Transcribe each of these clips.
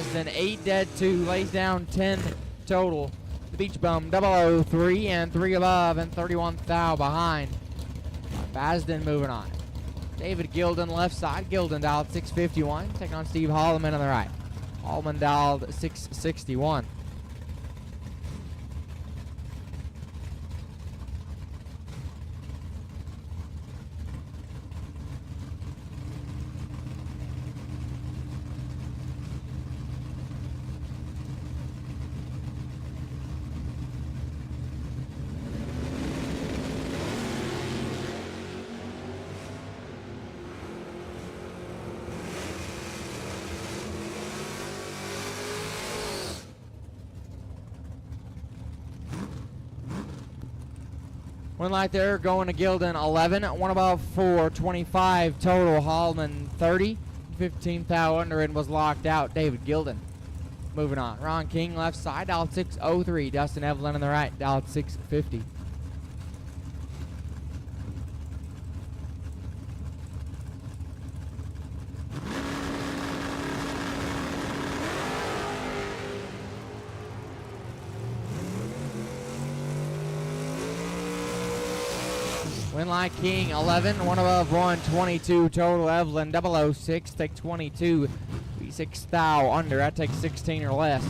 Basden, 8 dead 2, lays down 10 total. The Beach Bum, 003 and 3 above and 31 thou behind. Basden moving on. David Gilden left side. Gilden dialed 651. Taking on Steve Holloman on the right. Holloman dialed 661. One light there going to Gilden, 11. One above 4, 25 total. Holloman, 30. 15th thou under and was locked out. David Gilden. Moving on. Ron King left side, dialed 603. Dustin Evelyn on the right, dialed 650. Winlight King, 11. One above 1, 22 total. Evelyn, 006. Take 22. 6 thou under. That takes 16 or less.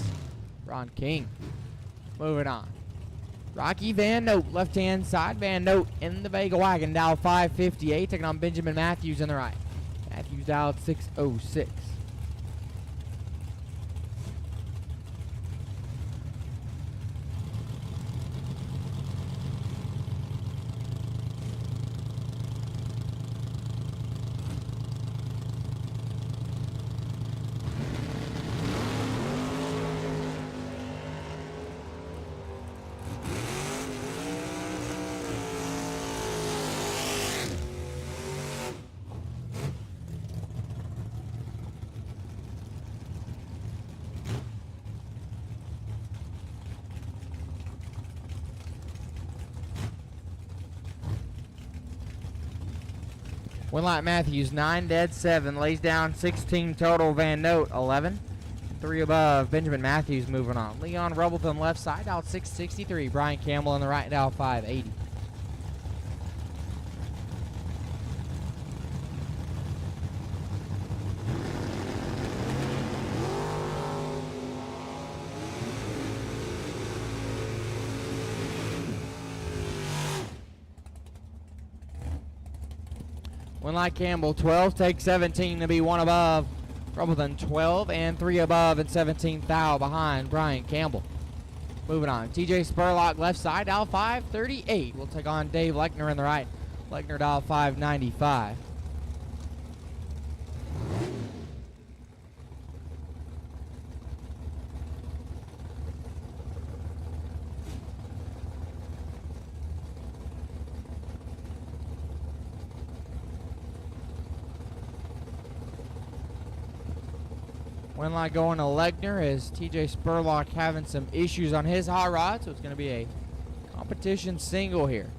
Ron King. Moving on. Rocky Van Note, left-hand side. Van Note in the Vega wagon, dial 558. Taking on Benjamin Matthews on the right. Matthews dialed 606. Winlight Matthews, 9 dead 7, lays down 16 total. Van Note, 11. 3 above. Benjamin Matthews moving on. Leon Rubbleton left side, dial 663. Brian Campbell on the right, dial 580. Winlight Campbell, 12, take 17 to be 1 above. Rubbleton, 12 and 3 above and 17 thou behind Brian Campbell. Moving on. TJ Spurlock left side, dial 538. We'll take on Dave Lechner on the right. Lechner dial 595. Winlight going to Lechner as TJ Spurlock having some issues on his hot rod, so it's going to be a competition single here.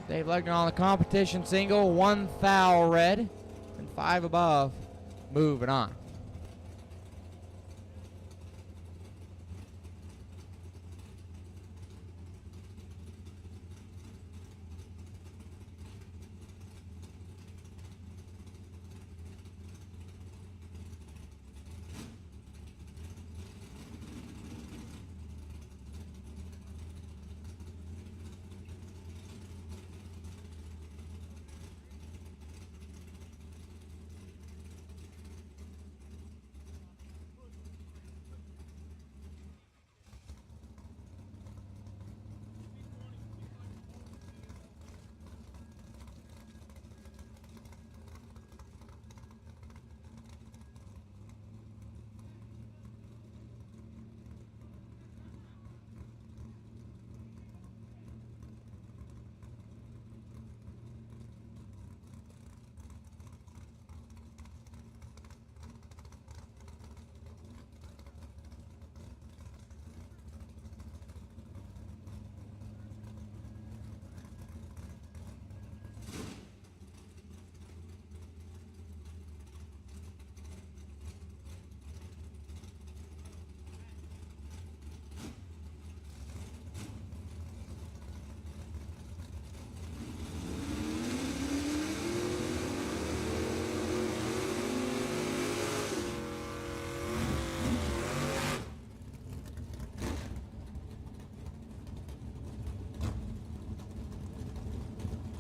Dave Lechner on the competition single, 1 thou red and 5 above. Moving on.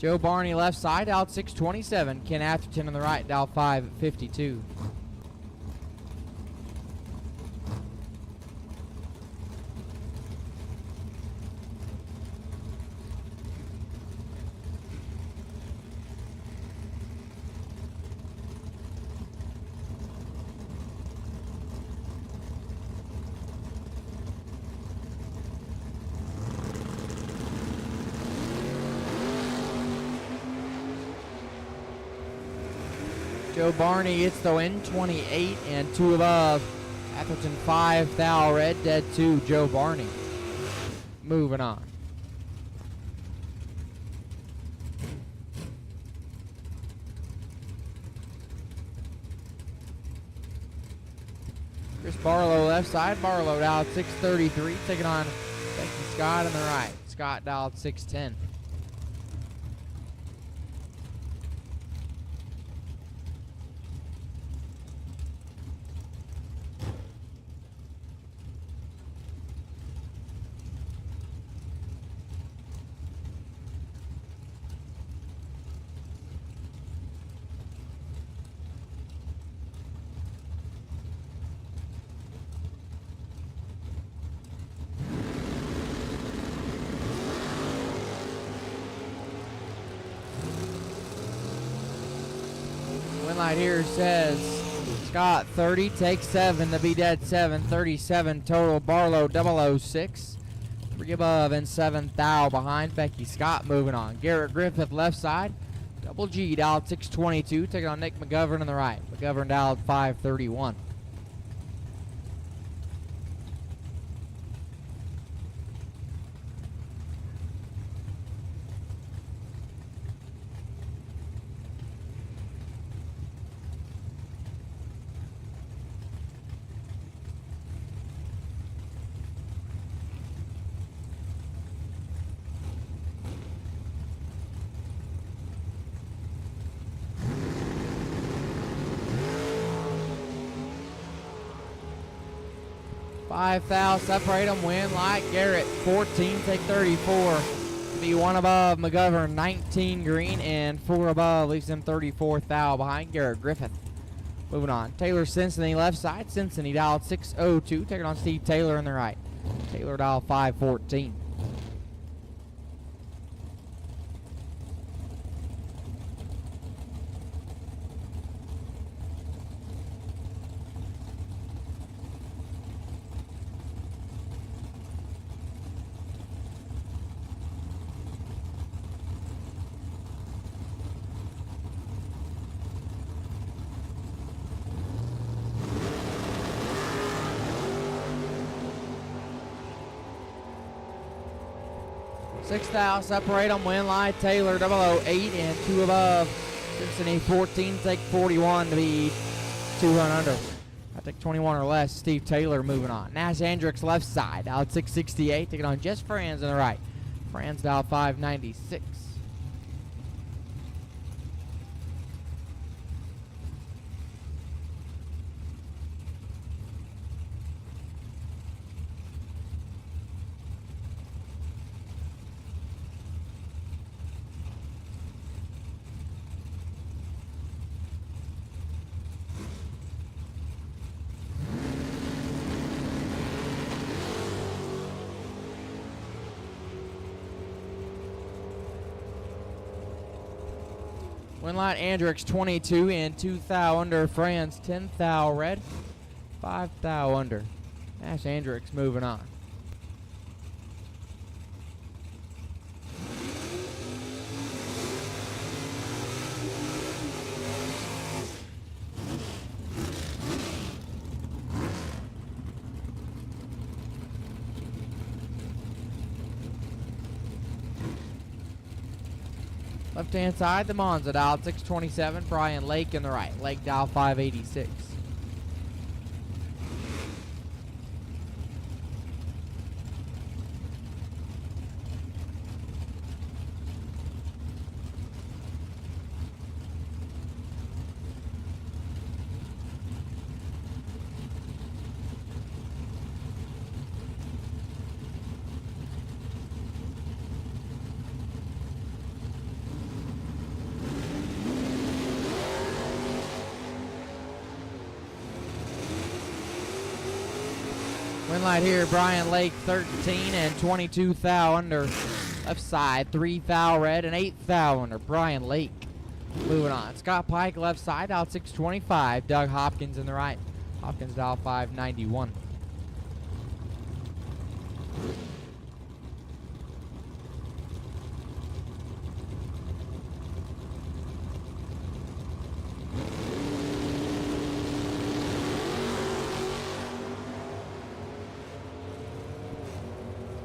Joe Barney left side, dialed 627. Ken Atherton on the right, dialed 552. Joe Barney gets the win, 28 and 2 above. Atherton 5, thou red, dead 2, Joe Barney. Moving on. Chris Barlow left side, Barlow dialed 633, taking on Becky Scott on the right. Scott dialed 610. Light here says Scott 30, take 7 to be dead 7, 37 total. Barlow 006, 3 above and 7 thou behind. Becky Scott moving on. Garrett Griffith left side, double G dialed 622, taking on Nick McGovern on the right. McGovern dialed 531. Five thou separate them, win light. Garrett 14, take 34. Be 1 above McGovern, 19 green, and 4 above leaves him 34 thou behind Garrett Griffith. Moving on. Taylor Cincinnati left side. Cincinnati dialed 602, taking on Steve Taylor on the right. Taylor dialed 514. 6 thou separate them, win light. Taylor 008 and 2 above. Cincinnati 14, take 41 to be 2 run under. I take 21 or less. Steve Taylor moving on. Nash Hendricks left side, out 668, taking on Jess Franz on the right. Franz dialed 596. Winlight Andrix 22 and 2 thou under. Franz 10 thou red, 5 thou under. Nash Andrix moving on. Left-hand side, the Monza dial 627. Brian Lake in the right. Lake dial 586. Win light here, Brian Lake 13 and 22 thou under. Left side, 3 thou red and 8 thou under. Brian Lake. Moving on. Scott Pike left side, dial 625. Doug Hopkins in the right. Hopkins dial 591.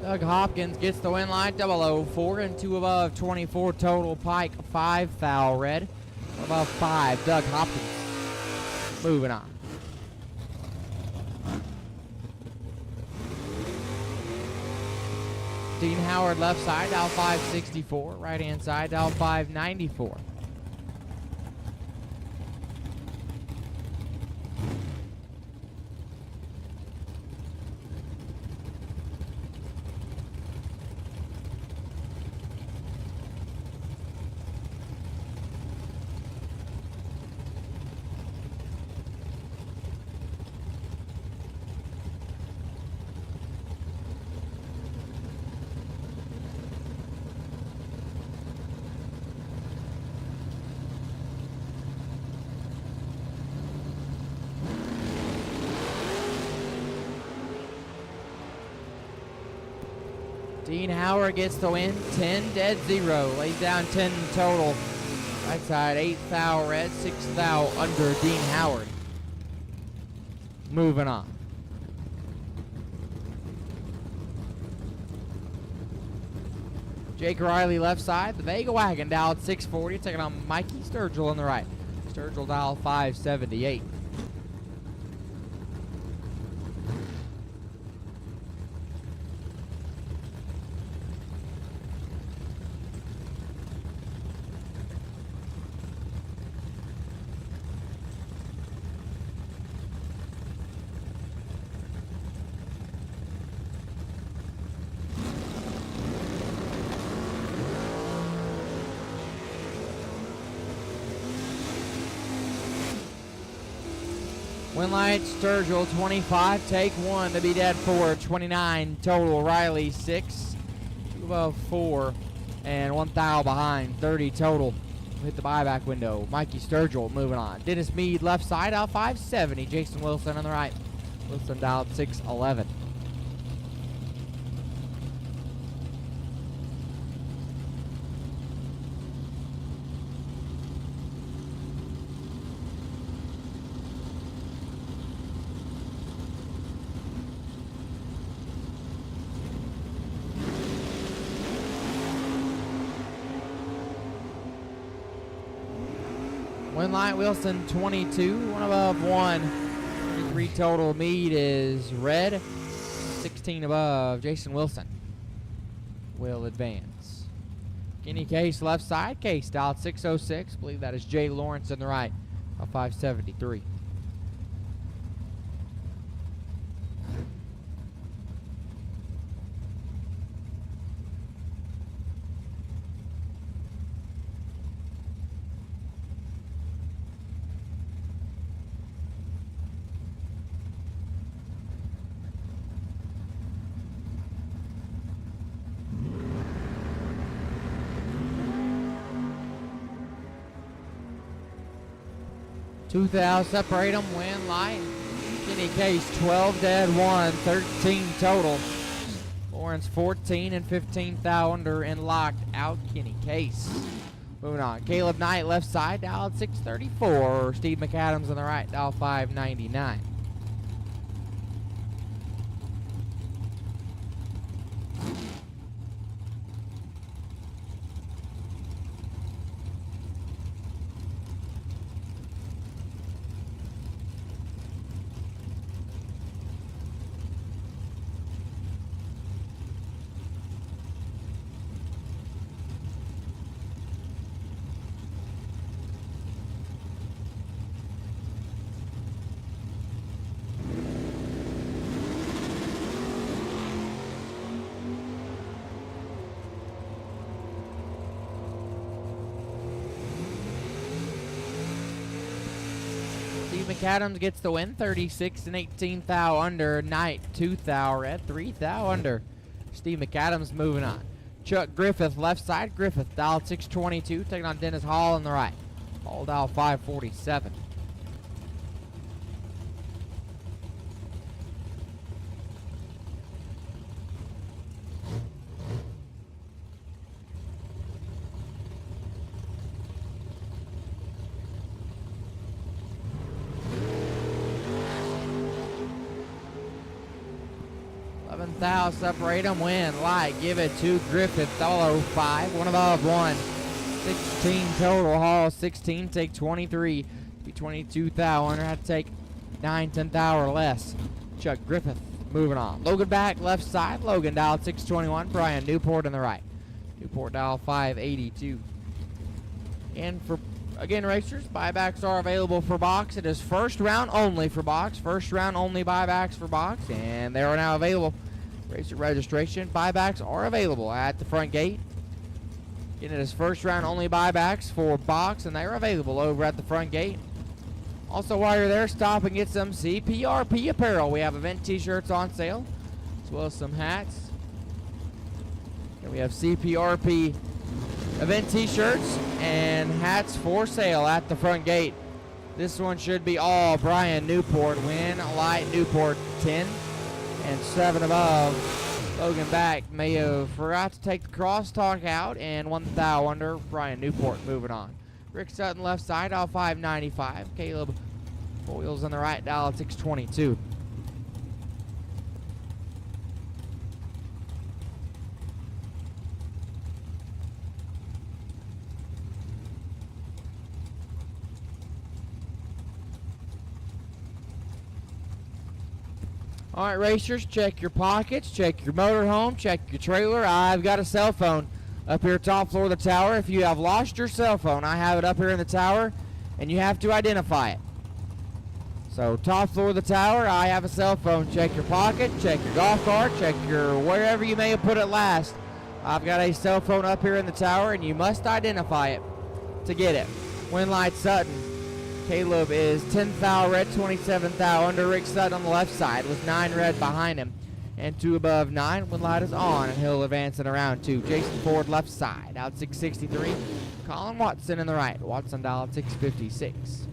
Doug Hopkins gets the win line, 004 and 2 above, 24 total. Pike, 5 thou red, above 5. Doug Hopkins. Moving on. Dean Howard left side, dial 564. Right hand side, dial 594. Dean Howard gets the win, 10-0. Lays down 10 total. Right side, 8 thou red, 6 thou under. Dean Howard. Moving on. Jake Riley left side. The Vega Wagon dialed 640, taking on Mikey Sturgill on the right. Sturgill dialed 578. Win light, Sturgill 25, take 1 to be dead 4, 29 total. Riley 6, 2 above 4, and 1 thou behind, 30 total. Hit the buyback window. Mikey Sturgill moving on. Dennis Mead left side out 570. Jason Wilson on the right. Wilson dialed 611. Win light, Wilson 22, 1 above 1. 33 total. Mead is red. 16 above. Jason Wilson will advance. Kenny Case left side. Case dialed 606. I believe that is Jay Lawrence on the right. 573. Two thou separate them, win light. Kenny Case 12 dead 1, 13 total. Lawrence 14 and 15 thou under and locked out. Kenny Case. Moving on. Caleb Knight left side, dial 634. Steve McAdams on the right, dial 599. McAdams gets the win, 36 and 18 thou under. Knight 2 thou, red 3 thou under. Steve McAdams moving on. Chuck Griffith left side. Griffith dial 622, taking on Dennis Hall on the right. Hall dial 547. Thou separate them, win, light, give it to Griffith, 5, one above, 1, 16 total, Hall 16, take 23, be 22 thou, under, had to take 9, 10 thou or less. Chuck Griffith moving on. Logan back, left side, Logan dial 621, Brian Newport on the right. Newport dial 582. And for, again, racers, buybacks are available for box. It is first round only for box, first round only buybacks for box, and they are now available. Racer registration buybacks are available at the front gate. Again, it is first round only buybacks for box, and they are available over at the front gate. Also, while you're there, stop and get some CPRP apparel. We have event t-shirts on sale, as well as some hats. And we have CPRP event t-shirts and hats for sale at the front gate. This one should be all Brian Newport. Win, light, Newport 10. And 7 above. Logan back may have forgot to take the crosstalk out, and 1 thou under. Brian Newport moving on. Rick Sutton left side, dial 595. Caleb Boyles on the right, dial 622. All right, racers, check your pockets, check your motorhome, check your trailer. I've got a cell phone up here top floor of the tower. If you have lost your cell phone, I have it up here in the tower, and you have to identify it. So top floor of the tower, I have a cell phone. Check your pocket, check your golf cart, check your wherever you may have put it last. I've got a cell phone up here in the tower, and you must identify it to get it. Winlight Sutton. Caleb is 10 thou red, 27 thou under. Rick Sutton on the left side with 9 red behind him. And 2 above 9. Winlight is on, and he'll advance in around 2. Jason Ford left side, out 663. Colin Watson in the right. Watson dial 656.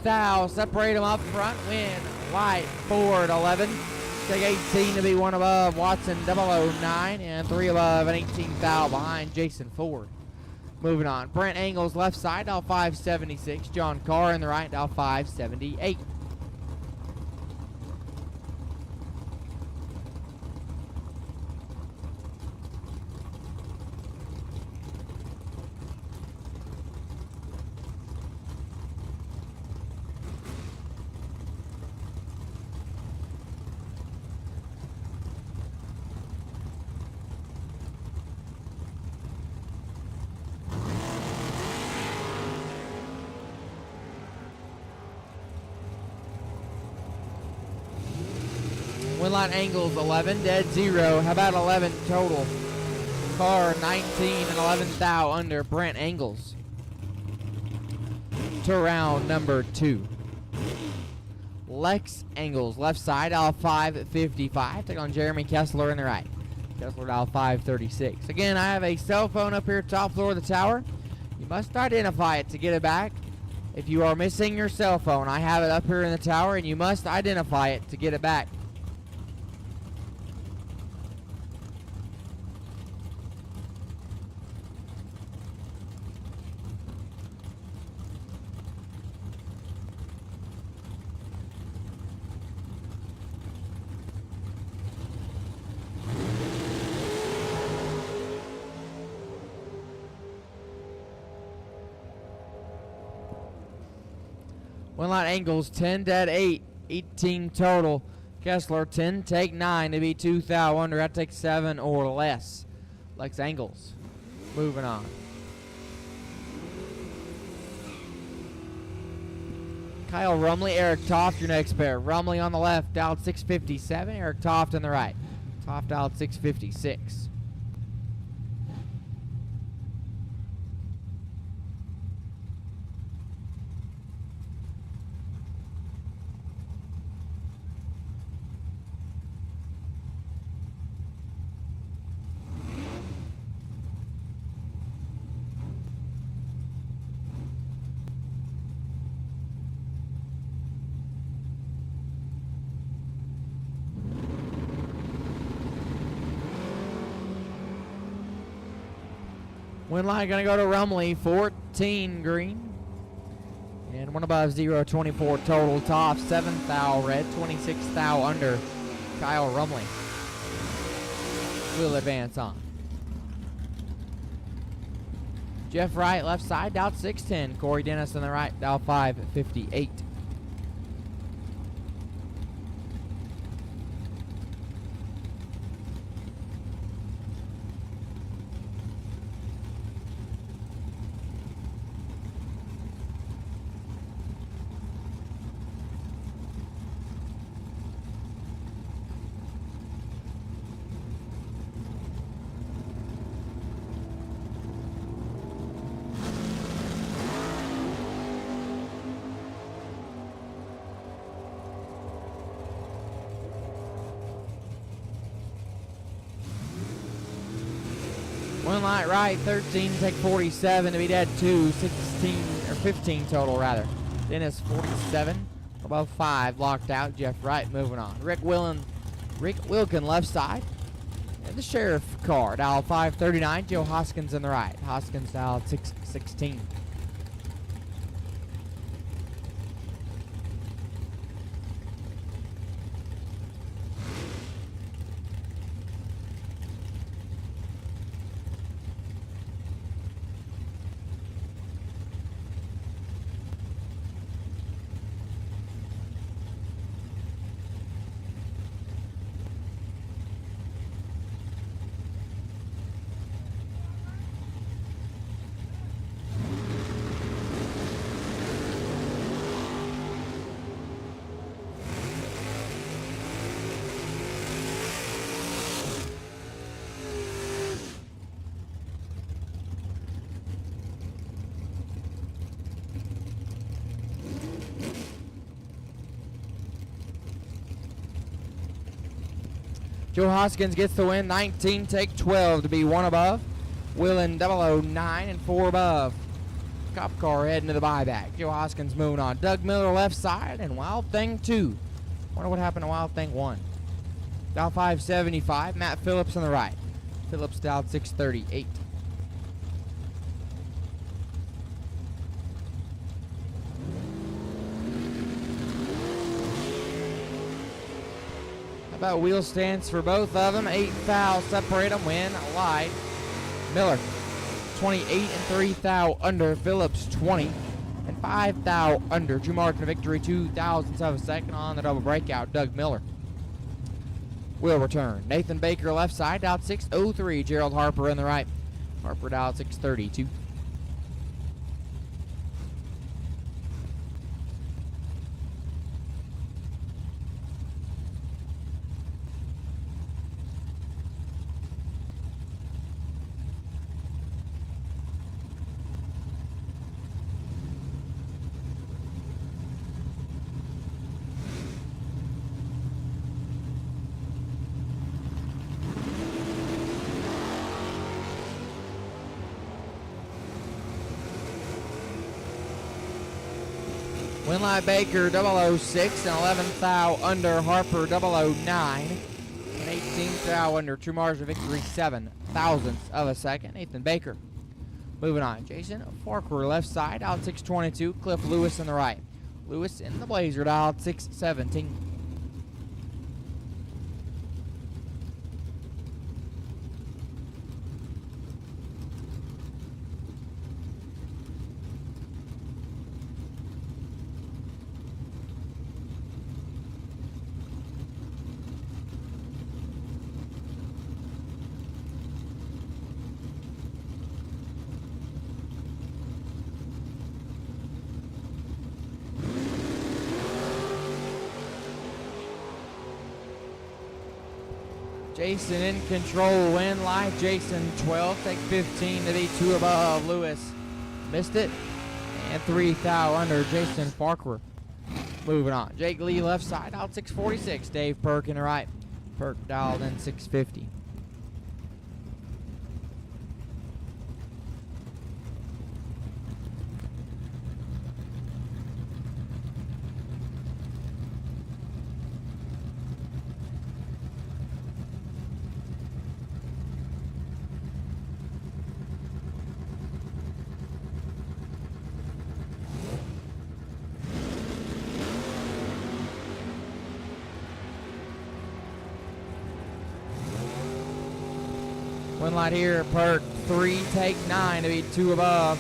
Thou separate them up front. Win, light, Ford 11. Take 18 to be 1 above. Watson 009 and 3 above and 18 thou behind Jason Ford. Moving on. Brent Angles left side, dial 576. John Carr in the right, dial 578. Winline Angles 11, dead 0. How about 11 total? Carr 19 and 11 thou under. Brent Angles to round number 2. Lex Angles left side, dial 555. Take on Jeremy Kessler in the right. Kessler dial 536. Again, I have a cell phone up here top floor of the tower. You must identify it to get it back. If you are missing your cell phone, I have it up here in the tower, and you must identify it to get it back. Winline Angles 10, dead 8, 18 total. Kessler 10, take 9 to be 2 thou under. That takes 7 or less. Lex Angles Moving on. Kyle Rumley, Eric Toft, your next pair. Rumley on the left, dialed 657. Eric Toft on the right. Toft dialed 656. Win line going to go to Rumley, 14 green. And one above 0, 24 total. Top 7 thou red, 26 thou under. Kyle Rumley will advance on. Jeff Wright, left side, dialed 610. Corey Dennis on the right, dialed 558. One light right, 13, take 47 to be dead 2, 16, or 15 total rather. Dennis 47, above 5, locked out. Jeff Wright moving on. Rick Wilkin left side. And the sheriff car, dial 539. Joe Hoskins on the right. Hoskins dial 616. Joe Hoskins gets the win, 19, take 12 to be 1 above. Willin 009 and 4 above. Cop car heading to the buyback. Joe Hoskins moving on. Doug Miller left side and Wild Thing 2. Wonder what happened to Wild Thing 1. Dial 575. Matt Phillips on the right. Phillips dialed 638. About wheel stands for both of them. 8 thou separate them. Win light. Miller 28 and 3 thou under. Phillips 20 and 5 thou under. Drew Martin victory 2 thousandths of a second on the double breakout. Doug Miller will return. Nathan Baker left side dialed 603. Gerald Harper on the right. Harper dialed 632. Winlight Baker 006 and 11 thou under. Harper 009 and 18 thou under. True margin of victory 7 thousandths of a second. Nathan Baker moving on. Jason Farquhar left side dialed 622. Cliff Lewis on the right. Lewis in the Blazer dialed 617. Jason in control, win life. Jason 12, take 15 to be 2 above. Lewis missed it. And 3 thou under. Jason Farquhar. Moving on. Jake Lee left side, out 646. Dave Perk in the right. Perk dialed in 650. Win light here, Perk 3, take 9 to be 2 above.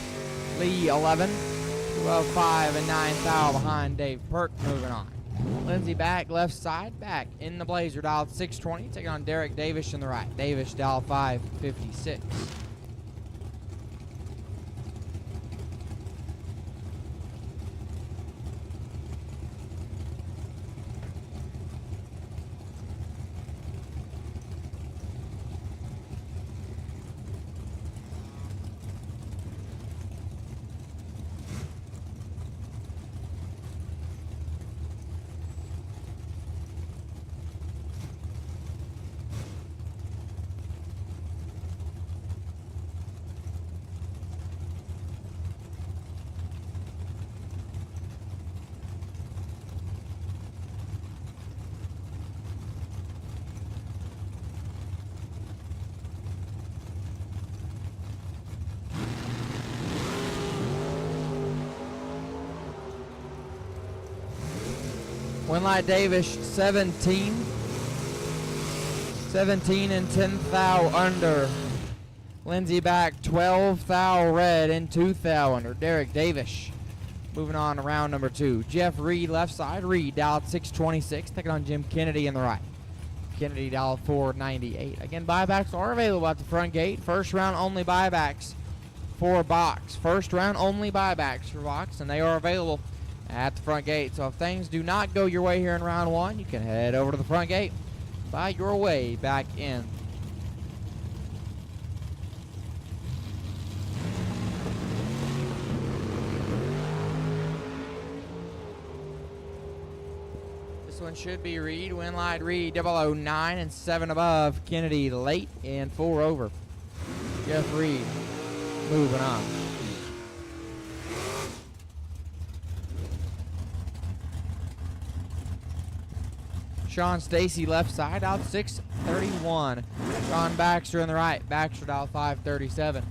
Lee 11, 2 above 5 and 9 thou behind Dave Perk. Moving on. Lindsey back, left side, back in the blazer, dialed 620, taking on Derek Davis in the right. Davis dialed 556. Winlight Davis 17 and 10 thou under. Lindsey back 12 thou red and 2 thou under. Derek Davis moving on to round number 2. Jeff Reed left side. Reed dialed 626, taking on Jim Kennedy in the right. Kennedy dialed 498. Again, buybacks are available at the front gate. First round only buybacks for box. First round only buybacks for box, and they are available at the front gate. So if things do not go your way here in round 1, you can head over to the front gate, buy your way back in. This one should be Reed. Winlight Reed 009 and 7 above. Kennedy late and 4 over. Jeff Reed moving on. Sean Stacy left side, out 631. Sean Baxter in the right. Baxter out 537.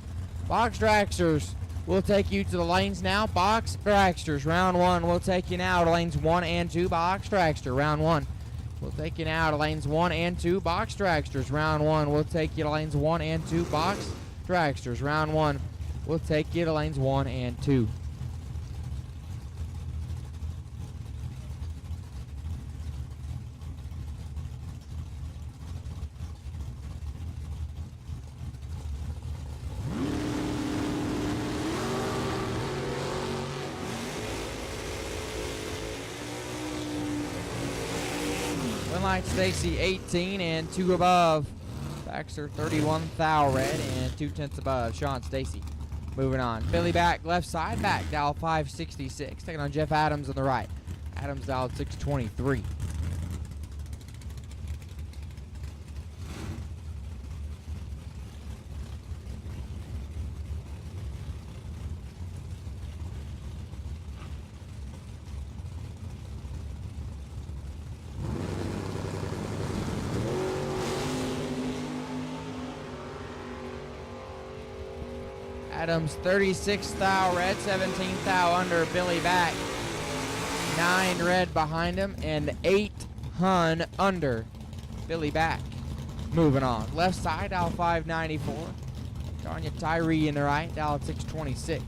Box Dragsters will take you to the lanes now. Box Dragsters, round 1 will take you now to lanes 1 and 2. Box Dragster, round 1 will take you now to lanes 1 and 2. Box Dragsters, round 1 will take you to lanes 1 and 2. Box Dragsters, round 1 will take you to lanes 1 and 2. Winlight Stacy 18 and 2 above. Baxter 31 thou red and 2/10 above. Sean Stacy moving on. Billy back, left side, back, dial 566. Taking on Jeff Adams on the right. Adams dialed 623. Adams 36 thou red, 17 thou under. Billy back, 9 red behind him, and 8 hun under. Billy back. Moving on. Left side, dial 594. Tanya Tyree in the right, dial 626.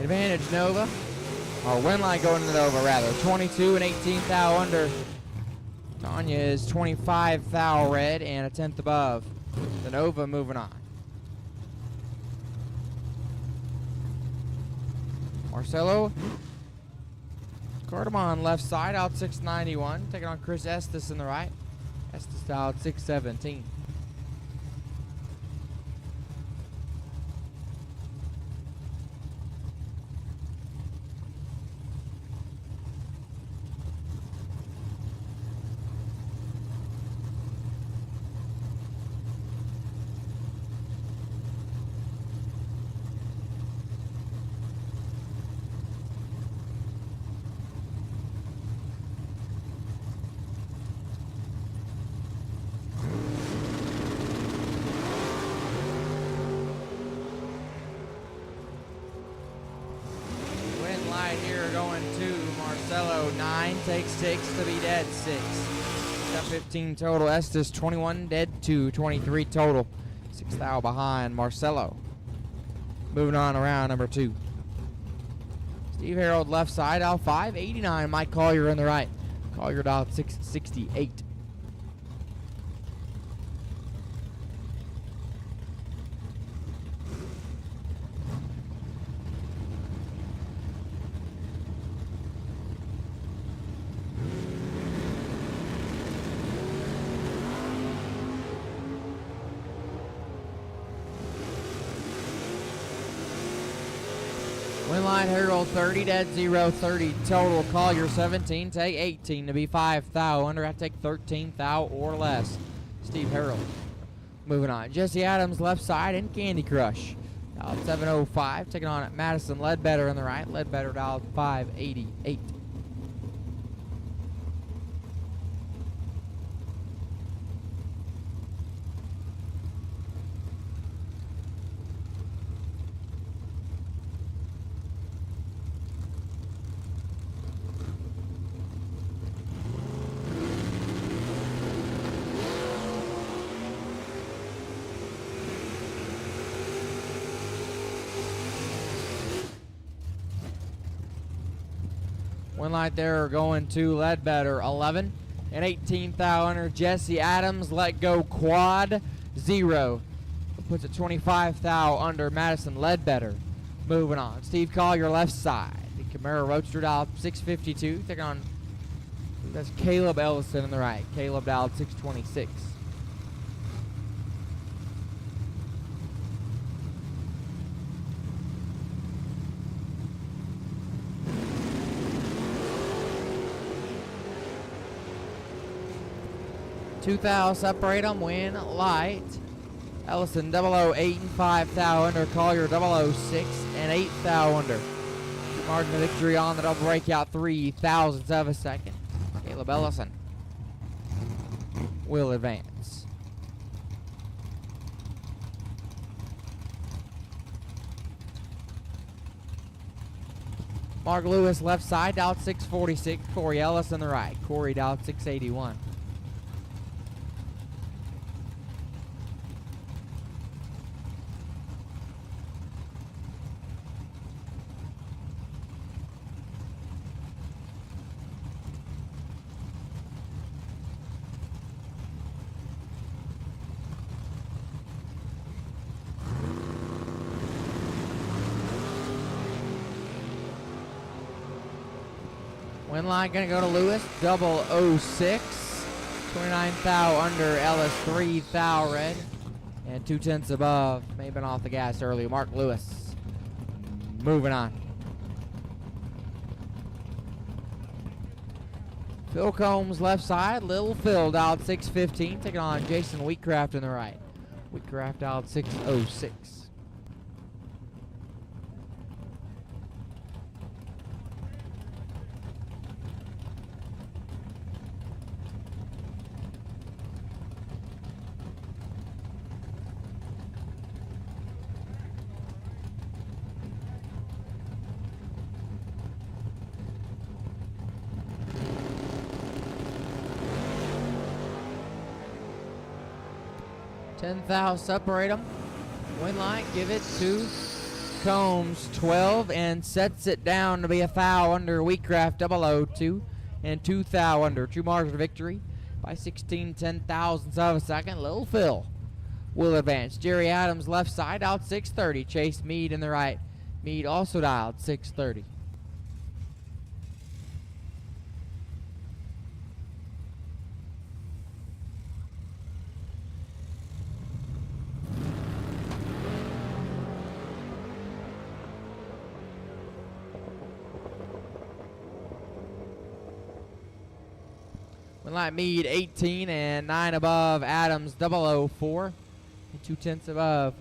Advantage Nova. Or win line going to the Nova, rather. 22 and 18 thou under. Tanya is 25 thou red and a tenth above. The Nova moving on. Marcelo Cardamon left side, out 691. Taking on Chris Estes in the right. Estes out 617. Here going to Marcelo, 9, takes 6 to be dead, 6. Got 15 total. Estes 21 dead, 2, 23 total. 6 thou behind Marcelo. Moving on around number 2. Steve Harold left side, out 5, 89. Mike Collier in the right. Collier out 668. Winline Harold 30, dead 0, 30 total. Collier 17, take 18 to be 5 thou under. I take 13 thou or less. Steve Harold. Moving on. Jesse Adams left side in Candy Crush. Dialed 705, taking on Madison Ledbetter in the right. Ledbetter dialed 588. One light there going to Ledbetter, 11 and 18 thou under. Jesse Adams let go quad 0. Puts it 25 thou under Madison Ledbetter. Moving on. Steve Collier left side. The Camaro Roadster dialed 652. Taking on, that's Caleb Ellison in the right. Caleb dialed 626. Two thou separate them, win light. Ellison 008 and 5 thou under. Collier 006 and 8 thou under. Margin of victory on the double breakout, 3 thousandths of a second. Caleb Ellison will advance. Mark Lewis left side, dialed 646. Corey Ellis on the right. Corey dialed 681. Win line gonna go to Lewis, 006. 29 thou under, Ellis 3 thou red. And 2/10 above. May have been off the gas early. Mark Lewis. Moving on. Phil Combs left side, Little Phil dialed 615. Taking on Jason Wheatcraft in the right. Wheatcraft dialed 606. Ten thou separate them. Win line, give it to Combs 12 and sets it down to be a thou under. Wheatcraft 002 and 2 thou under. True margin of victory by 16 10,000ths of a second. Lil Phil will advance. Jerry Adams left side out 630. Chase Mead in the right. Mead also dialed 630. Winlight Mead 18 and 9 above. Adams 004 and 2/10 above.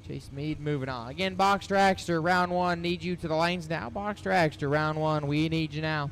Chase Mead moving on. Again, Box Dragster, round one. Need you to the lanes now. Box Dragster, round one. We need you now.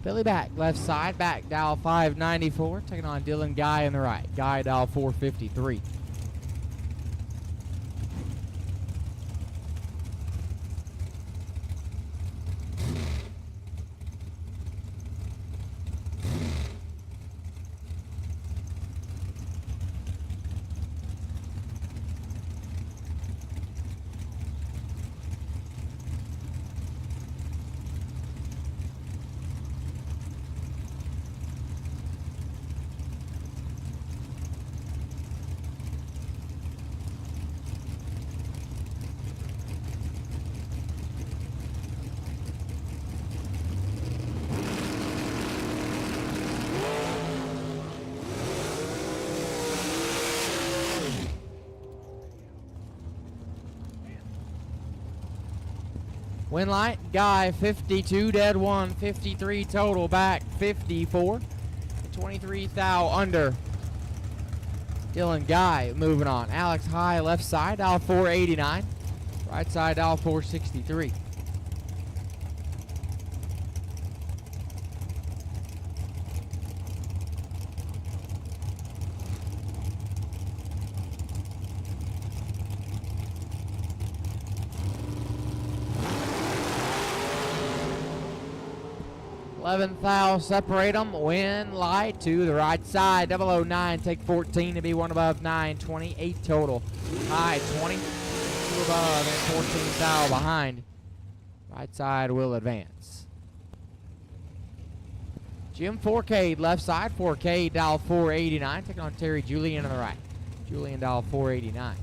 Billy back, left side, back, dial 594. Taking on Dylan Guy in the right. Guy, dial 453. Winlight, Guy 52, dead 1, 53 total, back 54, 23 thou under. Dylan Guy moving on. Alex High, left side, dial 489, right side, dial 463. Thou separate them. Winlight to the right side. 009 take 14 to be one above 9. 28 total. High 20. 2 above and 14 thou behind. Right side will advance. Jim 4K left side. 4K dial 489. Taking on Terry Julian on the right. Julian dial 489.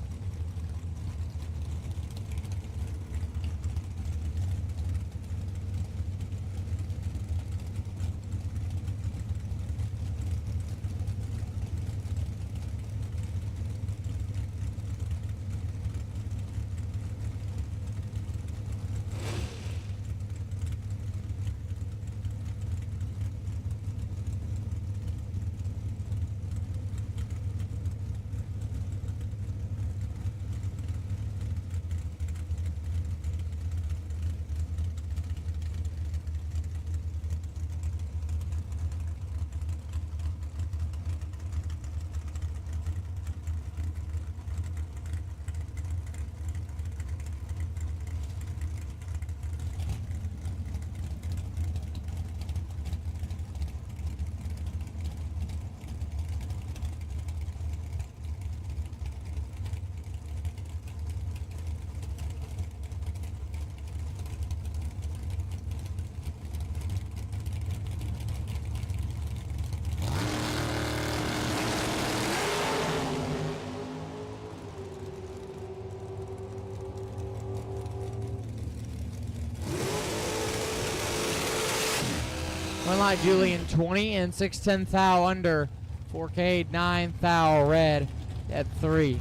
light Julian 20 and 6/10 thou under. 4K 9 thou red at 3.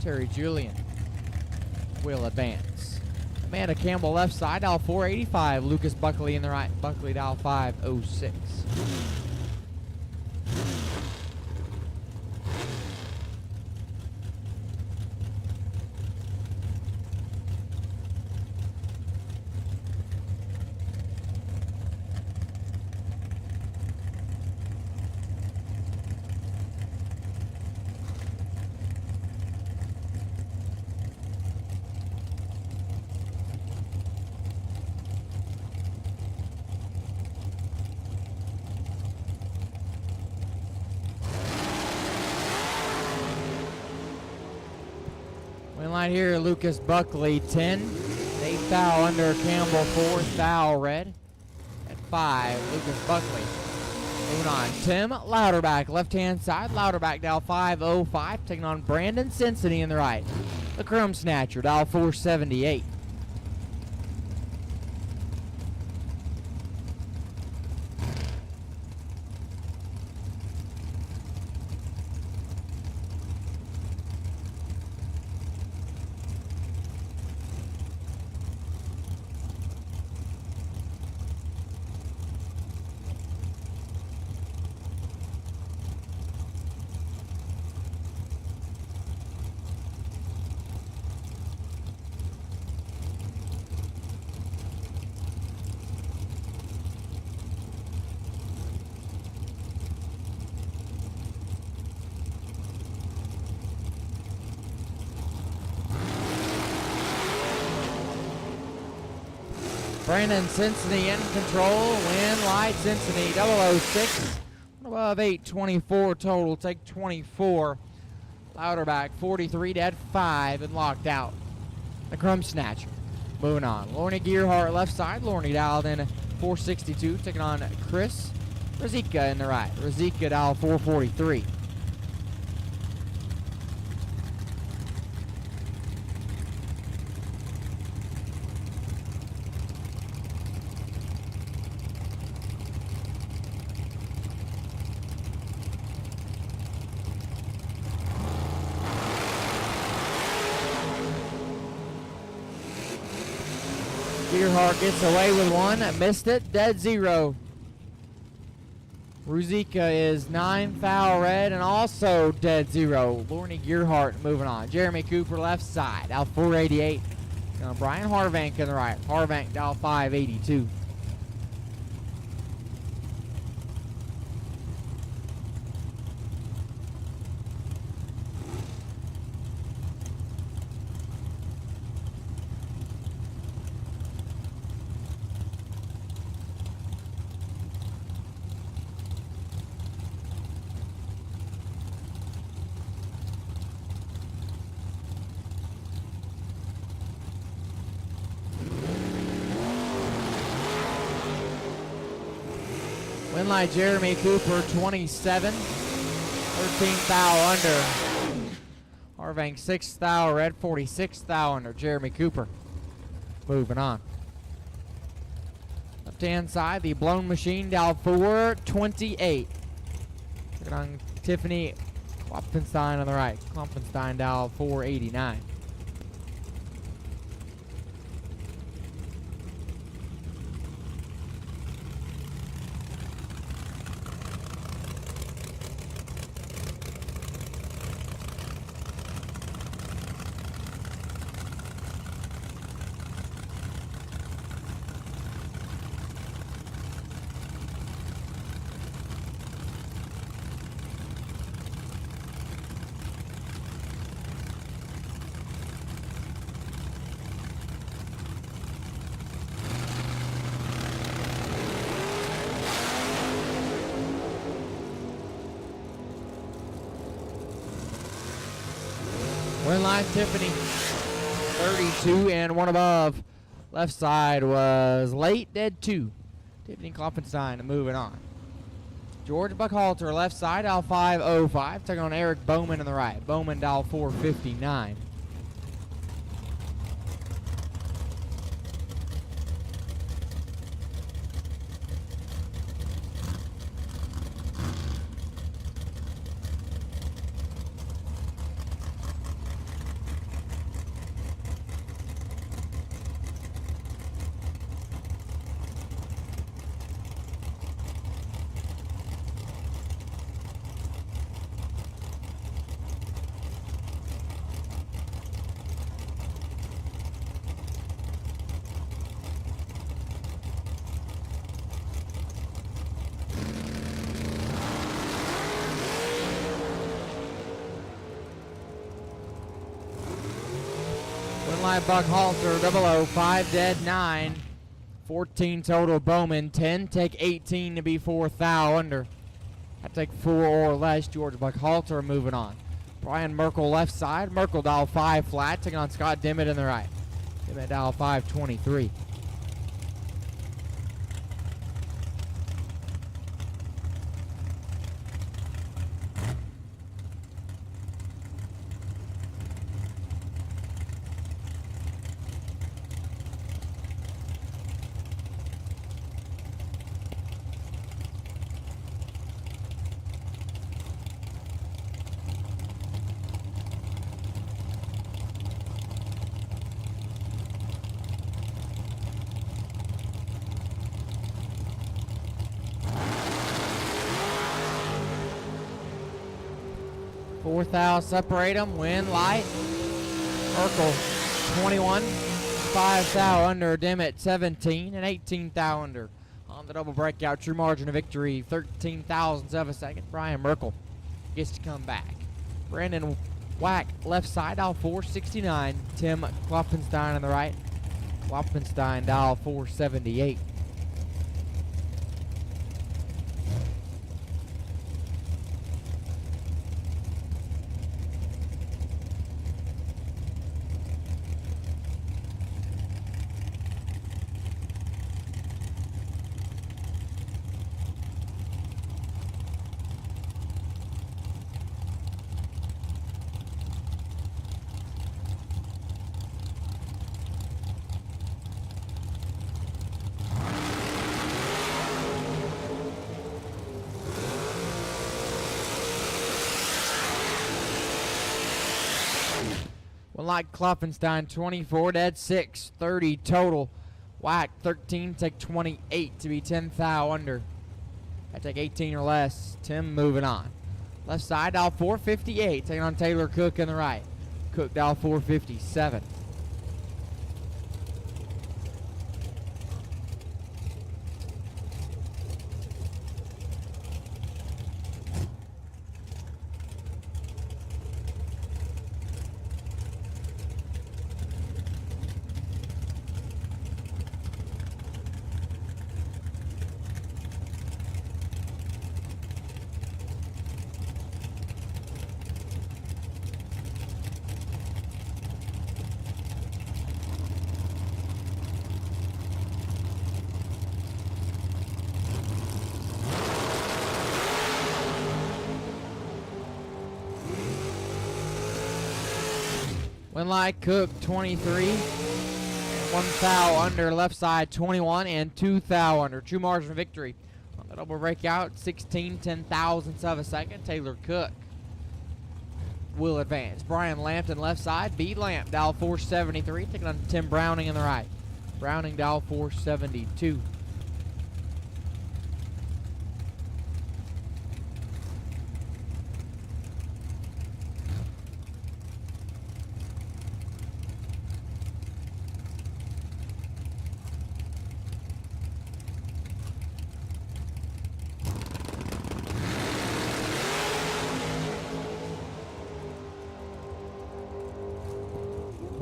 Terry Julian will advance. Amanda Campbell left side, dial 485. Lucas Buckley in the right. Buckley dial 506. Win light here, Lucas Buckley 10. 8 thou under, Campbell 4 thou red. At 5, Lucas Buckley. Moving on, Tim Louderback, left-hand side. Louderback dial 505, taking on Brandon Cincinnati in the right. The Chrome Snatcher, dial 478. Brandon Cincinnati in control. Win light Cincinnati 006. Above 824 total. Take 24. Louderback 43 dead 5 and locked out. The Crumb Snatcher. Moving on. Lorne Gearhart left side. Lorne dialed in 462. Taking on Chris Razika in the right. Razika dial 443. Gearhart gets away with one, missed it, dead 0. Ruzika is 9 thou red and also dead 0. Lorne Gearhart moving on. Jeremy Cooper left side, dial 488. Brian Harvank in the right. Harvank dial 582. Win light Jeremy Cooper 27. 13 thou under. Harvank 6 thou red, 46 thou under. Jeremy Cooper. Moving on. Left hand side, the blown machine dial 428. Taking on Tiffany Klopfenstein on the right. Klopfenstein dial 489. Win line Tiffany 32 and one above. Left side was late, dead 2. Tiffany Klopfenstein moving on. George Buckhalter left side, dial 505. Taking on Eric Bowman in the right. Bowman dial 459. light buck halter, 00, 5 dead, 9. 14 total Bowman, 10 take 18 to be 4 thou under. I take 4 or less. George buck halter moving on. Brian Merkel left side. Merkel dial 5 flat, taking on Scott Dimmitt in the right. Dimmitt dial 523. Fourth thou separate them, win light. Merkel 21, 5 thou under, Dimmitt 17, and 18 thou under. On the double breakout, true margin of victory, 13 thousandths of a second. Brian Merkel gets to come back. Brandon Wack left side, dial 469. Tim Klopfenstein on the right. Klopfenstein dial 478. One like Klopfenstein, 24 dead, 6, 30 total. Whack 13, take 28 to be 10 thou under. I take 18 or less. Tim moving on. Left side, dial 458, taking on Taylor Cook in the right. Cook dial 457. Win light Cook 23, 1 thou under, left side 21 and 2 thou under. True margin of victory. On the double breakout, 16 10 thousandths of a second. Taylor Cook will advance. Brian Lampton left side, beat Lamp, dial 473, taking on Tim Browning in the right. Browning dial 472.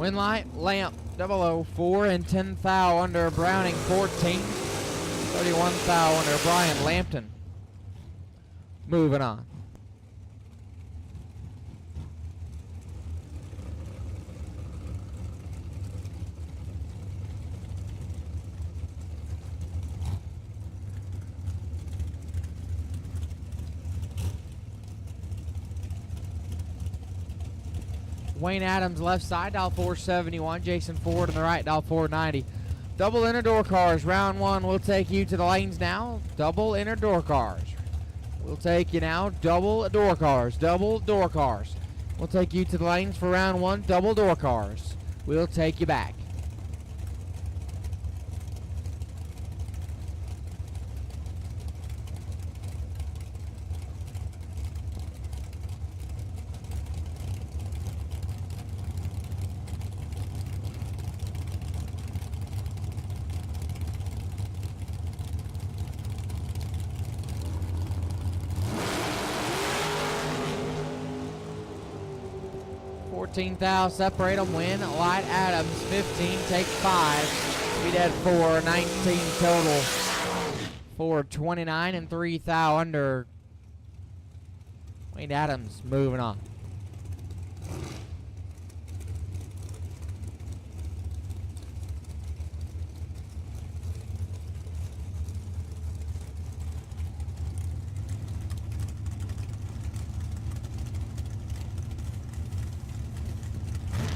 Win light, Lamp, 00, 4 and 10 thou under, Browning 14, 31 thou under, Brian Lampton. Moving on. Wayne Adams left side, dial 471. Jason Ford on the right, dial 490. Double inner door cars. Round one will take you to the lanes now. Double inner door cars. We'll take you now. Double door cars. Double door cars. We'll take you to the lanes for round one. Double door cars. We'll take you back. 14 thou separate them. Win Light Adams 15, take 5. We dead 4, 19 total. 429 and 3 thou under. Wayne Adams moving on.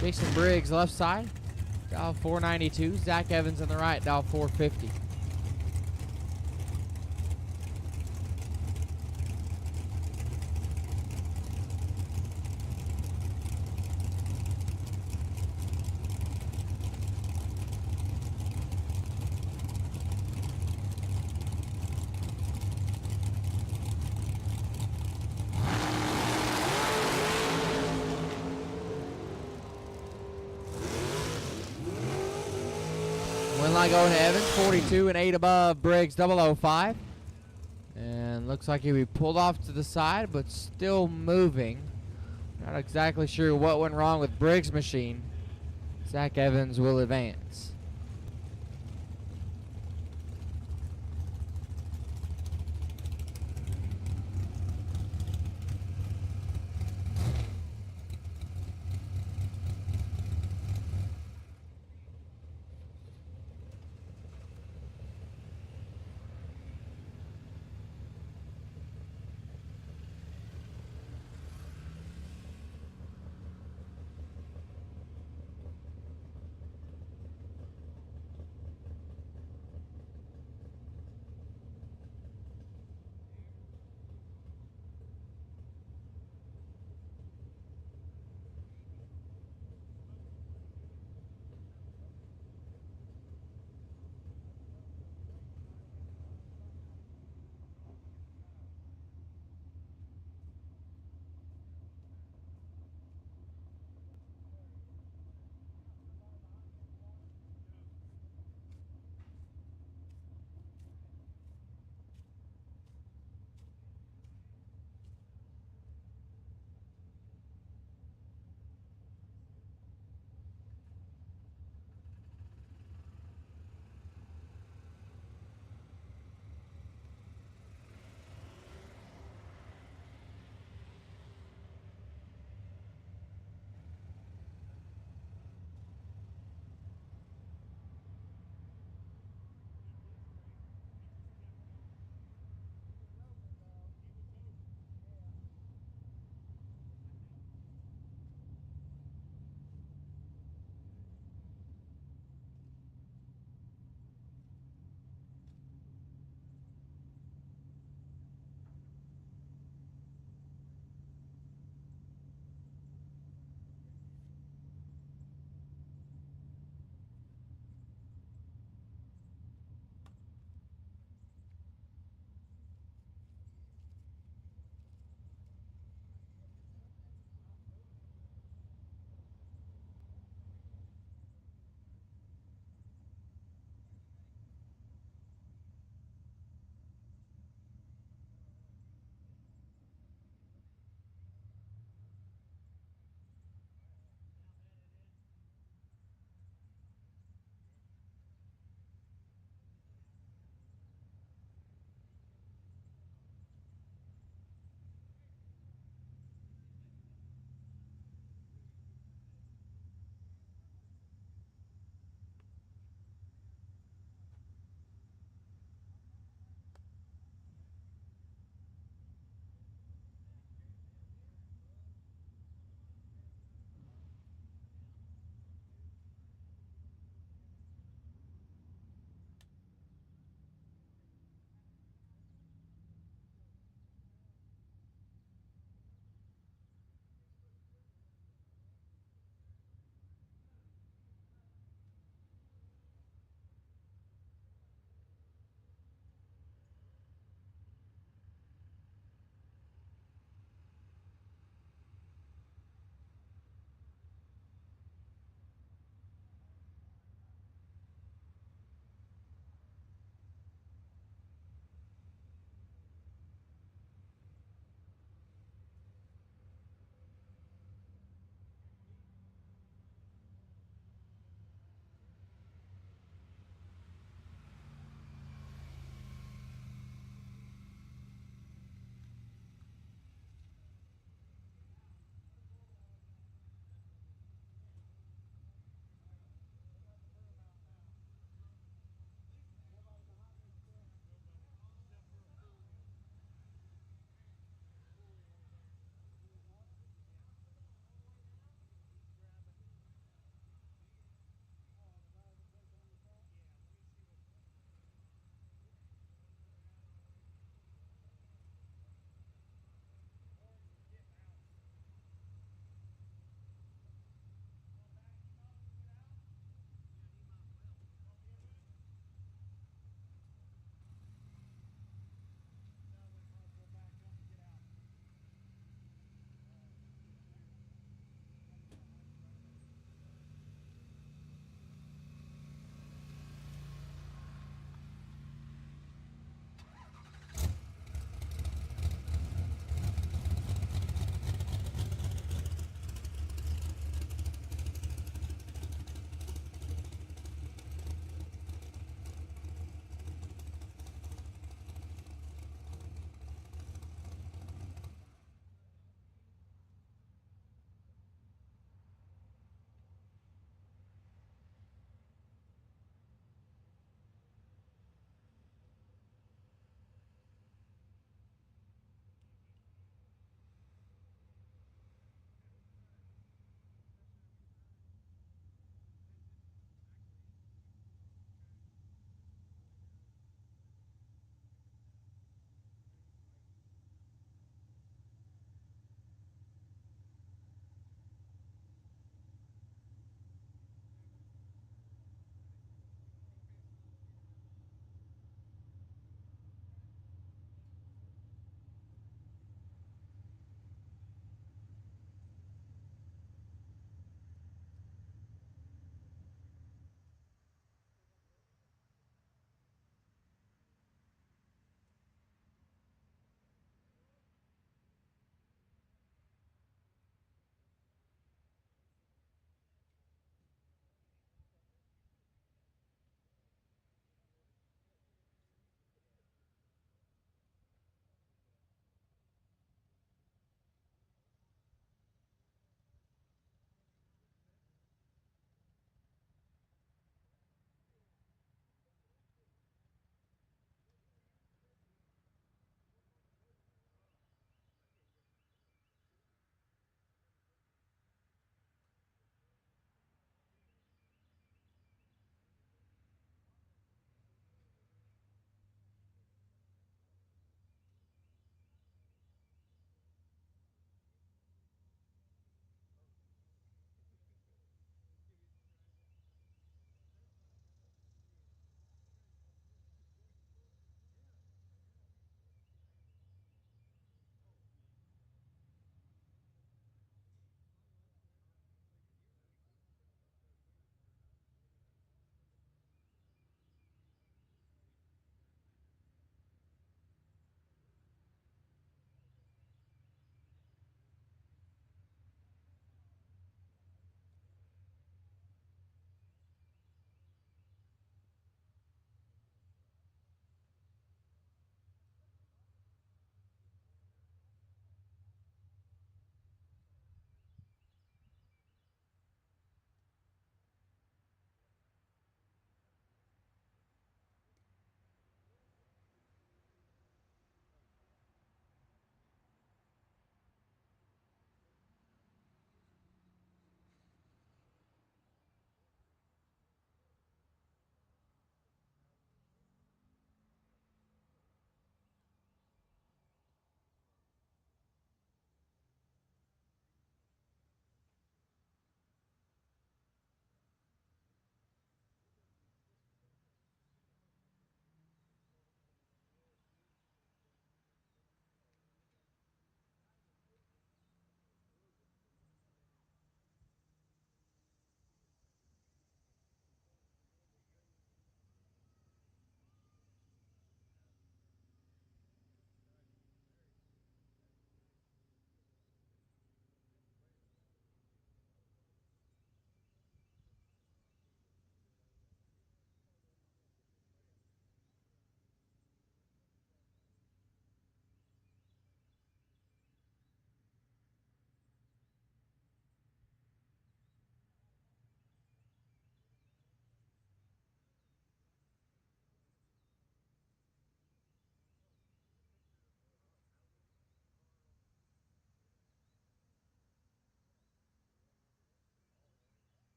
Jason Briggs left side, dial 492. Zach Evans on the right, dial 450. Win line going to Evans, 42 and 8 above Briggs, 005. And looks like he'll be pulled off to the side, but still moving. Not exactly sure what went wrong with Briggs' machine. Zach Evans will advance.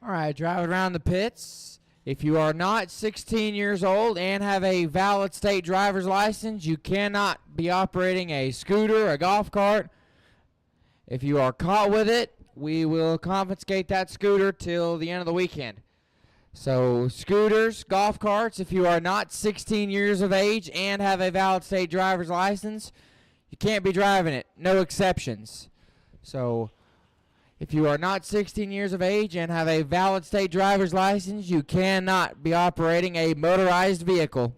All right, drive around the pits. If you are not 16 years old and have a valid state driver's license, you cannot be operating a scooter, a golf cart. If you are caught with it, we will confiscate that scooter till the end of the weekend. So scooters, golf carts, if you are not 16 years of age and have a valid state driver's license, you can't be driving it. No exceptions. So if you are not 16 years of age and have a valid state driver's license, you cannot be operating a motorized vehicle.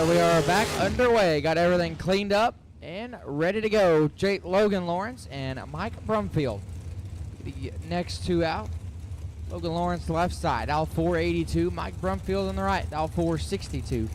there we are back underway. Got everything cleaned up and ready to go. Logan Lawrence and Mike Brumfield. The next two out. Logan Lawrence left side, Al 482. Mike Brumfield on the right, Al 462.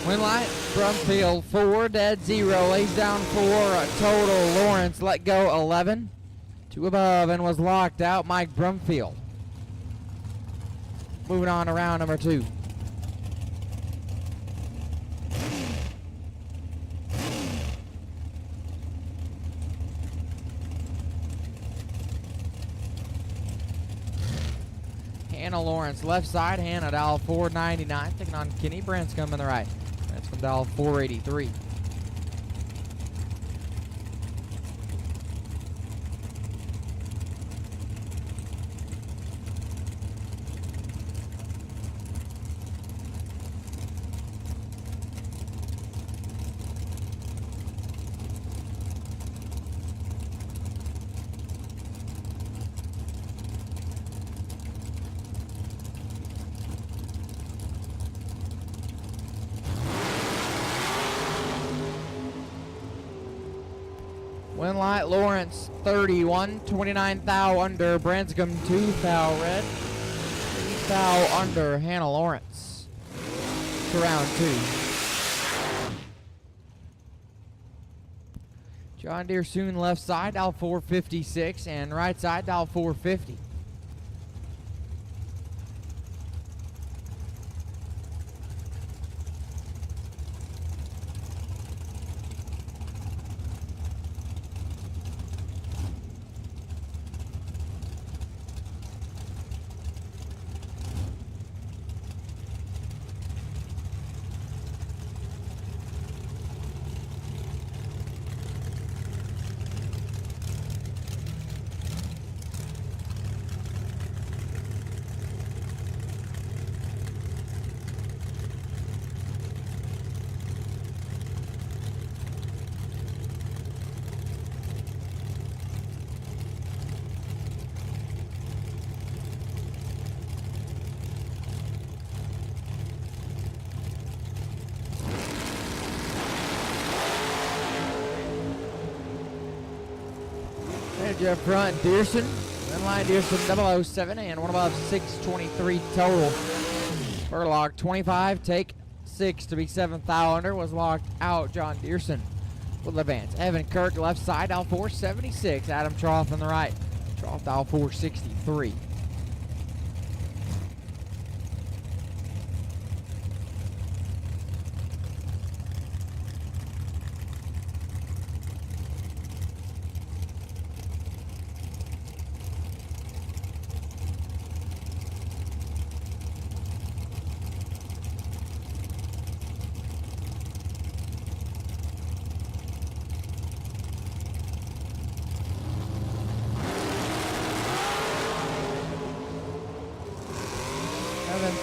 Win light, Brumfield 4, dead 0, lays down 4, total. Lawrence let go 11. 2 above and was locked out, Mike Brumfield. Moving on to round number 2. Hannah Lawrence left side, Hannah dial 499, taking on Kenny Branscombe on the right. Branscombe dial 483. Win light, Lawrence 31, 29 thou under, Branscombe 2 thou red, 3 thou under, Hannah Lawrence to round 2. John Deere soon left side, dial 456, and right side, dial 450. Jeff front, Dearson. Then line Dearson 007 and one above 623 total. Furlong 25, take 6 to be 7th thou under, was locked out. John Dearson will advance. Evan Kirk left side, dial 476. Adam Trough on the right. Trough dial 463.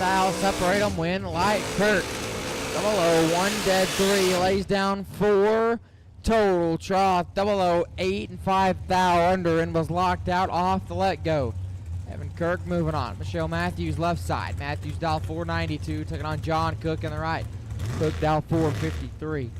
Thou separate them, win light Kirk 001 dead 3, lays down 4 total. Trough 008 and 5 thou under and was locked out off the let go. Evan Kirk moving on. Michelle Matthews left side. Matthews dial 492, taking on John Cook on the right. Cook dial 453.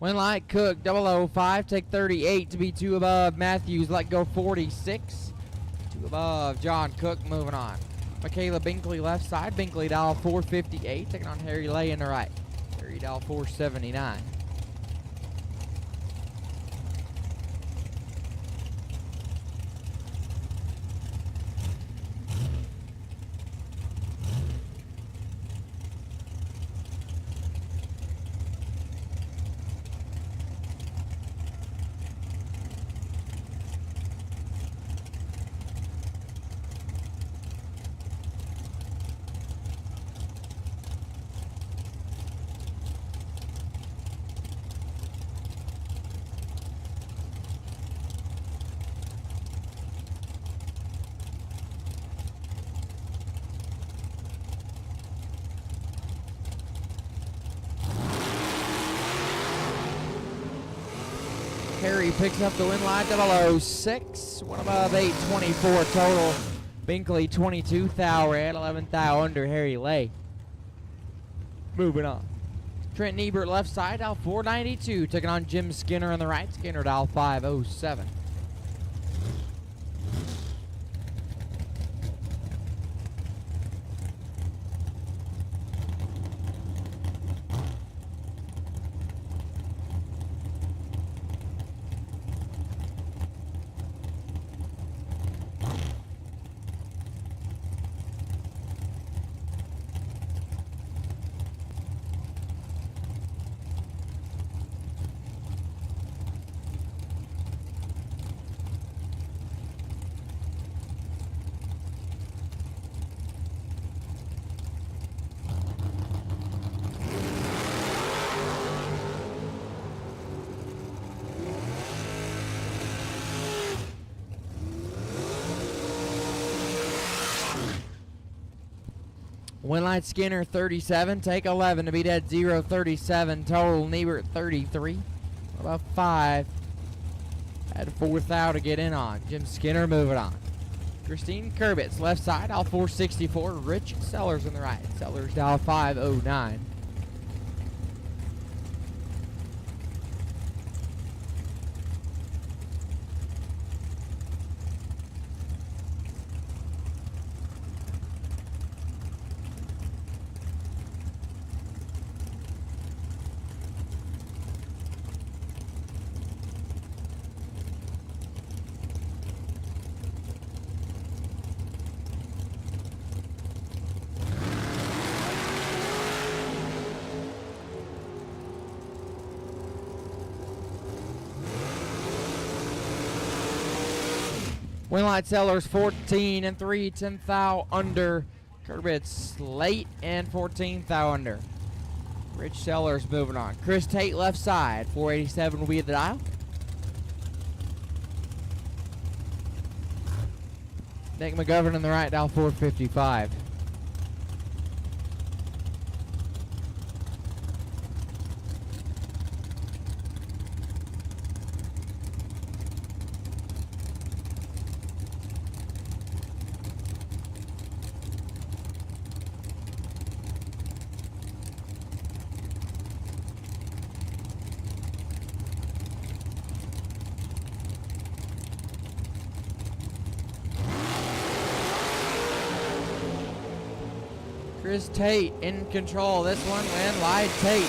Win light Cook 005, take 38 to be 2 above. Matthews let go 46. 2 above. John Cook moving on. Michaela Binkley left side. Binkley dial 458, taking on Harry Lay in the right. Harry dial 479. Harry picks up the win line 006. 1 above 824 total. Binkley 22 thou red, 11 thou under Harry Lay. Moving on. Trent Niebert left side, dial 492. Taking on Jim Skinner on the right. Skinner dial 507. Winlight Skinner 37, take 11 to be dead 037 total. Niebert 33, about 5. Had 4th out to get in on. Jim Skinner moving on. Christine Kurbitz left side, dial 464. Rich Sellers on the right. Sellers dial 509. Winlight Sellers 14 and 3, 10 thou under. Kurbitz late and 14 thou under. Rich Sellers moving on. Chris Tate left side, 487 will be at the dial. Nick McGovern on the right, dial 455. Chris Tate in control. This one, and Lied Tate.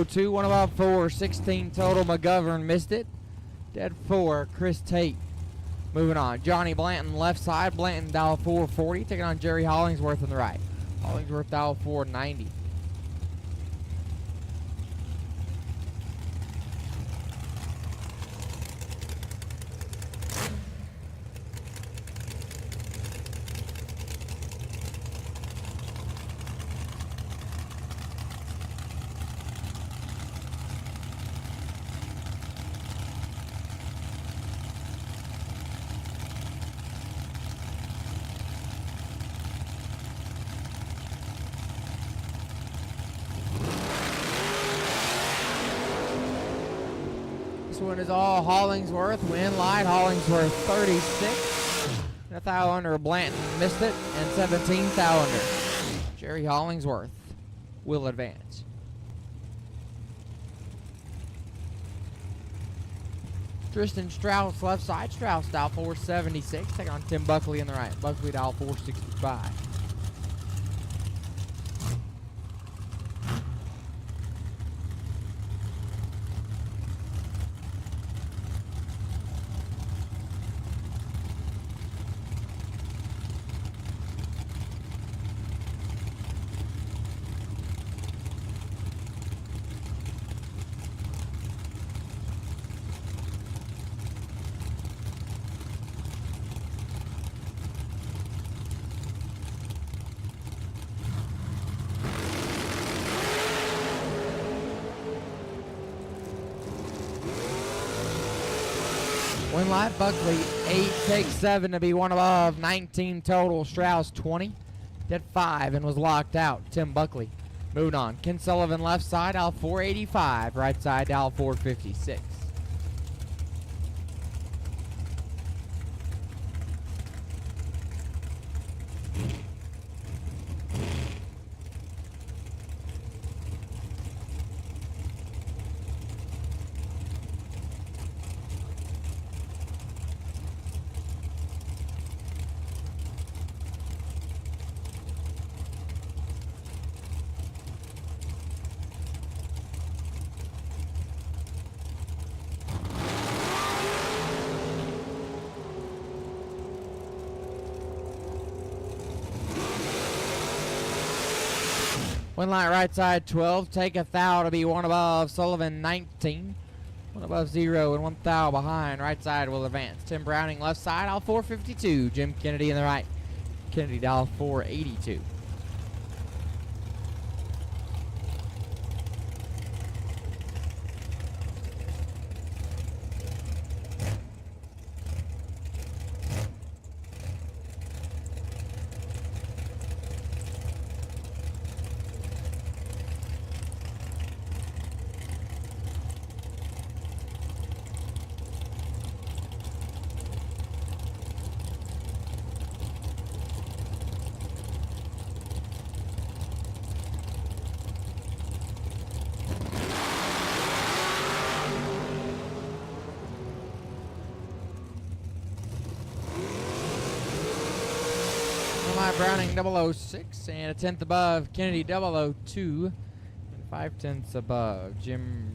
002, 1 above 4, 16 total. McGovern missed it. Dead 4, Chris Tate. Moving on. Johnny Blanton left side. Blanton dial 440. Taking on Jerry Hollingsworth on the right. Hollingsworth dial 490. This one is all Hollingsworth. Win light. Hollingsworth 36. And 1 thou under. Blanton missed it. And 17 thou under. Jerry Hollingsworth will advance. Tristan Strauss left side. Strauss dial 476. Taking on Tim Buckley in the right. Buckley dial 465. Win light, Buckley 8, takes 7 to be one above, 19 total. Strauss 20, did 5 and was locked out. Tim Buckley moving on. Ken Sullivan left side, dial 485, right side, dial 456. Win light right side 12, take a thou to be one above. Sullivan 19, one above 0 and 1 thou behind. Right side will advance. Tim Browning left side, dial 452. Jim Kennedy in the right. Kennedy dial 482. Browning 006 and a 10th above. Kennedy 002 and 5/10 above. Tim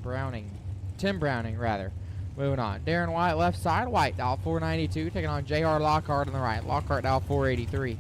Browning rather. Moving on. Darren White left side. White dial 492 taking on J.R. Lockhart on the right. Lockhart dial 483.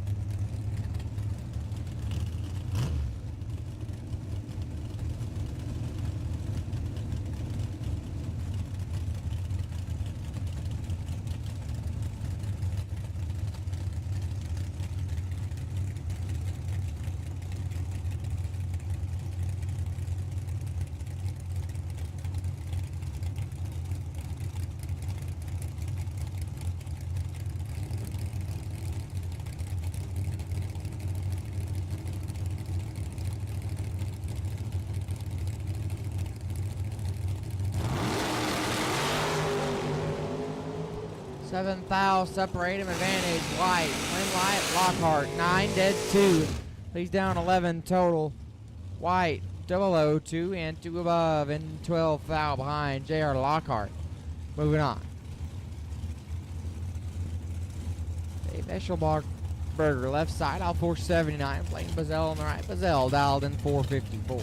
Seventh thou, separate him, advantage, White, win light, Lockhart, 9, dead 2. He's down 11 total. White, 002 and 2 above and 12 thou behind J.R. Lockhart. Moving on. Dave Eschelberger left side, dial 479, playing Bazell on the right. Bazell dialed in 454.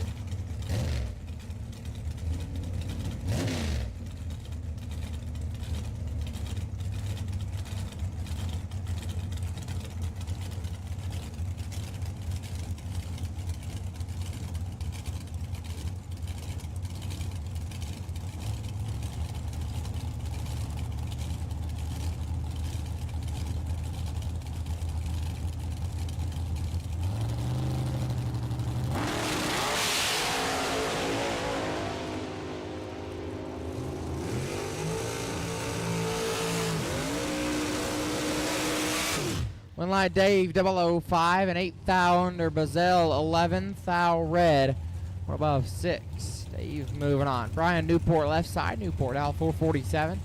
Win light Dave 005 and 8 thou under. Bazell 11 thou red. We're above 6. Dave moving on. Brian Newport left side. Newport dial 447.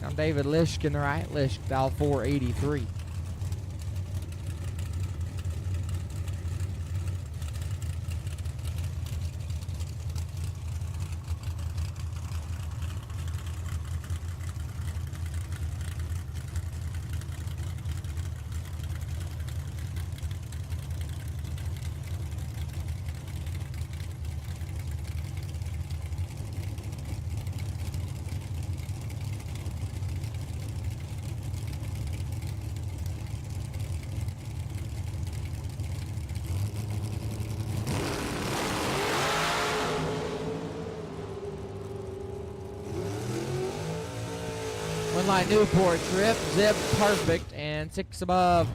On David Lishk in the right. Lishk dial 483. Winlight Newport trip, zip perfect, and 6 above.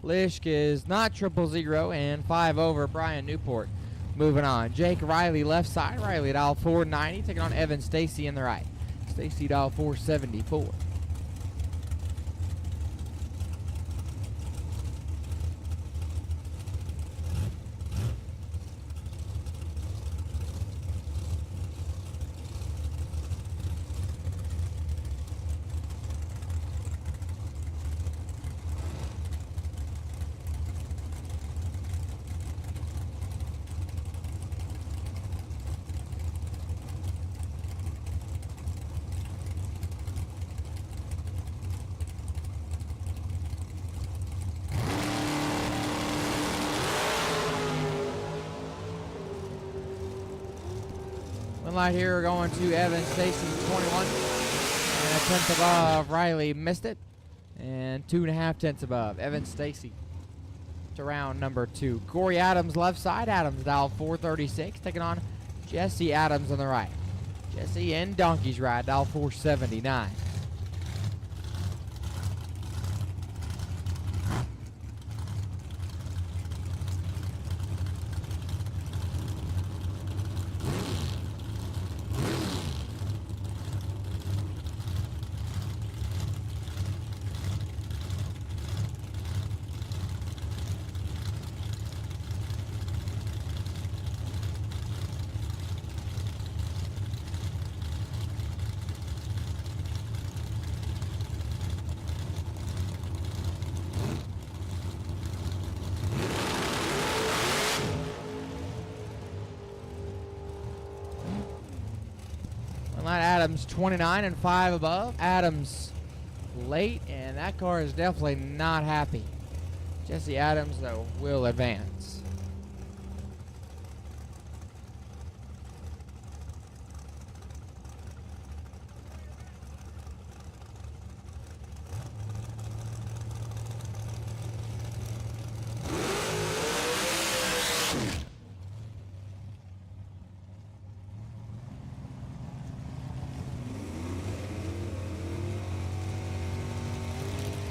Lishk is not 000, and 5 over Brian Newport. Moving on, Jake Riley left side. Riley at aisle 490, taking on Evan Stacy in the right. Stacy at aisle 474. Light here going to Evan Stacy, 21. And a tenth above. Riley missed it. And 2.5 tenths above. Evan Stacy to round number 2. Corey Adams left side. Adams dial 436. Taking on Jesse Adams on the right. Jesse in Donkey's ride, dial 479. Adams 29 and 5 above. Adams late, and that car is definitely not happy. Jesse Adams, though, will advance.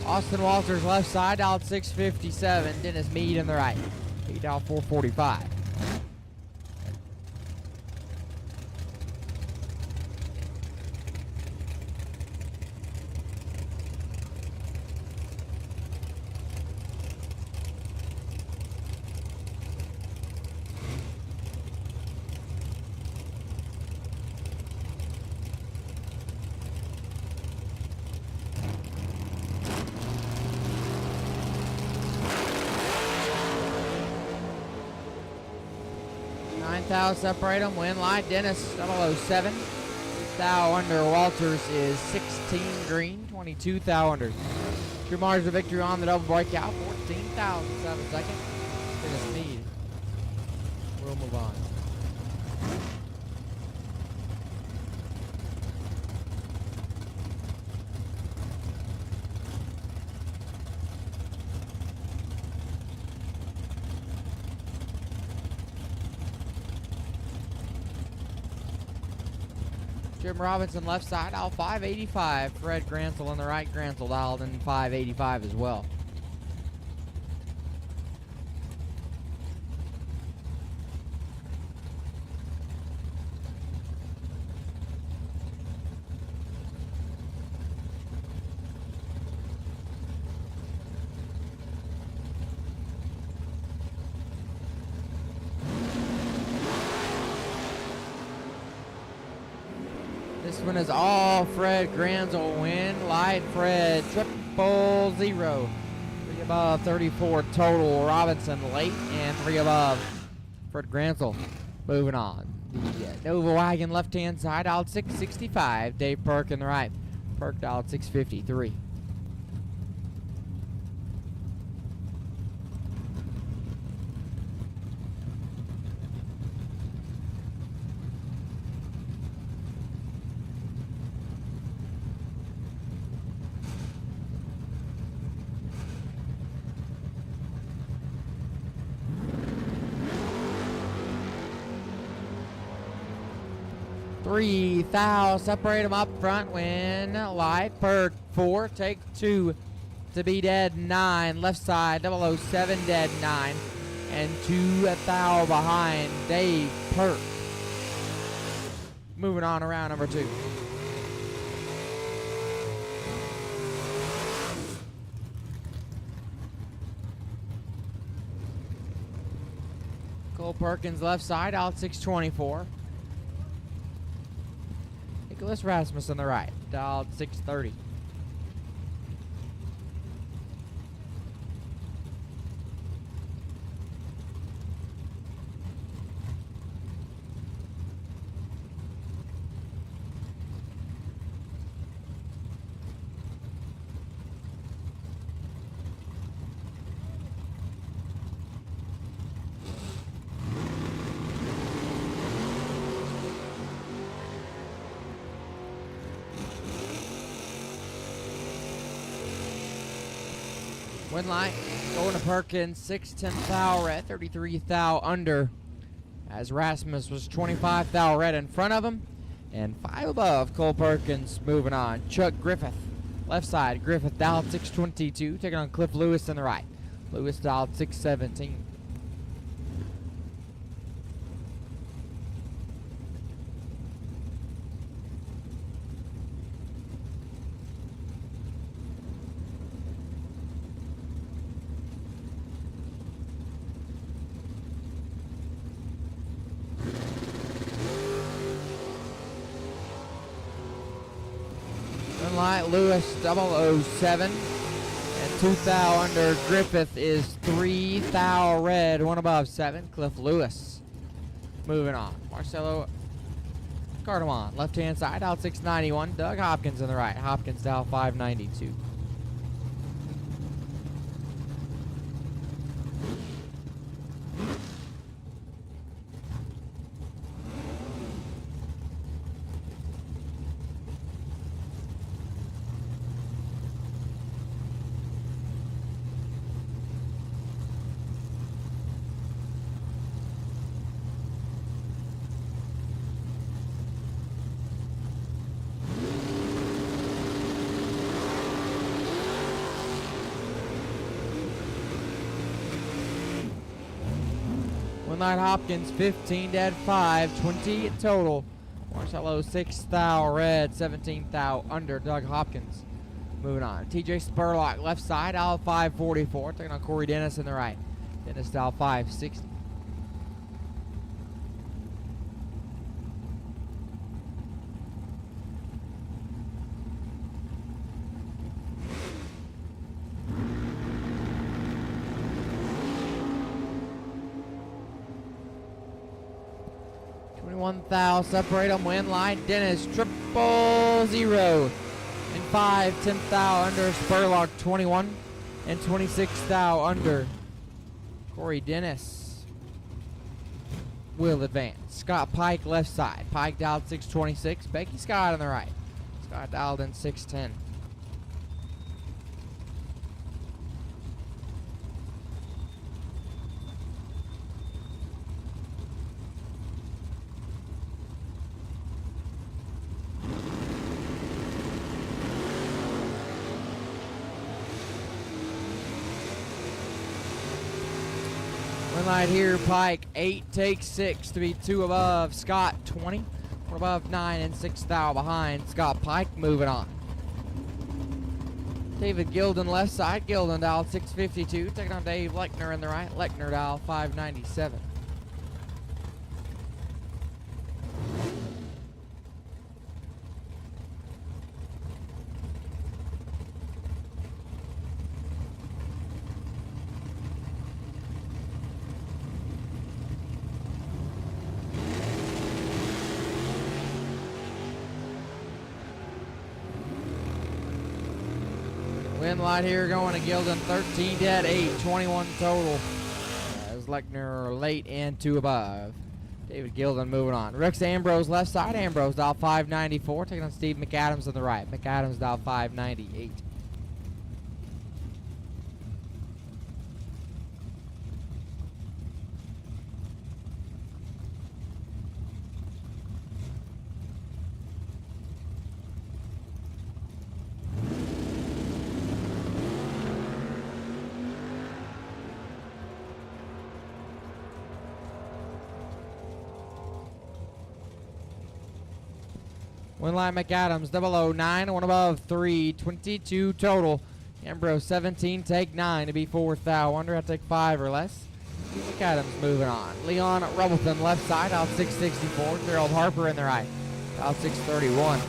Austin Walters left side, dialed 657. Dennis Mead in the right. He dialed 445. Thou separate them. Win light. Dennis 007. Thou under Walters is 16 green. 22 thou under. True margin of victory on the double breakout. 14,007 seconds. Dennis Mead. We'll move on. Jim Robinson left side, dial 585. Fred Gransel on the right. Gransel dialed in 585 as well. This one is all Fred Gransel win. Light Fred 000. 3 above 34 total. Robinson late and 3 above. Fred Gransel moving on. The Nova Wagon left hand side dialed 665. Dave Perk in the right. Perk dialed 653. 3 thou. Separate them up front. Win light. Perk 4. Take 2 to be dead 9. Left side 007 dead 9. And 2 thou behind Dave Perk. Moving on around number 2. Cole Perkins left side, out 624. Nicholas Rasmus on the right, dialed 630. Win light, going to Perkins, 610 thou red, 33 thou under, as Rasmus was 25 thou red in front of him, and 5 above Cole Perkins. Moving on, Chuck Griffith, left side, Griffith dialed 622, taking on Cliff Lewis on the right. Lewis dialed 617. Light Lewis 007 and 2 thou under. Griffith is 3 thou red, 1 above 7. Cliff Lewis. Moving on, Marcelo Cardamon left hand side out 691. Doug Hopkins on the right. Hopkins down 592. Night Hopkins 15 dead 5, 20 total. Marcelo 6 thou red, 17 thou under. Doug Hopkins. Moving on, TJ Spurlock left side, out 544, taking on Corey Dennis in the right. Dennis dial 560. Thou separate them. Win line Dennis 000 and 5 10 thou under. Spurlock 21 and 26 thou under. Corey Dennis will advance. Scott Pike left side. Pike dialed 626. Becky Scott on the right. Scott dialed in 610. Light here, Pike 8 takes 6 to be 2 above. Scott 20, 4 above 9 and 6 thou behind. Scott Pike moving on. David Gilden left side. Gilden dial 652, taking on Dave Lechner in the right. Lechner dial 597. Win light here going to Gilden, 13 dead, 8, 21 total. As Lechner late and 2 above. David Gilden moving on. Rex Ambrose left side. Ambrose dial 594, taking on Steve McAdams on the right. McAdams dial 598. One line McAdams, 009, one above 3, 22 total. Ambrose 17, take 9 to be 4th thou. Under, I take 5 or less. McAdams moving on. Leon Rubbleton left side, out 664. Gerald Harper in the right, out 631.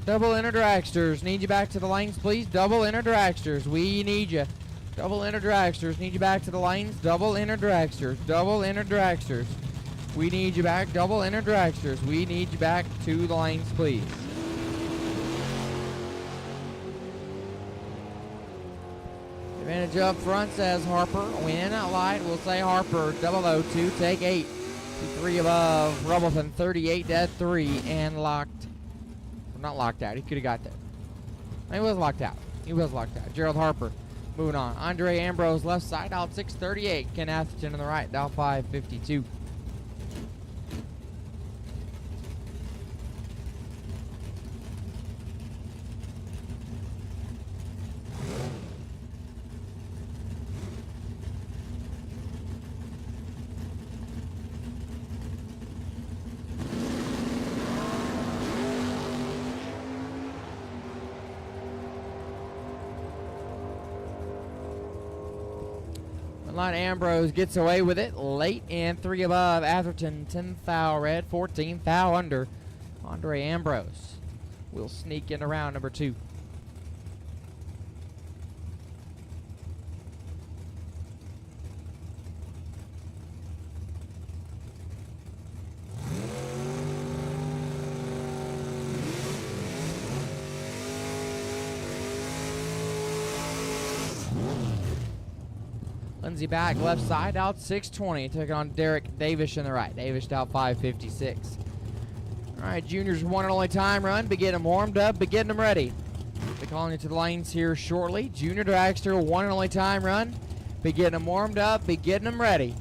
Double inner dragsters, need you back to the lanes, please. Double inner dragsters, we need you. Double inner dragsters, need you back to the lanes. Double inner dragsters, double inner dragsters. We need you back, double inner dragsters. We need you back to the lanes, please. Advantage up front, says Harper. Win light, we'll say Harper. 002, take 8. 3 above. Rubbleton 38, dead 3, and locked. Not locked out. He could have got there. He was locked out. He was locked out. Gerald Harper moving on. Andre Ambrose left side, out 638. Ken Atherton on the right, out 552. Line Ambrose gets away with it late, and 3 above. Atherton 10 thou red, 14 thou under. Andre Ambrose will sneak into round number 2. Lindsey back left side, out 620. Taking on Derek Davis in the right. Davis out 556. All right, juniors, one and only time run. Be getting them warmed up, be getting them ready. Be calling you to the lanes here shortly. Junior dragster, one and only time run. Be getting them warmed up, be getting them ready.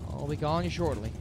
I'll be calling you shortly.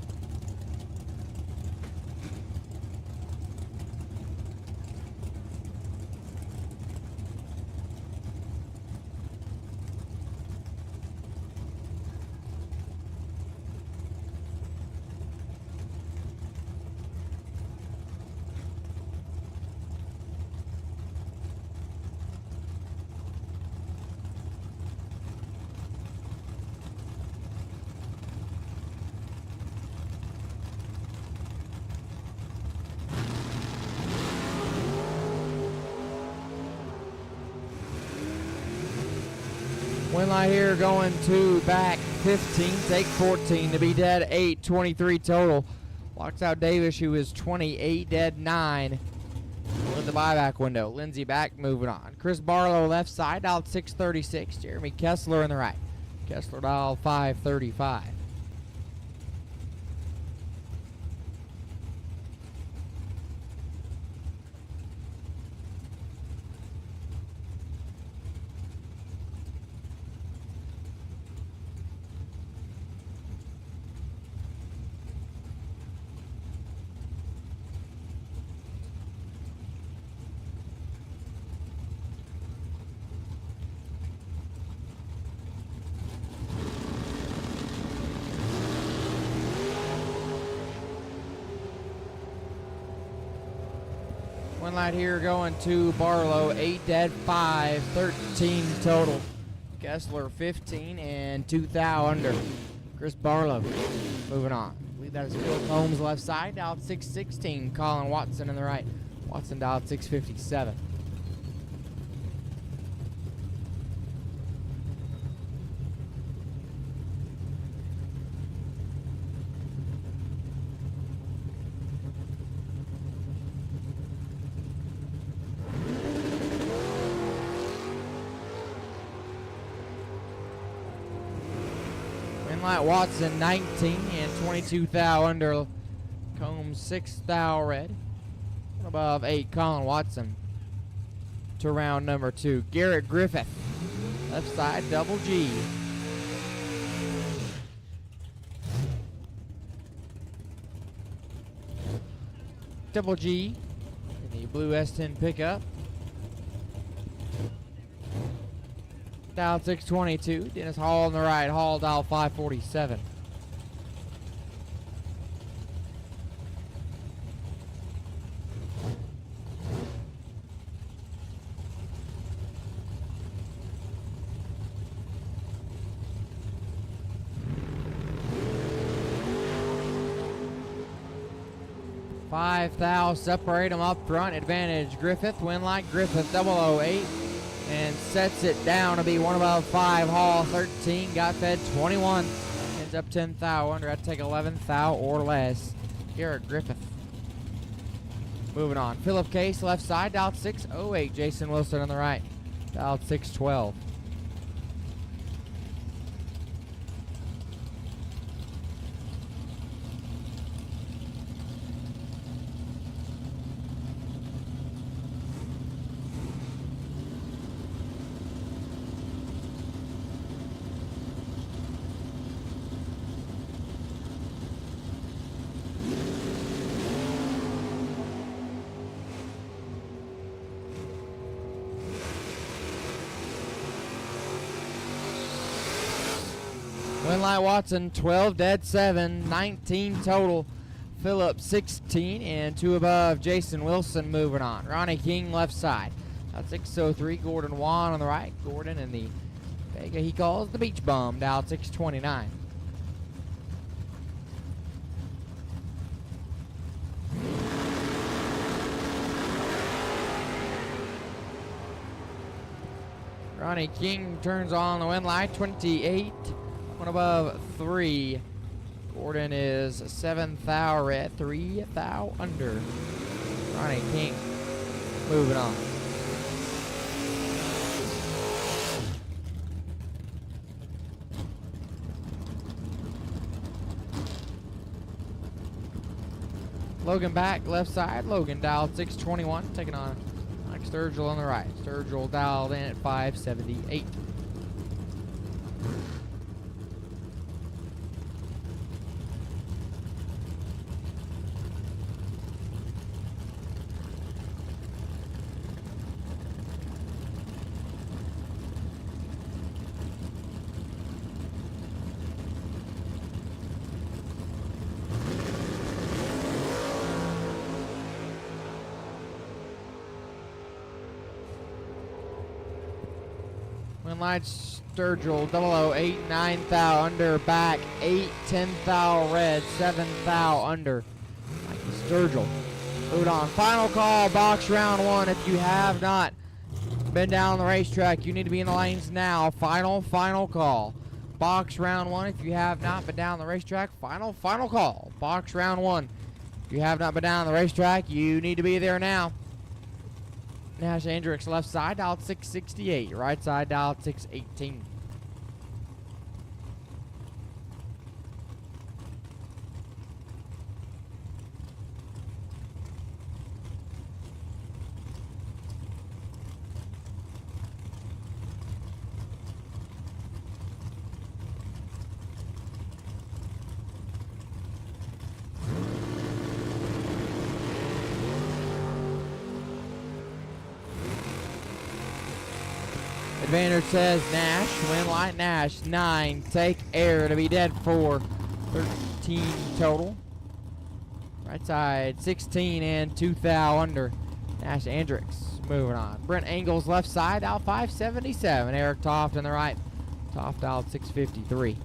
Win line here going to back 15, take 14 to be dead 8, 23 total. Locks out Davis, who is 28, dead 9 with the buyback window. Lindsey back, moving on. Chris Barlow left side, dialed 636. Jeremy Kessler in the right. Kessler dialed 535. One light here going to Barlow, 8 dead, 5, 13 total. Kessler 15 and 2 thou under. Chris Barlow moving on. I believe that is Phil Holmes left side, dialed 616. Colin Watson in the right. Watson dialed 657. Light Watson 19 and 22 thou under. Combs 6 thou red. Above 8, Colin Watson. To round number 2, Garrett Griffith. Left side, double G. Double G in the blue S10 pickup. Dial 622. Dennis Hall on the right. Hall dial 547. Five thou separate them up front. Advantage Griffith. Win like Griffith 008. And sets it down to be one above 5. Hall 13. Got fed 21. Ends up 10 thou under. I'd take 11 thou or less. Garrett Griffith. Moving on. Philip Case left side. Dialed 608. Jason Wilson on the right. Dialed 612. Winlight Watson, 12 dead 7, 19 total. Phillip 16 and 2 above. Jason Wilson moving on. Ronnie King left side. Out 603. Gordon Wan on the right. Gordon in the Vega he calls the beach bum. Down 629. Ronnie King turns on the win light. 28. One above 3. Gordon is 7 thou red, 3 thou under. Ronnie King moving on. Logan back left side. Logan dialed 621, taking on Mike Sturgill on the right. Sturgill dialed in at 578. Winlight Sturgill 008, 9 thou under, back 8, 10 thou red, 7 thou under. Mikey Sturgill. Moving on. Final call, box round 1. If you have not been down the racetrack, you need to be in the lanes now. Final call. Box round 1. If you have not been down the racetrack, final call. Box round 1. If you have not been down the racetrack, you need to be there now. Nash Hendricks left side, dialed 668. Right side, dialed 618. Advantage says Nash. Winlight Nash 9. Take air to be dead 4. 13 total. Right side 16 and 2 thou under. Nash Hendricks moving on. Brent Engels left side out 577. Eric Toft on the right. Toft out 653.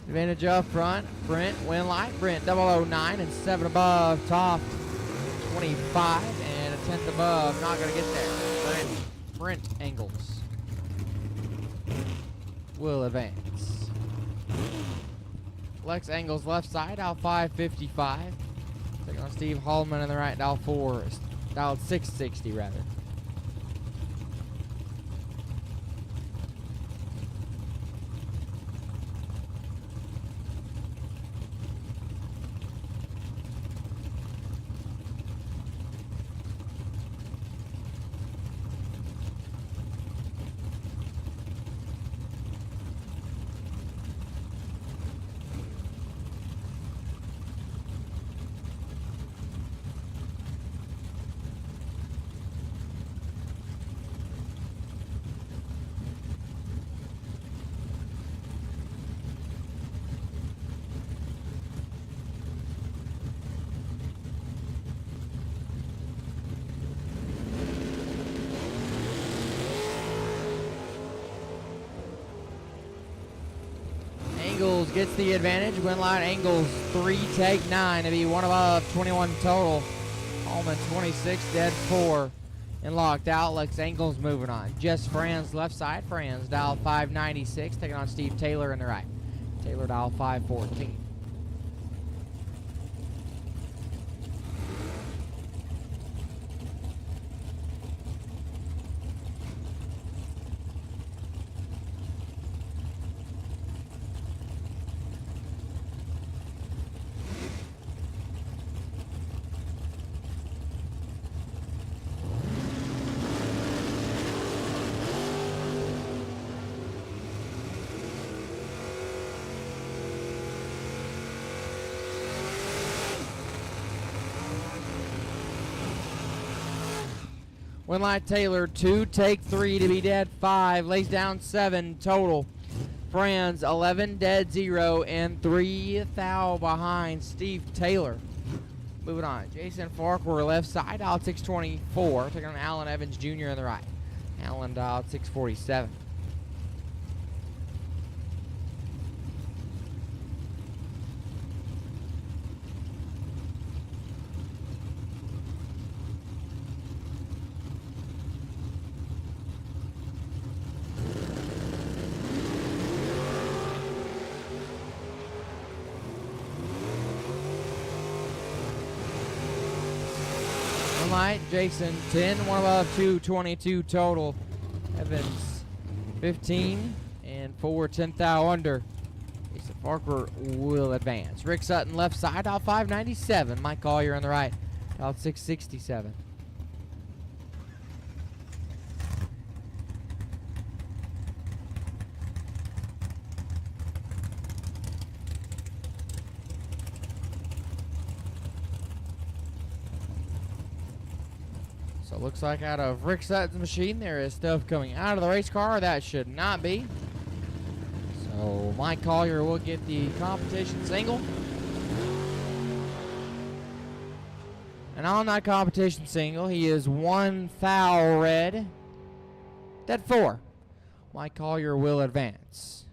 Advantage up front. Brent, Winlight. Brent 009 and 7 above. Toft 25 and a 10th above, not going to get there. Brent Engels will advance. Lex Engels left side, dial 555. Taking on Steve Hallman in the right, dial 660 rather. Engels gets the advantage. Win line Engels 3, take 9 to be one above, 21 total. Hallman 26, dead 4. And locked out. Lex Engels moving on. Jess Franz left side. Franz dial 596, taking on Steve Taylor in the right. Taylor dial 514. Winlight Taylor 2, take 3 to be dead 5, lays down 7 total. Franz 11, dead 0, and 3 thou behind Steve Taylor. Moving on, Jason Farquhar left side, dial 624, taking on Alan Evans Jr. in the right. Alan dial 647. Jason 10, one above, 222 total. Evans 15 and 4 10th thou under. Jason Farquhar will advance. Rick Sutton left side, out 597. Mike Collier on the right, out 667. So it looks like out of Rick Sutton's machine, there is stuff coming out of the race car. That should not be. So Mike Collier will get the competition single. And on that competition single, he is 1 thou red. Dead 4. Mike Collier will advance.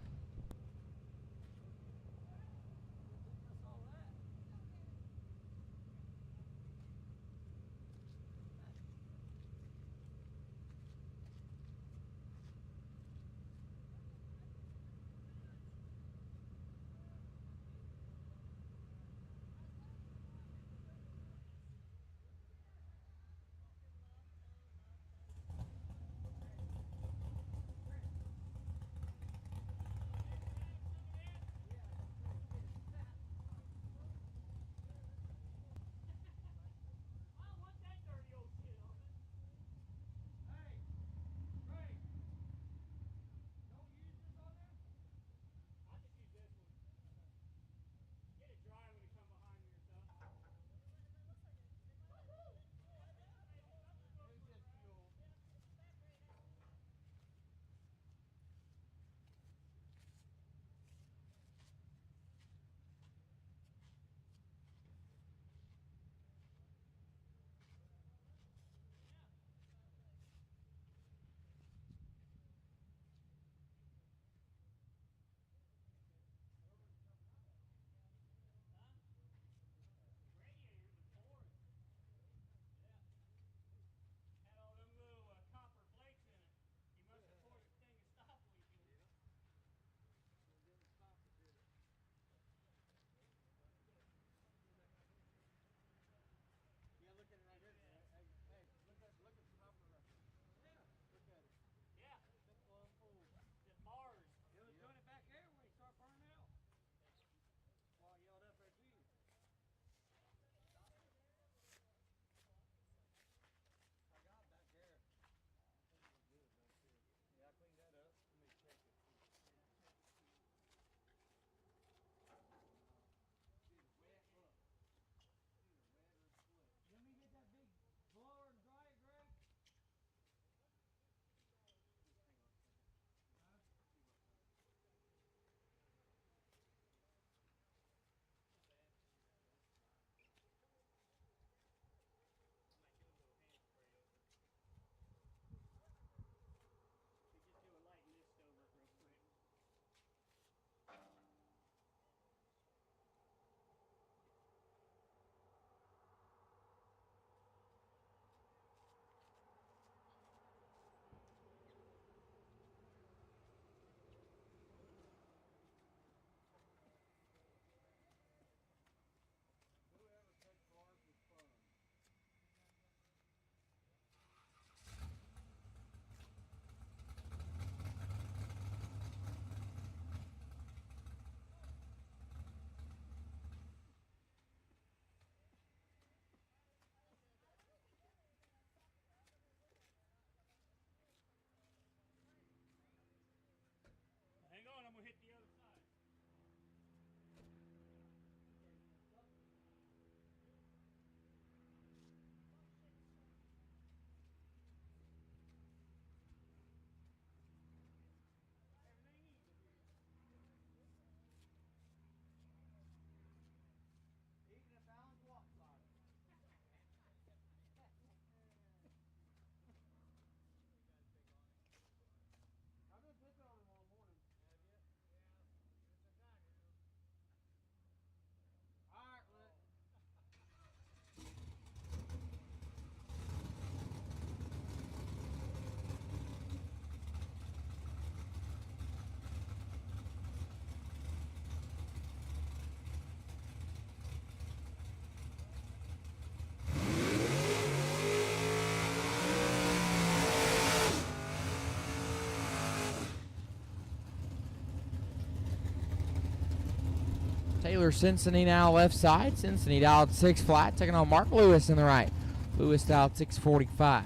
Taylor Cincinnati now left side. Cincinnati dialed 6 flat, taking on Mark Lewis in the right. Lewis dialed 645.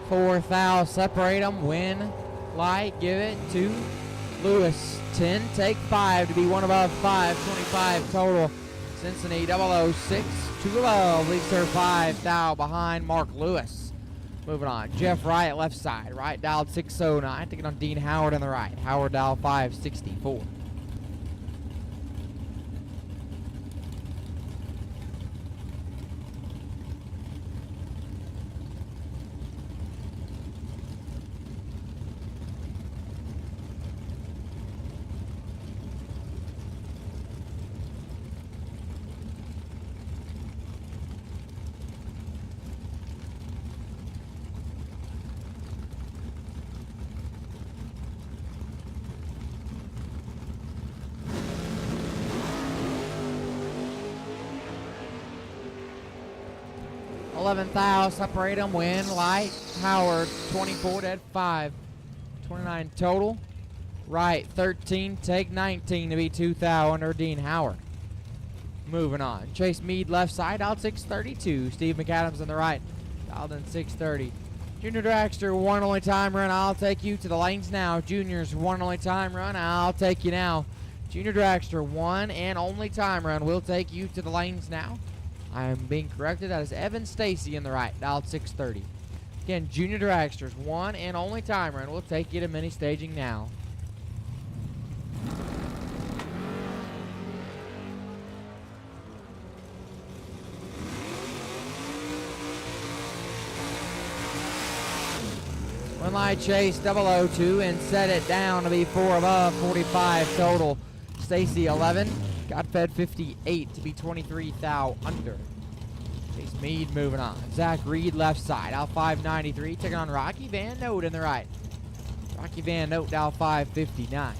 Fourth foul, separate them, win, light, give it to Lewis. 10, take 5 to be one above 5, 25 total. Cincinnati 006, 2 above, leaves her 5 foul behind Mark Lewis. Moving on, Jeff Wright left side, right dialed 609, taking on Dean Howard on the right. Howard dialed 564. Foul, separate them, win, light, Howard, 24, dead 5, 29 total. Right, 13, take 19 to be 2 foul under Dean Howard. Moving on, Chase Mead left side, out 632. Steve McAdams on the right, dialed in 630. Junior Dragster, one only time run, I'll take you to the lanes now. Juniors, one only time run, I'll take you now. Junior Dragster, one and only time run, we'll take you to the lanes now. I am being corrected. That is Evan Stacy in the right, dialed 630. Again, Junior Dragsters, one and only time run. We'll take you to mini staging now. One light chase, 002, and set it down to be 4 above, 45 total. Stacy 11. Got fed 58 to be 23 thou under. Chase Mead moving on. Zach Reed left side, out 593, taking on Rocky Van Note in the right. Rocky Van Note out 559.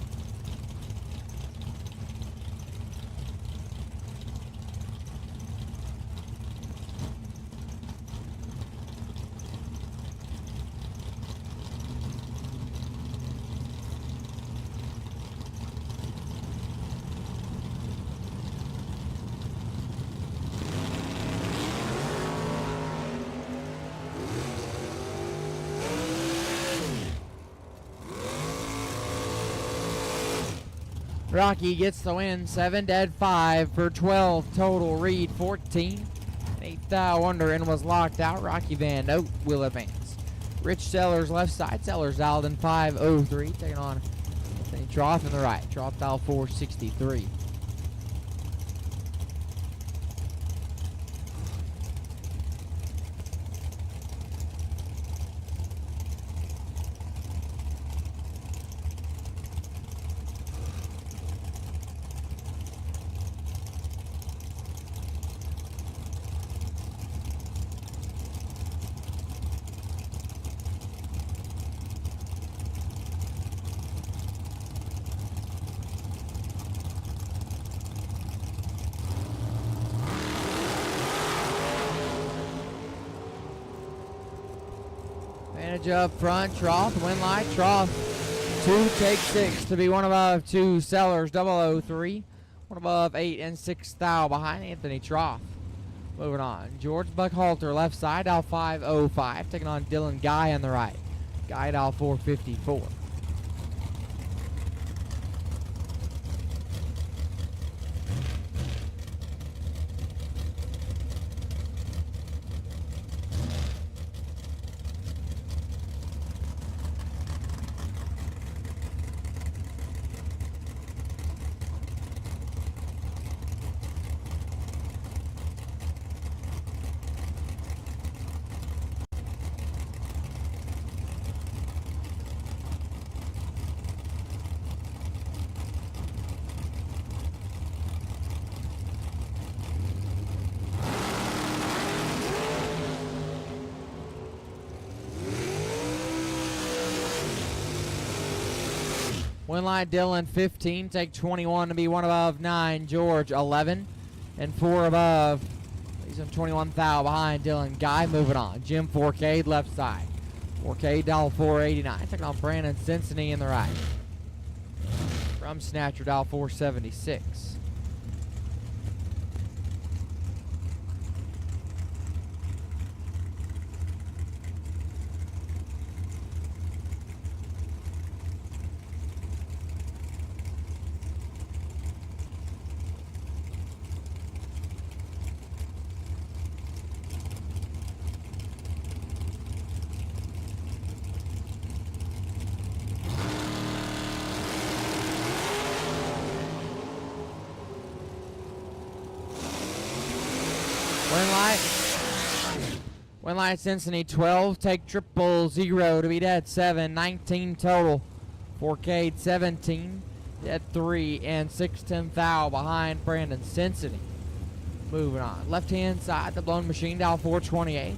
Rocky gets the win, 7 dead 5 for 12 total. Reed 14, 8 thou under and was locked out. Rocky Van Note will advance. Rich Sellers left side, Sellers dialed in 503, taking on Anthony Troth in the right. Troth dialed 463. Advantage up front, Troth, win light, Troth, 2, take 6 to be one above 2, Sellers, 003, one above 8 and 6 thou behind Anthony Troth. Moving on, George Buckhalter left side, out 505, taking on Dylan Guy on the right. Guy out 454. Win line Dylan 15, take 21 to be 1 above 9. George 11 and 4 above. He's on 21 thou behind Dylan. Guy moving on. Jim 4K left side. 4K dial 489. Taking on Brandon Cincinnati in the right. From Snatcher dial 476. Win line Cincinnati 12, take 000 to be dead 7, 19 total. 4K 17, dead 3, and 6/10 thou behind Brandon Cincinnati. Moving on. Left hand side, the blown machine dial 428.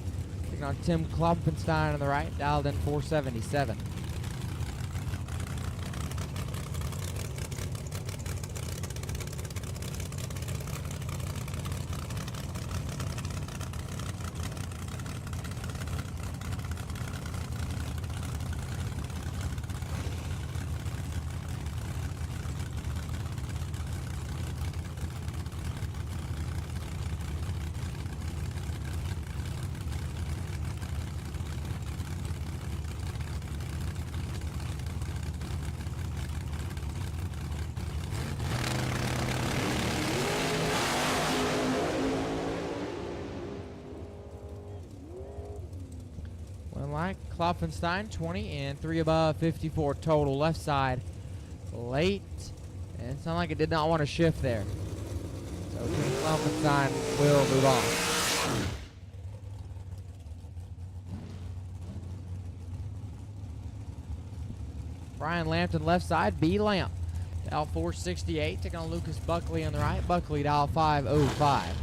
Taking on Tim Klopfenstein on the right, dialed in 477. Klopfenstein 20 and 3 above 54 total. Left side late, and it sounded like it did not want to shift there, so Tim Klopfenstein will move on. Brian Lampton left side, B Lamp dial 468, taking on Lucas Buckley on the right. Buckley dial 505.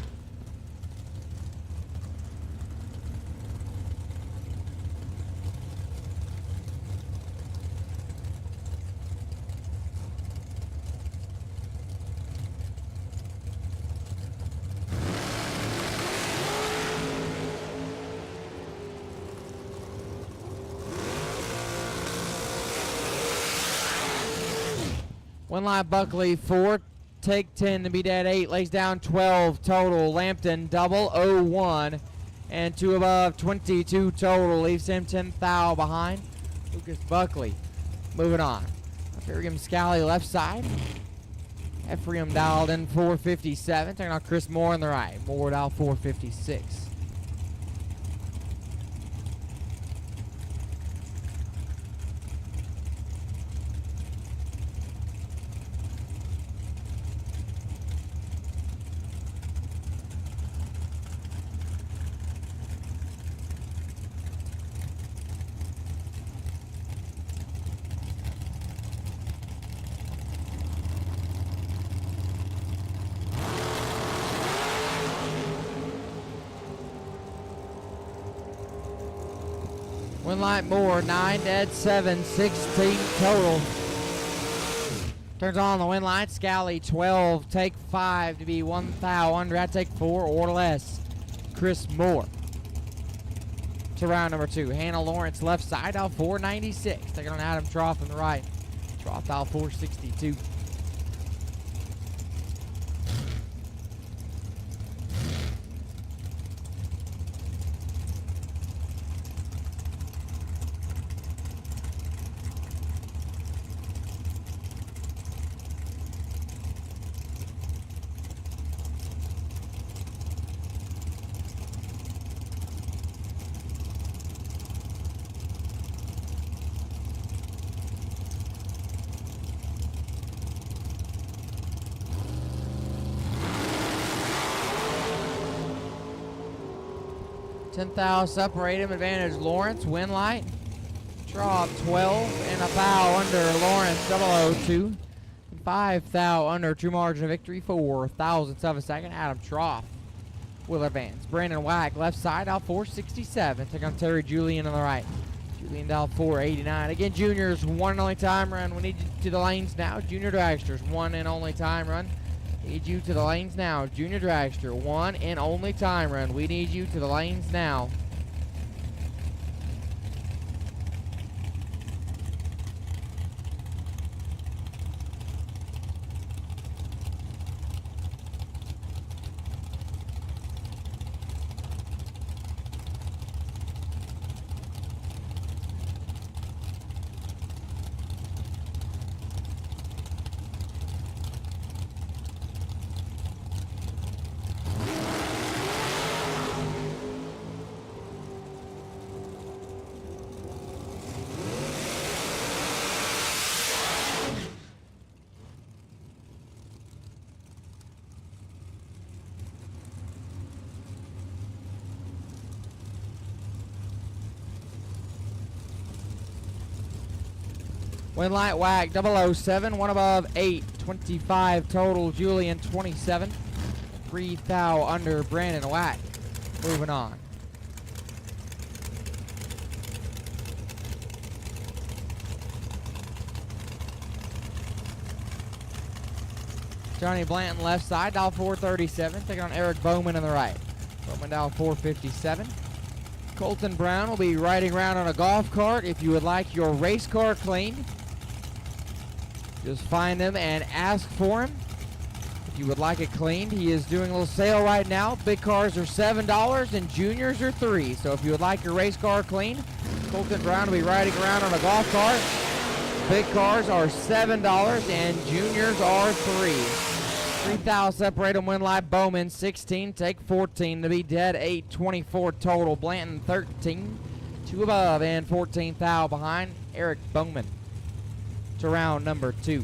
One line Buckley 4, take 10 to be dead 8, lays down 12 total. Lampton 001 and 2 above 22 total, leaves him 10 thou behind. Lucas Buckley moving on. Ephraim Scally left side. Ephraim dialed in 457, taking on Chris Moore on the right. Moore dial 456. 1 light more, 9 dead, 7, 16 total. Turns on the win light, Scally 12, take 5 to be 1 thou under. I take 4 or less. Chris Moore to round number 2. Hannah Lawrence left side, out 496. Taking on Adam Troff on the right. Troff out 462. Thou separate him, advantage Lawrence, win light. Draw 12 and a thou under Lawrence 002. 5 thou under, true margin of victory, 4 thousandths of a second. Adam Troff will advance. Brandon Wack left side out 467. Take on Terry Julian on the right. Julian Dow 489. Again, juniors, one and only time run. We need you to the lanes now. Junior dragsters, one and only time run. Need you to the lanes now. Junior dragster, one and only time run. We need you to the lanes now. Win light whack 007, one above 8, 25 total. Julian 27, 3 thou under Brandon whack. Moving on. Johnny Blanton left side, dial 437, taking on Eric Bowman on the right. Bowman dial 457. Colton Brown will be riding around on a golf cart. If you would like your race car cleaned, just find him and ask for him. If you would like it cleaned, he is doing a little sale right now. Big cars are $7 and juniors are $3. So if you would like your race car cleaned, Colton Brown will be riding around on a golf cart. Big cars are $7 and juniors are $3. 3 thou separate them. Win live Bowman 16, take 14 to be dead. 8, 24 total. Blanton 13, 2 above and 14 thou behind. Eric Bowman to round number 2.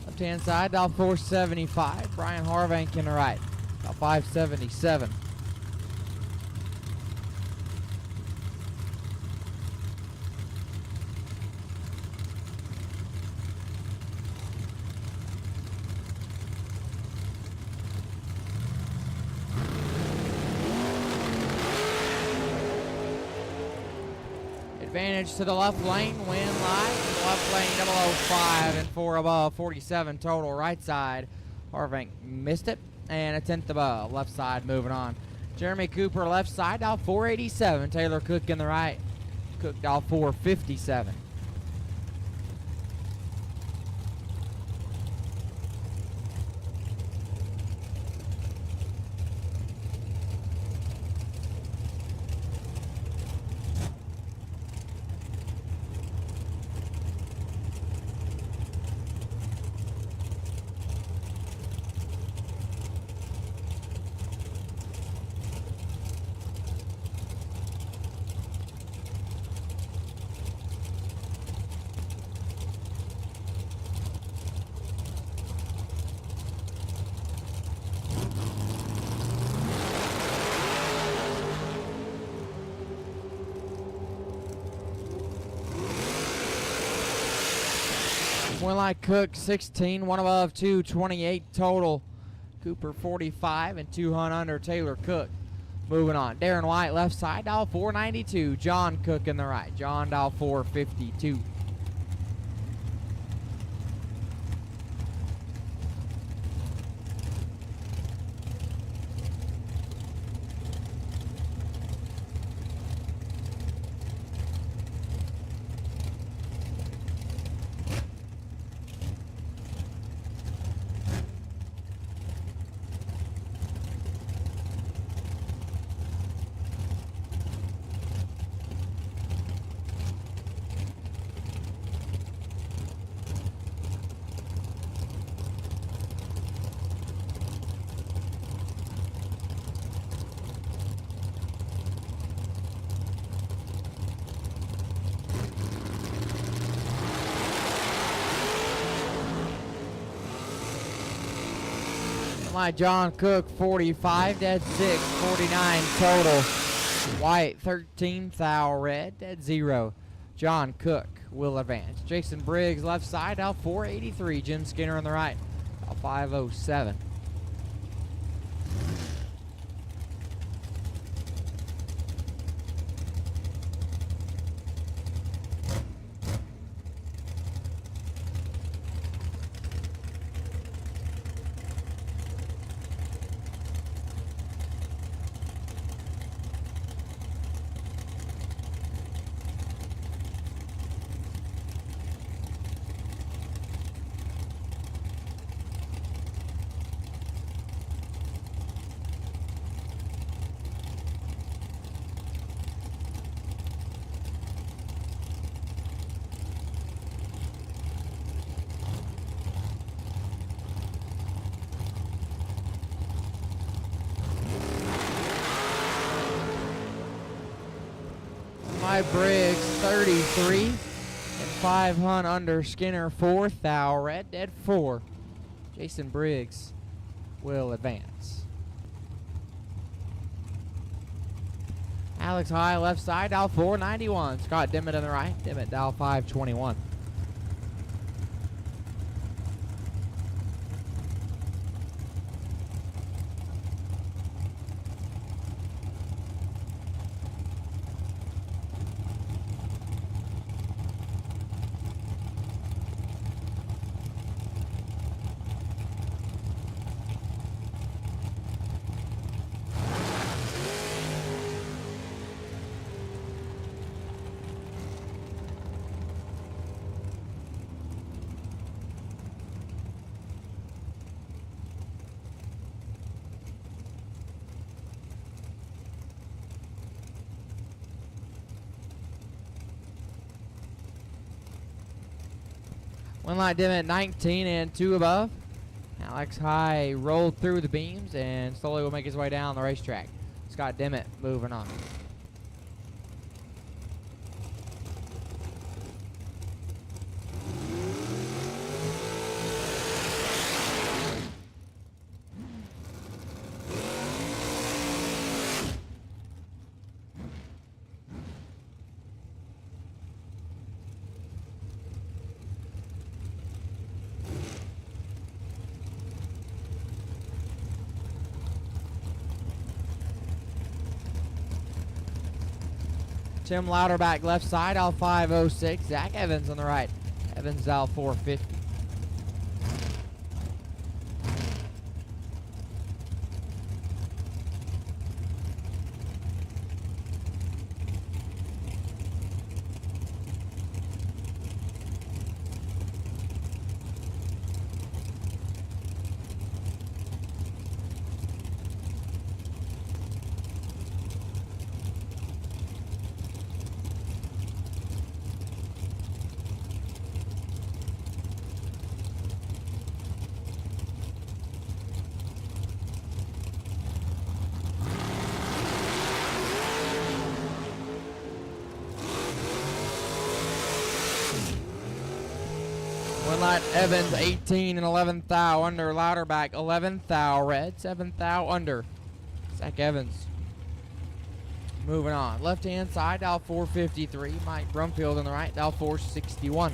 Left-hand side, dial 475. Brian Harvank in the right, dial 577. Advantage to the left lane, win live. Left lane 005 and 4 above, 47 total. Right side, Harvank missed it, and a 10th above. Left side moving on. Jeremy Cooper left side, dial 487. Taylor Cook in the right. Cook dial 457. One like Cook 16, 1 above 2, 28 total. Cooper 45 and 2 hunt under. Taylor Cook moving on. Darren White left side, dial 492. John Cook in the right. John dial 452. line John Cook 45, dead 6, 49 total. White 13, thou red, dead 0. John Cook will advance. Jason Briggs left side, out 483. Jim Skinner on the right, out 507. Briggs 33 and 5 Hunt under Skinner 4, thou red, dead 4. Jason Briggs will advance. Alex High left side, dial 491. Scott Dimmitt on the right, Dimmitt dial 521. One light Dimmitt 19 and 2 above. Alex High rolled through the beams and slowly will make his way down the racetrack. Scott Dimmitt moving on. Tim Louderback left side, out 506. Zach Evans on the right. Evans out 450. Light Evans 18 and 11 thou under. Louderback 11 thou red, 7 thou under. Zach Evans moving on. Left hand side, dial 453. Mike Brumfield on the right, dial 461.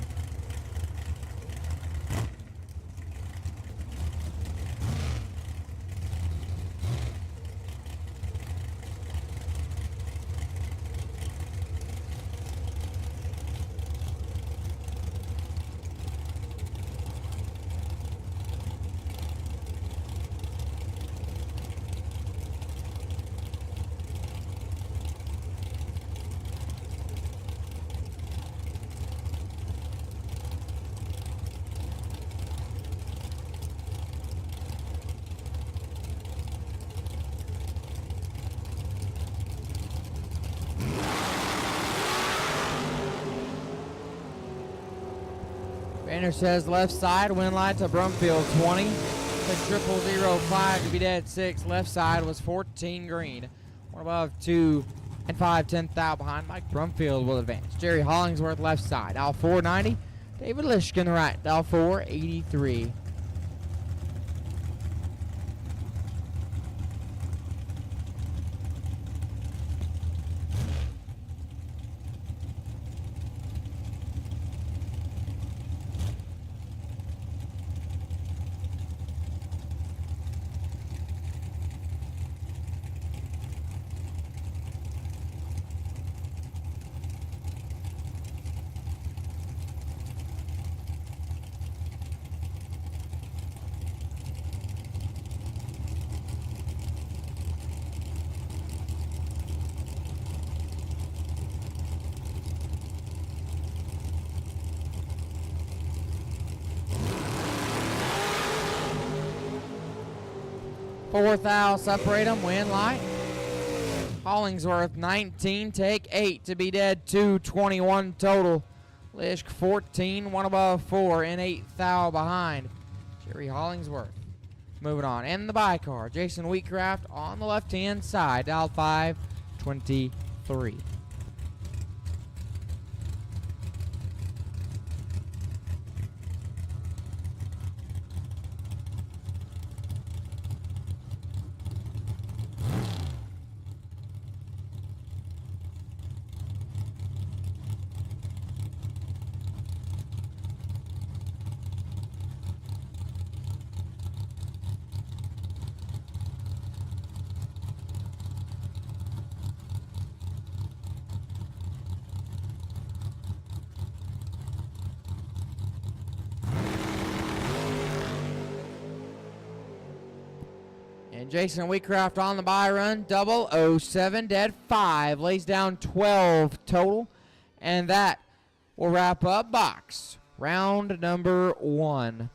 Banner says left side, win light to Brumfield 20. The 0005 to be dead 6. Left side was 14 green. One above 2 and 5, 10 thou behind. Mike Brumfield will advance. Jerry Hollingsworth left side, dial 490. David Lishkin right, dial 483. 4 thou separate them. Win light. Hollingsworth 19, take 8 to be dead, 221 total. Lishk 14, 1 above 4, and 8 thou behind. Jerry Hollingsworth. Moving on. And the bye car. Jason Wheatcraft on the left-hand side. Dial 523. And Jason Wheatcraft on the bye run, 007, dead 5, lays down 12 total. And that will wrap up box round number 1.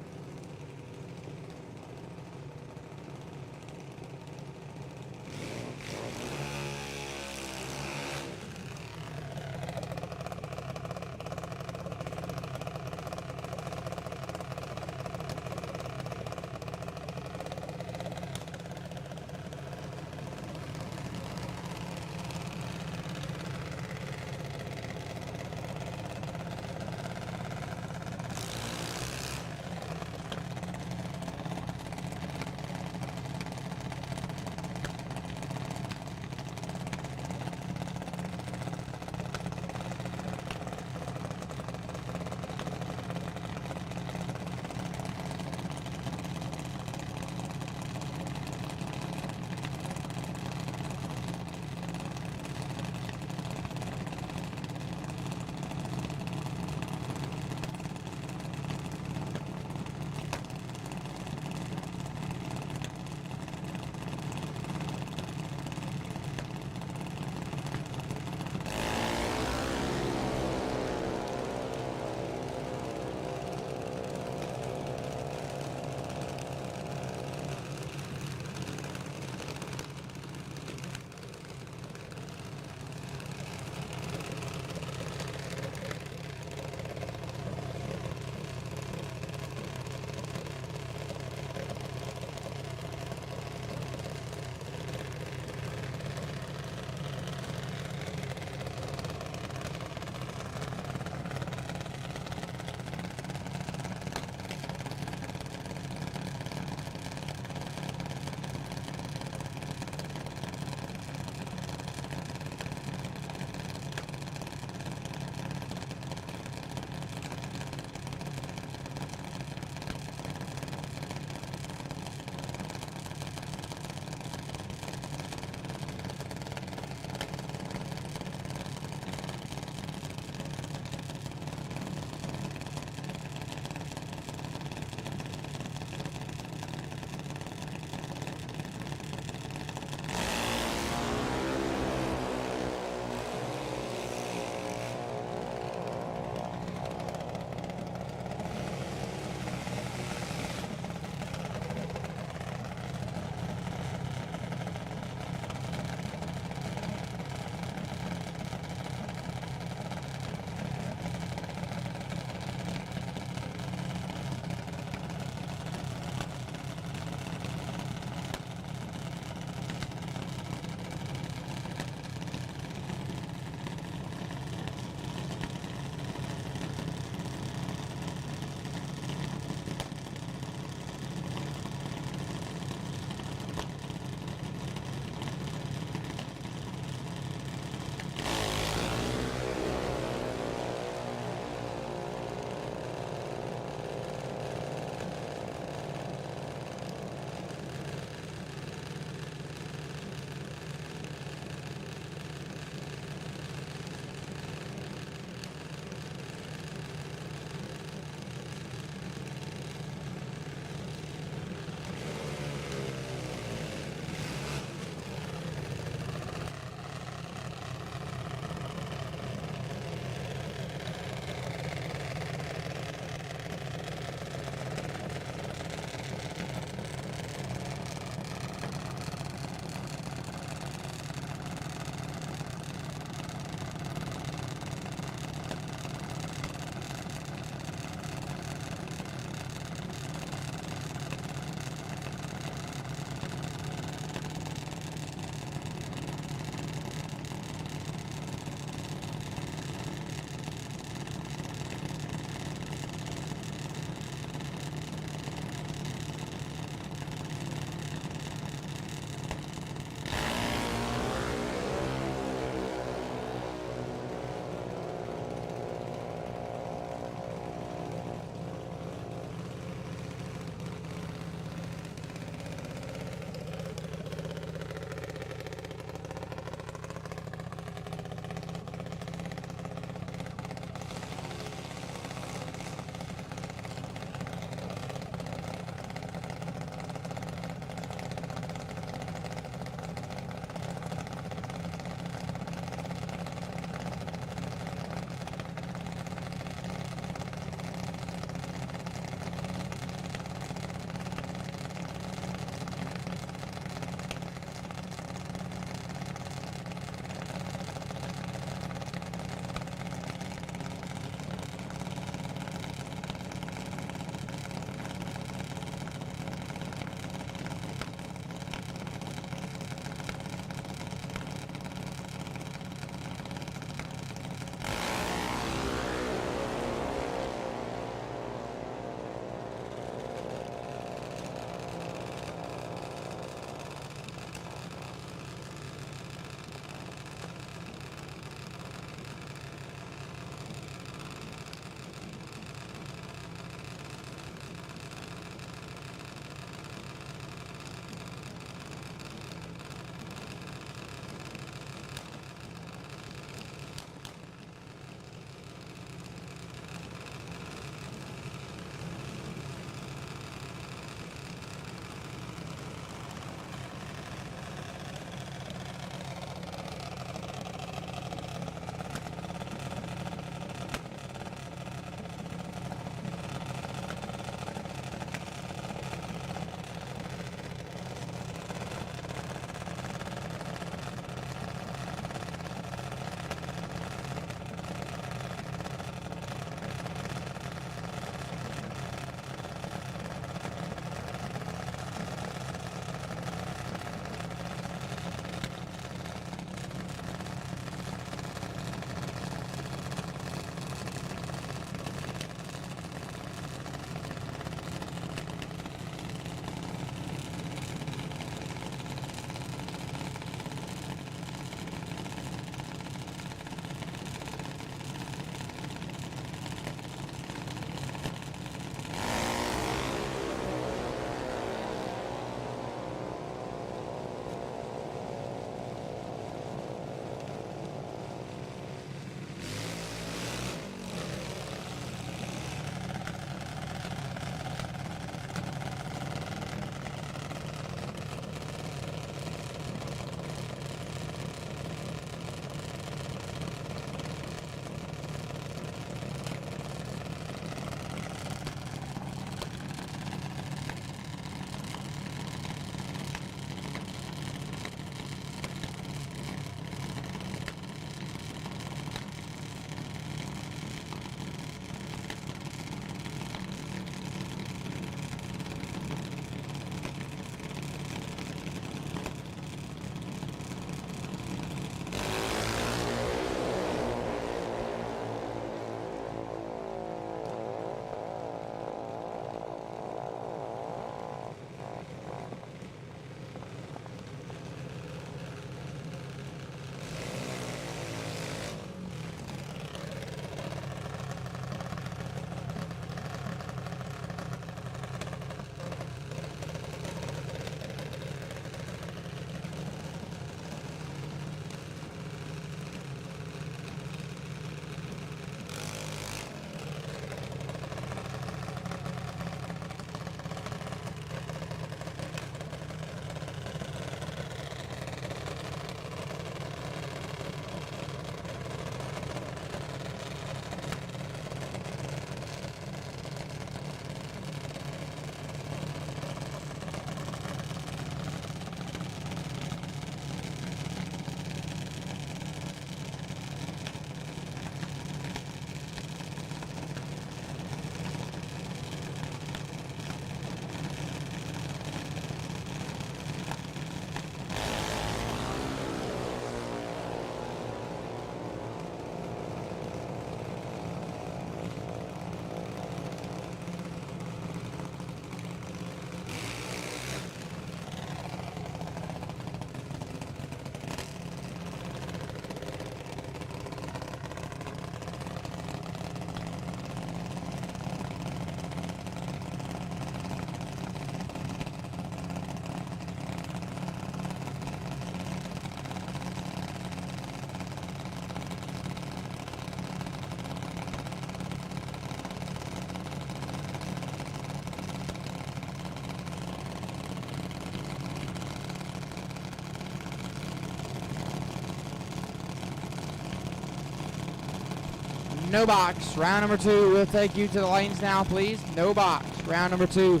no box. Round number 2, we'll take you to the lanes now, please. No box. Round number 2,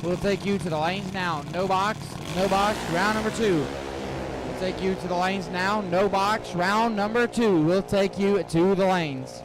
we'll take you to the lanes now. No box. No box. Round number 2. We'll take you to the lanes now. No box. Round number 2, we'll take you to the lanes.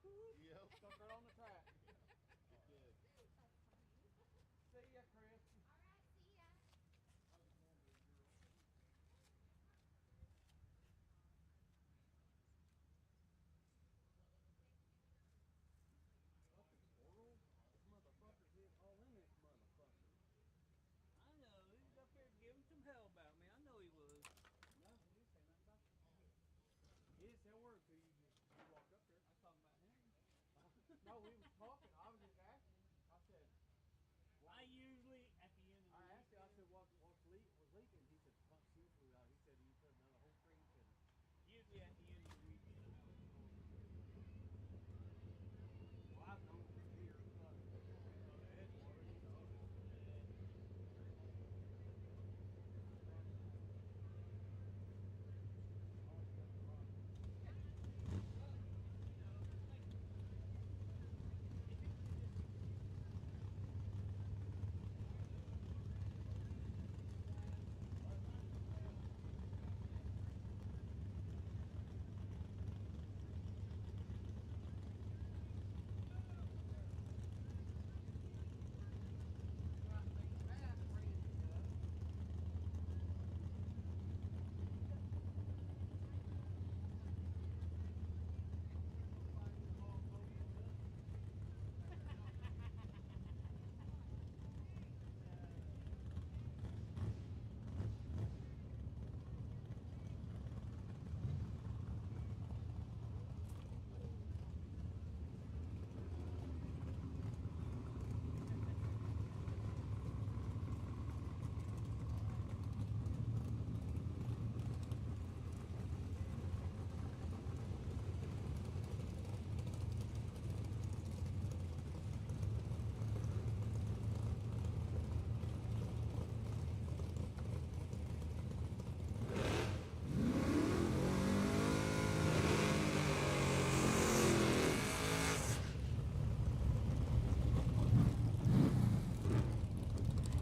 Yep. Stuck right on the track. Good. See ya, Chris. All right, see ya. Fucking portal? This motherfucker's in all in this motherfucker. I know. He was up here giving some hell about me. I know he was. No, he didn't say nothing about you. He didn't say a word till you walked up there. I was talking about him. No, we was talking. I was just asking. I said, I usually, at the end of the I asked him, I said, weekend, what was leaking? He said, front seal fluid out. He said, you put another whole cream fitting. usually at the end of the weekend, I would go over there. Well, I've known for years. Oh, the headwater, you know. Yeah. All stuff a lot. Well, you know, like, if it would have just been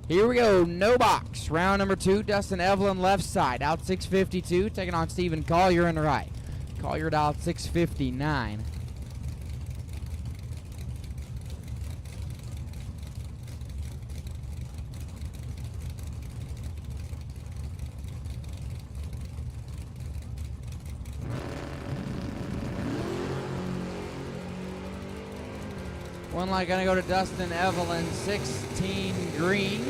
Here we go, no box. Round number 2, Dustin Evelyn left side, out 652, taking on Stephen Collier in the right. Collier out 659. One light gonna go to Dustin Evelyn, 16 green,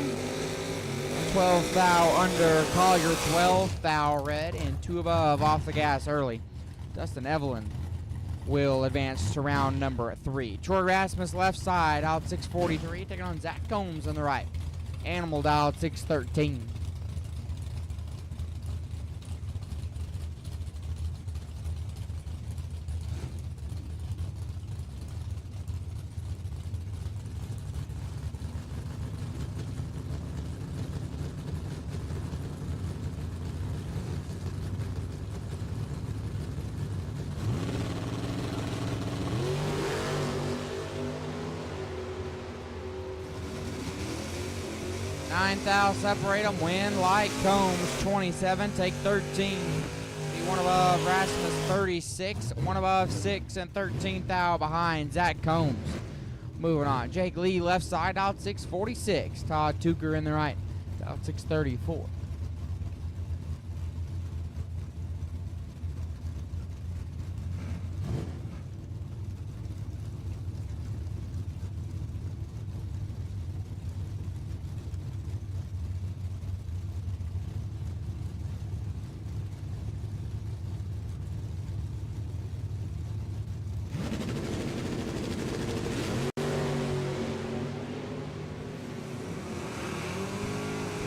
12 thou under, Collier 12 thou red, and 2 above off the gas early. Dustin Evelyn will advance to round number 3. Troy Rasmus left side, out 643, taking on Zach Combs on the right. Animal dialed 613. 9 thou separate them. Win light Combs 27, take 13. The one above Rasmus 36, one above 6, and 13 thou behind Zach Combs. Moving on, Jake Lee left side out 646. Todd Tucker in the right out 634.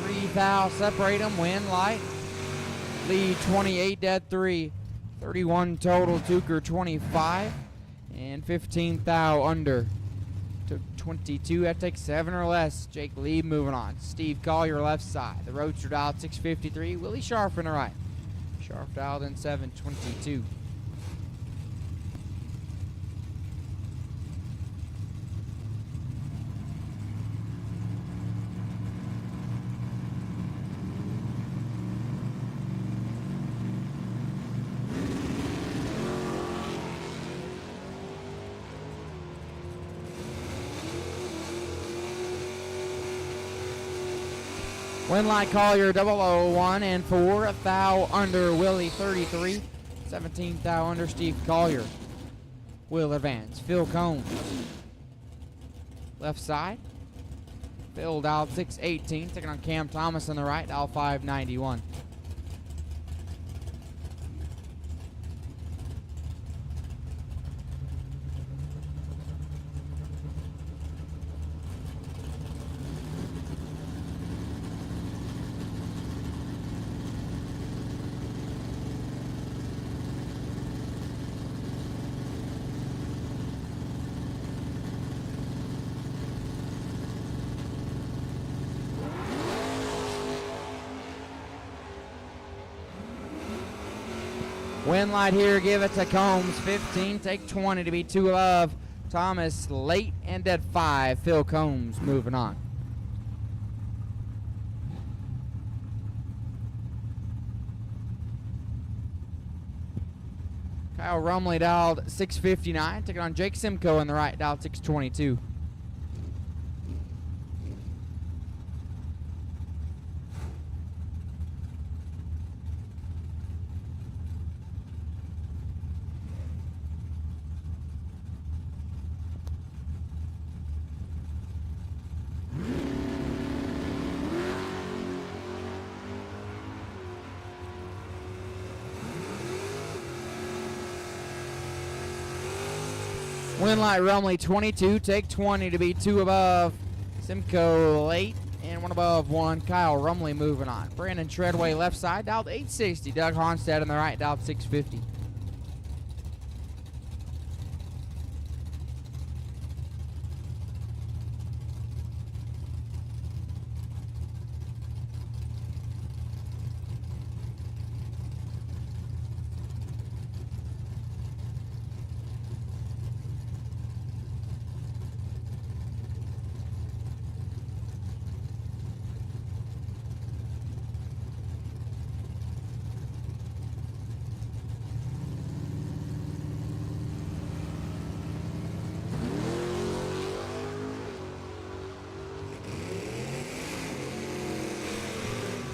3 thou separate them. Win light. Lee 28, dead 3. 31 total. Tucker 25. And 15 thou under. Took 22. That takes 7 or less. Jake Lee moving on. Steve Collier left side. The Roadster dialed 653. Willie Sharp in the right. Sharp dialed in 722. Winlight Collier 001 and 4 thou under Willie 33. 17 thou under Steve Collier. Will advance. Phil Combs. Left side. Phil dialed 618. Taking on Cam Thomas on the right. Dial 591. Winlight here, give it to Combs. 15, take 20 to be 2 above. Thomas late and at 5. Phil Combs moving on. Kyle Rumley dialed 659. Taking on Jake Simcoe on the right, dialed 622. Winlight Rumley 22, take 20 to be 2 above. Simcoe late and 1 above 1. Kyle Rumley moving on. Brandon Treadway left side, dialed 860. Doug Honstead on the right, dialed 650.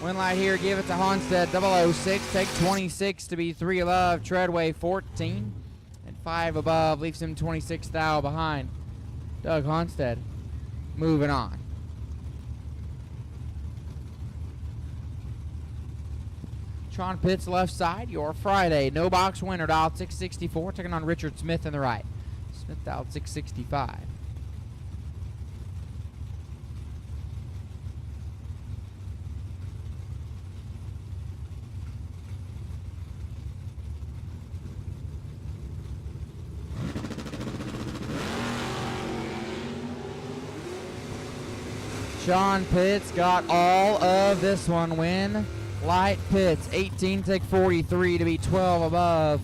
Winlight here, give it to Honstead, 006, take 26 to be 3 above. Treadway 14 and 5 above, leaves him 26 thou behind. Doug Honstead moving on. Sean Pitts left side, your Friday no box winner, dialed 664, taking on Richard Smith in the right. Smith dialed 665. Sean Pitts got all of this one. Win light Pitts 18, take 43 to be 12 above.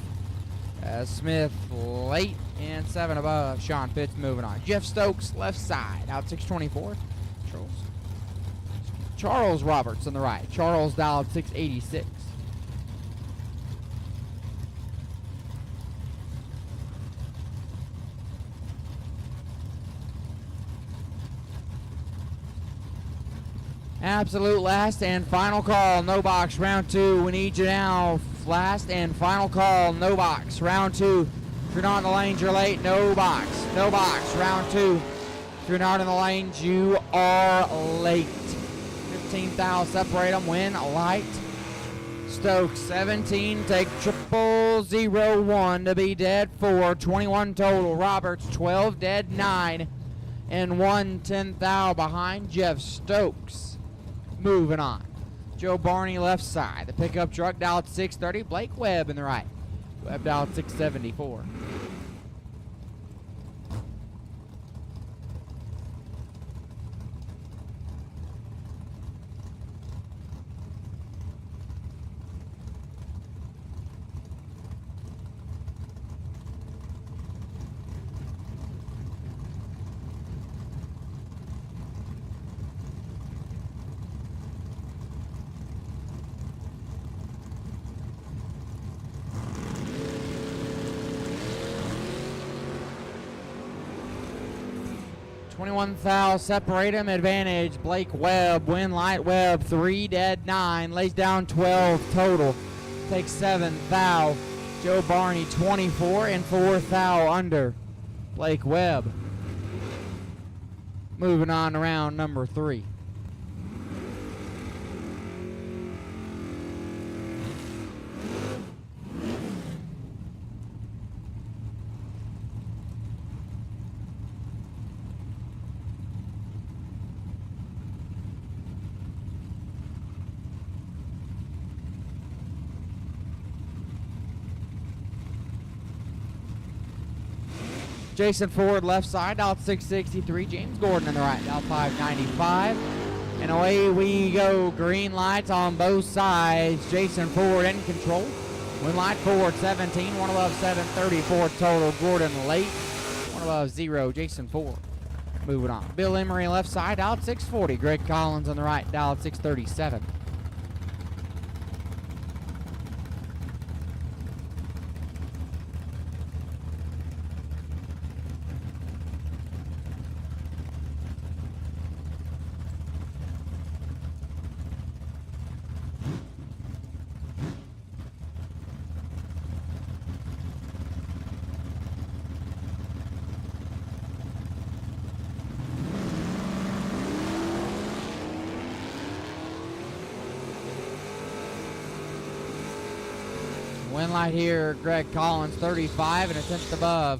Smith late and 7 above. Sean Pitts moving on. Jeff Stokes left side, out 624. Charles Roberts on the right. Charles dialed 686. Absolute last and final call, no box, round 2. We need you now. Last and final call, no box, round 2. If you're not in the lanes, you're late. No box, round 2. If you're not in the lanes, you are late. 15,000 separate them. Win light. Stokes 17, take 0001 to be dead 4. 21 total. Roberts 12, dead 9. And 1 10 thou behind Jeff Stokes. Moving on. Joe Barney left side. The pickup truck dialed 630. Blake Webb in the right. Webb dialed 674. 21 thou separate him. Advantage. Blake Webb. Win light Webb. 3 dead 9. Lays down 12 total. Takes 7 thou. Joe Barney 24 and 4 thou under. Blake Webb. Moving on to round number 3. Jason Ford left side, out 663. James Gordon in the right, out 595. And away we go. Green lights on both sides. Jason Ford in control. Win light Ford 17, one above 734 total. Gordon late, one above 0. Jason Ford. Moving on. Bill Emery left side, out 640. Greg Collins on the right, out 637. Win light here, Greg Collins 35 and a tenth above.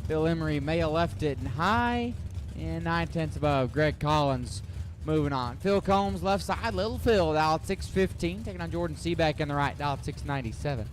Bill Emery may have left it high and 9/10 above. Greg Collins moving on. Phil Combs left side, Little Phil out 615, taking on Jordan Seaback in the right, out 697.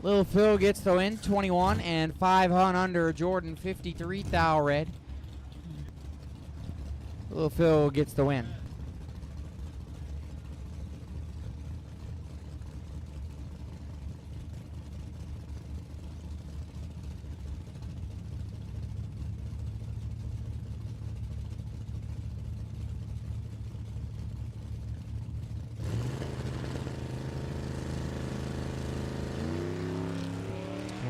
Little Phil gets the win, 21 and 500 under. Jordan 53 thou red. Little Phil gets the win.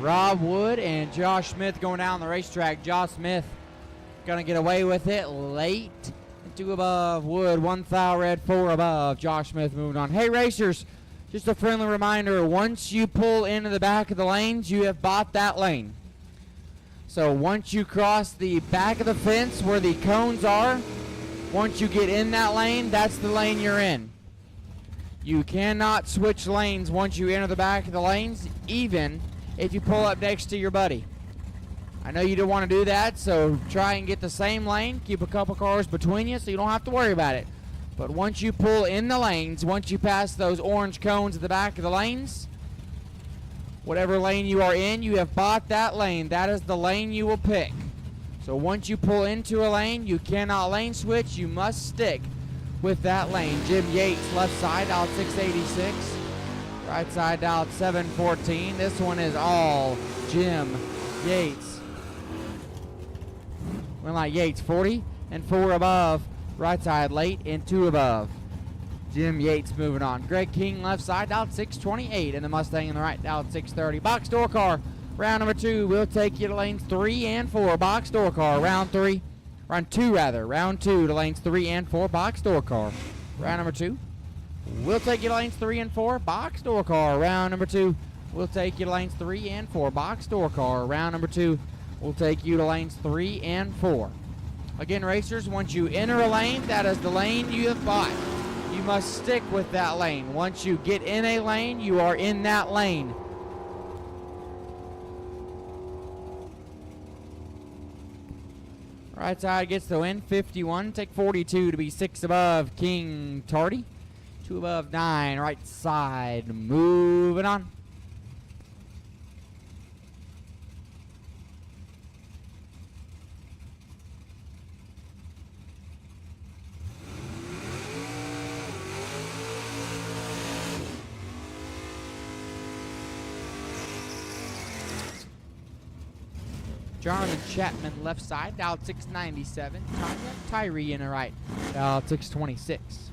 Rob Wood and Josh Smith going down the racetrack. Josh Smith gonna get away with it late. 2 above Wood, 1 thou red, 4 above. Josh Smith moving on. Hey racers, just a friendly reminder, once you pull into the back of the lanes, you have bought that lane. So once you cross the back of the fence where the cones are, once you get in that lane, that's the lane you're in. You cannot switch lanes once you enter the back of the lanes, even if you pull up next to your buddy. I know you don't want to do that, so try and get the same lane. Keep a couple cars between you so you don't have to worry about it. But once you pull in the lanes, once you pass those orange cones at the back of the lanes, whatever lane you are in, you have bought that lane. That is the lane you will pick. So once you pull into a lane, you cannot lane switch. You must stick with that lane. Jim Yates, left side, out 686. Right side out 714. This one is all Jim Yates. Went like Yates 40 and 4 above. Right side late and 2 above. Jim Yates moving on. Greg King left side out 628 and the Mustang in the right out 630. Box door car round number 2 will take you to lanes 3 and 4. Box door car round 2 to lanes 3 and 4. Box door car round number 2. We'll take you to lanes 3 and 4. Box door car. Round number 2. We'll take you to lanes 3 and 4. Box door car. Round number 2. We'll take you to lanes 3 and 4. Again, racers, once you enter a lane, that is the lane you have bought. You must stick with that lane. Once you get in a lane, you are in that lane. Right side gets the win, 51. Take 42 to be 6 above King Tardy. 2 above 9, right side. Moving on. Jonathan Chapman left side, dialed 697. Tanya Tyree in the right, dialed 626.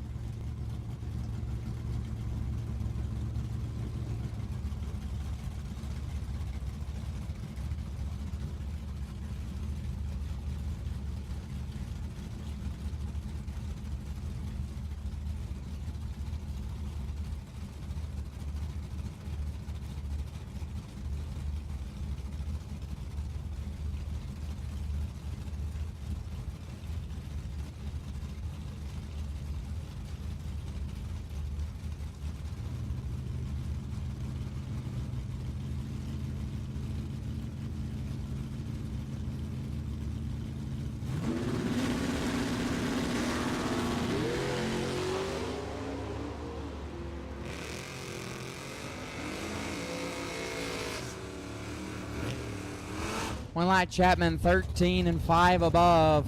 One light Chapman 13 and 5 above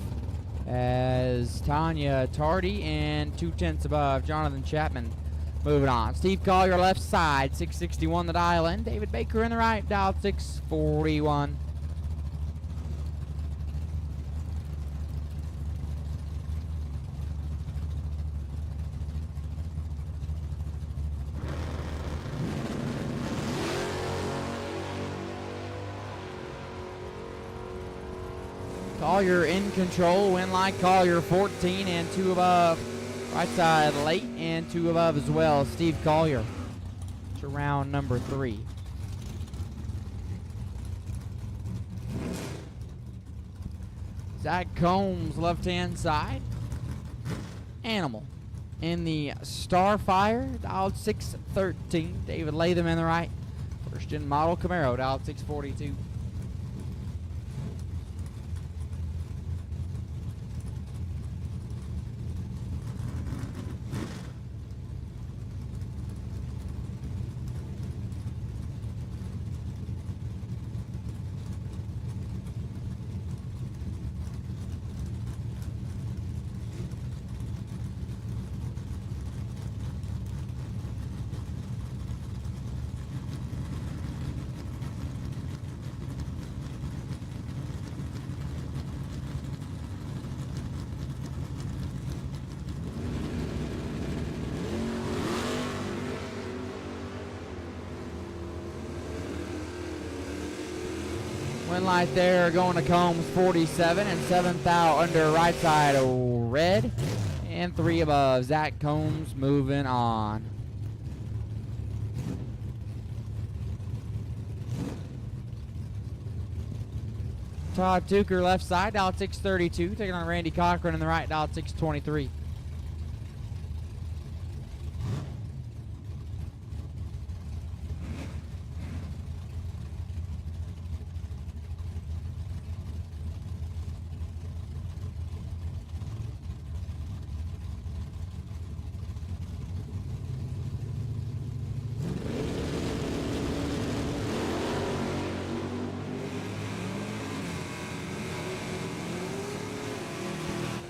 as Tanya Tardy and 2/10 above Jonathan Chapman. Moving on. Steve Collier left side, 661 the dial in. David Baker in the right, dial 641. Collier in control, win like Collier 14 and 2 above. Right side late and 2 above as well. Steve Collier to round number 3. Zach Combs left hand side. Animal in the Starfire, dialed 613. David Latham in the right. First gen model Camaro, dialed 642. Win light there going to Combs 47 and 7th out under right side red and 3 above. Zach Combs moving on. Todd Tucker left side, dialed 632. Taking on Randy Cochran in the right, dialed 623.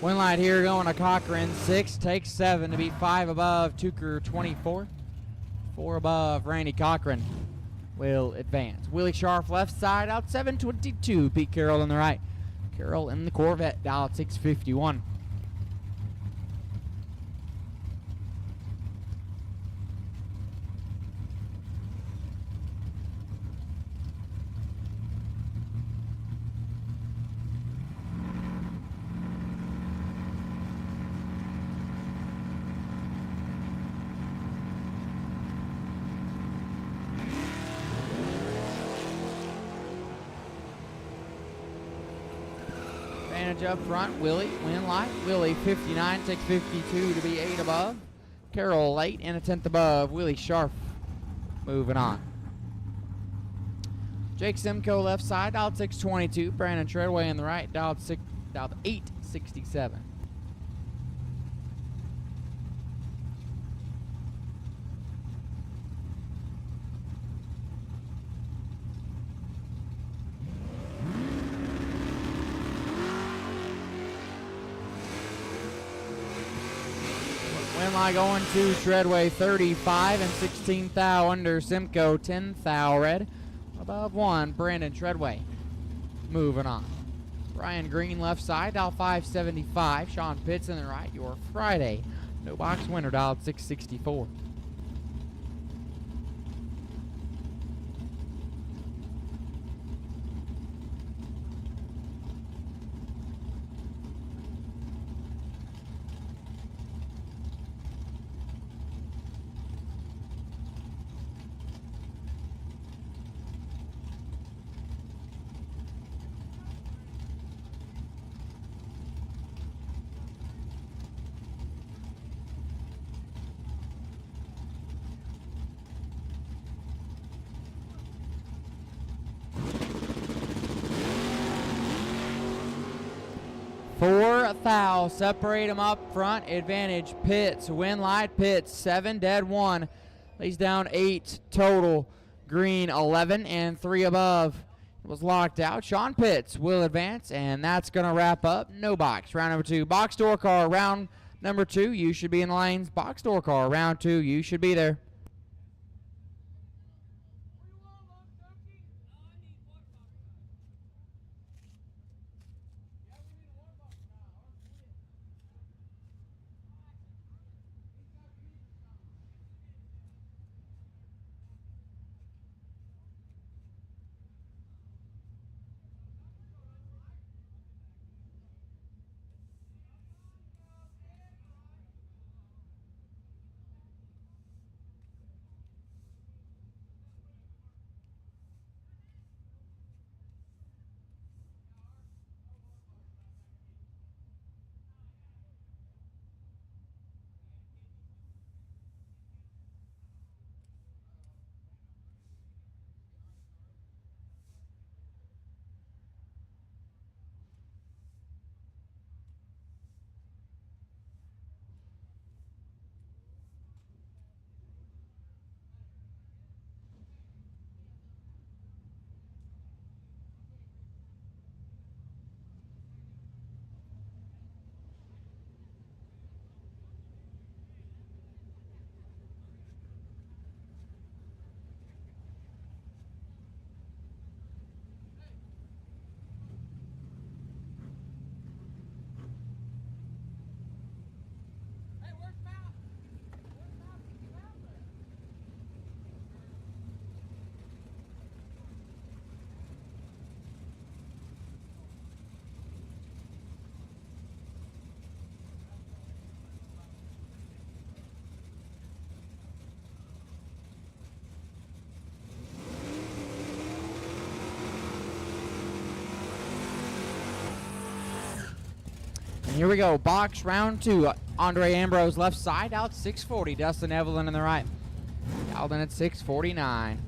Win light here going to Cochran 6, takes 7 to beat 5 above Tucker 24. 4 above Randy Cochran will advance. Willie Sharf left side out 722. Pete Carroll in the right. Carroll in the Corvette dialed 651. Up front, Willie, win light. Willie 59, takes 52 to be 8 above. Carroll late and a 10th above. Willie Sharf moving on. Jake Simcoe left side, dialed 622. Brandon Treadway in the right, dialed 867. Winline going to Treadway 35 and 16th thou under Simcoe 10th thou red above 1 Brandon Treadway Moving on. Ryan Green left side, dial 575. Sean Pitts in the right. Your Friday no box winner, dialed 664. Four foul, separate them up front. Advantage Pitts, win light Pitts, 7 dead 1. Lays down 8 total. Green 11 and 3 above. It was locked out. Sean Pitts will advance, and that's going to wrap up no box. Round number 2, box door car. Round number 2, you should be in the lanes. Box door car. Round 2, you should be there. Here we go, box round 2. Andre Ambrose left side, out 640. Dustin Evelyn in the right. Alden at 649.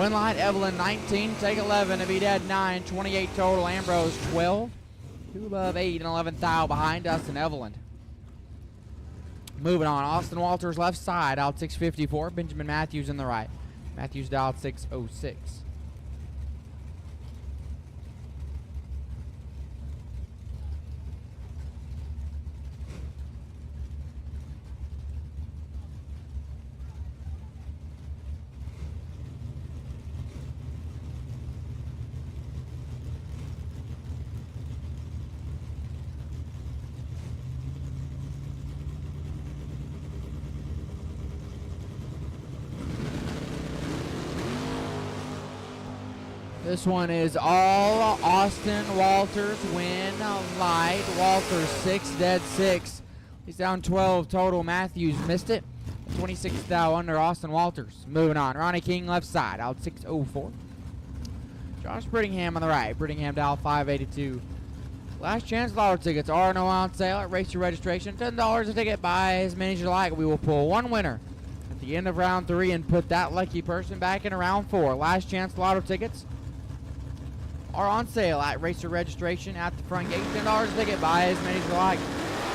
Win light, Evelyn 19, take 11 to be dead 9, 28 total. Ambrose 12, 2 above 8 and 11 thou behind Dustin Evelyn. Moving on, Austin Walters left side, out 654. Benjamin Matthews in the right. Matthews dialed 606. This one is all Austin Walters, win light. Walters 6 dead 6. He's down 12 total. Matthews missed it. 26 thou under Austin Walters. Moving on. Ronnie King left side, out 604. Josh Brittingham on the right. Brittingham dial 582. Last chance lottery tickets are on sale at Racer Registration. $10 a ticket. Buy as many as you like. We will pull one winner at the the end of round 3 and put that lucky person back in round 4. Last chance lotto tickets are on sale at racer registration at the front gate. $10 a ticket. Buy as many as you like.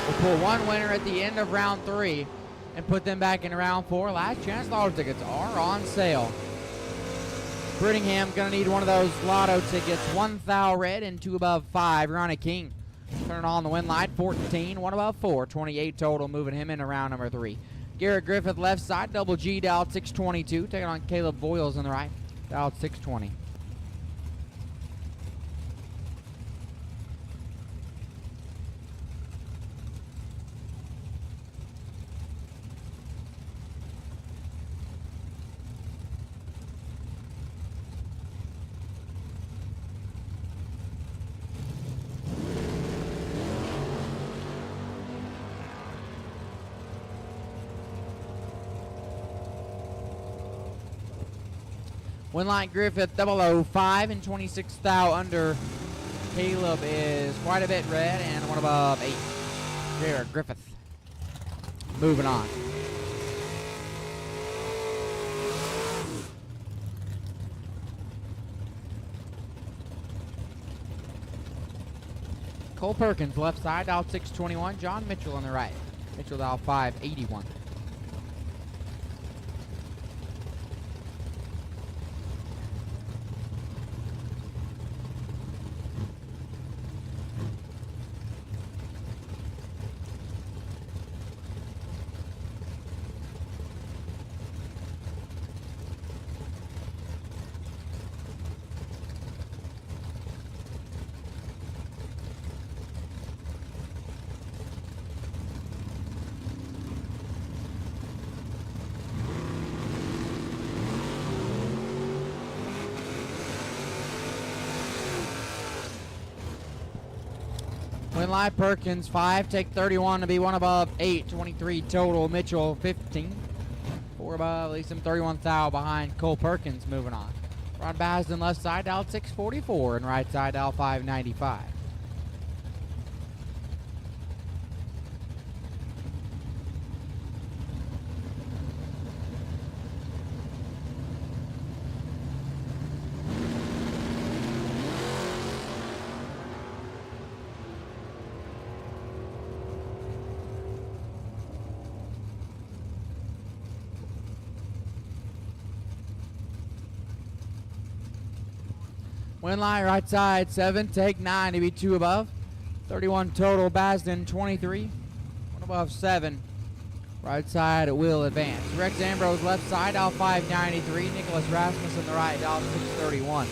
We'll pull one winner at the end of round 3 and put them back in round 4. Last chance lotto tickets are on sale. Brittingham gonna need one of those lotto tickets. 1 thou red and 2 above 5. You're on a king. Turn on the win light. 14, 1 above 4. 28 total, moving him into round number 3. Garrett Griffith left side. Double G dialed 622. Taking on Caleb Boyles on the right. Dialed 620. Winlight Griffith 005 and 26 thou under. Caleb is quite a bit red and 1 above 8. Garrett Griffith. Moving on. Cole Perkins left side, dial 621. John Mitchell on the right. Mitchell dial 581. Winlight Perkins 5, take 31 to be 1 above 8, 23 total. Mitchell 15, 4 above, leaves him 31 thou behind Cole Perkins. Moving on. Ron Basden left side, dial 644, and right side, dial 595. Winlight right side 7, take 9 to be 2 above. 31 total. Basden 23, 1 above 7. Right side will advance. Rex Ambrose left side, dial 593. Nicholas Rasmussen the right, dial 631.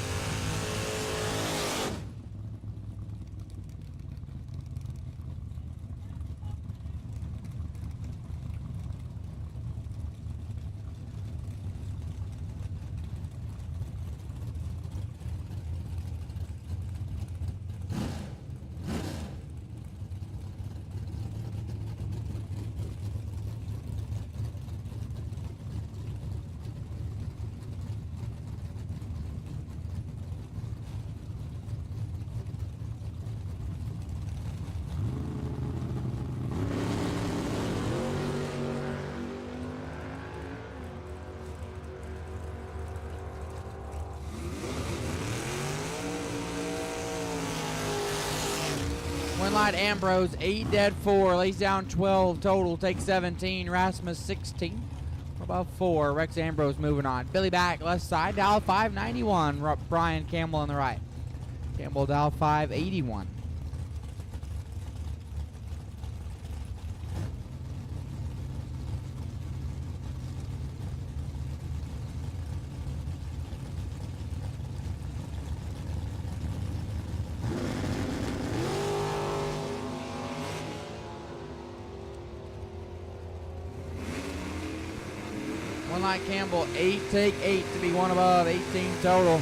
Winlight Ambrose 8 dead 4, lays down 12 total, takes 17. Rasmus 16, above 4. Rex Ambrose moving on. Billy back left side, dial 591. Brian Campbell on the right. Campbell dial 581. Winlight Campbell 8, take 8 to be 1 above 18 total.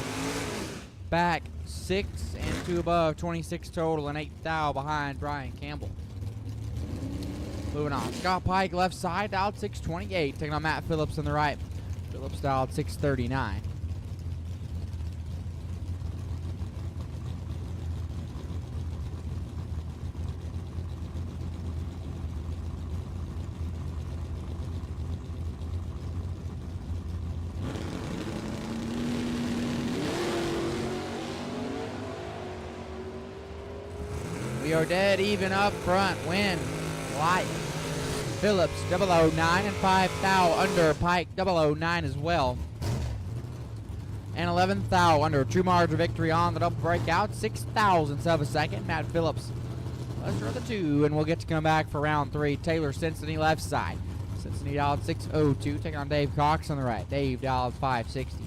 Back 6 and 2 above 26 total and 8 thou behind Brian Campbell. Moving on. Scott Pike left side, dialed 628. Taking on Matt Phillips on the right. Phillips dialed 639. We are dead even up front. Win Light. Phillips 009 and 5 thou under. Pike 009 as well. And 11 thou under. True margin of victory on the double breakout. 6 thousandths of a second. Matt Phillips. Lesser of the two, and we'll get to come back for round 3. Taylor Cincinnati left side. Cincinnati dialed 602. Taking on Dave Cox on the right. Dave dialed 560.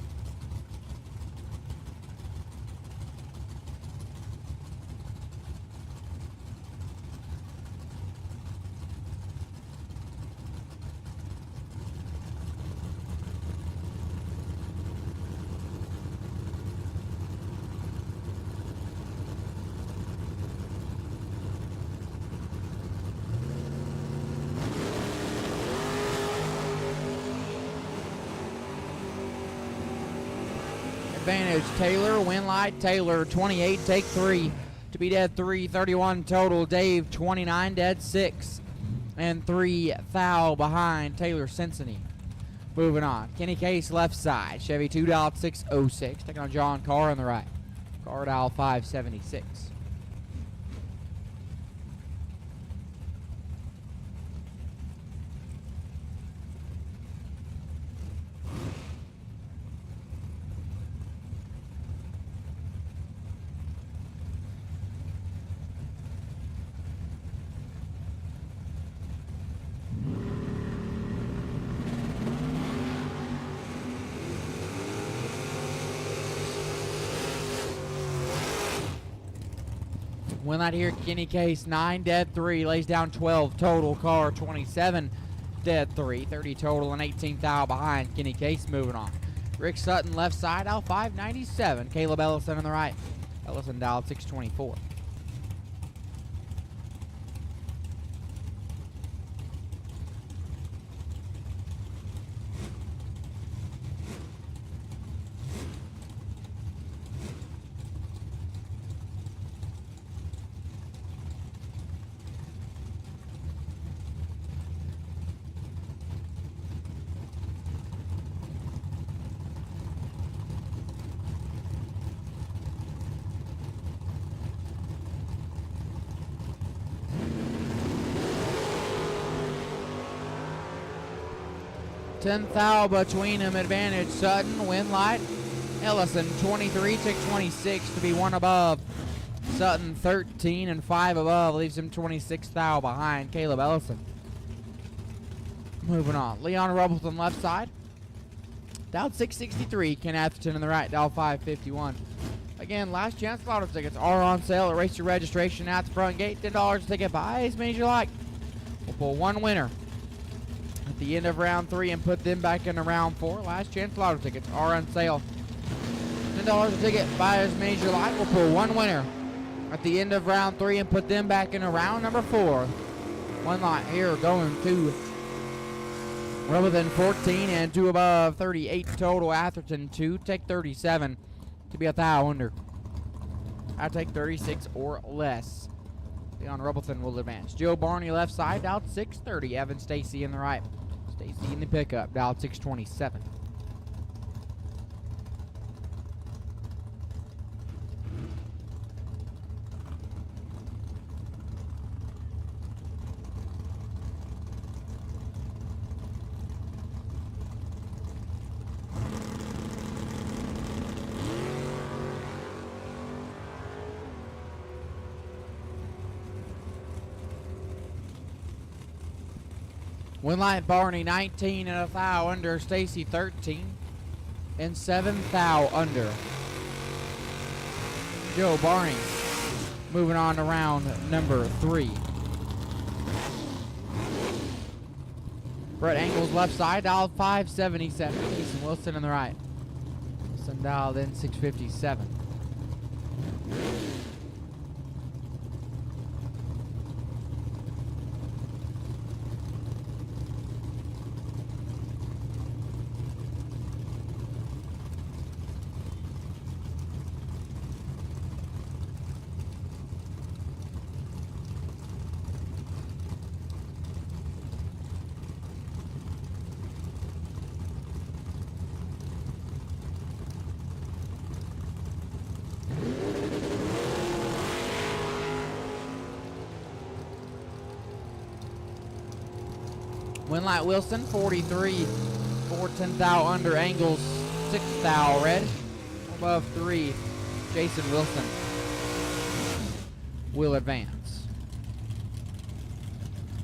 Advantage Taylor, win light Taylor, 28, take 3. To be dead 3, 31 total. Dave 29, dead 6. And 3 thou behind Taylor Cincinnati. Moving on. Kenny Case left side. Chevy 2.606. Taking on John Carr on the right. Carr dial 576. Win that here, Kenny Case, 9, dead 3, lays down 12 total. Carr 27, dead 3, 30 total, and 18 thou behind Kenny Case. Moving on. Rick Sutton left side, dial 597. Caleb Ellison on the right. Ellison dialed 624. Ten thou between them, advantage Sutton, win light. Ellison 23, tick 26 to be one above. Sutton 13 and 5 above, leaves him 26 thou behind Caleb Ellison. Moving on, Leon Rubbleton left side. Dialed 663, Ken Atherton on the right, dial 551. Again, last chance lotto tickets are on sale. Erase your registration at the front gate. $10 a ticket, buy as many as you like. We'll pull one winner at the end of round 3 and put them back into round 4. Last chance lotto tickets are on sale. $10 a ticket, buy as many as you like. We'll pull one winner at the end of round 3 and put them back into round number 4. One lot here going to Rubbleton 14 and 2 above, 38 total. Atherton 2, take 37 to be a thou under. I take 36 or less. Leon Rubbleton will advance. Joe Barney left side, dialed 630. Evan Stacy in the right. Stacy in the pickup, dialed 627. Winlight Barney 19 and a thou under. Stacy 13 and 7 thou under. Joe Barney moving on to round number 3. Brett Angles left side, dialed 577. Jason Wilson on the right. Wilson dialed in 657. Winlight Wilson, 43. 4/10 thou under angles, 6 thou red. Above 3, Jason Wilson will advance.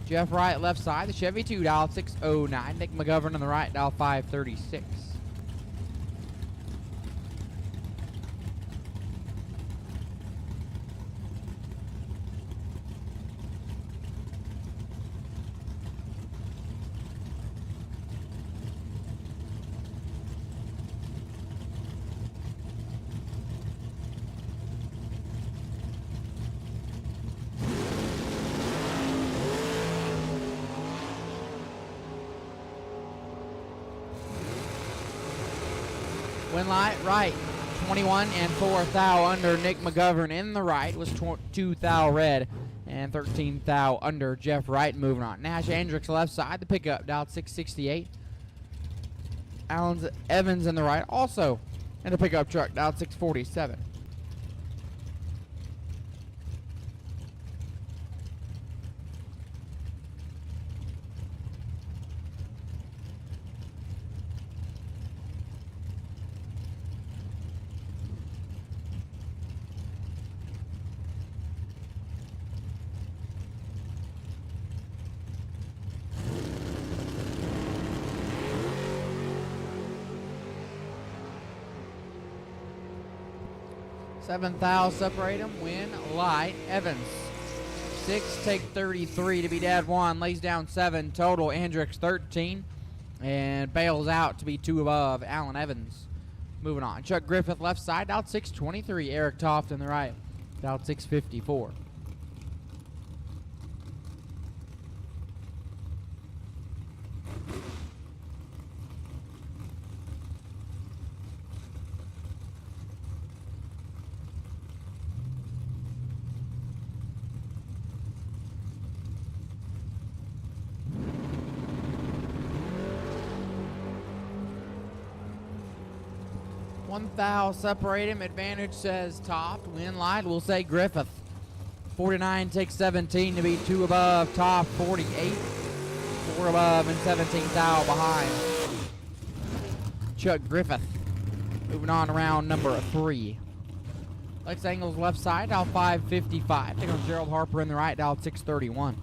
Jeff Wright left side, the Chevy 2 dial 609. Nick McGovern on the right dial 536. Winlight right, 21 and 4 thou under Nick McGovern in the right was 2 thou red and 13 thou under Jeff Wright. Moving on. Nash Andricks left side, the pickup dialed 668. Evans in the right also, and the pickup truck dialed 647. Seventh thou separate him. Win light. Evans 6, take 33 to be dead 1. Lays down 7 total. Andricks 13 and bails out to be 2 above Allen Evans. Moving on. Chuck Griffith left side dialed 623. Eric Toft in the right dialed 654. One thou separate him. Advantage says Toft. Win light will say Griffith. 49 takes 17 to be 2 above. Toft 48. 4 above and 17 thou behind Chuck Griffith. Moving on to round number 3. Lex Angles left side, dial 555. Taking on Gerald Harper in the right, dial 631.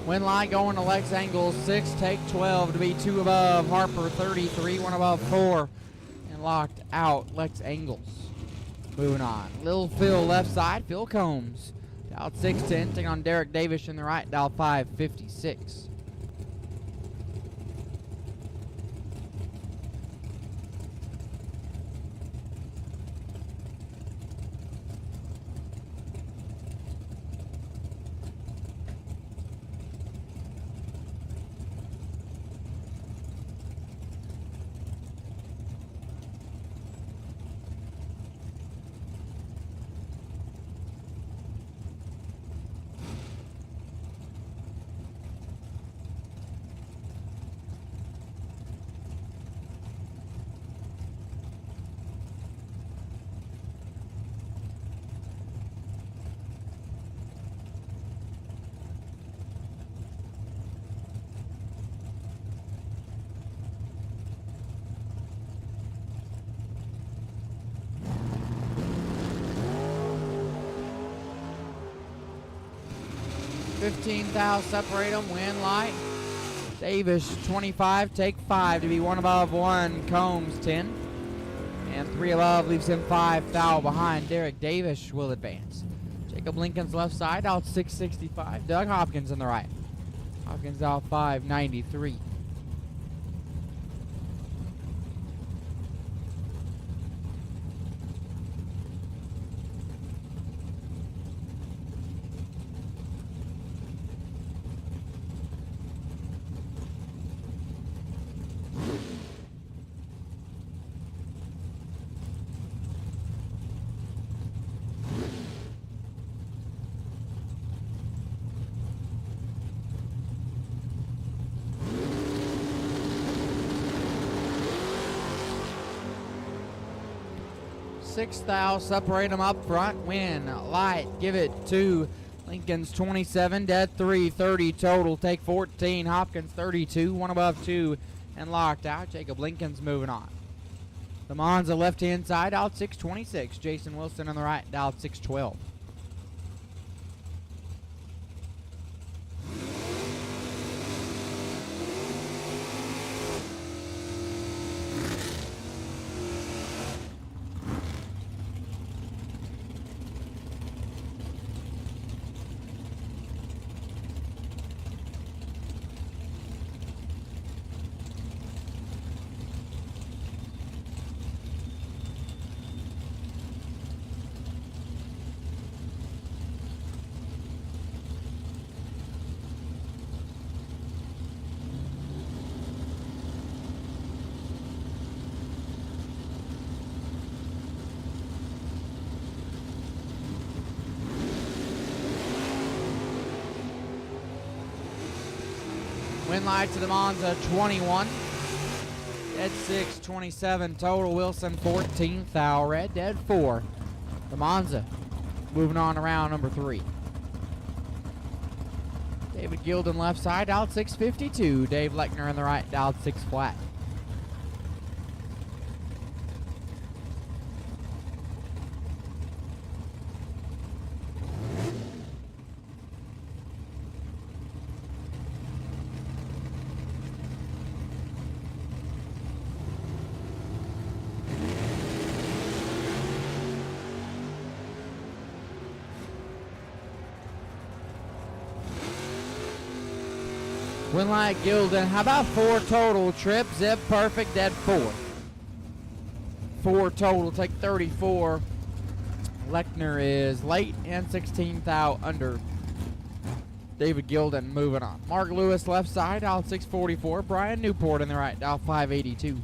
Win line going to Lex Angles 6, take 12 to be 2 above. Harper 33, 1 above 4. And locked out Lex Angles. Moving on. Lil Phil left side, Phil Combs. Dialed 610, taking on Derek Davis in the right, dial 556. $15,000 separate them. Win light. Davis 25, take 5 to be 1 above 1. Combs 10. And 3 above leaves him 5 thou behind. Derek Davis will advance. Jacob Lincoln's left side out 665. Doug Hopkins in the right. Hopkins out 593. 6 thou. Separate them up front. Win. Light. Give it to Lincoln's 27. Dead 3. 30 total. Take 14. Hopkins 32. One above 2. And locked out. Jacob Lincoln's moving on. The Monza left-hand side, out 626. Jason Wilson on the right, out 612. Win light to the Monza 21. Dead 6, 27 total. Wilson 14 thou. Red dead 4. The Monza moving on to round number 3. David Gilden left side, out 652. Dave Lechner on the right, out 6 flat. Winlight Gilden, how about 4 total? Trip, zip, perfect, dead 4. 4 total, take 34. Lechner is late and 16 thou under. David Gilden moving on. Mark Lewis left side, out 644. Brian Newport in the right, out 582.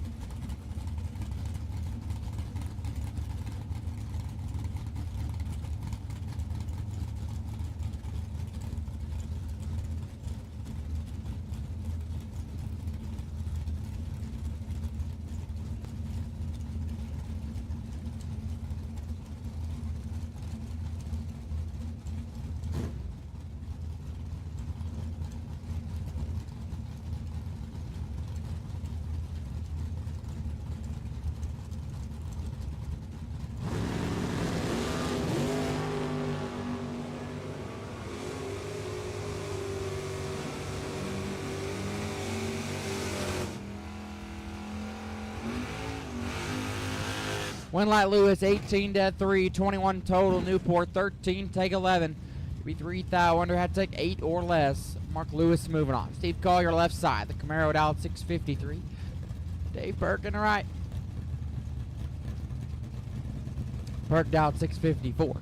Winlight Lewis, 18 dead 3, 21 total. Newport 13, take 11. Be 3 thou under, had to take 8 or less. Mark Lewis moving on. Steve Collier left side. The Camaro out 653. Dave Burke in the right. Burke out 654.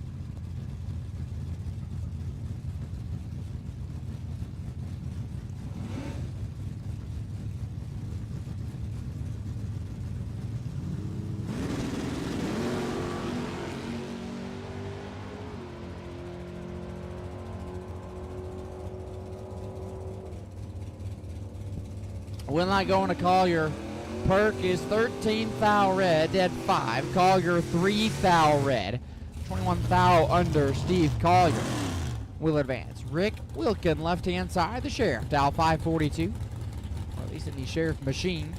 Winlight going to Collier. Perk is 13 thou red, dead 5. Collier 3 thou red, 21 thou under. Steve Collier will advance. Rick Wilkin left hand side, the Sheriff, thou 542. Or at least in the Sheriff machine.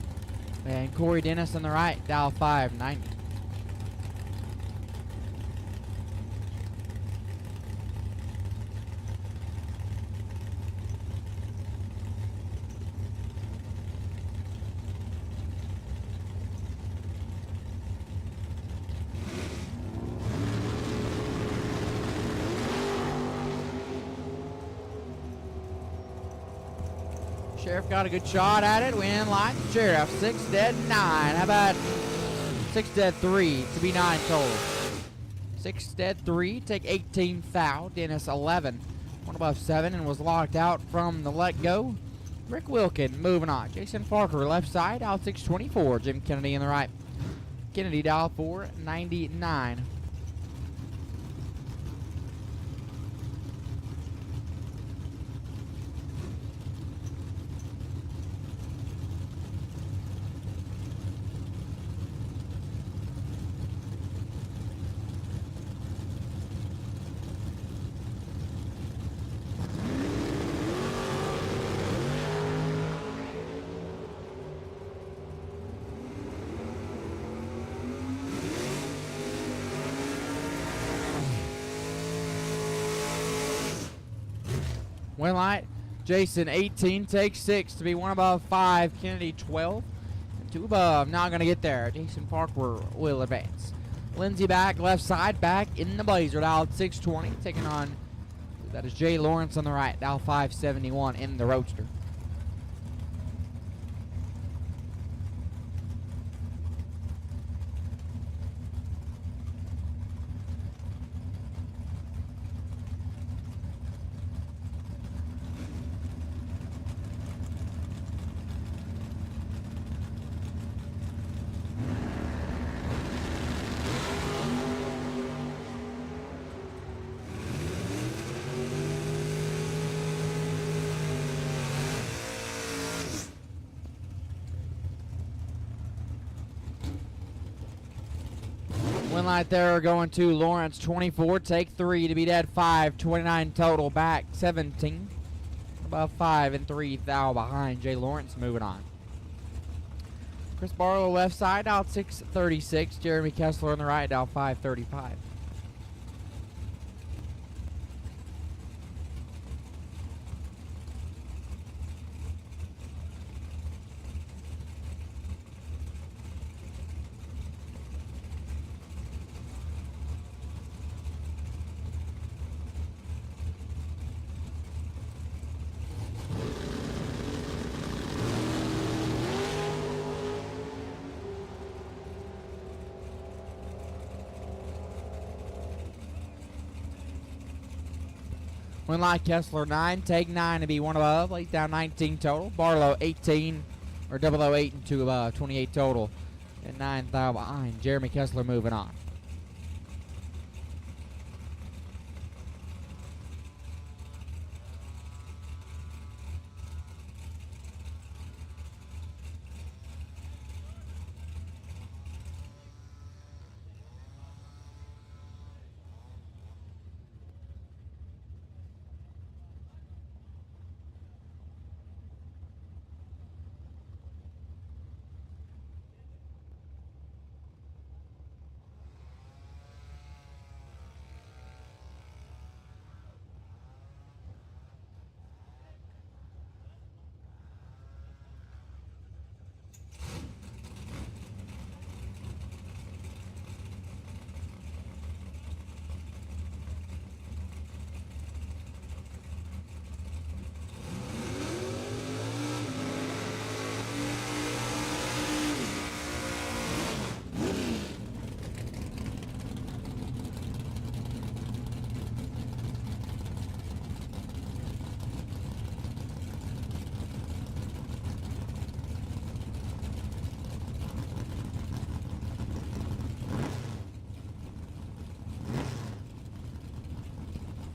And Corey Dennis on the right, thou 590. Sheriff got a good shot at it. Win light. Sheriff 6 dead 9. How about 6 dead 3 to be 9 total? 6 dead 3. Take 18 thou. Dennis 11. One above 7 and was locked out from the let go. Rick Wilkin moving on. Jason Parker left side. Out 624. Jim Kennedy in the right. Kennedy dial 499. Win light. Jason 18 takes 6 to be 1 above 5. Kennedy 12. And 2 above. Not going to get there. Jason Parker will advance. Lindsey back, left side, back in the Blazer. Dial 620. Taking on, that is Jay Lawrence on the right. Dial 571 in the Roadster. Win light there going to Lawrence 24, take 3 to be dead 5, 29 total, back 17, above 5 and 3 thou behind. Jay Lawrence moving on. Chris Barlow left side, out 636. Jeremy Kessler on the right, out 535. Win light Kessler 9, take 9 to be 1 above. Lays down 19 total. Barlow 18, or 008 and 2 above, 28 total. And 9 thou behind. Jeremy Kessler moving on.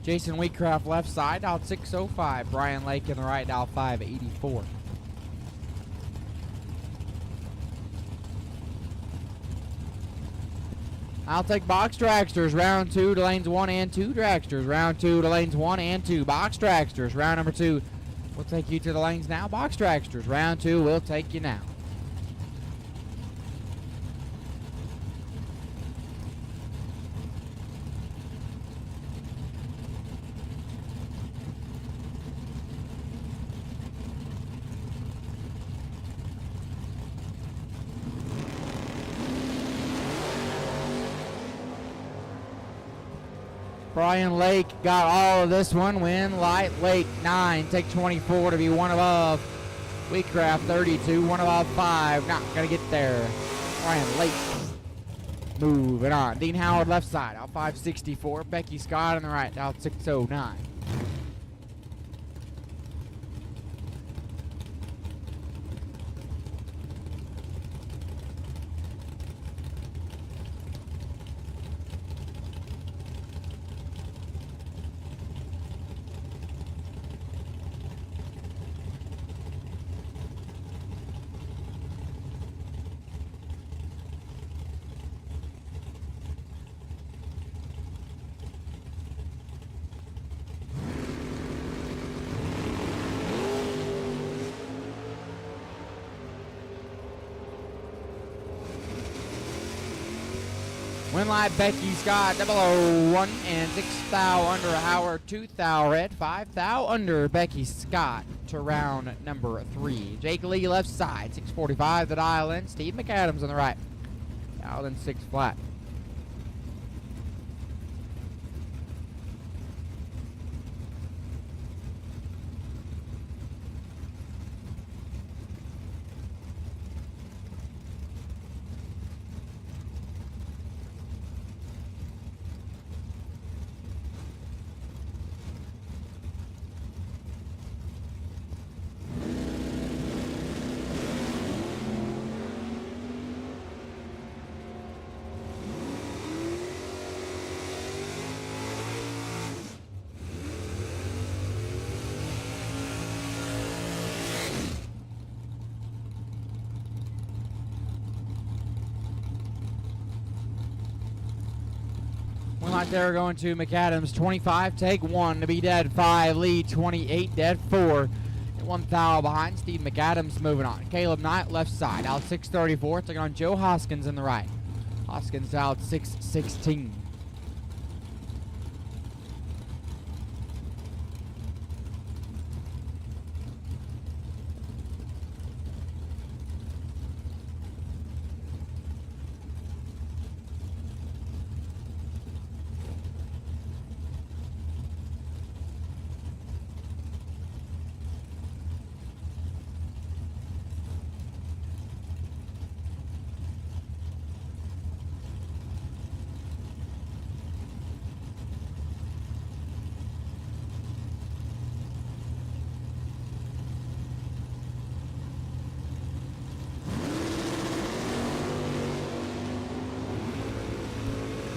Jason Wheatcraft left side, out 605. Brian Lake in the right, out 584. I'll take box dragsters, round 2 to lanes 1 and 2. Dragsters, round 2 to lanes 1 and 2. Box dragsters, round number 2. We'll take you to the lanes now. Box dragsters, round 2, we'll take you now. Brian Lake got all of this one. Win light Lake 9, take 24 to be 1 above. Wheatcraft 32, 1 above 5. Not gonna get there. Brian Lake moving on. Dean Howard left side, out 564. Becky Scott on the right, out 609. Winlight Becky Scott 001 and 6 thou under Howard, 2 thou red, 5 thou under Becky Scott to round number 3. Jake Lee left side, 645 the dial in. Steve McAdams on the right. Dialed in 6 flat. Winlight there going to McAdams, 25, take 1 to be dead 5, lead 28, dead 4. And 1 thou behind. Steve McAdams moving on. Caleb Knight left side, out 634, taking on Joe Hoskins in the right. Hoskins out 616.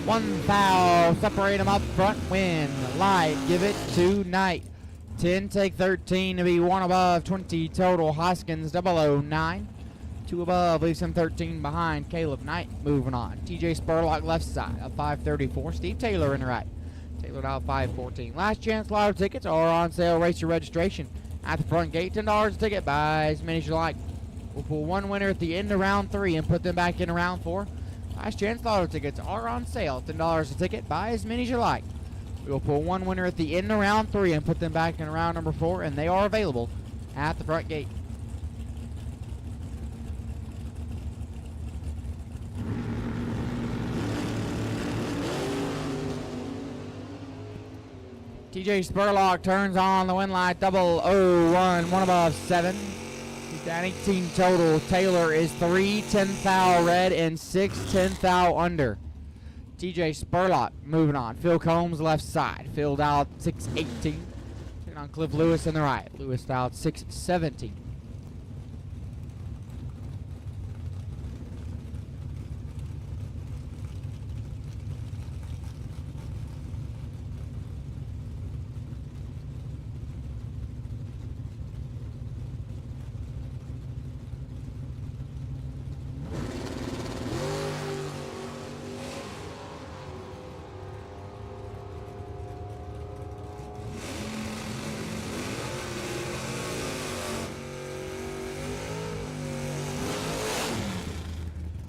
One foul, separate them up front, win. Light, give it to Knight. 10, take 13 to be 1 above, 20 total. Hoskins 009. 2 above, leaves him 13 behind. Caleb Knight moving on. TJ Spurlock left side, up 534. Steve Taylor in the right. Taylor out 514. Last chance lotto tickets are on sale. Race your registration at the front gate. $10 a ticket, buy as many as you like. We'll pull one winner at the end of round 3 and put them back in round 4. Last chance lotto tickets are on sale. $10 a ticket. Buy as many as you like. We will pull one winner at the end of round 3 and put them back in round number 4, and they are available at the front gate. TJ Spurlock turns on the Winlight 001, 1 above 7. He's down 18 total. Taylor is 3 10 thou red and 6 10 thou under. TJ Spurlock moving on. Phil Combs left side. Filled out 618. Taking on Cliff Lewis in the right. Lewis out 617.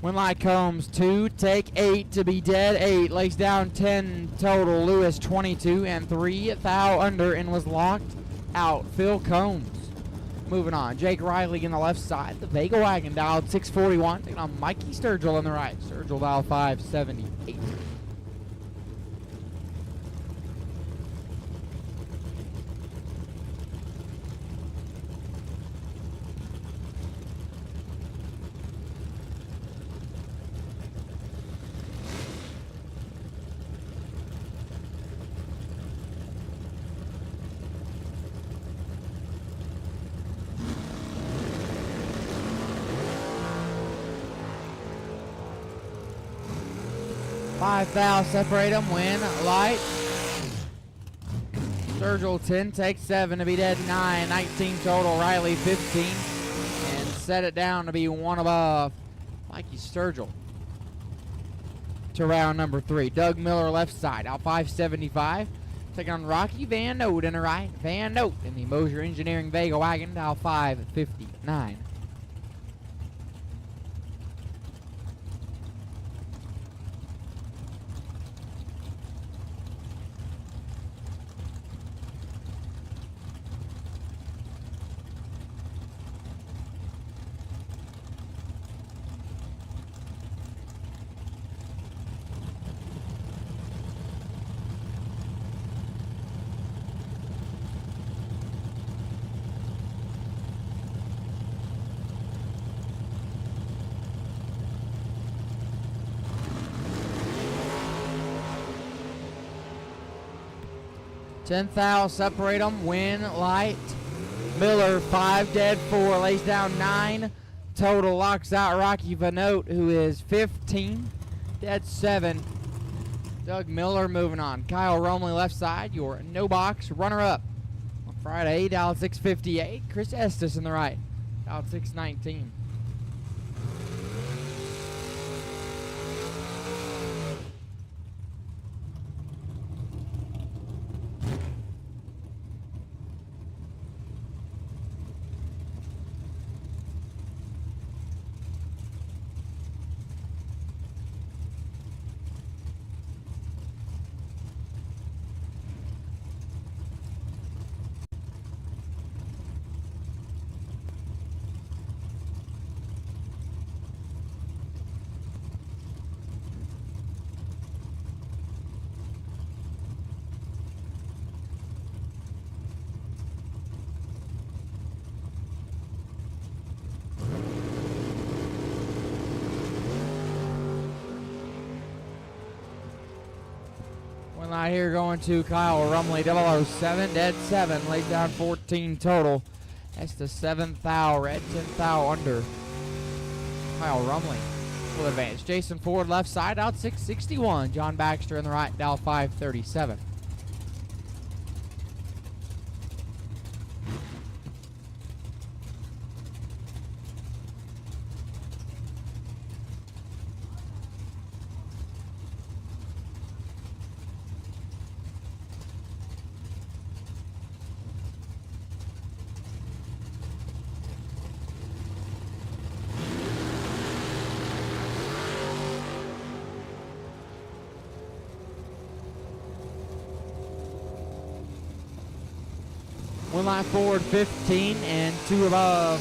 Winlight Combs 2, take 8 to be dead 8, lays down 10 total. Lewis 22 and 3 thou under and was locked out. Phil Combs moving on. Jake Riley in the left side. The Vega Wagon dialed 641. Taking on Mikey Sturgill on the right. Sturgill dialed 578. Five thou, separate them, win, light. Sturgill 10, take 7 to be dead 9, 19 total. Riley 15, and set it down to be 1 above. Mikey Sturgill to round number 3. Doug Miller left side, out 575. Taking on Rocky Van Note in the right. Van Note in the Mosier Engineering Vega Wagon, out 559. 10th thou, separate them, win light. Miller, 5 dead, 4, lays down 9. Total locks out Rocky Vanote, who is 15, dead 7. Doug Miller moving on. Kyle Romley left side, your no box runner-up. On Friday, dialed 658. Chris Estes in the right, dialed 619. One light here going to Kyle Rumley, 007, dead 7, laid down 14 total. That's the 7th thou, red 10th thou under. Kyle Rumley will advance. Jason Ford left side, out 661. John Baxter in the right, dial 537. One line forward, 15 and 2 above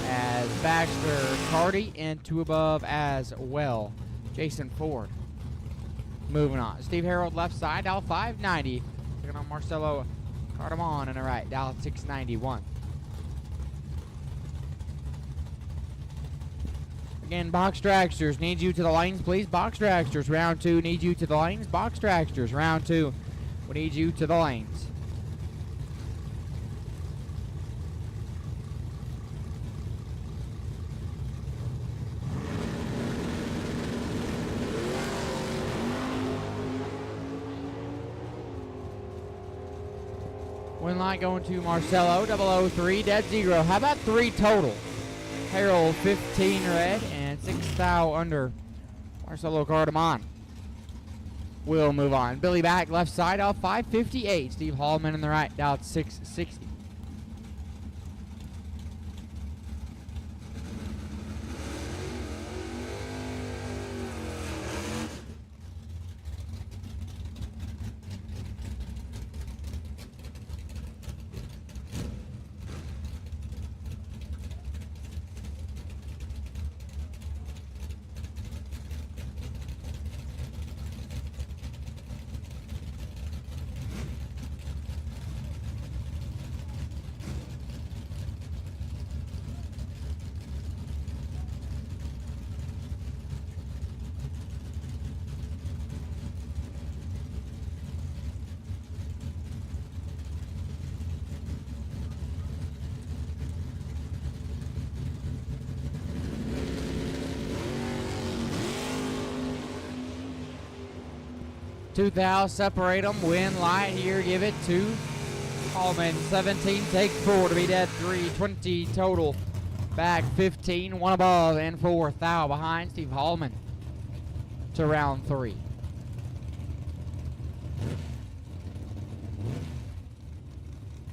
as Baxter Carty and 2 above as well. Jason Ford moving on. Steve Harold left side, dial 590. Taking on Marcelo Cardamon in the right, dial 691. Again, box dragsters, need you to the lanes, please. Box dragsters, round 2, need you to the lanes. Box dragsters, round 2, we need you to the lanes. Win light going to Marcelo, 003, dead 0. How about 3 total? Harold, 15 red, and 6 thou under Marcelo Cardamon. We'll move on. Billy back left side, out 558. Steve Hallman in the right, out 660. Two thou, separate them, win light here, give it to Hallman, 17, take 4 to be dead 3, 20 total, back 15, 1 above and 4 thou behind Steve Hallman to round 3.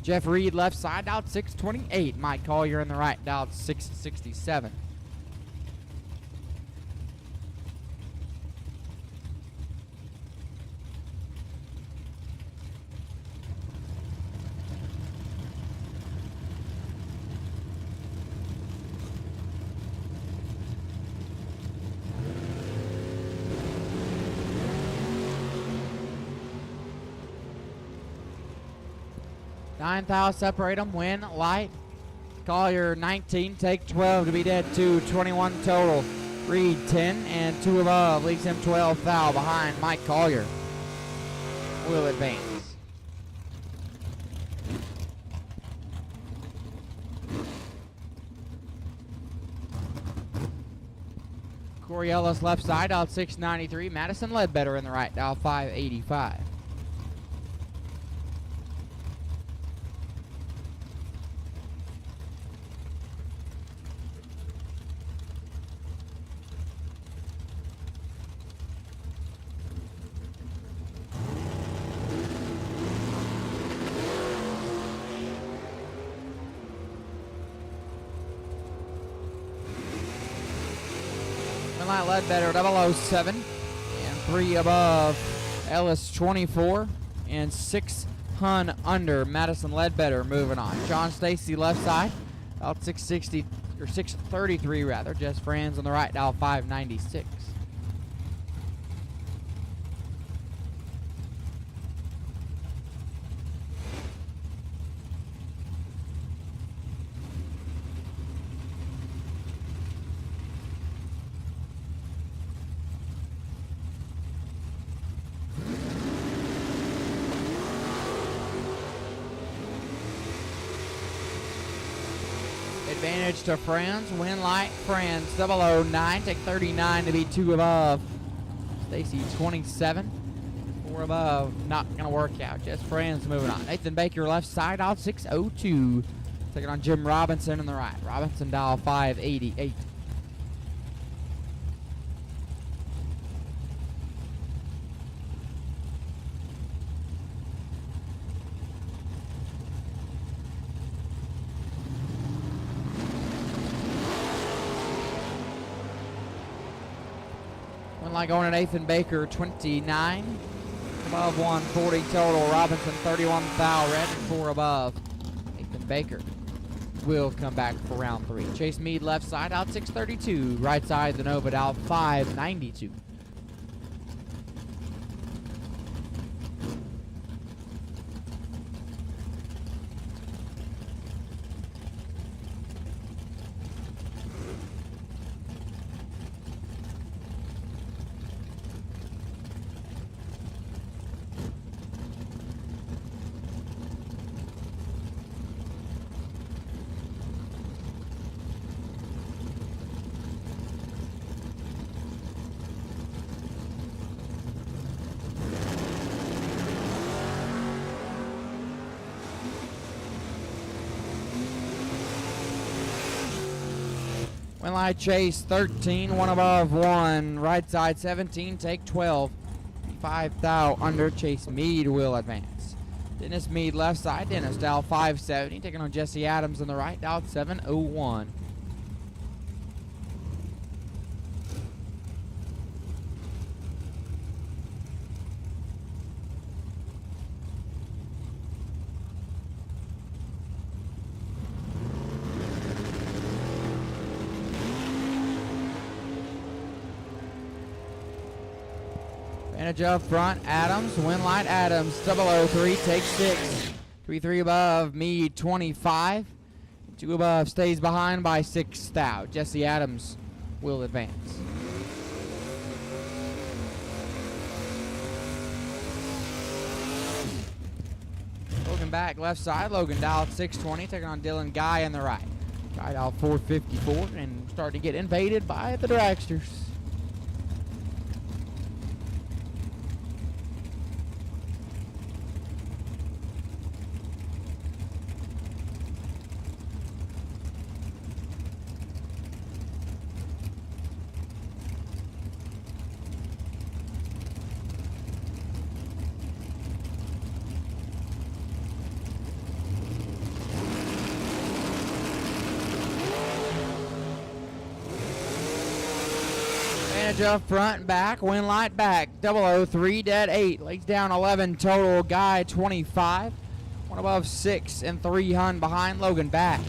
Jeff Reed left side, dialed 628, Mike Collier in the right, dialed 667. Nine thou, separate them, win, light. Collier, 19, take 12 to be dead 2, 21 total. Reed, 10 and 2 above, leaves him 12 thou behind Mike Collier. Will advance. Corey Ellis left side, out 693. Madison Ledbetter in the right, out 585. Line Ledbetter 007 and 3 above Ellis 24 and 6 Hun under Madison Ledbetter moving on. John Stacy left side out 660 or 633 rather. Jess Franz on the right out 596. Advantage to Franz. Win light. Franz 009. Take 39 to be 2 above. Stacy 27. 4 above. Not going to work out. Just Franz moving on. Nathan Baker left side out 602. Taking on Jim Robinson in the right. Robinson dial 588. Like going at Nathan Baker 29 above 140 total. Robinson 31 foul red and 4 above. Nathan Baker will come back for round 3. Chase Mead left side out 632. Right side the Nova out 592. Win light Chase 13, 1 above 1. Right side 17, take 12. 5 thou under. Chase Mead will advance. Dennis Mead left side. Dennis dial 570. Taking on Jesse Adams on the right. Dial 701. Advantage up front, Adams, win light, Adams, 003, take 6. 3-3 above, Mead, 25. 2 above, stays behind by 6 thou. Jesse Adams will advance. Logan back, left side, Logan dial 620, taking on Dylan Guy in the right. Guy dial 454, and starting to get invaded by the dragsters. Up front and back, win light back, 003, dead 8, legs down 11 total, Guy 25, 1 above 6 and 3 Hun behind, Logan back.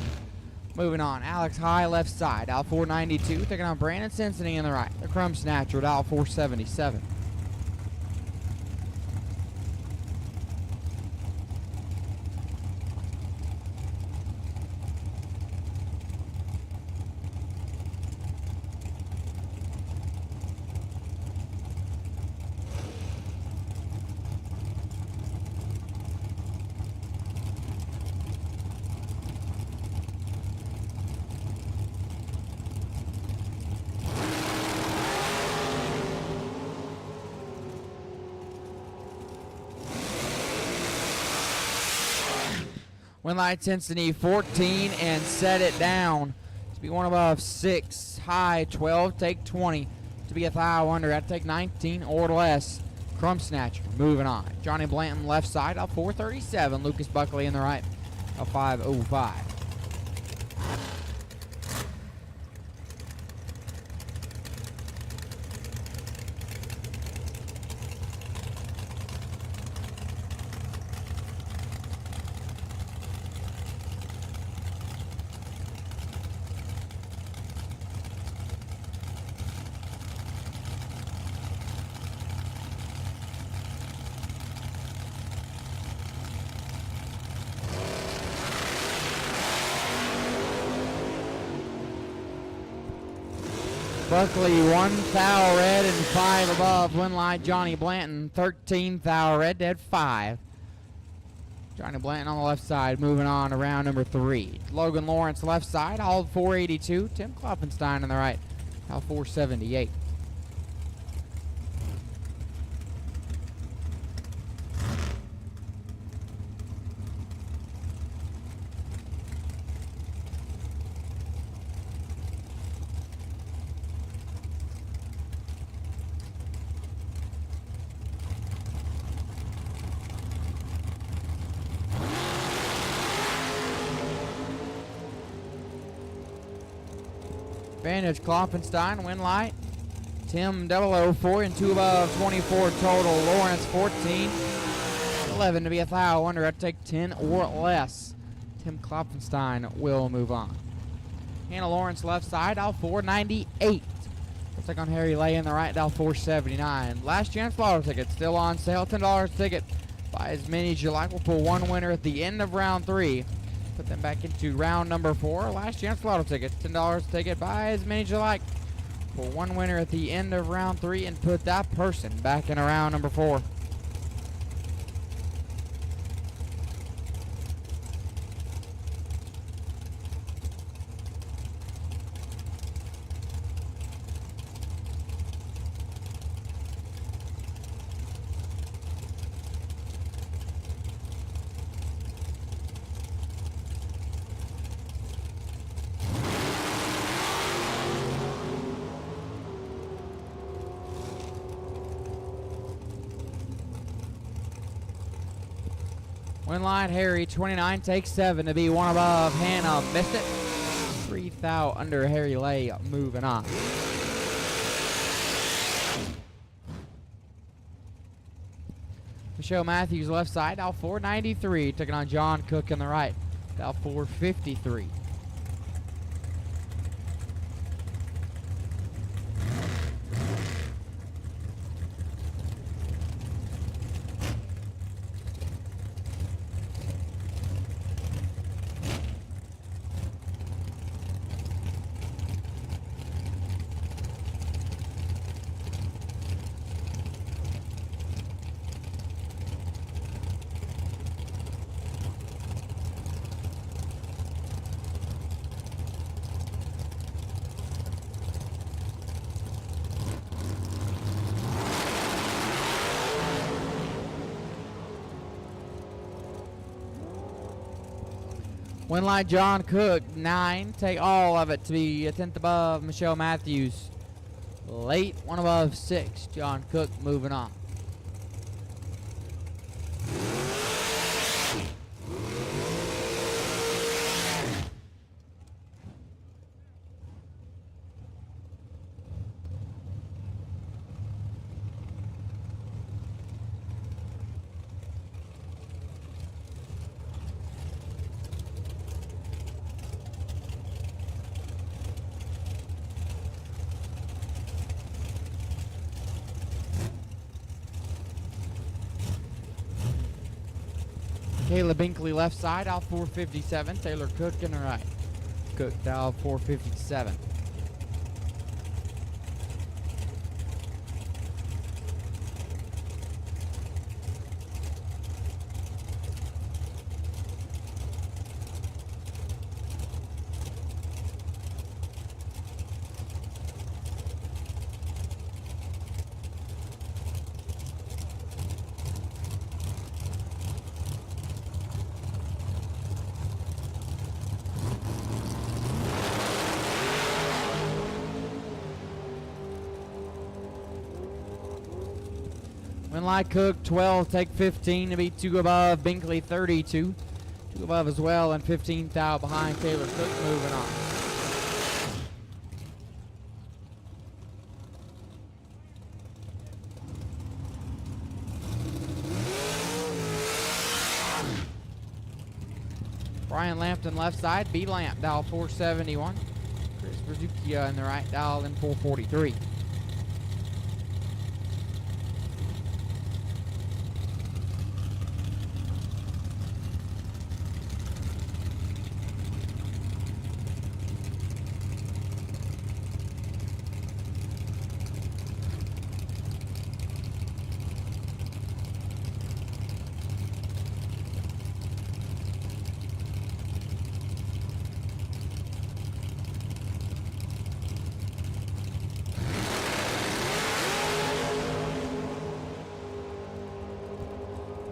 Moving on, Alex High left side, dial 492, taking on Brandon Cincinnati in the right, the Crumb Snatcher, dial 477. Win light intensity 14 and set it down. To be one above 6, high 12, take 20. To be a thou under, that take 19 or less. Crumb Snatcher moving on. Johnny Blanton left side, out 437. Lucas Buckley in the right, out 505. Buckley 1 thou red and 5 above. Win light Johnny Blanton 13 thou red, dead 5. Johnny Blanton on the left side, moving on to round number 3. Logan Lawrence left side, hauled 482. Tim Klopfenstein on the right, out 478. Advantage Klopfenstein, win light. Tim 004 and 2 above, 24 total. Lawrence 14, 11 to be a thou under. I'd take 10 or less. Tim Klopfenstein will move on. Hannah Lawrence left side, out 498. Looks like on Harry Lay in the right, out 479. Last chance lotto ticket still on sale, $10 ticket. Buy as many as you like. We'll pull one winner at the end of round 3. Put them back into round number 4. Last chance lotto ticket, $10 ticket. Buy as many as you like. Pull one winner at the end of round 3 and put that person back in round number 4. Win line Harry 29 takes 7 to be one above. Hannah missed it. 3 thou under. Harry Lay moving on. Michelle Matthews left side, out 493. Taking on John Cook in the right, out 453. Win line John Cook 9, take all of it to be a 10th above. Michelle Matthews late, 1 above 6. John Cook moving on. Kayla Binkley left side, out 457. Taylor Cook in the right. Cook out 457. Winlight Cook 12, take 15 to beat 2 above. Binkley 32. 2 above as well, and 15th out behind Taylor Cook, moving on. Brian Lampton left side, B Lamp, dial 471. Chris Brazukia in the right, dial in 443.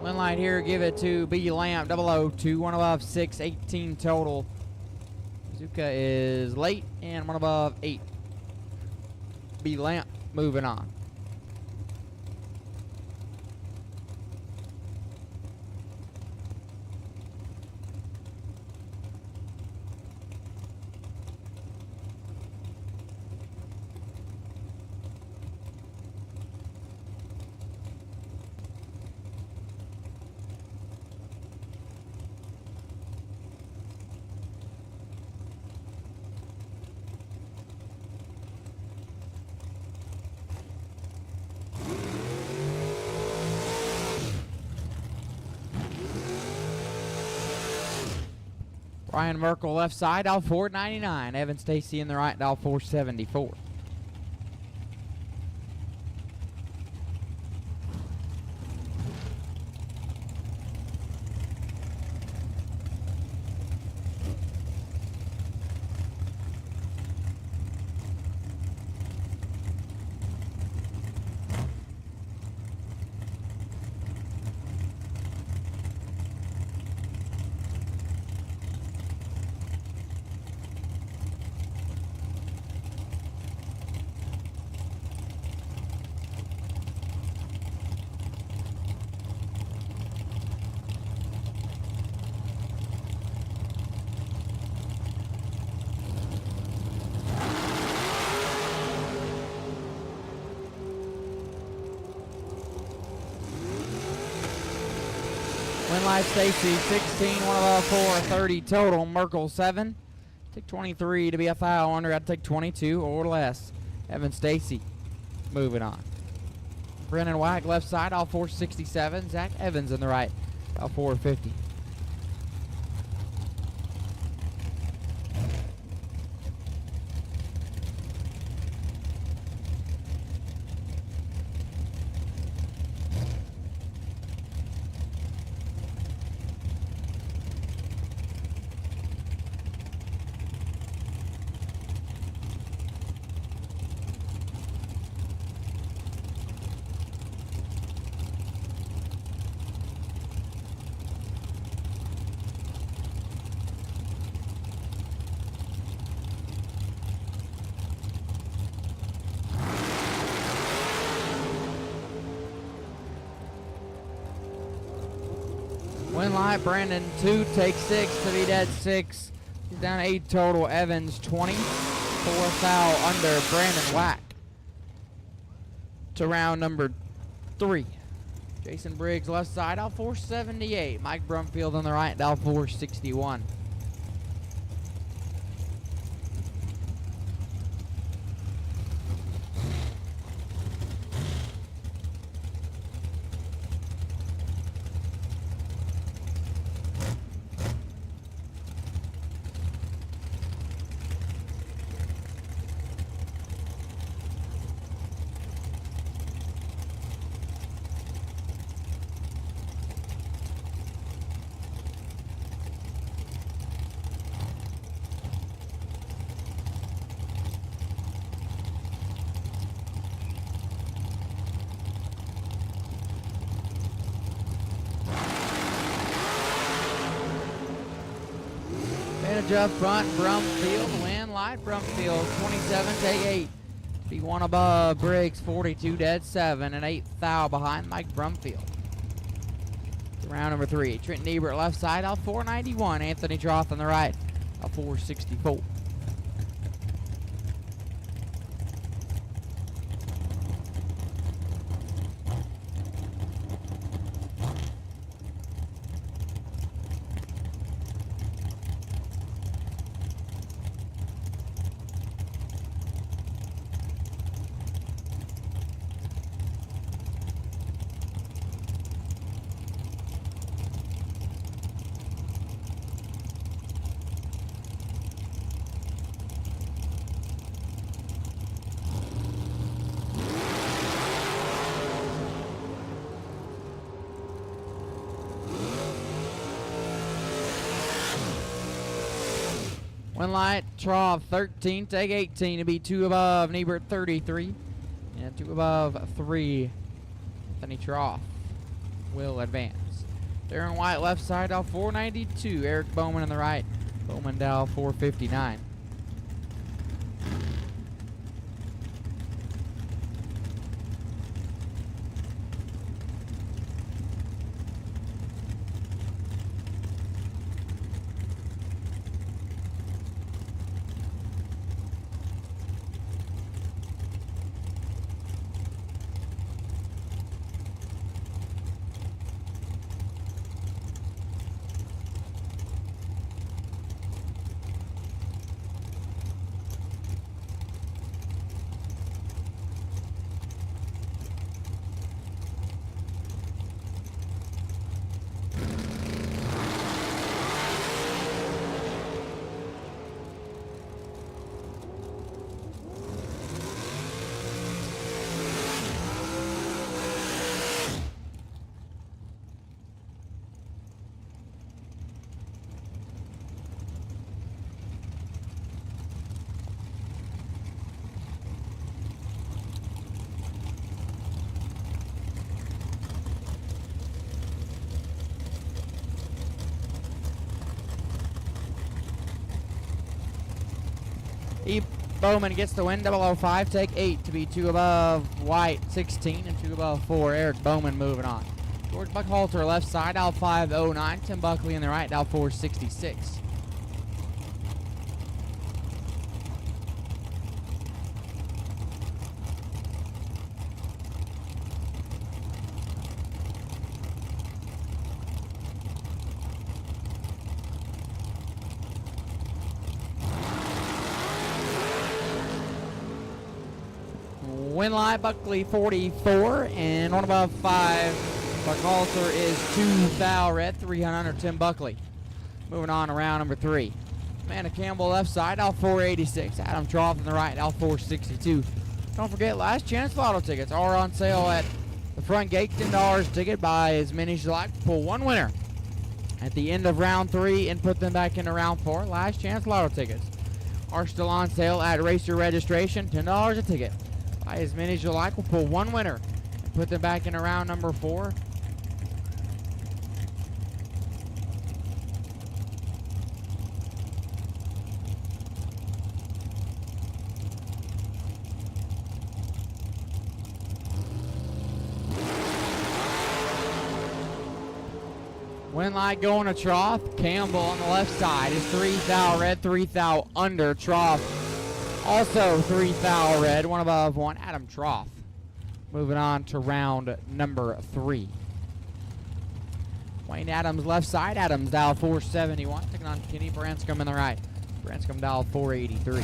Winlight here, give it to B Lamp, 002, 1 above 6, 18 total. Zuka is late, and 1 above 8. B Lamp moving on. Ryan Merkel left side, dial 499. Evan Stacy in the right, dial 474. Winlight Stacy 16, 1 above 4, 30 total. Merkel 7. Take 23 to be a foul under. I'd take 22 or less. Evan Stacy moving on. Brennan Wag left side, all 467. Zach Evans in the right, all 450. Winlight, Brandon 2, take 6 to be dead 6. He's down 8 total. Evans 20. 4 foul under. Brandon Whack to round number 3. Jason Briggs left side, out 478. Mike Brumfield on the right, out 461. Up front, Brumfield, win, light, Brumfield, 27, take 8. 51 above Briggs, 42 dead 7, and 8th thou behind Mike Brumfield. Round number 3. Trenton Ebert left side out 491. Anthony Troth on the right out 464. One light, Trough 13, take 18 to be 2 above Niebert 33. And 2 above 3, Anthony Trough will advance. Darren White left side out 492. Eric Bowman on the right. Bowman down 459. Bowman gets the win, 005, take 8 to be 2 above White, 16, and 2 above 4. Eric Bowman moving on. George Buckhalter left side, out 509. Tim Buckley in the right, out 466. Win live, Buckley 44, and 1 above 5. Buckhalter is 2 thou red, 300 under Tim Buckley. Moving on to round number 3. Amanda Campbell left side, out 486. Adam Trough on the right, out 462. Don't forget, last chance lotto tickets are on sale at the front gate, $10 ticket. Buy as many as you like. Pull one winner at the end of round 3 and put them back into round 4. Last chance lotto tickets are still on sale at racer registration, $10 a ticket. Buy as many as you like. We'll pull one winner and put them back into round number 4. Win light going to Trough. Campbell on the left side is 3 thou red, 3 thou under. Trough also 3 thou red, 1 above 1. Adam Trough. Moving on to round number 3. Wayne Adams left side. Adams dial 471. Taking on Kenny Branscombe in the right. Branscombe dial 483.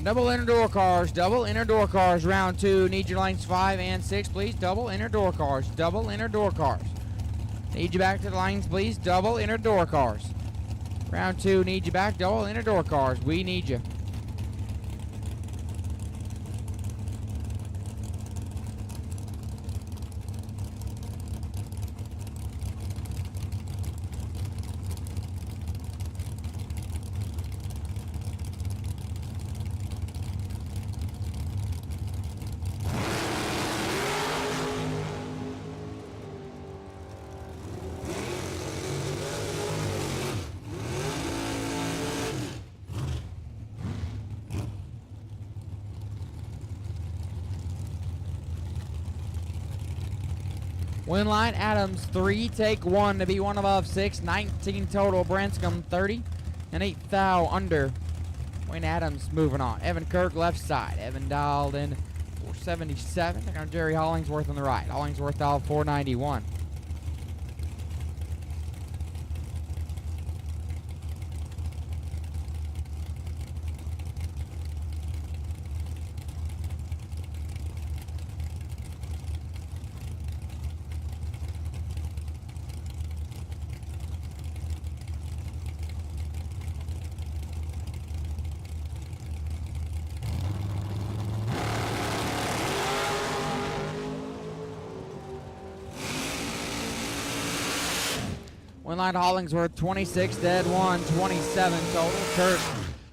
Double inner door cars, double inner door cars. Round 2. Need your lanes 5 and 6, please. Double inner door cars, double inner door cars. Need you back to the lanes, please. Double inner door cars. Round 2. Need you back. Double inner door cars. We need you. Win line, Adams 3, take 1 to be 1 above 6, 19 total. Branscombe 30, and 8 thou under. Wayne Adams moving on. Evan Kirk left side. Evan dialed in 477. Taking on Jerry Hollingsworth on the right. Hollingsworth dialed 491. Win line to Hollingsworth, 26 dead, 1, 27 total. Kirk,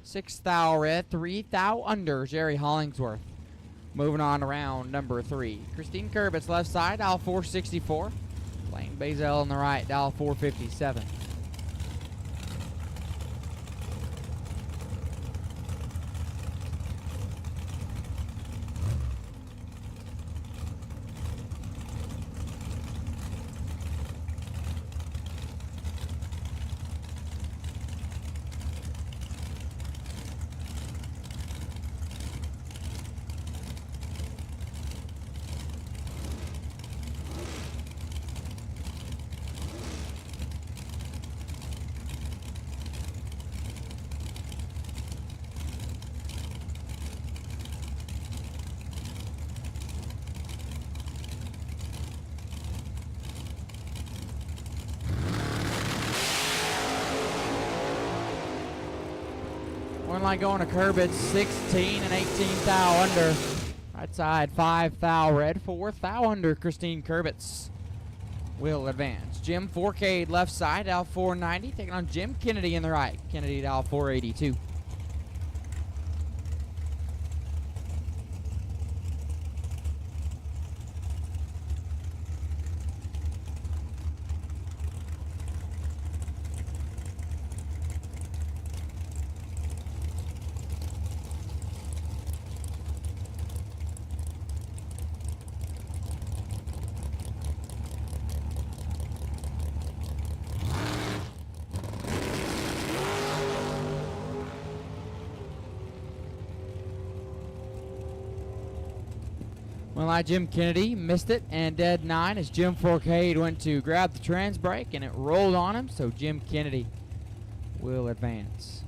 6 thou red, 3 thou under. Jerry Hollingsworth. Moving on to round number 3. Christine Kurbitz left side, dial 464. Blaine Bazel on the right, dial 457. One line going to Kurbitz, 16 and 18 thou under. Right side, 5 thou red, 4 thou under. Christine Kurbitz will advance. Jim Forcade left side, dial 490. Taking on Jim Kennedy in the right. Kennedy dial 482. Well, Jim Kennedy missed it, and dead 9 as Jim Forcade went to grab the trans brake, and it rolled on him, so Jim Kennedy will advance.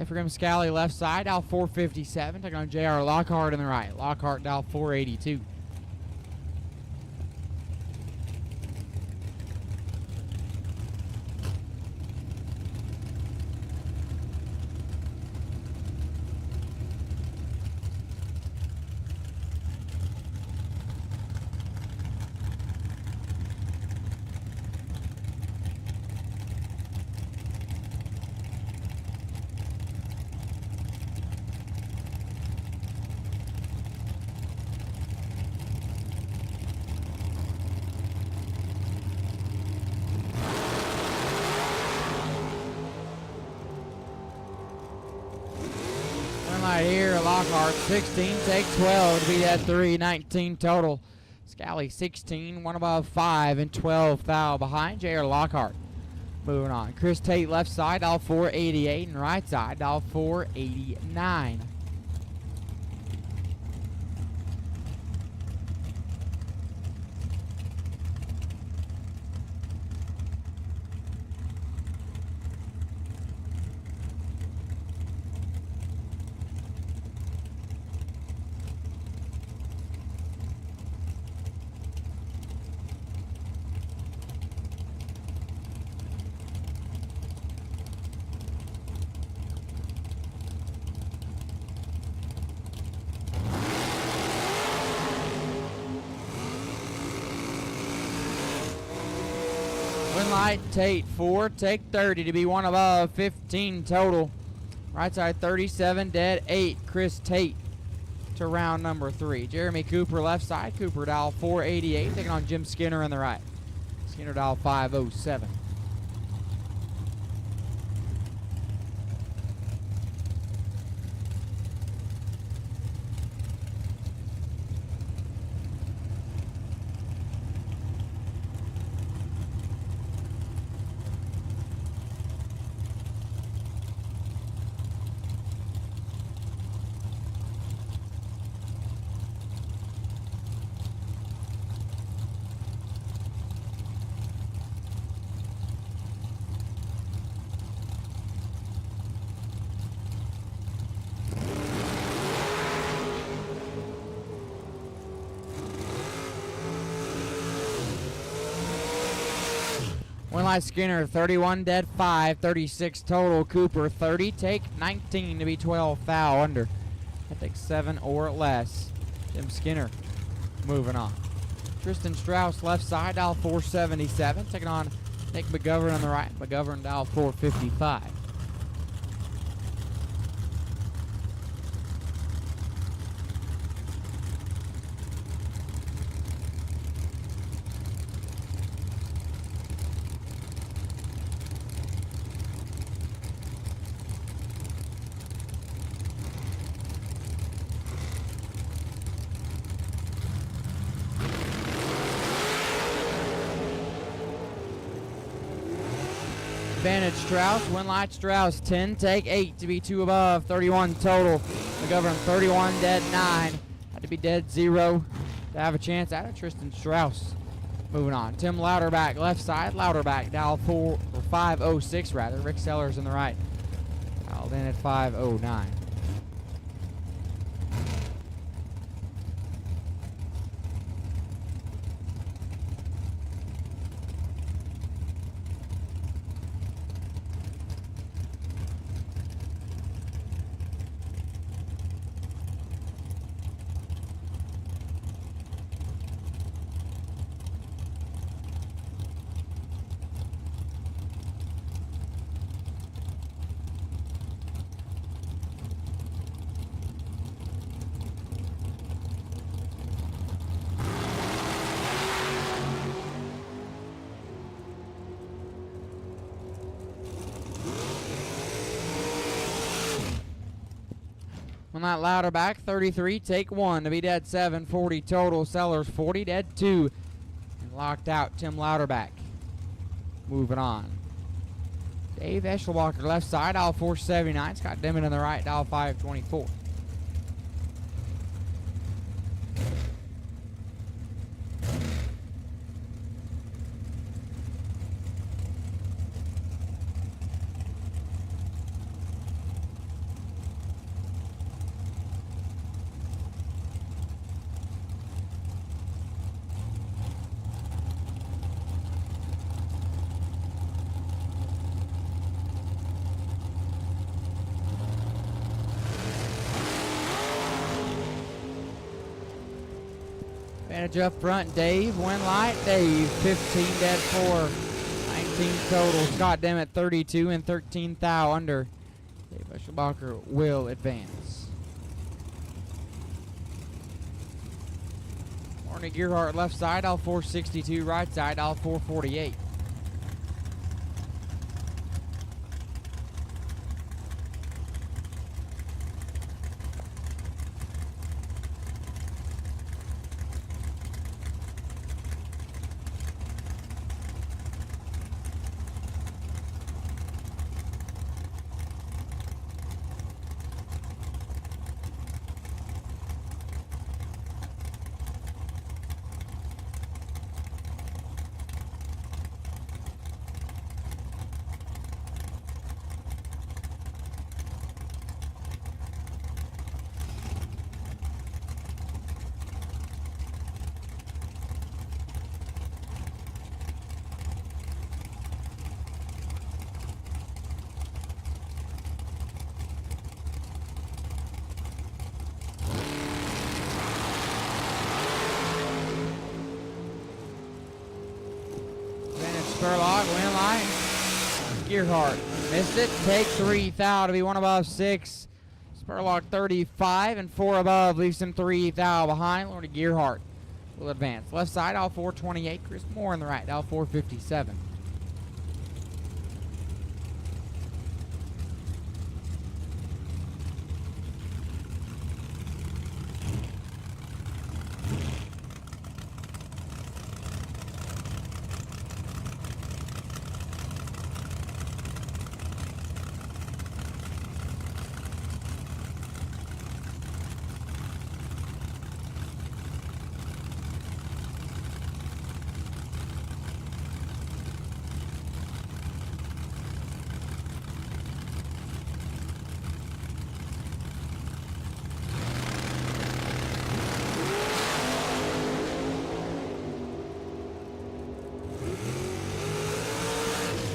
Ephraim Scally left side, dial 457. Taking on J.R. Lockhart in the right. Lockhart dial 482. Right here, Lockhart 16, take 12 to be that 3, 19 total. Scally 16, 1 above 5 and 12 thou behind. J.R. Lockhart moving on. Chris Tate left side, dial 488, and right side, dial 489. Light Tate 4, take 30 to be 1 above 15 total. Right side 37, dead 8. Chris Tate to round number 3. Jeremy Cooper left side. Cooper dial 488, taking on Jim Skinner in the right. Skinner dial 507. One line Skinner, 31 dead, 5, 36 total. Cooper, 30, take 19 to be 12 foul under. That takes 7 or less. Jim Skinner moving on. Tristan Strauss left side, dial 477, taking on Nick McGovern on the right. McGovern dial 455. Advantage Strauss, win light Strauss, 10, take 8 to be 2 above, 31 total. McGovern 31, dead 9. Had to be dead 0 to have a chance at it. Tristan Strauss moving on. Tim Louderback left side, Louderback dial 506 rather. Rick Sellers in the right. Dialed in at 509. On that Louderback, 33, take 1 to be dead 7, 40 total. Sellers 40, dead 2. And locked out Tim Louderback. Moving on. Dave Eschelbacher left side, dial 479. Scott Dimon in the right, dial 524. Advantage up front, Dave. Win light, Dave. 15 dead 4. 19 total. Scott Demmett 32 and 13 thou under. Dave Eschelbacher will advance. Marnie Gearhart left side, all 462. Right side, all 448. Spurlock, win line. Gearhart missed it. Take 3 foul to be 1 above 6. Furlong 35 and 4 above leaves him 3 thou behind. Lordy Gearhart will advance. Left side, all 428. Chris Moore in the right, all 457.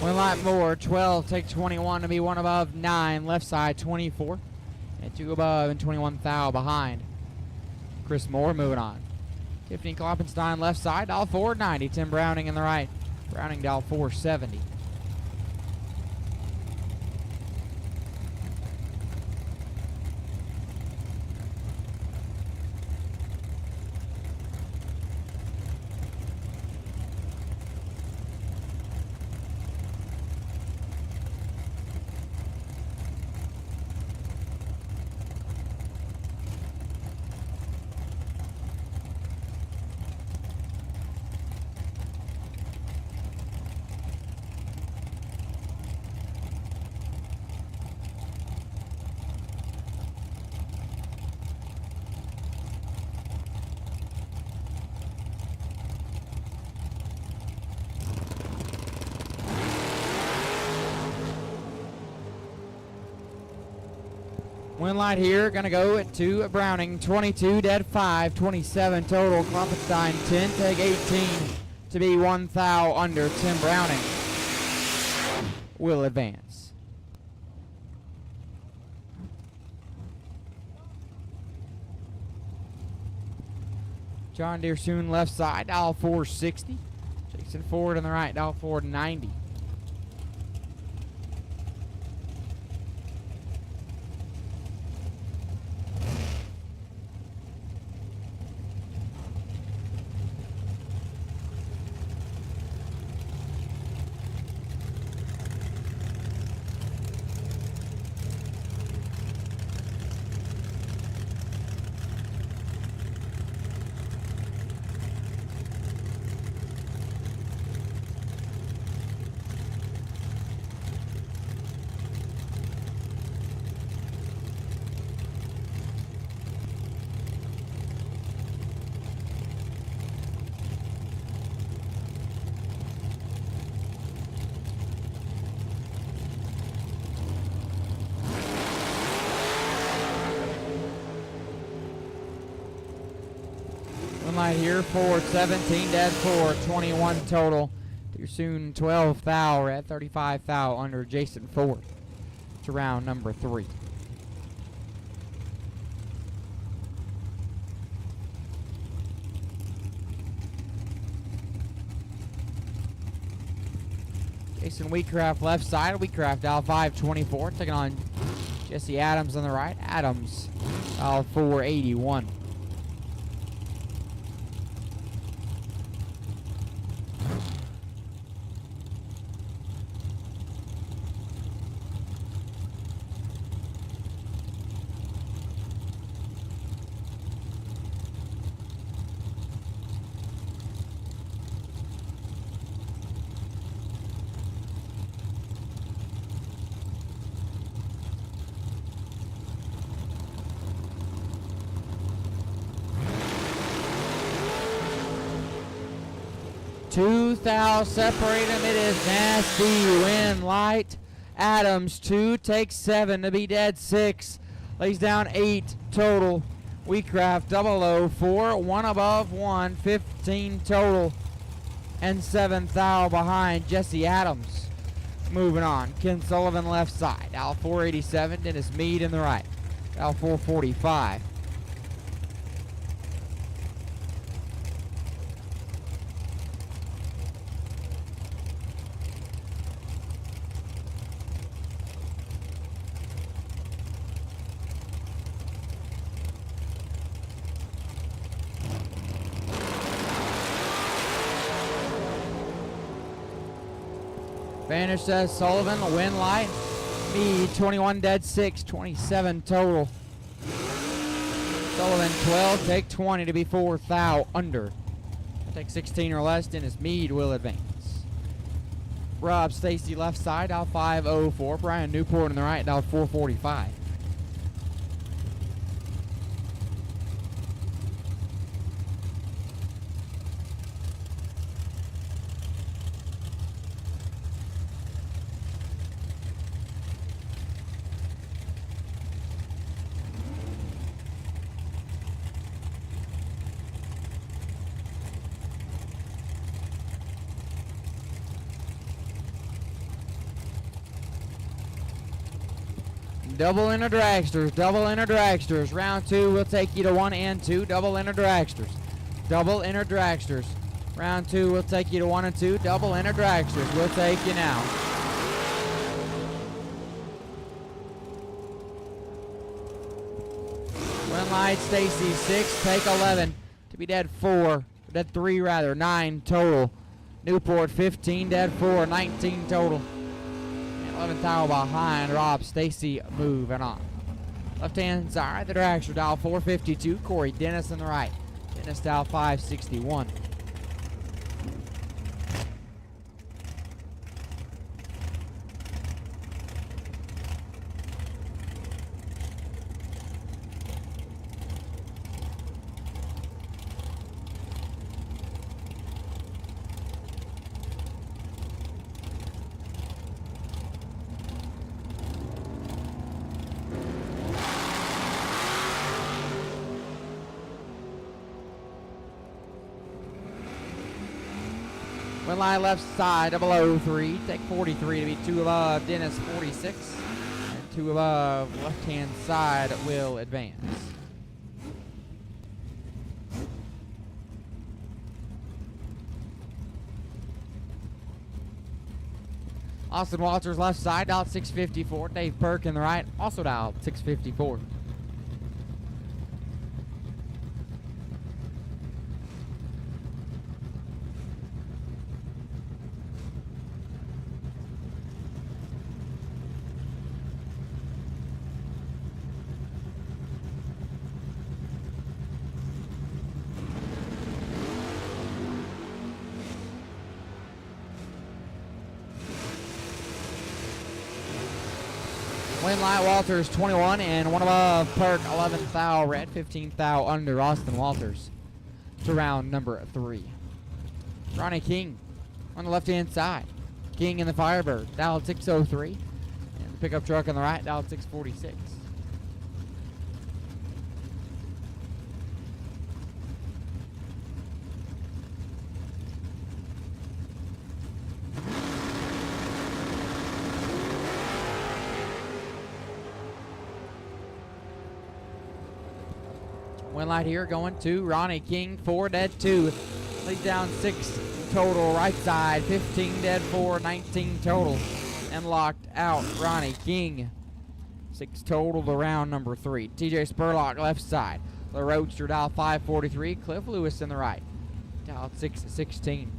One lot more, 12, take 21 to be 1 above, 9, left side 24, and 2 above and 21 thou behind. Chris Moore moving on. Tiffany Kloppenstein left side, all 490. Tim Browning in the right. Browning dial 470. Win light here, gonna go at 2 Browning, 22, dead 5, 27 total. Kloppenstein 10, take 18 to be 1 thou under. Tim Browning will advance. John Deere soon left side, dial 460. Jason Ford on the right, dial 490. Light here, 417, dead 4, 21 total. Through soon 12 thou, we're at 35 thou under Jason Ford to round number 3. Jason Wheatcraft left side, Wheatcraft out 524, taking on Jesse Adams on the right. Adams out 481. Two thou separate them. It is nasty. Win light. Adams 2 takes 7 to be dead 6. Lays down 8 total. Wheatcraft 004, 1 above 1, 15 total, and 7 thou behind. Jesse Adams moving on. Ken Sullivan left side. Al 487. Dennis Mead in the right. Al 445. Finish says Sullivan, win light. Mead 21 dead 6, 27 total. Sullivan 12, take 20 to be 4th. Thou under. Take 16 or less, Dennis Mead will advance. Rob Stacy left side, dial 504. Brian Newport on the right, dial 445. Double inner dragsters, double inner dragsters. Round 2 will take you to 1 and 2. Double inner dragsters, double inner dragsters. Round 2 will take you to 1 and 2. Double inner dragsters will take you now. Win light, Stacy 6, take 11 to be dead 4, dead 3 rather, 9 total. Newport 15, dead 4, 19 total. 11th thou behind Rob Stacy moving on. Left hand side, the dragster dial 452. Corey Dennis on the right. Dennis dial 561. Win line left side, 003. Take 43 to be 2 above. Dennis 46. And 2 above left hand side will advance. Austin Walters left side, dialed 654. Dave Burke in the right, also dialed 654. Win light Walters 21 and 1 above Perk 11th thou red 15th thou under Austin Walters to round number 3. Ronnie King on the left hand side. King in the Firebird dialed 603 and the pickup truck on the right dialed 646. Win light here going to Ronnie King, 4 dead 2. Lead down 6 total, right side, 15 dead 4, 19 total. And locked out Ronnie King. 6 total to round number 3. TJ Spurlock left side. The Roadster dial 543. Cliff Lewis in the right. Dial 616.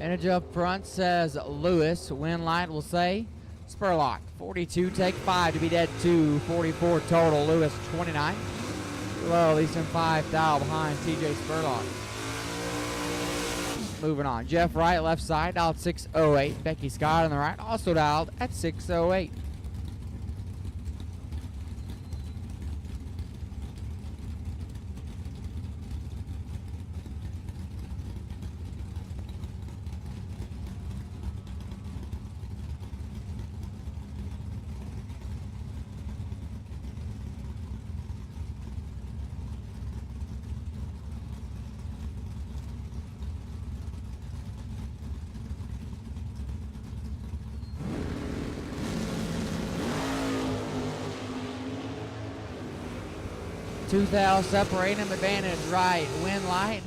Advantage up front says Lewis. Win light will say Spurlock. 42, take 5 to be dead 2. 44 total. Lewis 29. Low, at least in 5 thou behind TJ Spurlock. Moving on. Jeff Wright left side dialed 608. Becky Scott on the right also dialed at 608. 2 thou separating him. Advantage right. Win light.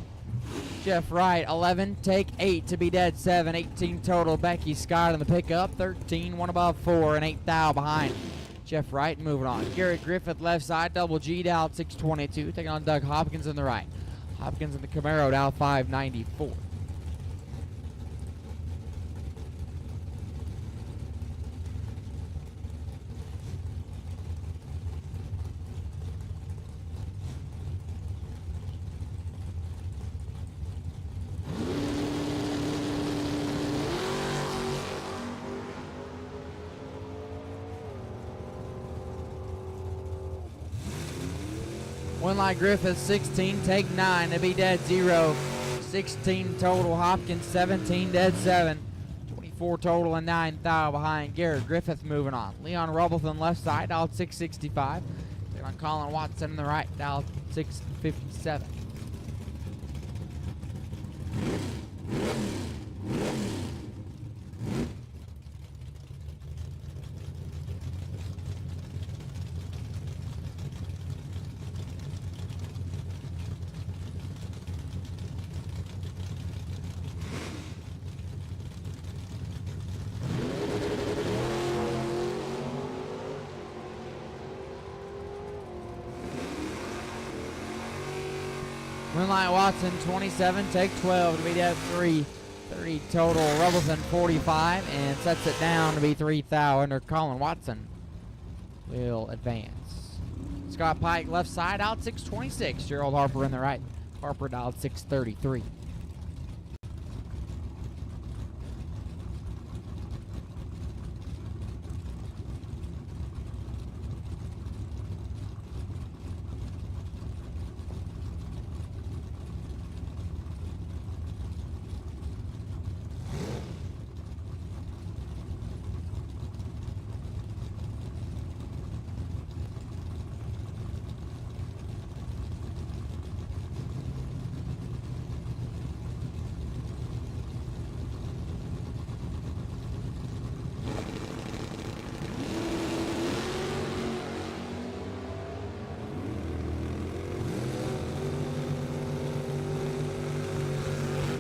Jeff Wright, 11, take 8 to be dead 7, 18 total. Becky Scott in the pickup, 13, 1 above 4, and 8 thou behind. Jeff Wright moving on. Garrett Griffith left side, double G down 622, taking on Doug Hopkins in the right. Hopkins in the Camaro down 594. Winlight Griffith 16, take 9 to be dead 0. 16 total. Hopkins 17, dead 7. 24 total and 9 thou behind. Garrett Griffith moving on. Leon Rubbleton left side, dialed 665. They're on Colin Watson in the right, dialed 657. Moonlight Watson 27, take 12 to be dead 3. 30 total. Rubbleton 45 and sets it down to be 3 thou under. Colin Watson will advance. Scott Pike left side out 626. Gerald Harper in the right. Harper dialed 633.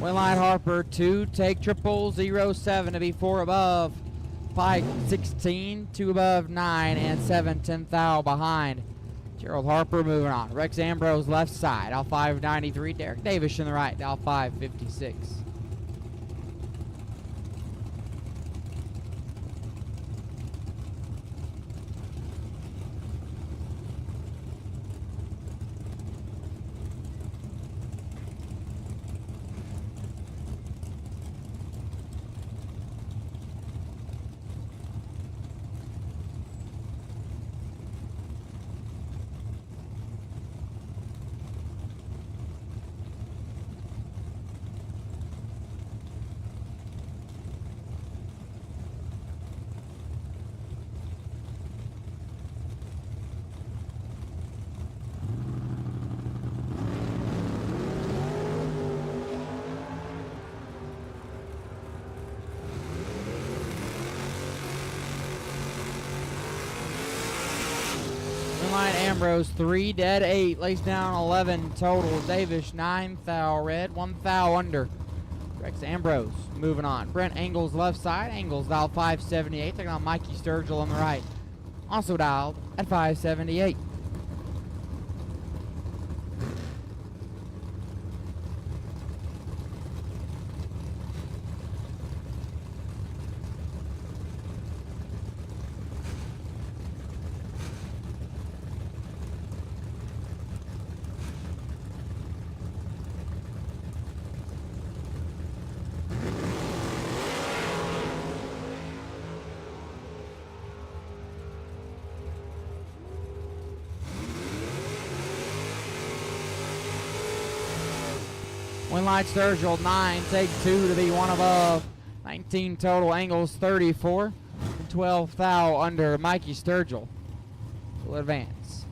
Winlight Harper 2, take 007 to be 4 above. Pike 16, 2 above 9, and 7 10 thou behind. Gerald Harper moving on. Rex Ambrose left side, out 593. Derek Davis in the right, out 556. Moonlight Ambrose 3, dead 8, lays down 11 total. Davis 9 thou red, 1 thou under. Rex Ambrose moving on. Brent Engels left side, Engels dialed 578, taking on Mikey Sturgill on the right. Also dialed at 578. Winlight Sturgill 9, take 2 to be 1 above. 19 total. Angles 34. And 12 thou under. Mikey Sturgill will advance.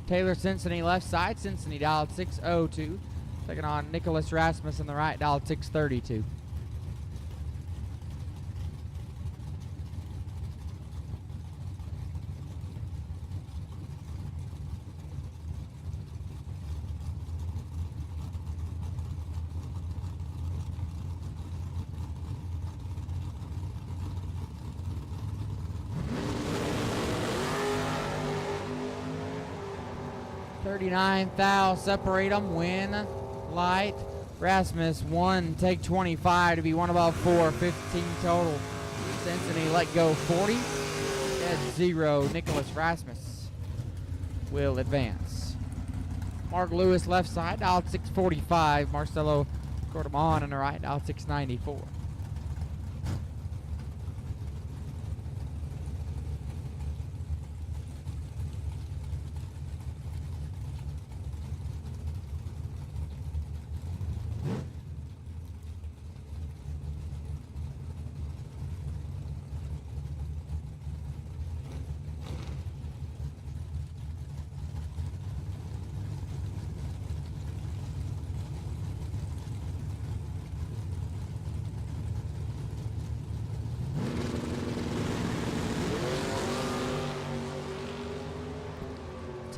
Taylor Cincinnati left side. Cincinnati dialed 602. Taking on Nicholas Rasmus on the right, dialed 632. $39,000 separate them. Win light. Rasmus 1, take 25 to be 1 above 4, 15 total. Cincinnati let go 40. Dead 0. Nicholas Rasmus will advance. Mark Lewis left side, dialed 645. Marcelo Cordomon on the right, dialed 694.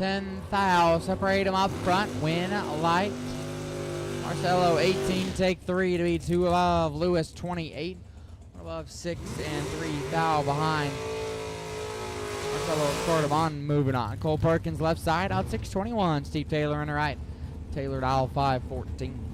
$10,000 separate them up front. Win light. Marcelo 18, take 3 to be 2 above. Lewis 28, 1 above 6 and 3,000 behind. Marcelo Cordobon moving on. Cole Perkins left side out 621. Steve Taylor on the right. Taylor dial 514.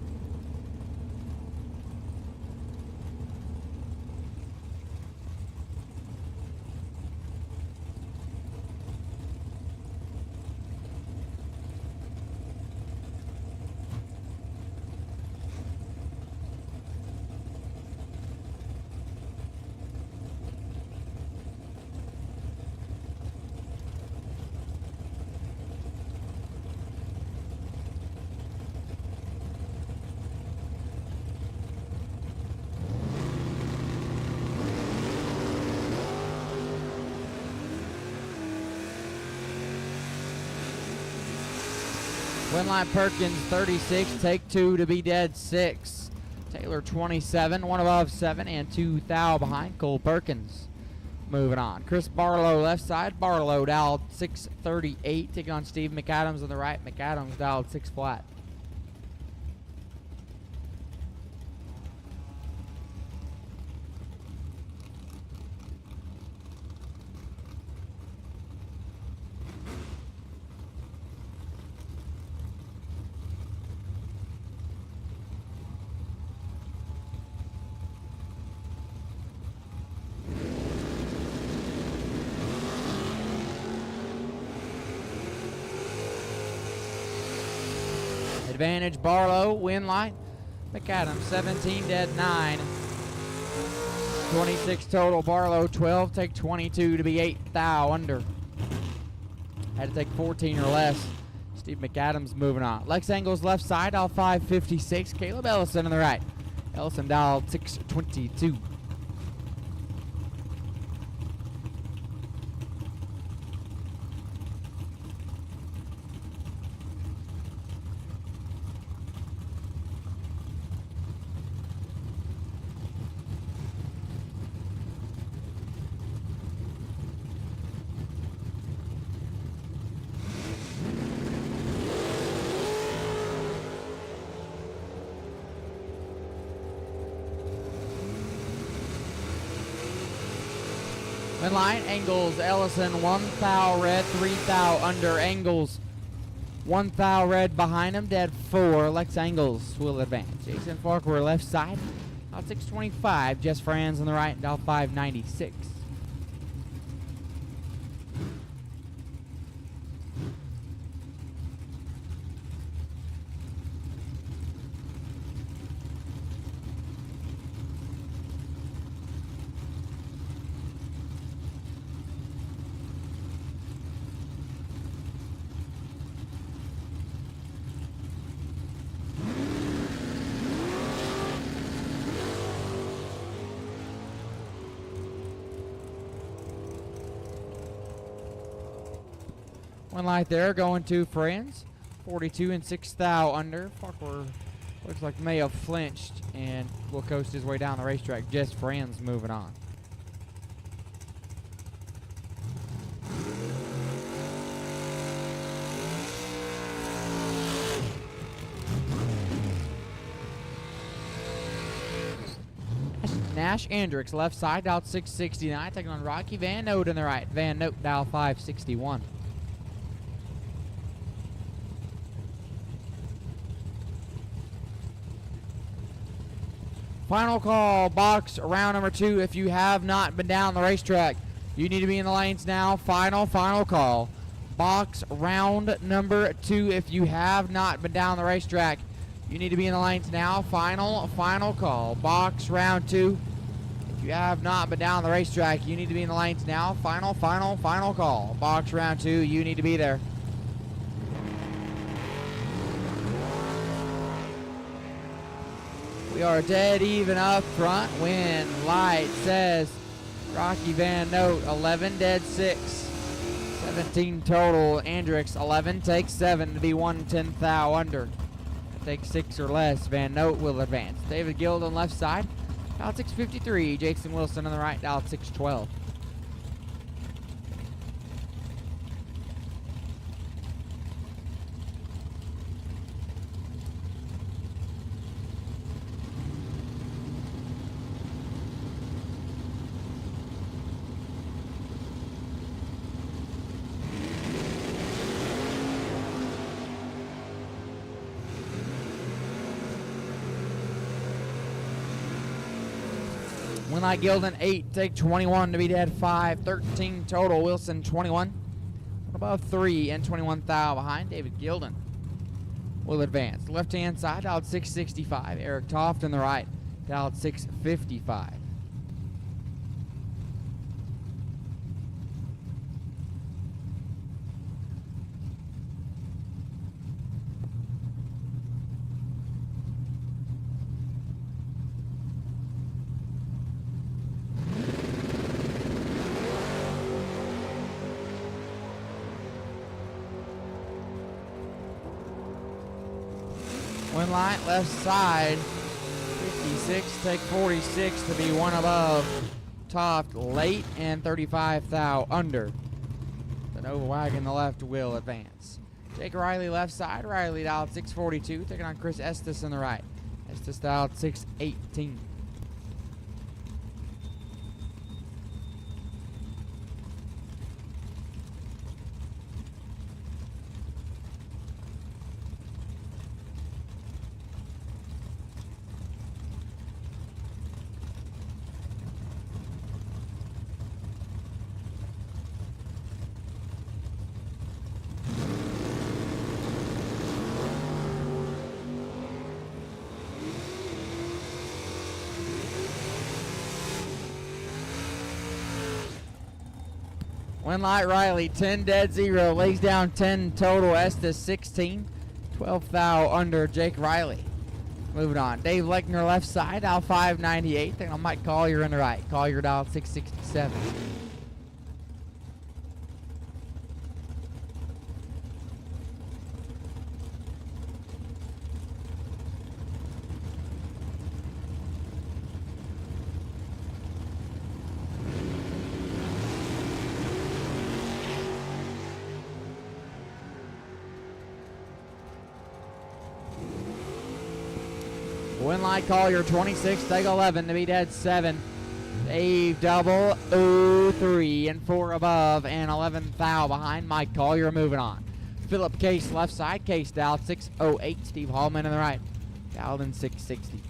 Winline Perkins 36, take 2 to be dead 6. Taylor 27, 1 above 7 and 2,000 behind. Cole Perkins moving on. Chris Barlow left side. Barlow dialed 638, taking on Steve McAdams on the right. McAdams dialed 6 flat. Advantage Barlow, win light. McAdams 17, dead 9. 26 total. Barlow 12, take 22 to be 8,000 under. Had to take 14 or less. Steve McAdams moving on. Lex Engels left side, dial 556. Caleb Ellison on the right. Ellison dialed 622. In line, Engels, Ellison, 1,000 red, 3,000 under. Engels, 1,000 red behind him, dead 4. Lex Engels will advance. Jason Farquhar left side, dial 625. Jess Franz on the right, dial 596. One light there going to Friends. 42 and 6 thou under. Farquhar looks like may have flinched and will coast his way down the racetrack. Just Friends moving on. Nash Andrix left side, dial 669, taking on Rocky Van Note in the right. Van Note, dial 561. Final call, box round number 2. If you have not been down the racetrack, you need to be in the lanes now. Final call. Box round number 2. If you have not been down the racetrack, you need to be in the lanes now. Final call. Box round 2. If you have not been down the racetrack, you need to be in the lanes now. Final call. Box round 2. You need to be there. We are dead even up front. When light says Rocky Van Note 11, dead 6. 17 total. Andrix 11, takes 7 to be 110 thou under. Takes 6 or less. Van Note will advance. David Guild on left side. Dial 653. Jason Wilson on the right. Dial 612. Winlight Gilden 8, take 21 to be dead 5, 13 total. Wilson 21, above 3 and 21 thou behind. David Gilden will advance. Left hand side, dialed 665. Eric Toft on the right, dialed 655. Light left side, 56, take 46 to be 1 above. Toft late and 35 thou under. The Nova wagon the left will advance. Jake Riley left side, Riley dialed 642, taking on Chris Estes on the right. Estes dialed 618. Winlight Riley, 10 dead 0, lays down 10 total. Estes 16, 12 thou under. Jake Riley. Moving on. Dave Lechner left side, dial 598. Then I might call you in the right. Call your dial 667. Winlight Collier 26, take 11 to be dead 7. Dave double 03 and 4 above and 11 thou behind. Mike Collier moving on. Philip Case left side, Case dialed 608. Steve Hallman on the right, dialed in 660.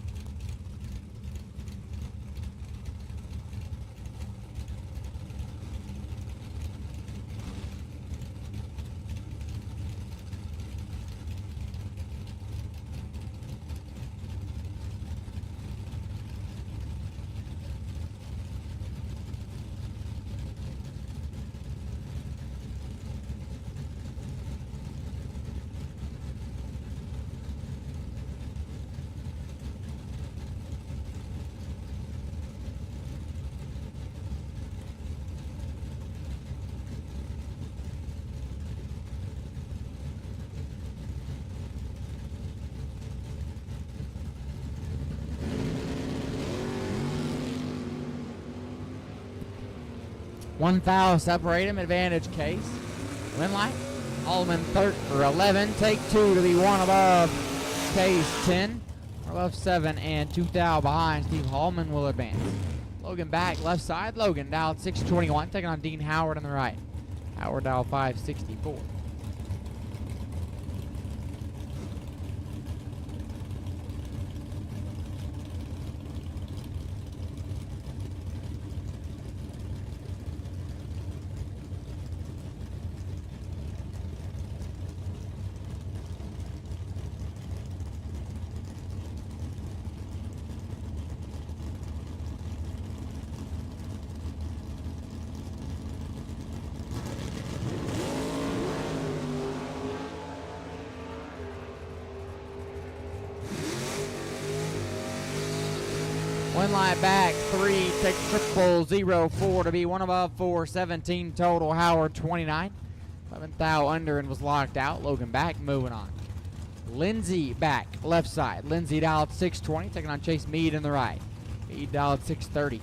1 foul separate him. Advantage Case. Winlight. Allman 11. Take 2 to be 1 above Case 10. Above 7 and 2 thou behind. Steve Hallman will advance. Logan back left side. Logan dialed 621. Taking on Dean Howard on the right. Howard dialed 564. Winlight back 3, take 004 to be 1 above 4, 17 total. Howard 29. 11th thou under and was locked out. Logan back, moving on. Lindsay back left side. Lindsay dialed 620, taking on Chase Mead in the right. Mead dialed 630.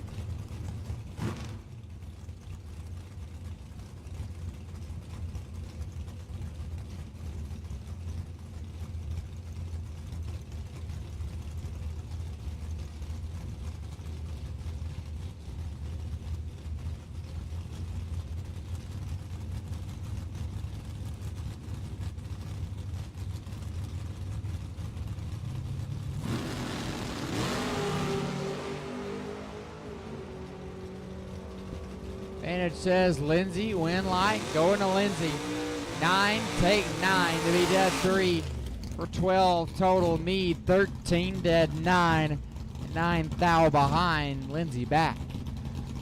Advantage says Lindsay, Winlight, going to Lindsay. 9, take 9 to be dead 3 for 12 total. Mead 13, dead 9. 9 thou behind. Lindsay back.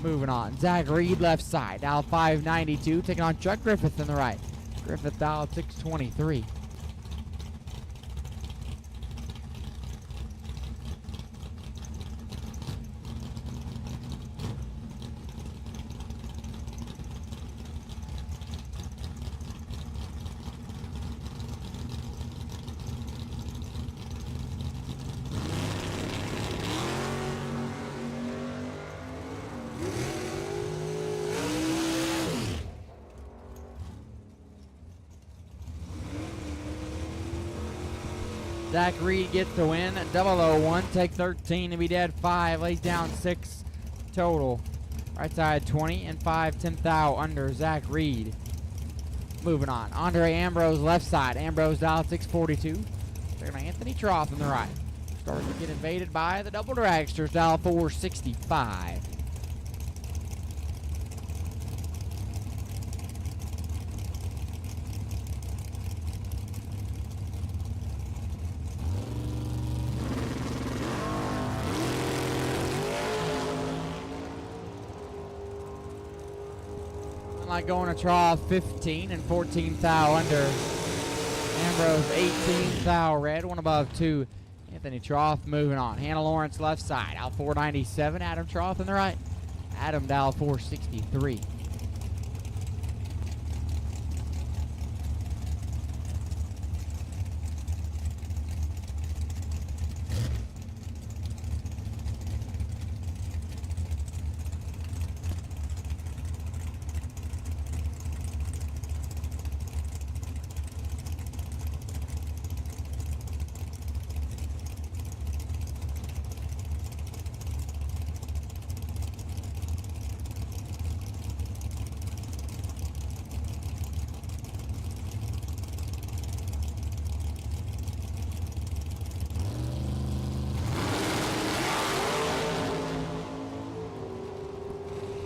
Moving on. Zach Reed left side. Dial 592, taking on Chuck Griffith in the right. Griffith dial 623. Zach Reed gets the win. 001, take 13 to be dead 5. Lays down 6 total. Right side 20 and 5, 10 thou under. Zach Reed. Moving on. Andre Ambrose left side. Ambrose dialed 642. Taking on Anthony Troth on the right. Starting to get invaded by the double dragsters. Dial 465. Like going to Trough 15 and 14 thou under. Ambrose 18 thou red, 1 above 2. Anthony Trough moving on. Hannah Lawrence left side, out 497. Adam Trough in the right. Adam dial 463.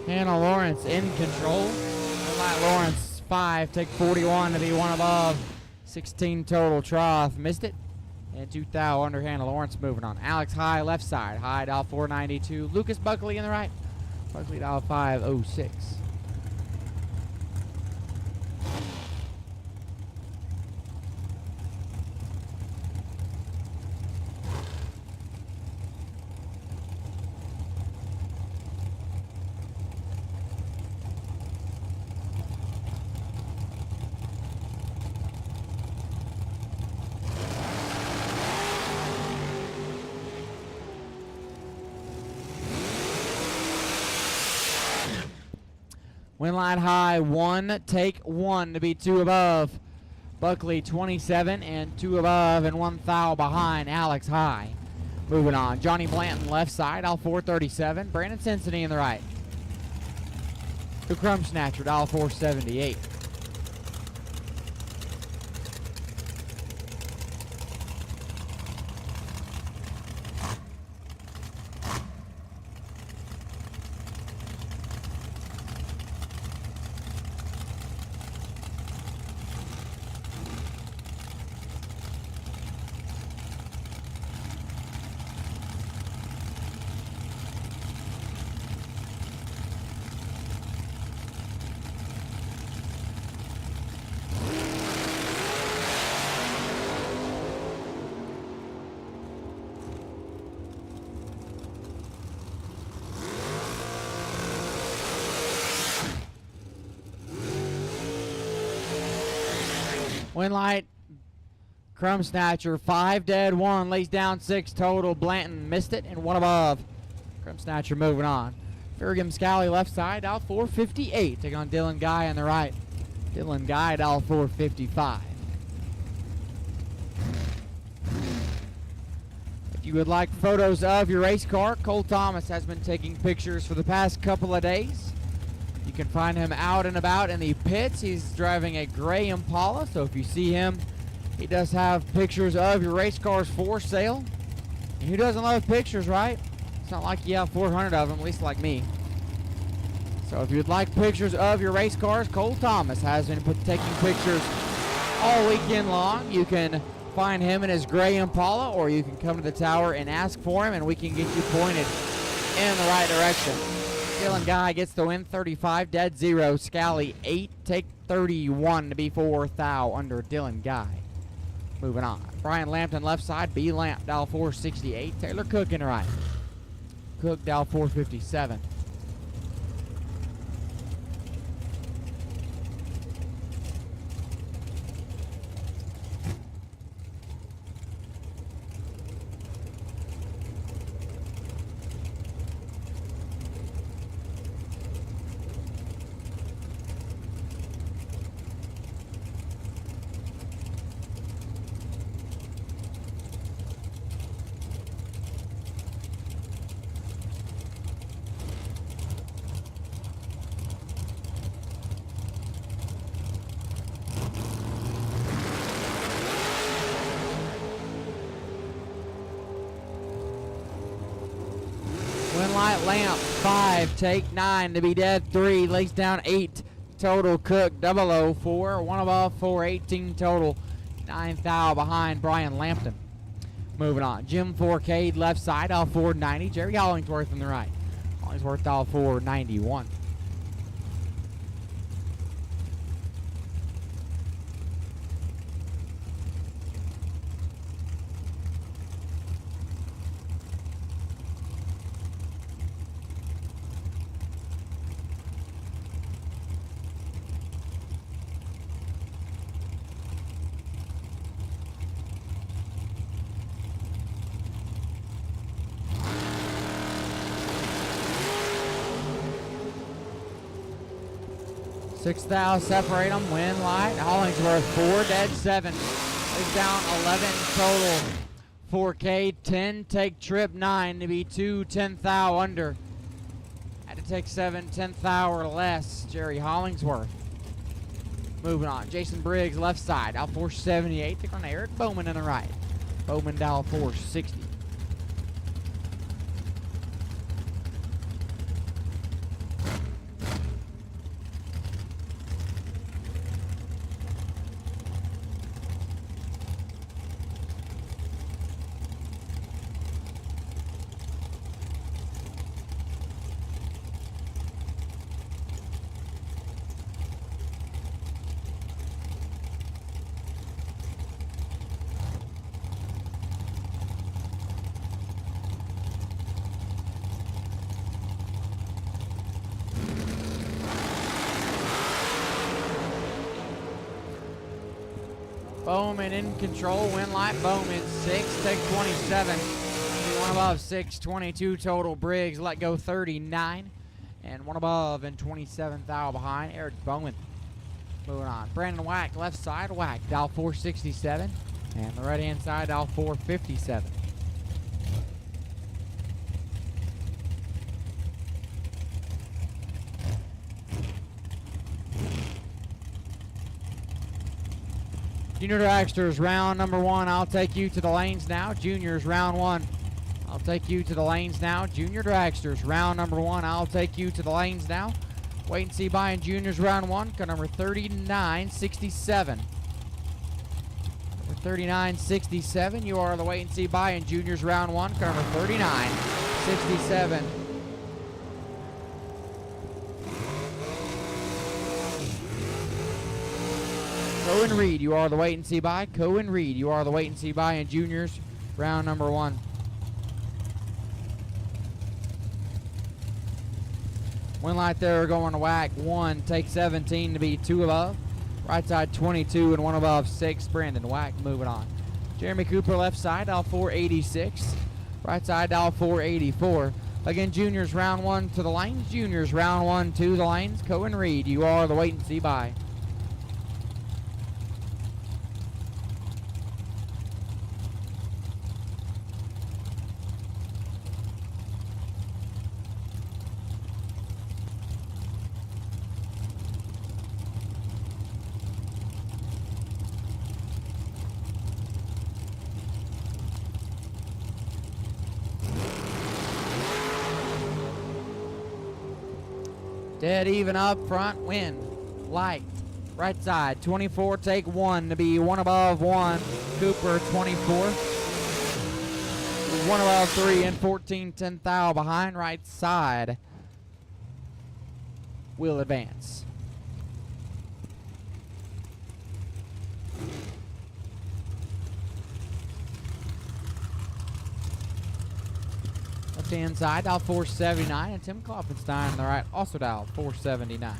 Hannah Lawrence in control. Matt Lawrence 5, take 41 to be 1 above. 16 total. Trough missed it. And 2 thou under. Hannah Lawrence moving on. Alex High left side. High dial 492. Lucas Buckley in the right. Buckley dial 506. Win line high, 1, take 1 to be 2 above. Buckley 27 and 2 above and 1 thou behind Alex High. Moving on, Johnny Blanton left side, dial 437. Brandon Cincinnati in the right. The Crumb Snatcher, dial 478. Win light, Crumb Snatcher, 5 dead, 1, lays down 6 total. Blanton missed it and 1 above. Crumb Snatcher moving on. Farragut Scally left side, dial 458. Taking on Dylan Guy on the right. Dylan Guy, dial 455. If you would like photos of your race car, Cole Thomas has been taking pictures for the past couple of days. You can find him out and about in the pits. He's driving a gray Impala, so if you see him, he does have pictures of your race cars for sale. And who doesn't love pictures, right? It's not like you have 400 of them, at least like me. So if you'd like pictures of your race cars, Cole Thomas has been taking pictures all weekend long. You can find him in his gray Impala, or you can come to the tower and ask for him, and we can get you pointed in the right direction. Dylan Guy gets the win, 35 dead 0. Scally 8, take 31 to be 4 thou under Dylan Guy. Moving on. Brian Lampton left side, B Lamp, dial 468. Taylor Cook in the right. Cook, dial 457. Win light Lamp, 5, take 9 to be dead 3, lays down 8 total. Cook, 004, 1 above, 418 total. 9 thou behind Brian Lampton. Moving on, Jim 4K left side, dial 490. Jerry Hollingsworth in the right. Hollingsworth, dial 491. Six thou separate them. Win light. Hollingsworth 4 dead 7. Is down 11 total. 4K 10 take trip 9 to be 2 10 thou under. Had to take 7 10 thou or less. Jerry Hollingsworth. Moving on. Jason Briggs left side. Dial 478. Take on Eric Bowman in the right. Bowman dial 460. Bowman in control. Win light Bowman 6, take 27. 1 above 6, 22 total. Briggs let go 39. and one above and 27 thou behind. Eric Bowman. Moving on. Brandon Wack, left side. Wack, dial 467. And the right hand side, dial 457. Junior Dragsters, round number 1. I'll take you to the lanes now. Juniors, round 1. I'll take you to the lanes now. Junior Dragsters, round number 1. I'll take you to the lanes now. Wait and see by in juniors round 1. Car number 3967. Number 3967. You are the wait and see by in juniors round 1. Car number 3967. Cohen Reed, you are the wait and see by. Cohen Reed, you are the wait and see by in juniors round number 1. Win light there going to Wack 1, take 17 to be 2 above. Right side 22 and 1 above 6. Brandon Wack moving on. Jeremy Cooper left side, dial 486. Right side, dial 484. Again, juniors round 1 to the lanes. Juniors round 1 to the lanes. Cohen Reed, you are the wait and see by. Dead even up front, wind, light, right side, 24, take 1 to be 1 above 1, Cooper 24, 1 above 3 and 14, 10 thou behind, right side, will advance. Left hand side, dial 479, and Tim Klopfenstein on the right, also dial 479.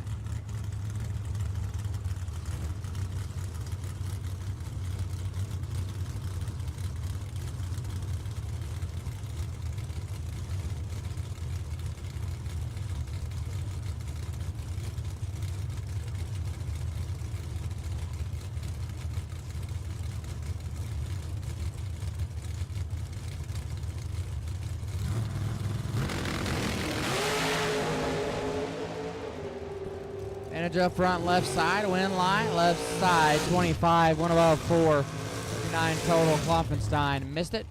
Advantage up front, left side, win line, left side, 25, 1 above 4, 39 total. Klopfenstein missed it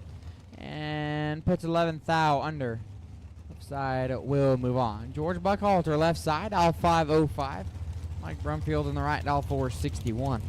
and puts 11 thou under. Left side will move on. George Buckhalter, left side, dial 505. Mike Brumfield on the right, dial 461.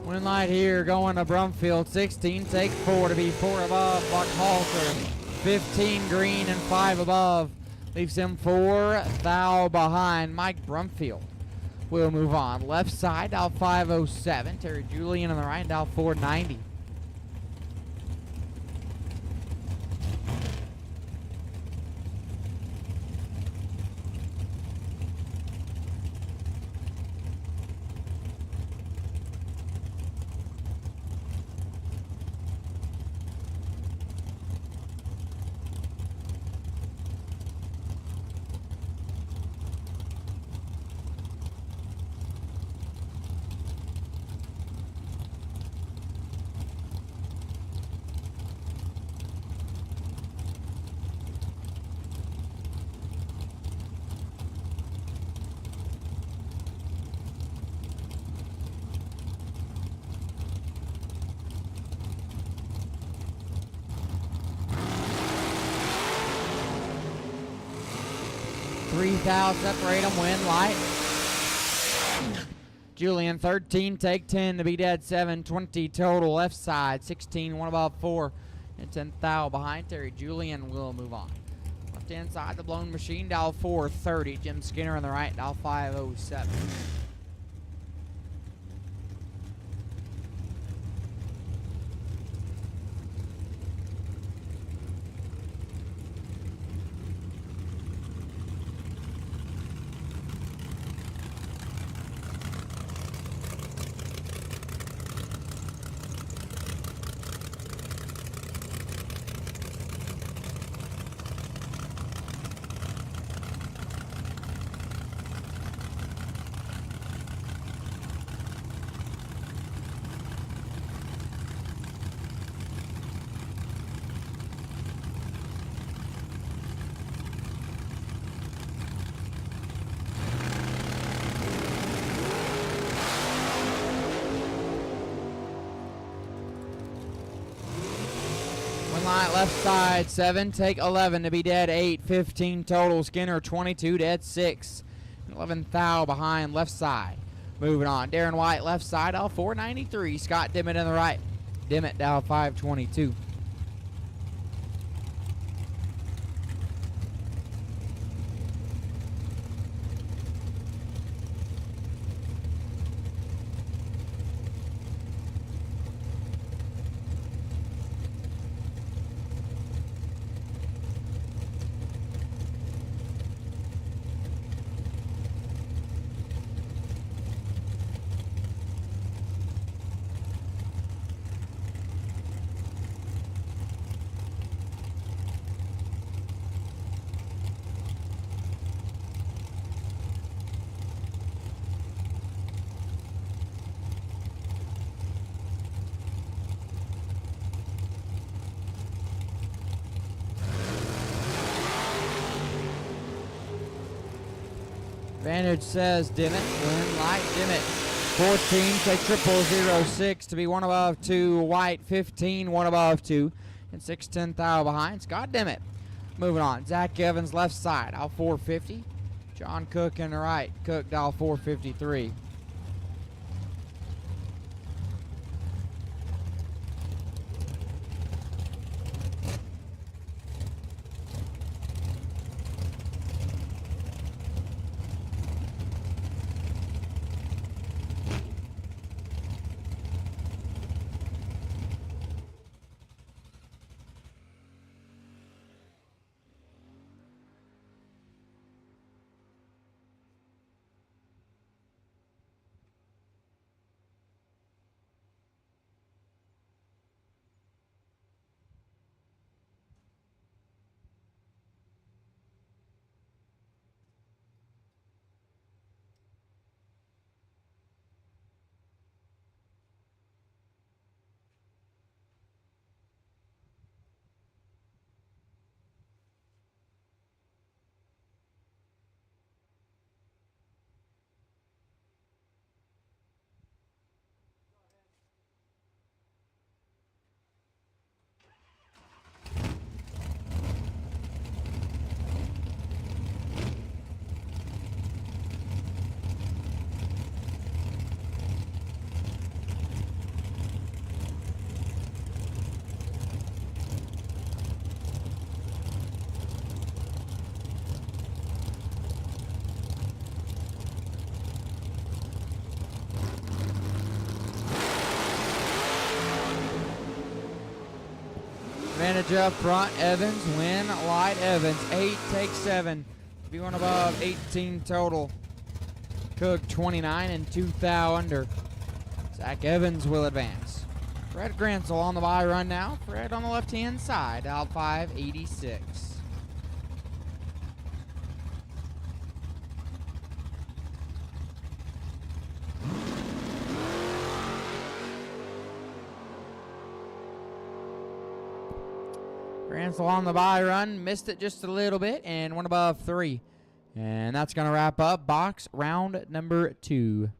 Win light here going to Brumfield, 16, take 4 to be 4 above. Buckhalter, 15 green and 5 above. Leaves him 4 thou behind. Mike Brumfield will move on. Left side, dial 507. Terry Julian on the right, dial 490. Thou separate them, win light. Julian 13, take 10 to be dead 7, 20 total. Left side 16, 1 above 4 And 10th thou behind. Terry Julian will move on. Left-hand side, the blown machine, dial 430. Jim Skinner on the right, dial 507. Light left side, 7, take 11 to be dead, 8, 15 total. Skinner 22, dead 6. 11th thou behind left side. Moving on, Darren White left side, L 493. Scott Dimmitt in the right. Dimmitt down 522. Advantage says Dimmitt. Win light Dimmitt. 14, take 0006 to be 1 above 2. White 15, 1 above 2. And 6 10 thou behind. Scott Dimmitt. Moving on. Zach Evans left side. Dial 450. John Cook in the right. Cook dial 453. Advantage up front, Evans, win, light Evans, 8, take 7, to be 1 above, 18 total. Cook 29 and 2 thou under. Zach Evans will advance. Fred Gransel on the bye run now. Fred on the left-hand side, out 586. Gransel on the bye run, missed it just a little bit, and 1 above 3. And that's going to wrap up box round number 2.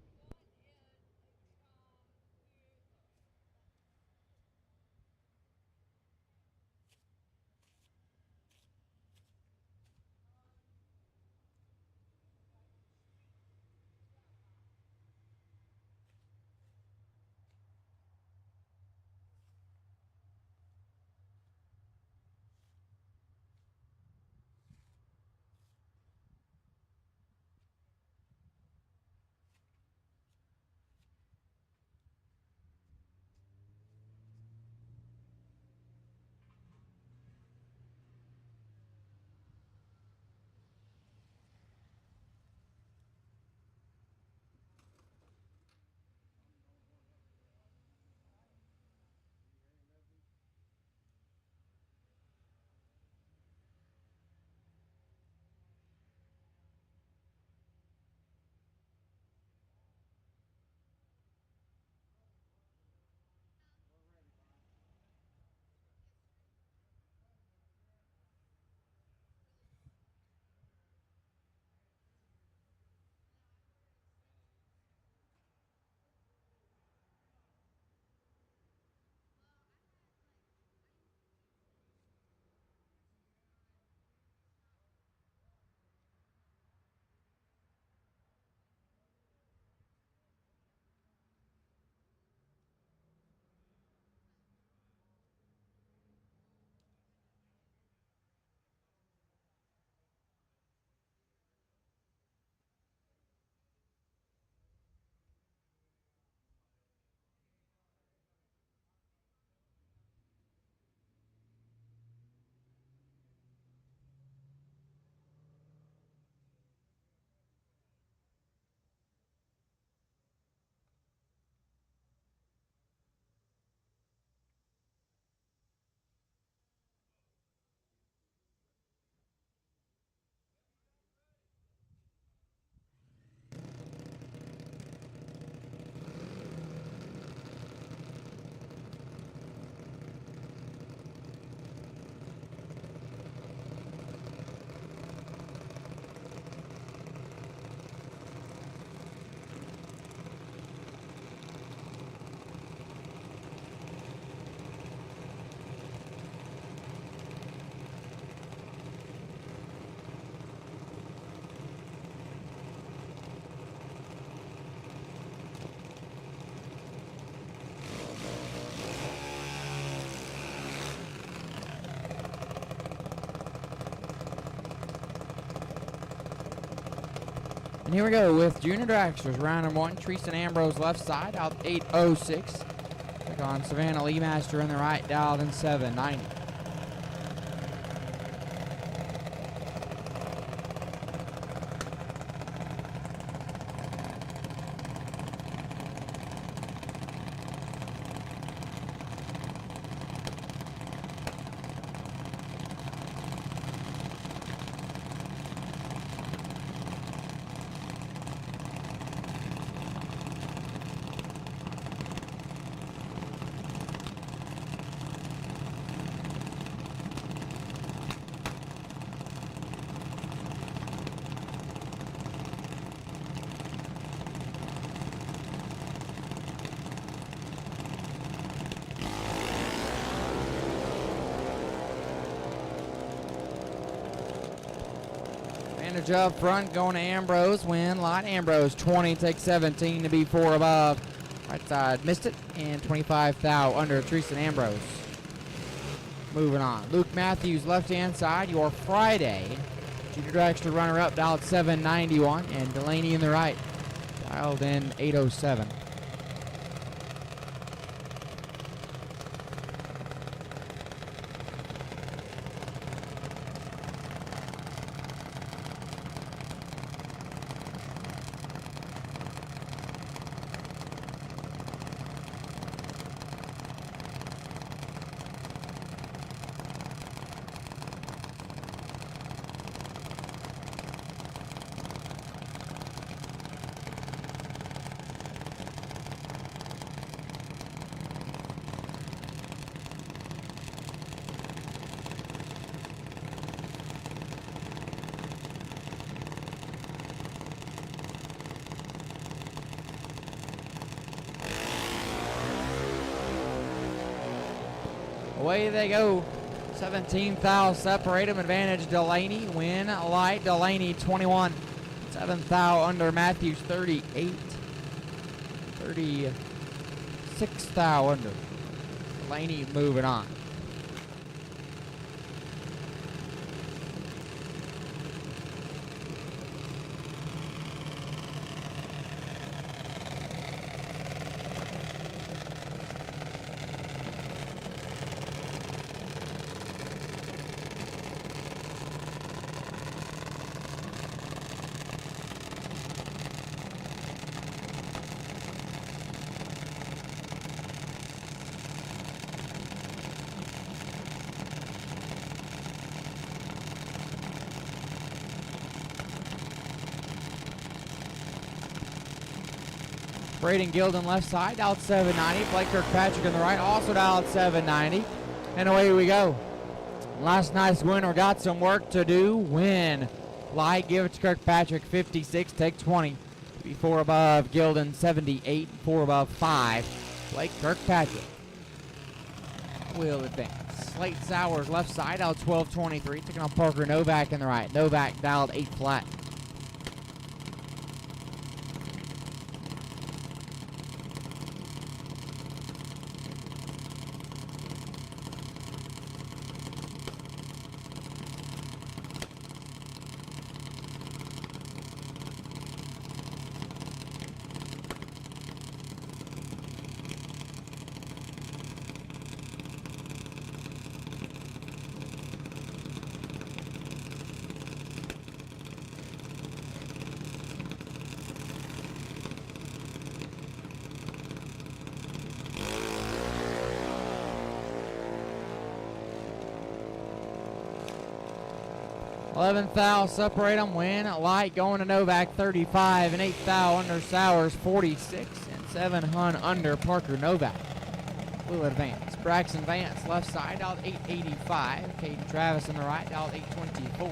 And here we go with Junior Dragsters. Round number 1, Tristan Ambrose left side, out 806. Take on Savannah Lee Master in the right, dialed in 790. Advantage up front going to Ambrose. Win light. Ambrose 20, takes 17 to be 4 above. Right side missed it. And 25 thou under Tristan Ambrose. Moving on. Luke Matthews left hand side. Your Friday Junior Dragster runner up, dialed 791. And Delaney in the right, dialed in 807. Away they go. 17th thou separate them. Advantage Delaney. Win light. Delaney 21. 7th thou under Matthews 38. 36th thou under. Delaney moving on. Braden Gilden left side, dialed 790. Blake Kirkpatrick in the right, also dialed 790. And away we go. Last night's winner got some work to do. Win light, give it to Kirkpatrick, 56, take 20. Be 4 above Gilden, 78, 4 above 5. Blake Kirkpatrick will advance. Slate Sowers left side, dialed 1223. Taking on Parker Novak in the right. Novak dialed 8 flat. Eleventh thou separate them. Win light going to Novak 35 and 8th thou under Sowers 46 and 7 Hun under Parker Novak will advance. Braxton Vance left side, dialed 885. Caden Travis in the right, dialed 824.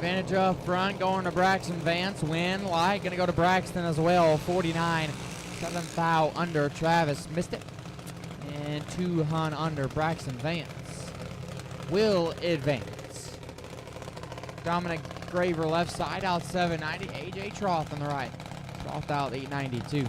Advantage up front going to Braxton Vance. Win light going to go to Braxton as well. 49. 7th thou under. Travis missed it. And 2 hun under. Braxton Vance will advance. Dominic Graver left side out 790. AJ Troth on the right. Troth out 892.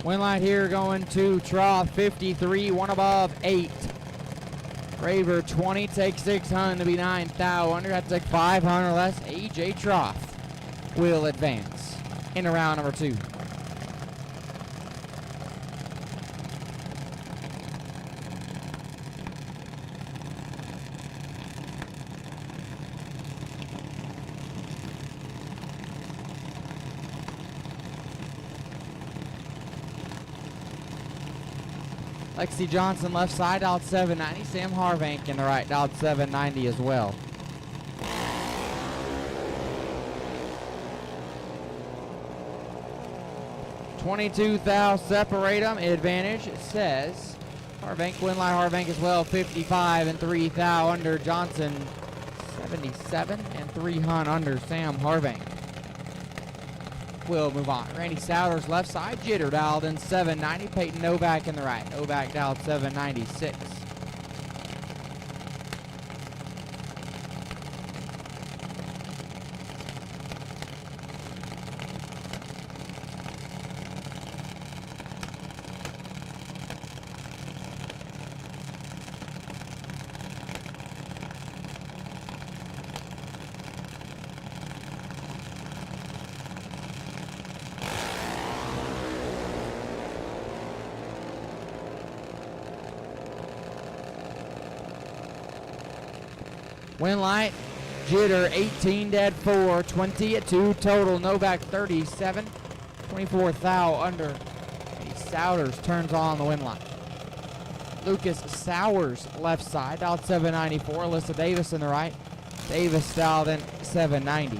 Win light here going to Troth, 53, 1 above, 8. Graver, 20, take 6 hun to be 9 thou under. Have to take 5 hun or less. AJ Troth will advance in round number 2. Lexi Johnson left side, out 790. Sam Harvank in the right, out 790 as well. $22 thou separate them. Advantage says Harvank, Winlight Harvank as well. 55 and 3 thou under. Johnson 77 and 3 hun under. Sam Harvank will move on. Randy Souders left side, Jitter dialed in 790. Peyton Novak in the right. Novak dialed 796. Win light, Jitter 18 dead 4, 20 at 2 total. Novak 37, 24 thou under. Eddie Souders turns on the win line. Lucas Sowers left side, dialed 794. Alyssa Davis in the right. Davis dialed in 790.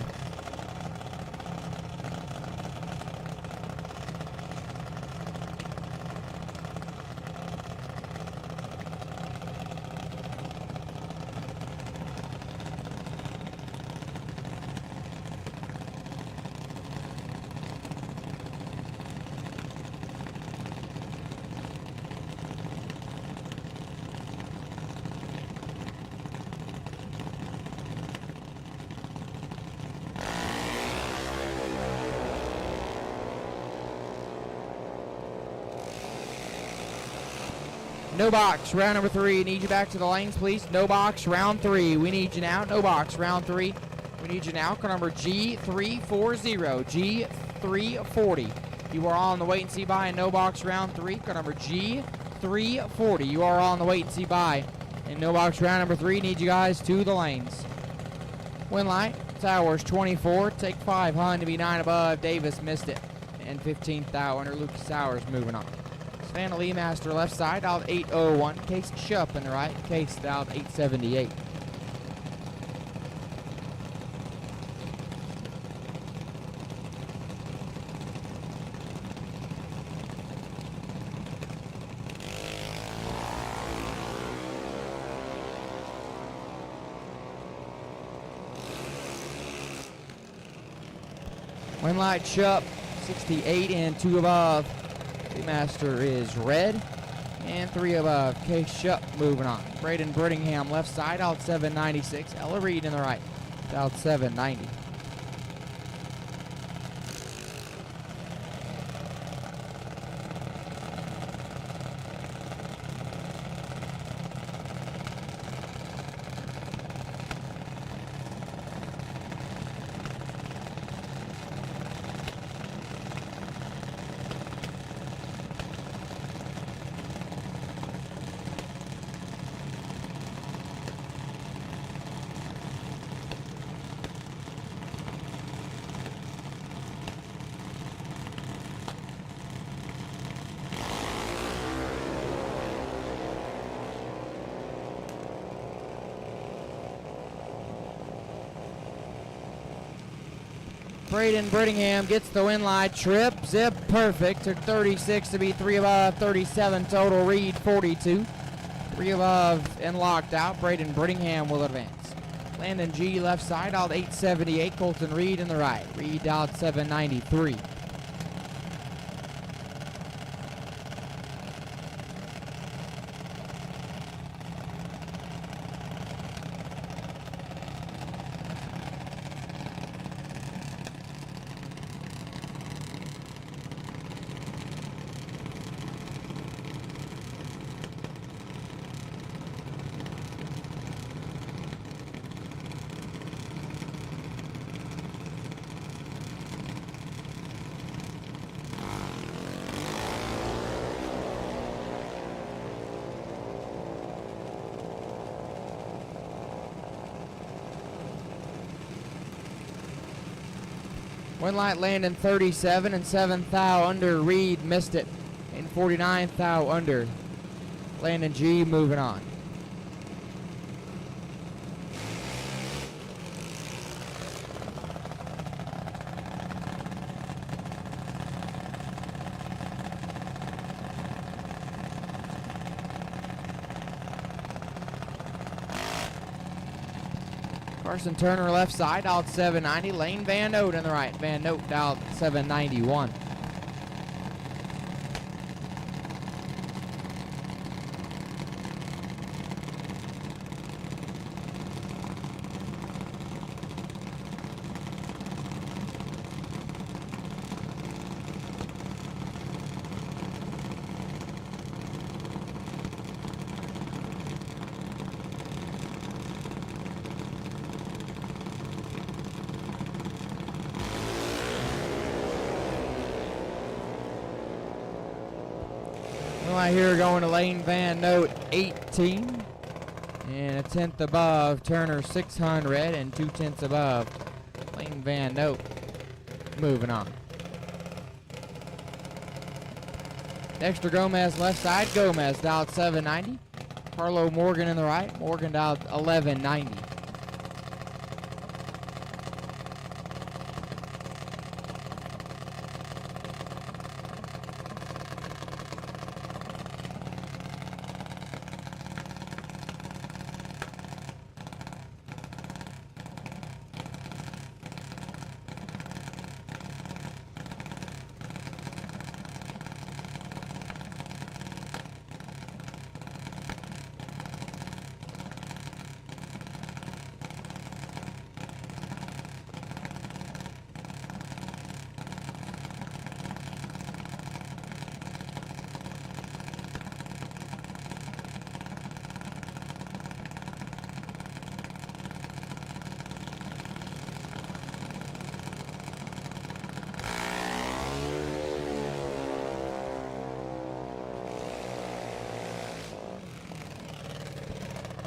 No box, round number 3. Need you back to the lanes, please. No box, round 3. We need you now. No box, round 3. We need you now. Car number G340. G340. You are on the wait and see by in no box, round 3. Car number G340. You are on the wait and see by in no box, round number 3. Need you guys to the lanes. Win light, Towers 24. Take 5 hun to be 9 above. Davis missed it. And 15th thou under. Lucas Towers moving on. Savannah Lee Master left side, dialed 801. Case Shupp in the right. Case dialed 878. Win light Shupp, 68 and 2 above. Master is red, And 3 above. Case Shup moving on. Braden Brittingham left side out 796. Ella Reed in the right out 790. Braden Brittingham gets the win line. Trip, zip, perfect. Took 36 to be 3 above, 37 total. Reed 42. 3 above and locked out. Braden Brittingham will advance. Landon G left side out 878. Colton Reed in the right. Reed out 793. Win light Landon 37 and 7th thou under. Reed missed it. And 49th thou under. Landon G moving on. Carson Turner left side out 790. Lane Van Note in the right. Van Note out 791. Right here going to Lane Van Note 18 and a 10th above Turner 600 and 2/10 above Lane Van Note. Moving on. Dexter Gomez left side. Gomez out 790. Carlo Morgan in the right. Morgan out 1190.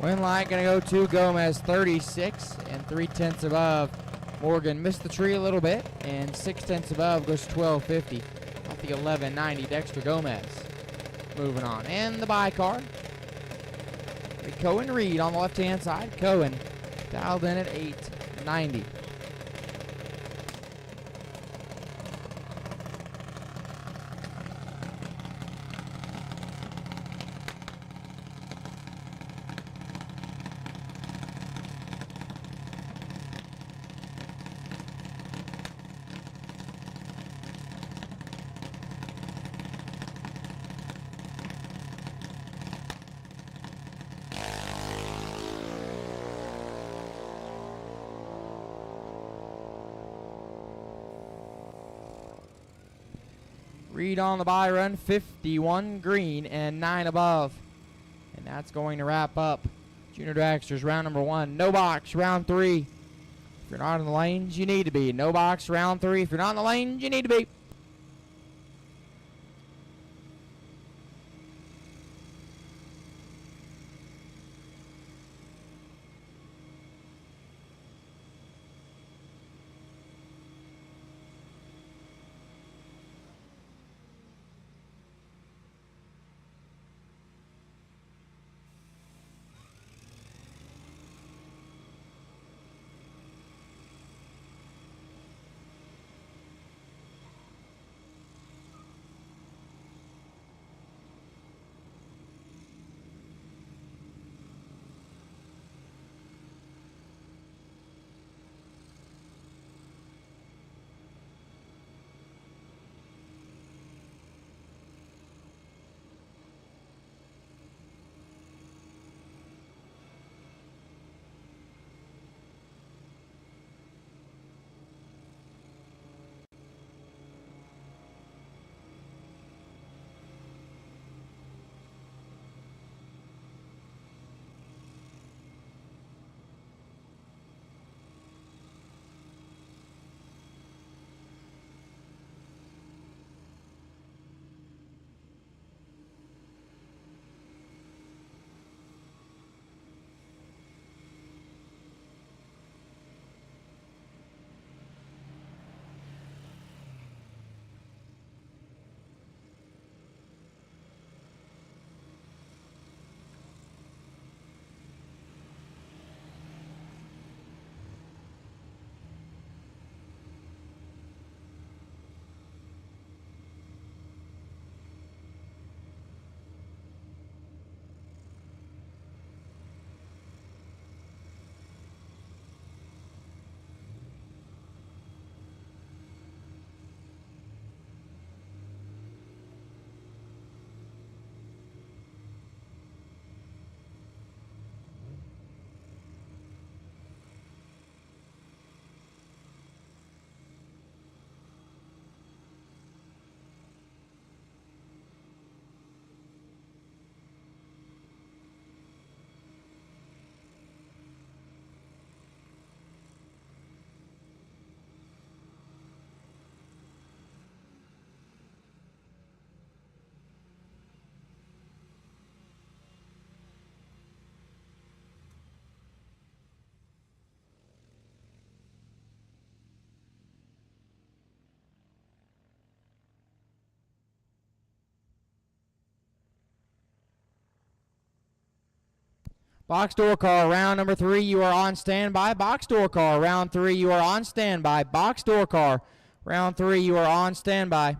Win light gonna go to Gomez 36 and 3/10 above. Morgan missed the tree a little bit and 6/10 above goes 1250 off the 1190. Dexter Gomez moving on. And the bye card. Cohen Reed on the left hand side. Cohen dialed in at 890. Reed on the by run, 51 green and 9 above. And that's going to wrap up Junior Dragsters round number 1. No box, round 3. If you're not in the lanes, you need to be. No box, round 3. If you're not in the lanes, you need to be. Box door car, round number 3, you are on standby. Box door car, round 3, you are on standby. Box door car, round 3, you are on standby.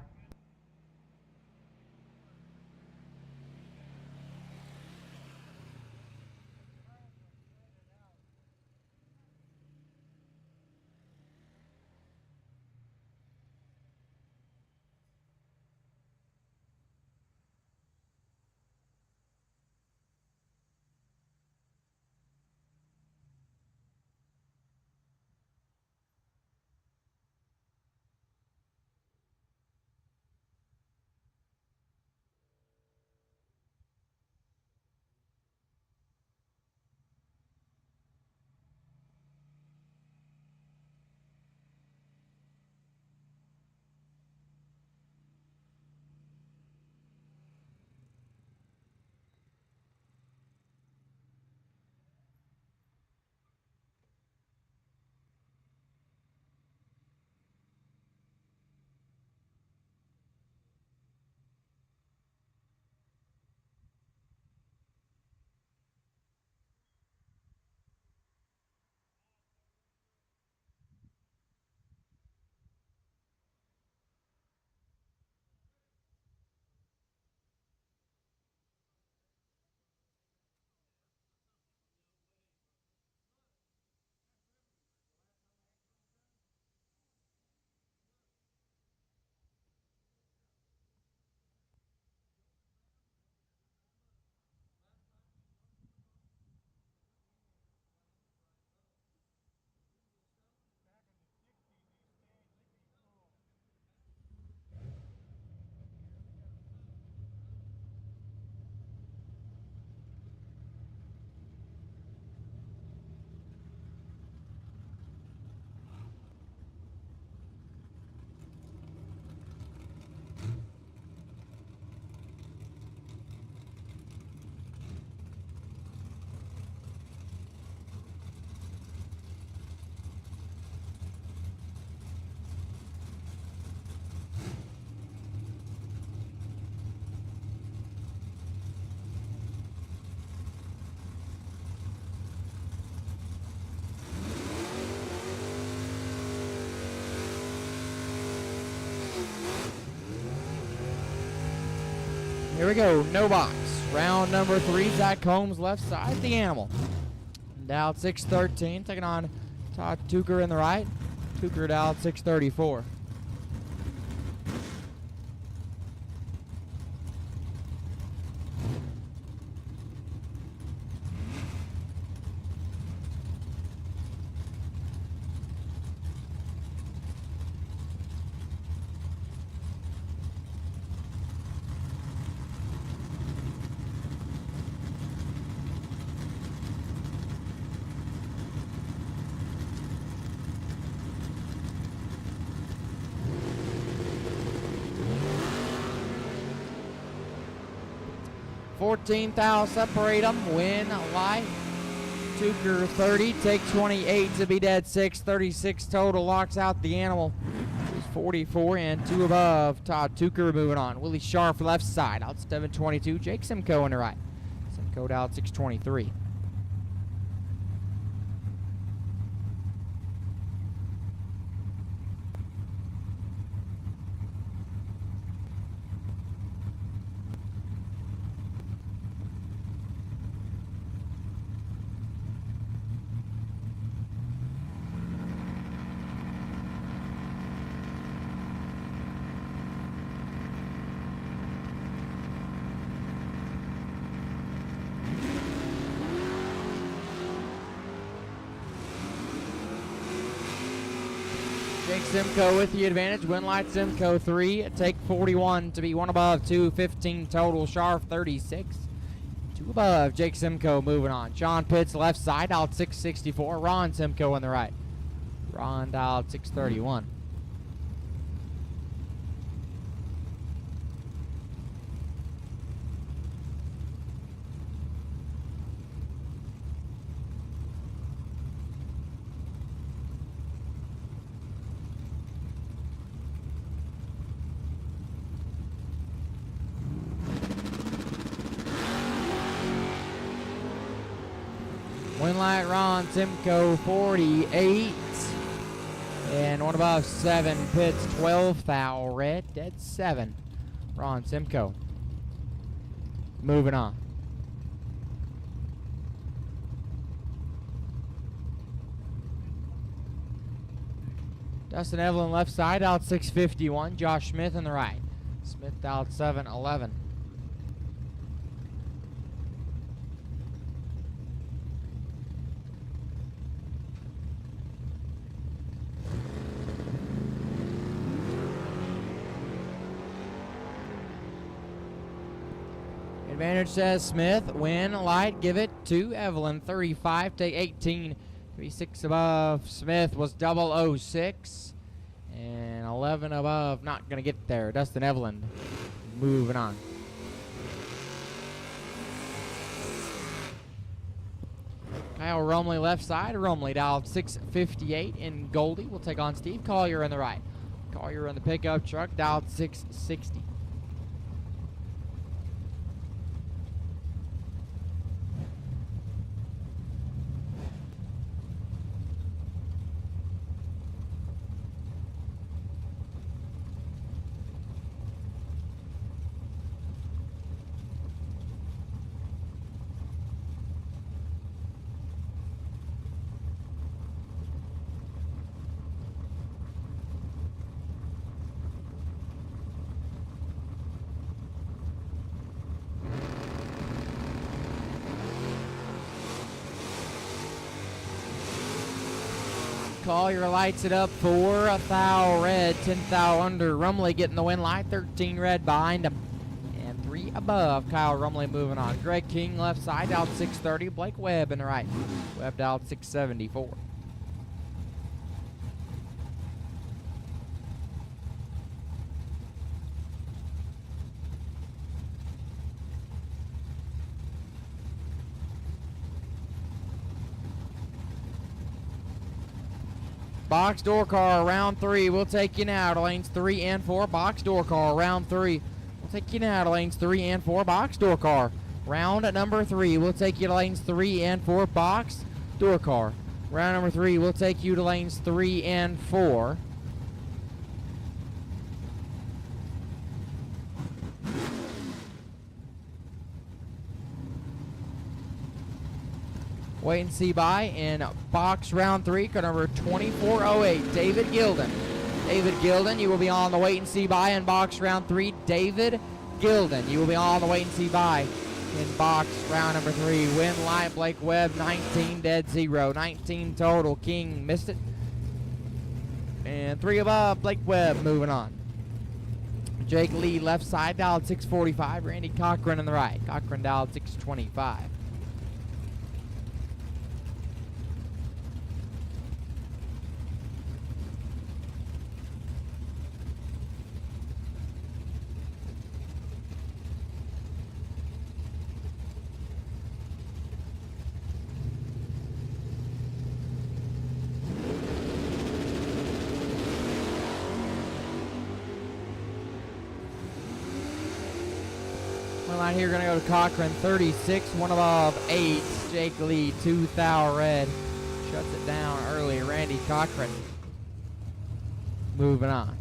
Here we go, no box. Round number 3, Zach Combs left side, the animal. Down 6-13, taking on Todd Tucker in the right. Tucker down 6-34. $14,000 separate them. Win light. Tucker 30, take 28 to be dead 6. 36 total, locks out the animal. He's 44 and 2 above. Todd Tucker moving on. Willie Scharf left side, out 722. Jake Simcoe on the right. Simcoe down 623. Jake Simcoe with the advantage. Win light Simcoe 3. Take 41 to be 1 above. 215 total. Scharf 36. 2 above. Jake Simcoe moving on. Sean Pitts left side out 664. Ron Simcoe on the right. Ron out 631. Winlight Ron Simcoe 48 and 1 above 7. Pitts 12. Thou red dead 7. Ron Simcoe moving on. Dustin Evelyn left side out 651. Josh Smith on the right. Smith out 711. Advantage says Smith. Win light. Give it to Evelyn. 35 to 18. 36 above. Smith was 006. And 11 above. Not going to get there. Dustin Evelyn moving on. Kyle Rumley left side. Rumley dialed 658 in Goldie. We'll take on Steve Collier on the right. Collier on the pickup truck. Dialed 660. Collier lights it up for a thou red, 10 thou under. Rumley getting the win light, 13 red behind him. And 3 above. Kyle Rumley moving on. Greg King left side out 630. Blake Webb in the right. Webb out 674. Box door car, round 3. We'll take you now to lanes 3 and 4. Box door car, round 3. We'll take you now to lanes 3 and 4. Box door car, round number 3. We'll take you to lanes 3 and 4. Box door car, round number 3. We'll take you to lanes 3 and 4. wait and see by in box round 3, car number 2408, David Gilden. David Gilden, you will be on the wait and see by in box round 3. David Gilden, you will be on the wait and see by in box round number 3. Win light, Blake Webb, 19 dead 0. 19 total. King missed it. And 3 above, Blake Webb moving on. Jake Lee left side, dialed 645. Randy Cochran on the right. Cochran dialed 625. Line here going to go to Cochran, 36, 1 above 8. Jake Lee, 2 thou red. Shuts it down early. Randy Cochran moving on.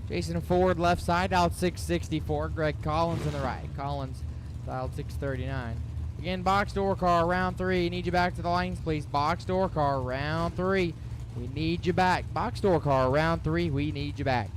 Jason Ford left side, dialed 664. Greg Collins on the right. Collins dialed 639. Again, box door car, round 3. Need you back to the lanes, please. Box door car, round 3. We need you back. Box door car, round 3. We need you back.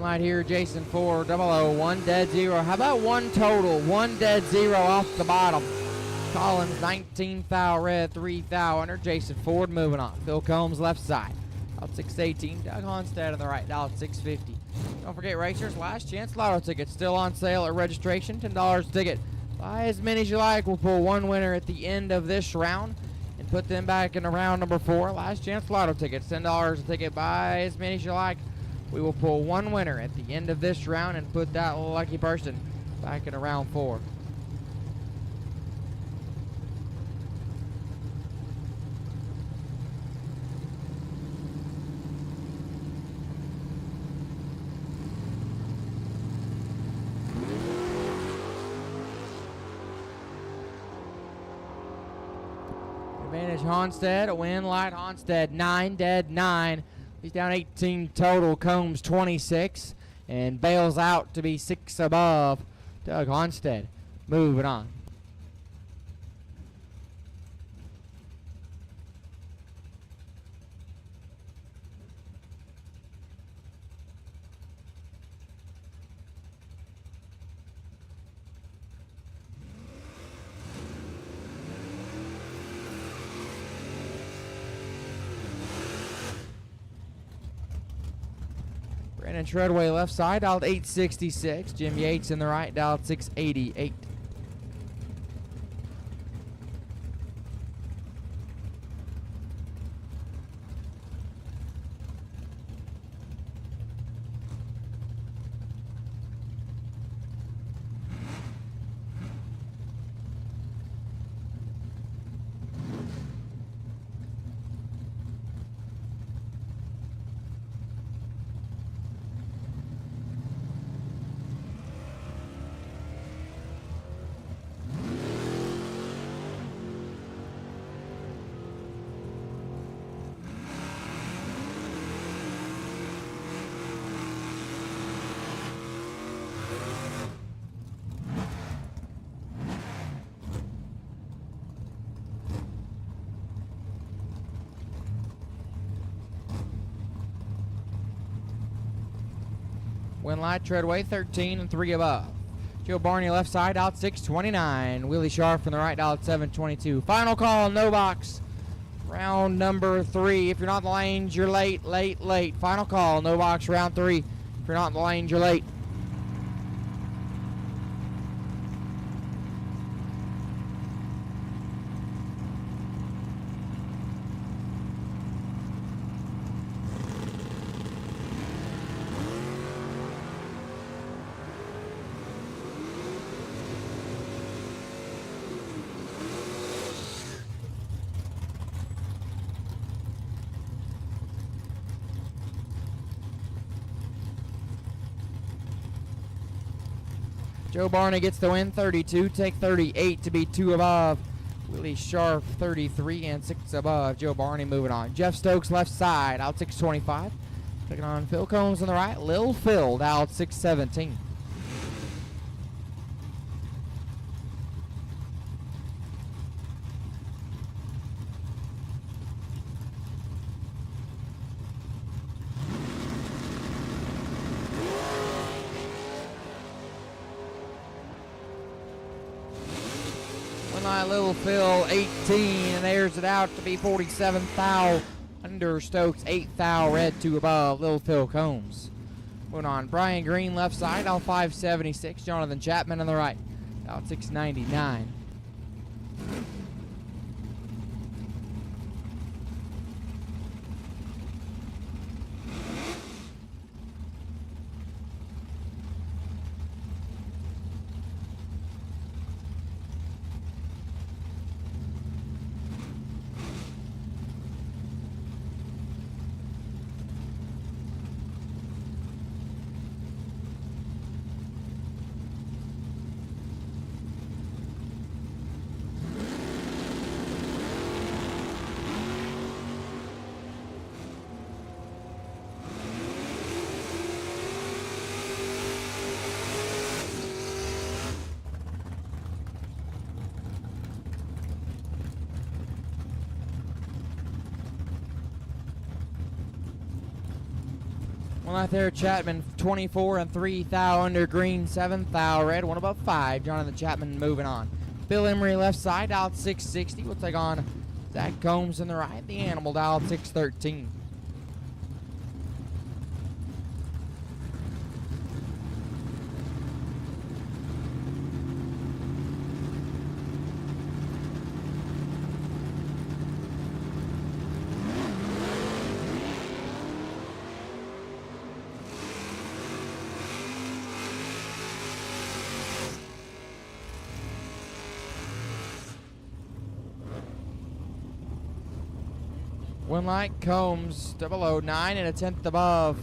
Line here, Jason Ford, 001, 1 dead 0. How about 1 total? 1 dead 0 off the bottom. Collins, 19 thou red, 3 thou under. Jason Ford moving on. Phil Combs left side, out 618. Doug Honstead on the right, out 650. Don't forget, racers, last chance lotto tickets still on sale at registration, $10 a ticket. Buy as many as you like. We'll pull 1 winner at the end of this round and put them back in round number 4. Last chance lotto tickets, $10 a ticket. Buy as many as you like. We will pull 1 winner at the end of this round and put that lucky person back in round 4. Advantage Honstead, win light Honstead, 9 dead 9. He's down 18 total. Combs 26 and bails out to be 6 above. Doug Honstead moving on. Brandon Treadway left side, dialed 866. Jim Yates in the right, dialed 688. Winlight, Treadway, 13 and 3 above. Joe Barney left side, out 629. Willie Sharp from the right, out 722. Final call, no box. Round number 3. If you're not in the lanes, you're late, late, late. Final call, no box, round 3. If you're not in the lanes, you're late. Joe Barney gets the win, 32. Take 38 to be 2 above. Willie Sharp, 33 and 6 above. Joe Barney moving on. Jeff Stokes left side, out 625. Taking on Phil Combs on the right. Lil Phil out 617. Little Phil 18 and airs it out to be 47 thou under Stokes, 8 thou red 2 above. Little Phil Combs. Moving on, Brian Green left side, out 576. Jonathan Chapman on the right, out 699. One out there, Chapman, 24 and 3 thou under Green, 7 thou red, 1 above 5. Jonathan Chapman moving on. Bill Emery left side, out 660. We'll take on Zach Combs on the right. The Animal dialed 613. One light, Combs, 009 and a tenth above.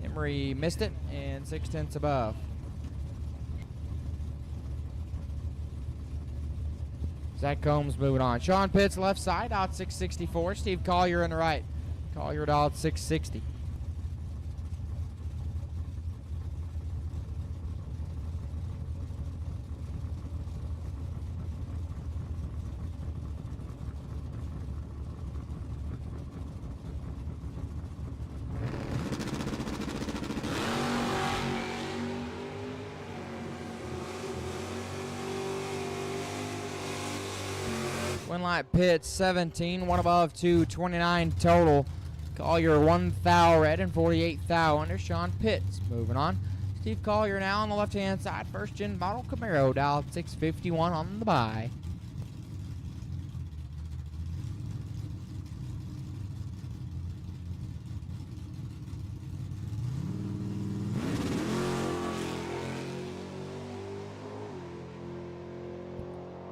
Emery missed it and 6/10 above. Zach Combs moving on. Sean Pitts left side, out 664. Steve Collier on the right. Collier out 660. Winlight Pitts 17, 1 above 2, 29 total. Collier 1 thou red and 48 thou under. Sean Pitts moving on. Steve Collier now on the left hand side. First gen model Camaro dialed 651 on the bye.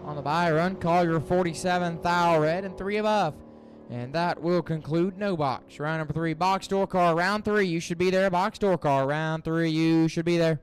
On the bye run, Collier 47 thou red and 3 above. And that will conclude no box. Round number 3, box door car. Round 3, you should be there. Box door car. Round 3, you should be there.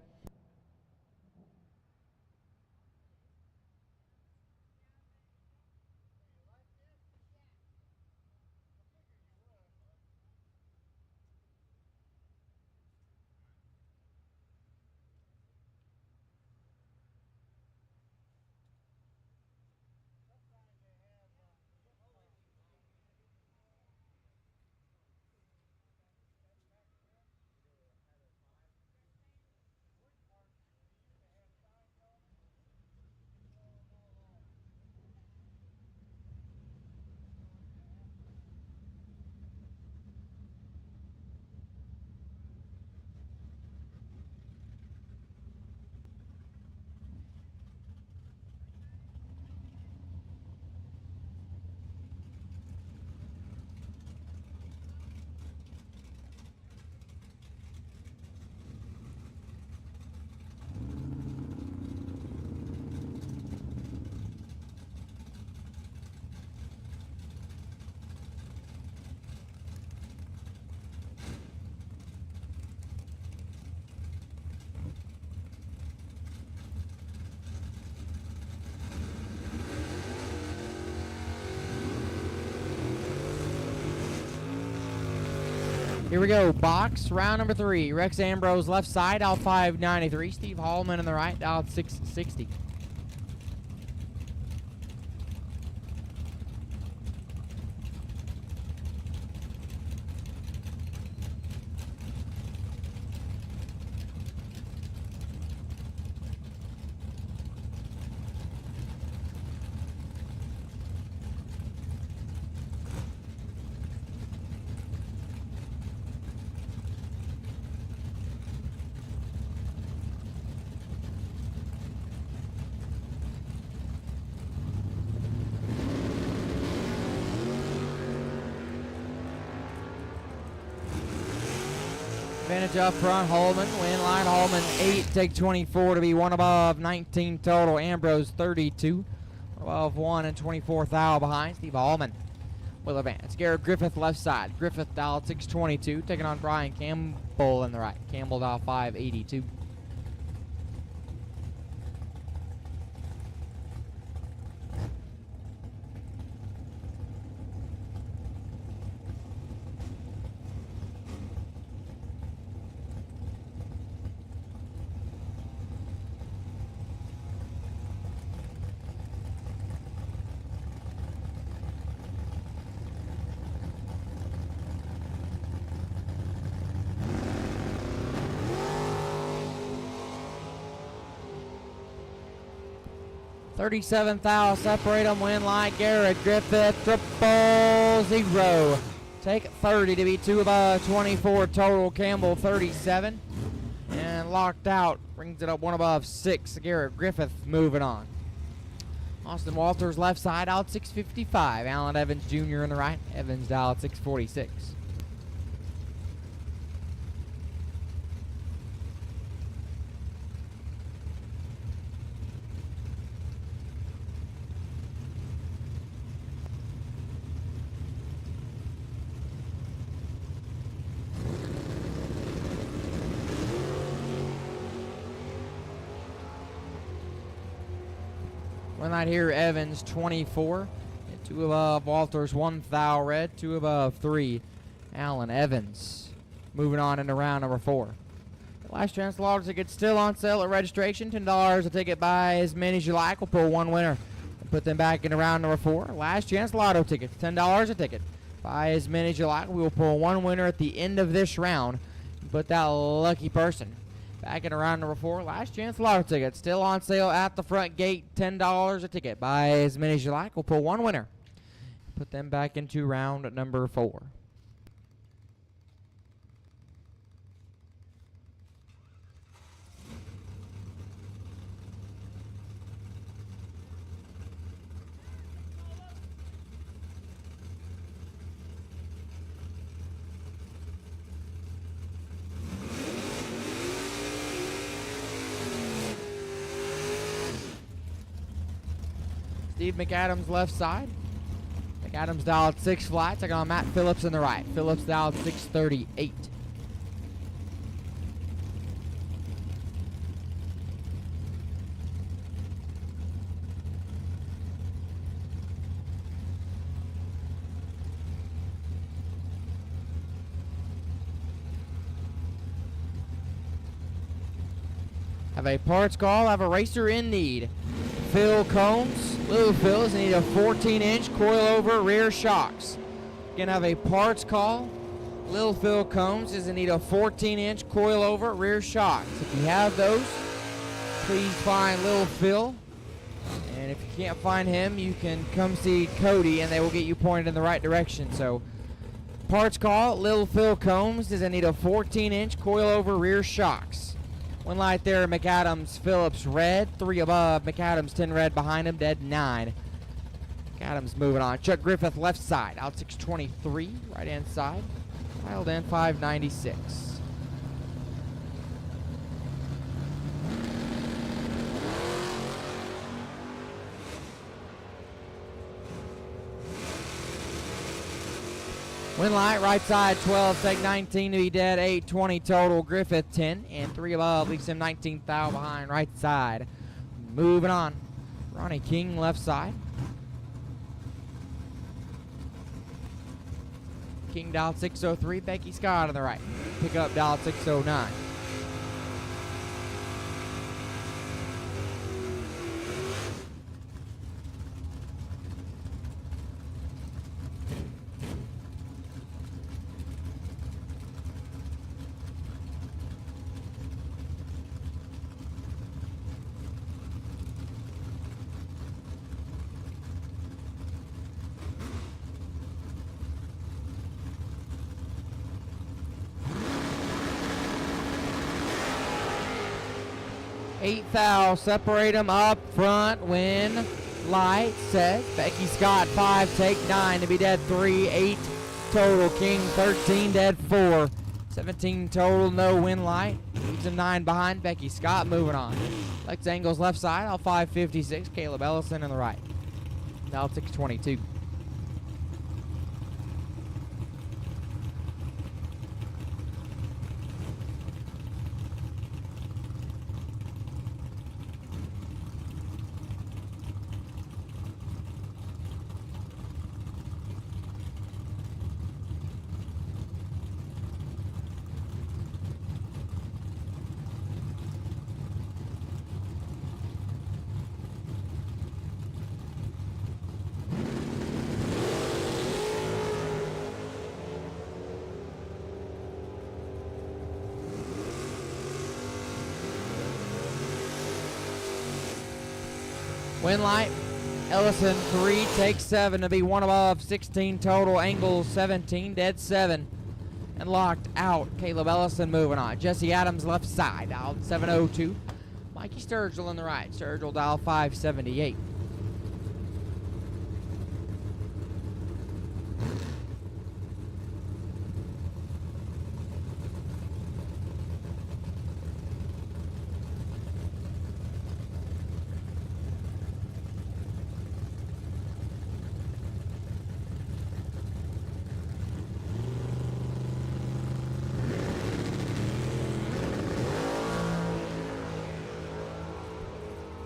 Here we go. Box, round number 3. Rex Ambrose left side, out 593. Steve Hallman on the right, out 660. Advantage up front, Holman. Win line, Holman 8, take 24 to be 1 above, 19 total. Ambrose 32, above 1 and 24 thou behind. Steve Hallman will advance. Garrett Griffith left side. Griffith dialed 622, taking on Brian Campbell in the right. Campbell dialed 582. $37,000 separate them. Win line, Garrett Griffith 000. Take 30 to be 2 above, 24 total. Campbell 37. And locked out brings it up 1 above 6. Garrett Griffith moving on. Austin Walters left side out 655. Alan Evans Jr. in the right. Evans dialed 646. One night here, Evans 24. And 2 above, Walters 1 thou red. 2 above 3, Alan Evans. Moving on into round number 4. The last chance lotto tickets still on sale at registration. $10 a ticket. Buy as many as you like. We'll pull 1 winner and put them back into round number 4. Last chance lotto tickets, $10 a ticket. Buy as many as you like. We will pull 1 winner at the end of this round and put that lucky person back in round number 4. Last chance lotto tickets still on sale at the front gate. $10 a ticket. Buy as many as you like. We'll pull 1 winner. Put them back into round number 4. Steve McAdams left side. McAdams dialed 6 flat. Taking on Matt Phillips in the right. Phillips dialed 638. Have a parts call. Have a racer in need. Phil Combs. Little Phil is in need of 14-inch coilover rear shocks. Gonna have a parts call. Little Phil Combs is in need of 14-inch coilover rear shocks. If you have those, please find Little Phil. And if you can't find him, you can come see Cody and they will get you pointed in the right direction. So, parts call. Little Phil Combs is in need of 14-inch coilover rear shocks. 1 light there, McAdams, Phillips red. 3 above, McAdams 10 red behind him, dead 9. McAdams moving on. Chuck Griffith left side, out 623, right hand side. Filed in 596. Win light, right side 12, take 19 to be dead, 820 total. Griffith 10, and 3 above leaves him 19 thou behind, right side. Moving on. Ronnie King left side. King dialed 603. Becky Scott on the right. Pickup dialed 609. Eighth thou, separate them up front, win, light, set. Becky Scott, 5, take 9 to be dead 3, 8 total. King, 13, dead 4. 17 total, no win, light. Leaves him 9 behind. Becky Scott moving on. Lex Angles left side, all 556. Caleb Ellison on the right. Now 622. Win light, Ellison 3, take 7 to be 1 above, 16 total, Angles 17, dead 7, and locked out. Caleb Ellison moving on. Jesse Adams left side, out 702. Mikey Sturgill on the right. Sturgill dial 578.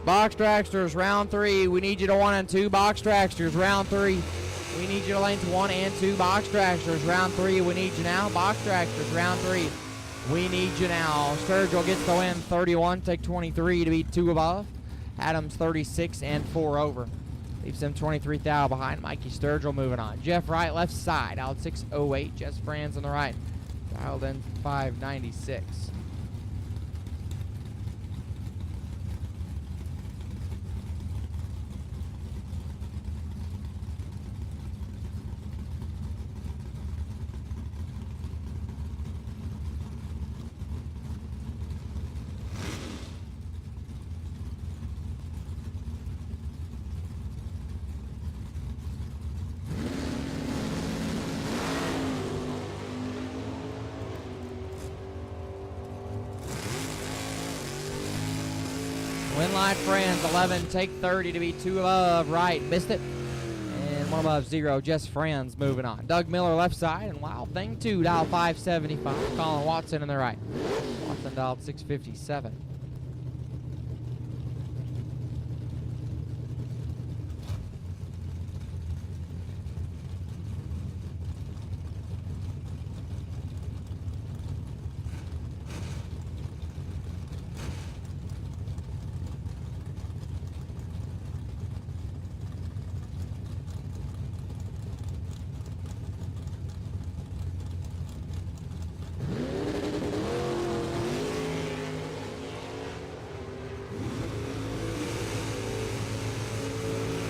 Box Dragsters, round 3. We need you to 1 and 2. Box Dragsters, round 3. We need you to lane to 1 and 2. Box Dragsters, round 3. We need you now. Box Dragsters, round 3. We need you now. Sturgill gets the win, 31. Take 23 to be 2 above. Adams, 36 and 4 over. Leaves him 23 thou behind. Mikey Sturgill moving on. Jeff Wright left side, out 608. Jess Franz on the right. Dialed in 596. Win light Franz, 11, take 30 to be 2 above, right, missed it. And 1 above 0, Jess Franz moving on. Doug Miller left side, and Wild Thing 2, dial 575. Colin Watson in the right. Watson dialed 657.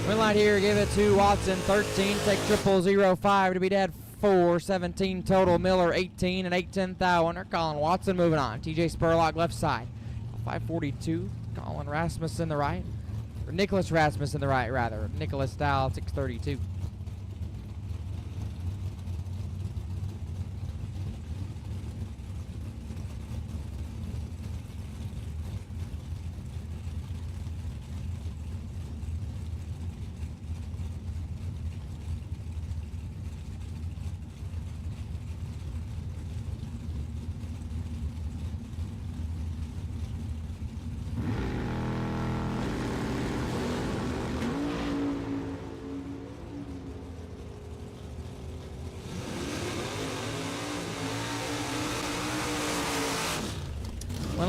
Win light here, give it to Watson, 13, take 0005 to be dead 4, 17 total, Miller 18 and 810 thou under. Colin Watson moving on. TJ Spurlock left side, 542. Colin Rasmussen the right, or Nicholas Rasmussen the right rather. Nicholas Dow 632.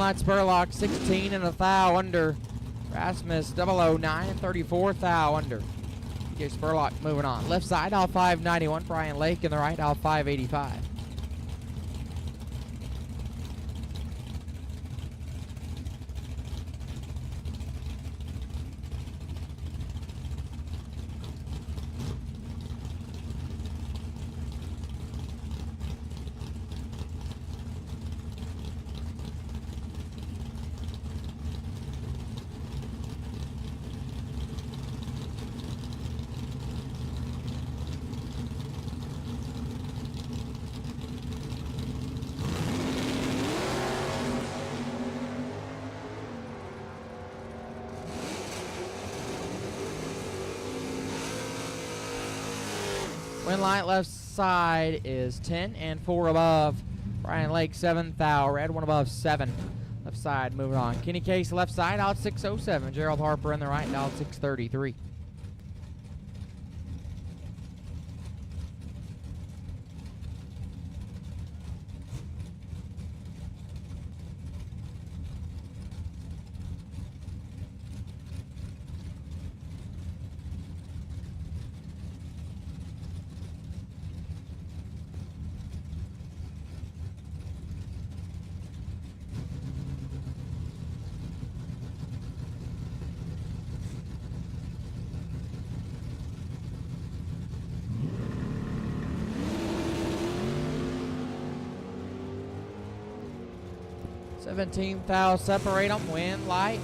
light Spurlock, 16 and a thou under. Rasmus 009, 34 thou under. TJ Spurlock moving on. Left side, aisle 591. Brian Lake in the right, aisle 585. Wind light left side is 10 and 4 above. Brian Lake 7 thou. Red 1 above 7. Left side moving on. Kenny Case left side out 607. Gerald Harper in the right out 633. Thou separate them. Wind light.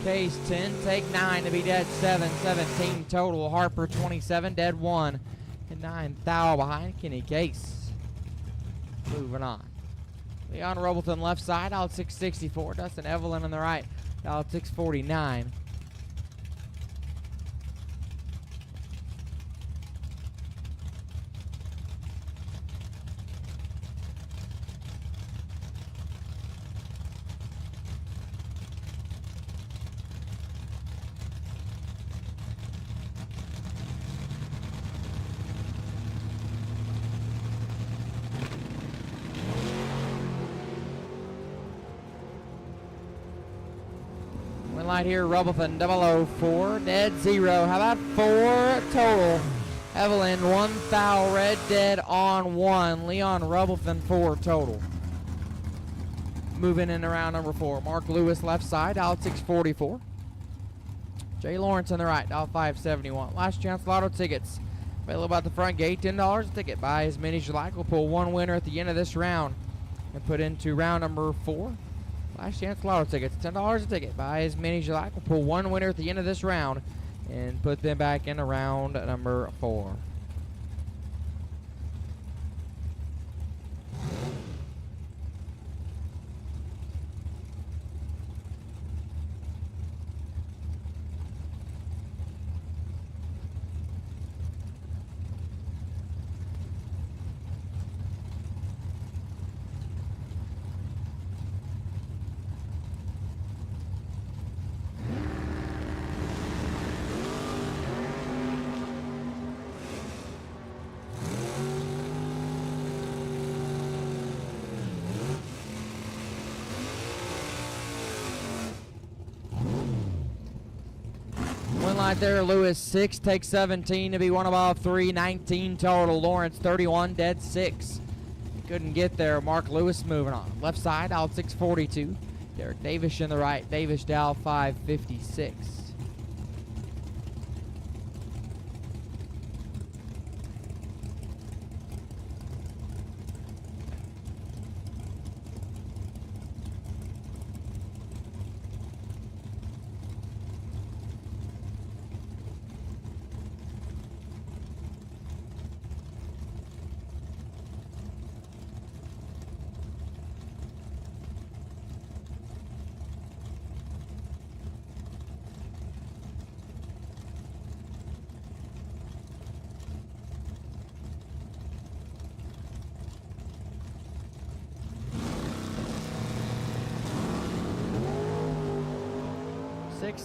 Case 10, take 9 to be dead 7. 17 total. Harper 27, dead 1. And 9 thou behind Kenny Case. Moving on. Leon Robles left side, out 664. Dustin Evelyn on the right, out 649. Light here, Rubbleton 004, dead 0. How about 4 total? Evelyn 1 thou, red dead on 1. Leon Rubbleton 4 total. Moving in around number 4. Mark Lewis left side, out 644. Jay Lawrence on the right, out 571. Last chance lotto tickets available at the front gate, $10 a ticket. Buy as many as you like. We'll pull one winner at the end of this round and put into round number 4. Last chance lotto tickets, $10 a ticket. Buy as many as you like. We'll pull one winner at the end of this round and put them back in round number 4. Light there, Lewis 6, takes 17 to be 1 above 3, 19 total. Lawrence 31, dead 6. Couldn't get there. Mark Lewis moving on. Left side, out 642. Derek Davis in the right. Davis down 556.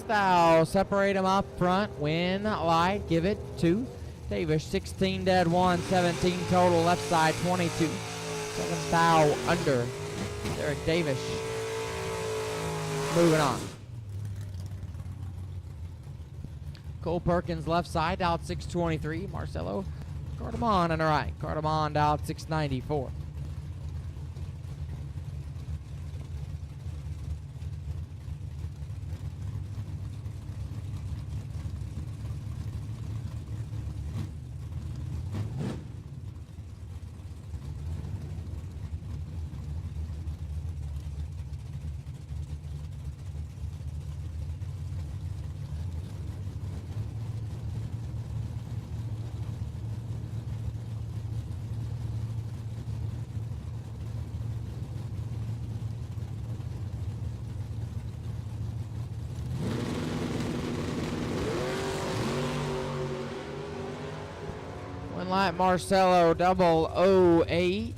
Thou separate them up front. Win light, give it to Davis. 16 dead 1, 17 total. Left side 22. 7 thou under Derek Davis. moving on. Cole Perkins left side out 623. Marcelo Cardamon on the right. Cardamon out 694. Light Marcelo 008.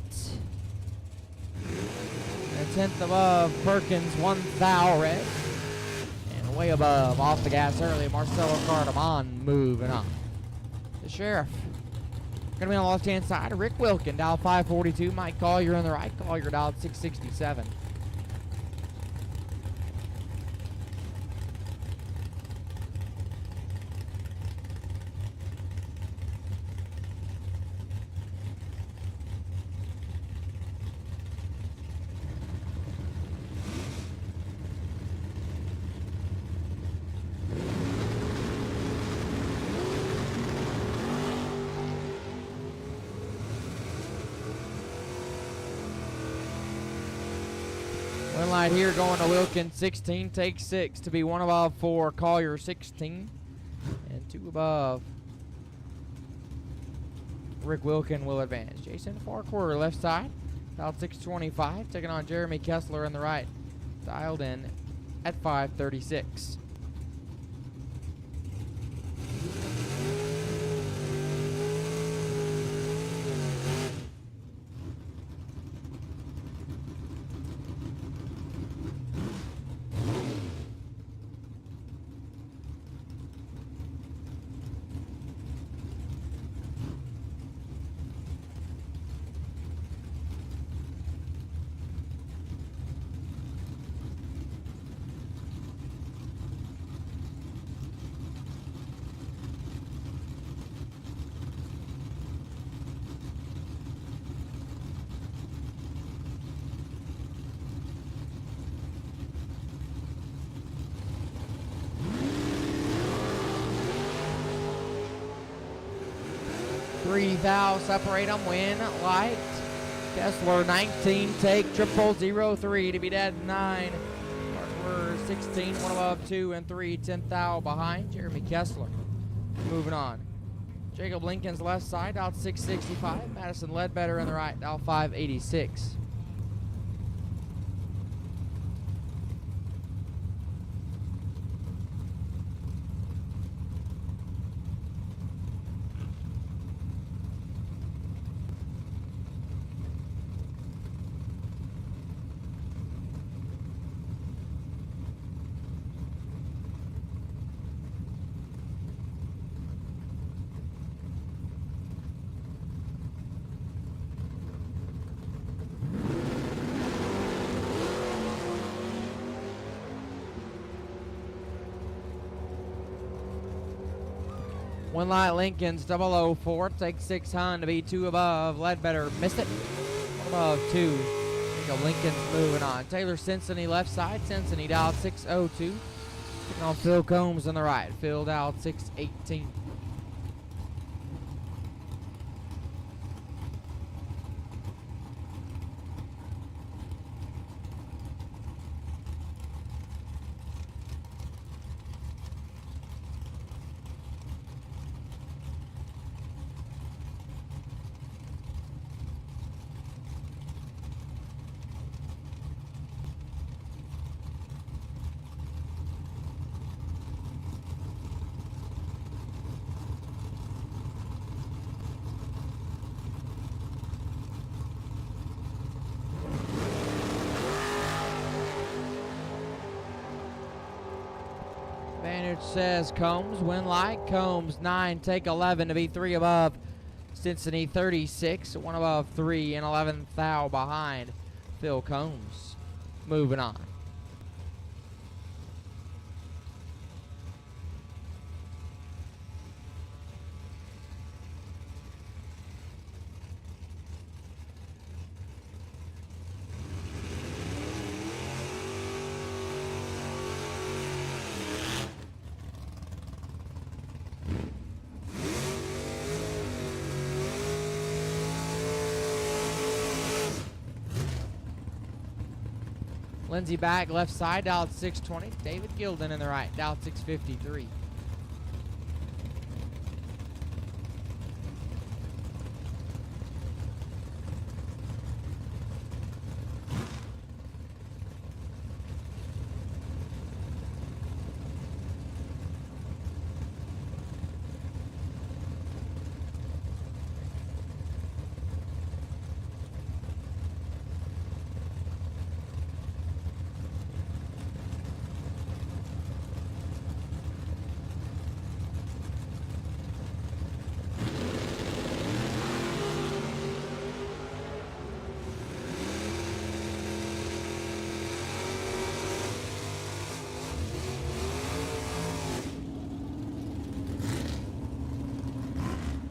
And 10th above Perkins 1,000 red. And way above off the gas early Marcelo Cardamon moving on. The Sheriff. Gonna be on the left hand side. Rick Wilkin dial 542. Mike Collier on the right. Collier dial 667. One light here going to Wilkin 16, take 6 to be 1 above 4, Collier 16, and 2 above. Rick Wilkin will advance. Jason far quarter left side, about 625, taking on Jeremy Kessler on the right, dialed in at 536. Thou separate them, win light. Kessler 19, take 0003 to be dead 9. We're 16, 1 above 2 and 3, 10 thou behind. Jeremy Kessler moving on. Jacob Lincoln's left side out 665. Madison Ledbetter on the right out 586. One light Lincoln's 004, take 600 to be 2 above. Ledbetter missed it. 1 above 2. Jacob Lincoln's moving on. Taylor Cincinnati left side. Cincinnati dialed 602. Taking on Phil Combs on the right. Phil dialed 618. Advantage says Combs. Win light. Combs 9, take 11 to be 3 above. Cincinnati 36, 1 above 3 and 11 thou behind. Phil Combs moving on. Lindsey back left side, dialed 620. David Gilden in the right, dialed 653.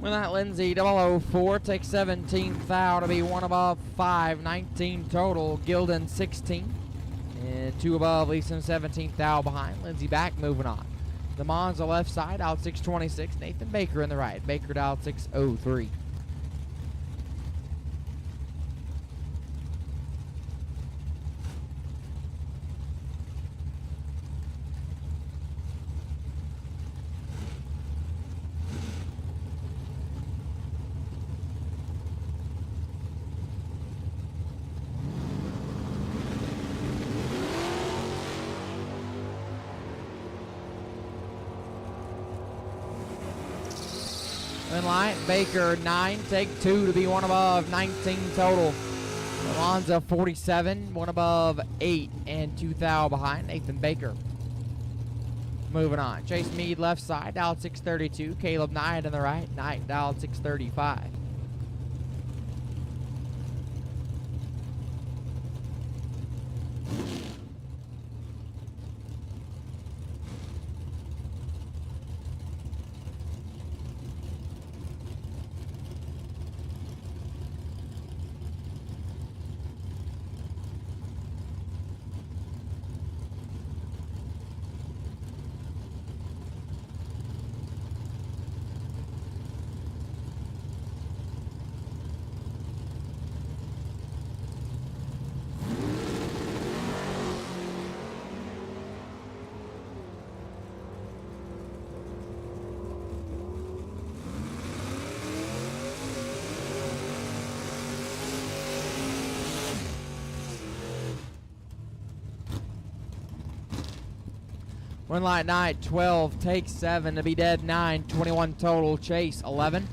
With that, Lindsay 004 takes 17th thou to be 1 above 5, 19 total. Gilden 16. And 2 above, Leeson 17th thou behind. Lindsay back, moving on. The Monza left side, out 626. Nathan Baker in the right. Baker out 603. In line, Baker 9, take 2 to be 1 above, 19 total. Alonzo 47, 1 above 8, and 2 thou behind. Nathan Baker. Moving on. Chase Mead left side, dialed 632. Caleb Knight in the right. Knight dialed 635. One light Knight 12, take 7 to be dead 9, 21 total. Chase 11,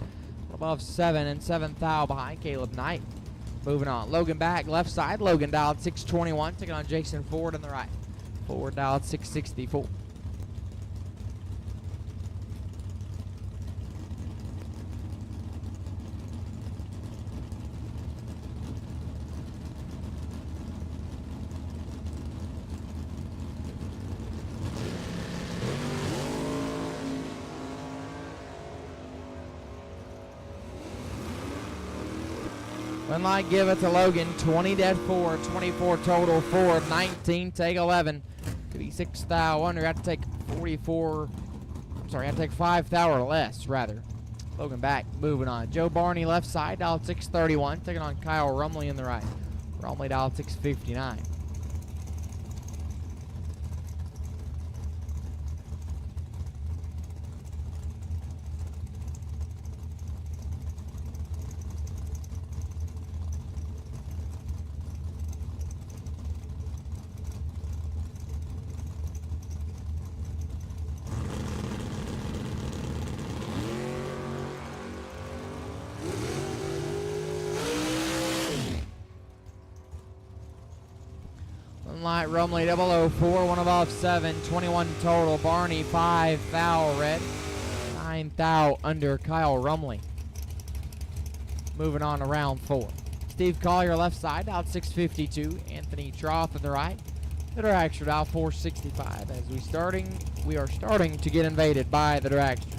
above 7 and 7 thou behind. Caleb Knight. Moving on. Logan back left side. Logan dialed 621, taking on Jason Ford on the right. Ford dialed 664. One light, give it to Logan. 20 dead 4, 24 total. Ford 19, take 11. Could be 6 thou under. Have to take 44. I'm sorry, have to take 5 thou or less, rather. Logan back, moving on. Joe Barney left side, dialed 631, taking on Kyle Rumley in the right. Rumley dialed 659. Light Rumley 004, 1 above 7, 21 total. Barney 5 thou red, 9 thou under. Kyle Rumley. Moving on to round 4. Steve Collier left side, out 652. Anthony Troth on the right. The dragster out 465. As we are starting to get invaded by the dragster.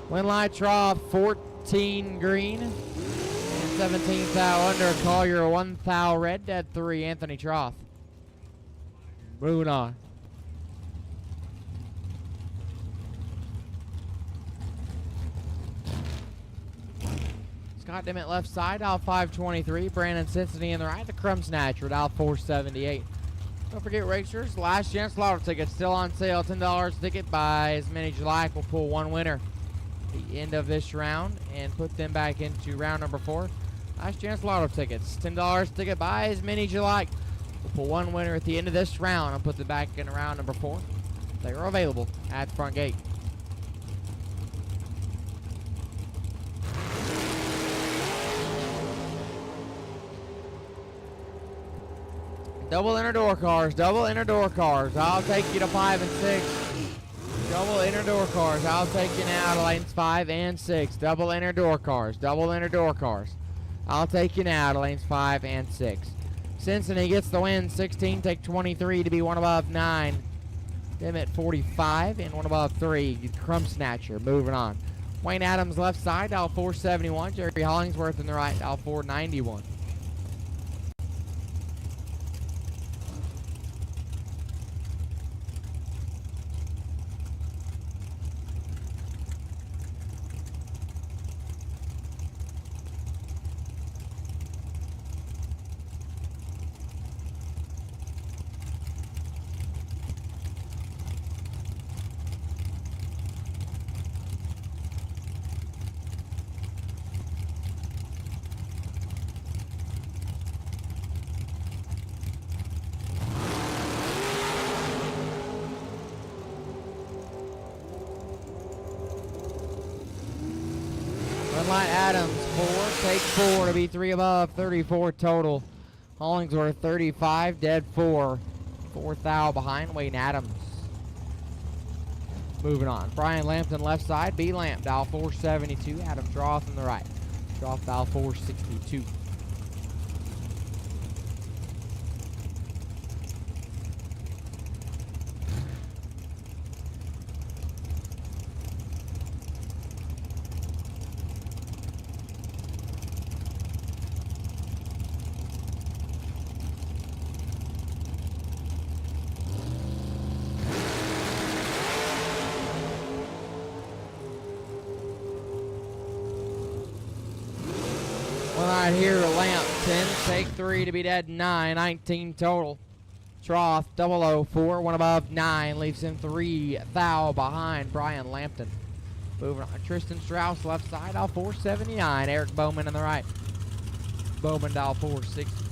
Winlight Trough 14 green and 17 thou under. Collier 1 thou red, dead 3. Anthony Trough. Moving on. Scott Dimmitt left side, aisle 523. Brandon Cincinnati in the right. The Crumb Snatcher at aisle 478. Don't forget, racers, last chance lotto tickets still on sale. $10 ticket. Buy as many as you like. We'll pull one winner at the end of this round and put them back into round number 4. Last chance lotto tickets. $10 ticket. Buy as many as you like. We'll pull one winner at the end of this round and put them back in round number 4. They are available at the front gate. Double inner door cars, double inner door cars. I'll take you to 5 and 6. Double inner door cars. I'll take you now to lanes 5 and 6. Double inner door cars, double inner door cars. I'll take you now to lanes 5 and 6. Cincinnati gets the win. 16, take 23 to be one above 9. Them at 45 and one above 3. Crumb Snatcher moving on. Wayne Adams left side, aisle 471. Jerry Hollingsworth in the right, aisle 491. Light Adams, 4, take 4 to be 3 above, 34 total. Hollingsworth, 35, dead 4. 4th thou behind Wayne Adams. Moving on. Brian Lampton left side, B Lamp, dial 472. Adam Droth in the right. Droth dial 462. Right here, Lamp, 10, take 3 to be dead 9, 19 total. Troth, 004, one above 9, leaves him 3 thou behind Brian Lampton. Moving on, Tristan Strauss left side, dial 479. Eric Bowman on the right. Bowman dial 460.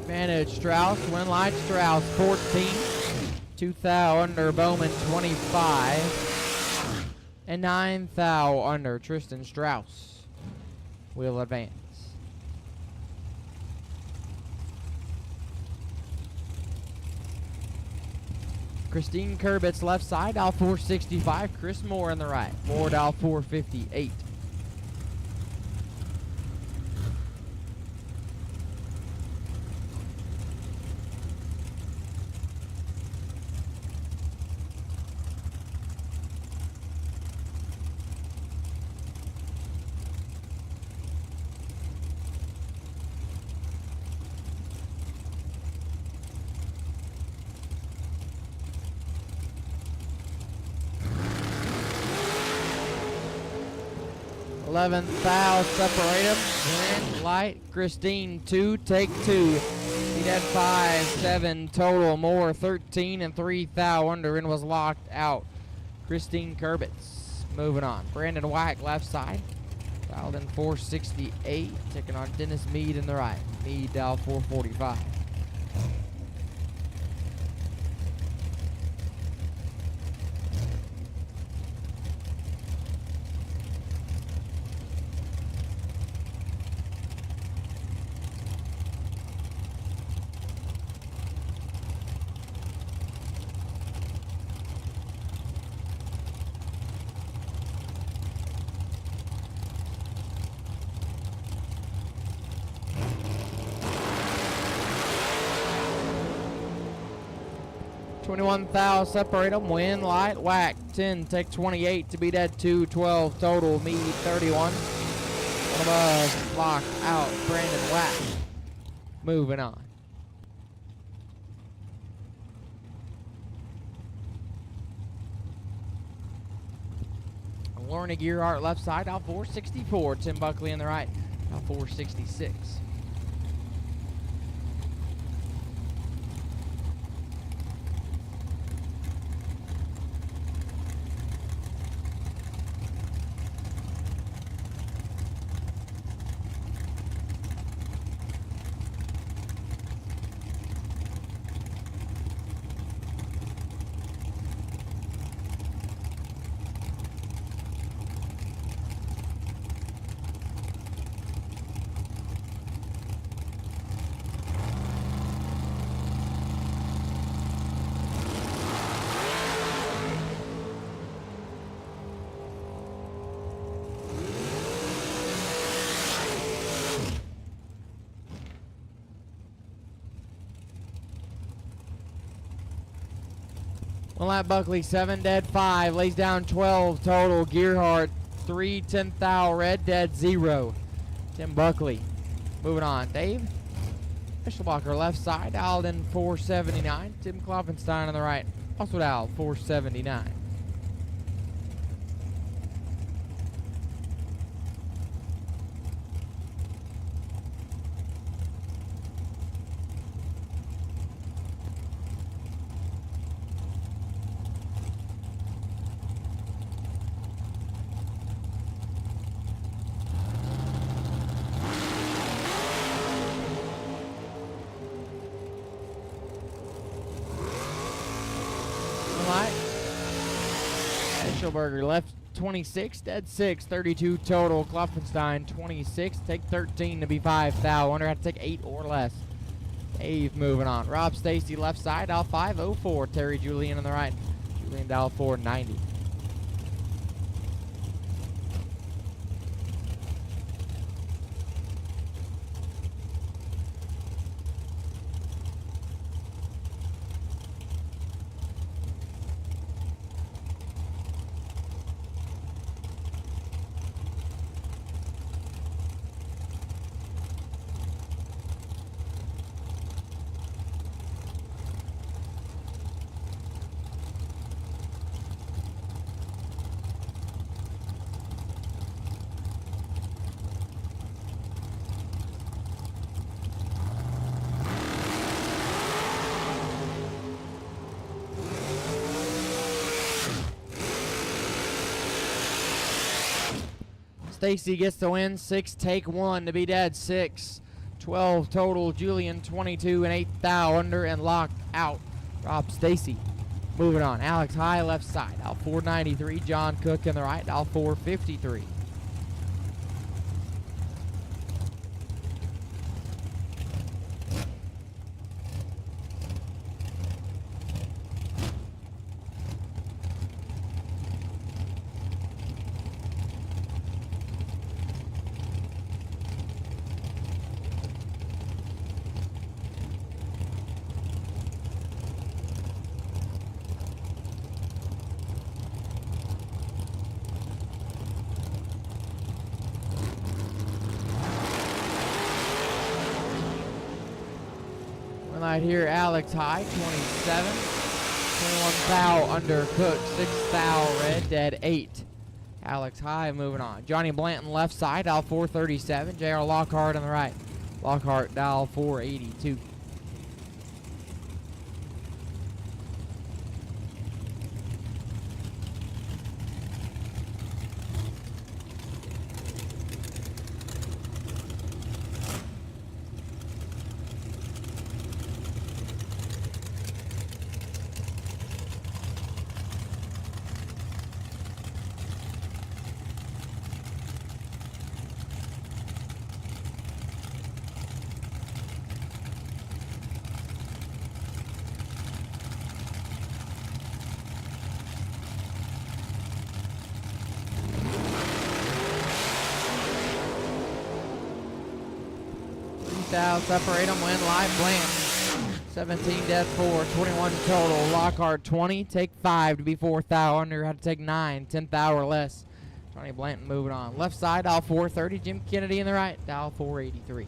Advantage Strauss, win light Strauss 14, 2 thou under Bowman 25, and 9 thou under Tristan Strauss. Will advance. Christine Kurbitz left side, dial 465. Chris Moore in the right. Moore dial 458. Eleven thou separate them. Win light. Christine 2, take 2. He had 5, 7 total. More 13 and 3 thou under and was locked out. Christine Kurbitz. Moving on. Brandon White left side. Dialed in 468. Taking on Dennis Mead in the right. Mead dial 445. 21 thou, separate them, win, light, whack. 10, take 28 to be dead 2, 12 total, me 31. One above, lock, out, Brandon, whack. Moving on. Lorna Gearhart left side, out 464. Tim Buckley in the right, out 466. One lap Buckley, 7 dead 5, lays down 12 total. Gearhart 3, 10 thou, red dead 0. Tim Buckley moving on. Dave Fischelbacher left side, dialed in 479. Tim Klopfenstein on the right, also dialed 479. Fischelberger left 26, dead 6, 32 total. Klopfenstein 26, take 13 to be 5 thou. Wonder how to take 8 or less. Dave moving on. Rob Stacy left side, dial 504. Terry Julian on the right. Julian dial 490. Stacy gets the win, 6, take 1 to be dead 6. 12 total, Julian 22 and 8 thou under and locked out. Rob Stacy moving on. Alex High left side, out 493. John Cook in the right, out 453. Right here, Alex High, 27. 21 thou under Cook, 6 thou red, dead 8. Alex High moving on. Johnny Blanton left side, dial 437. J.R. Lockhart on the right. Lockhart dial 482. Separate them, win live Blanton. 17 dead 4, 21 total. Lockhart 20, take 5 to be 4th thou under. Had to take 9, 10th thou or less. Johnny Blanton moving on. Left side, dial 430. Jim Kennedy in the right, dial 483.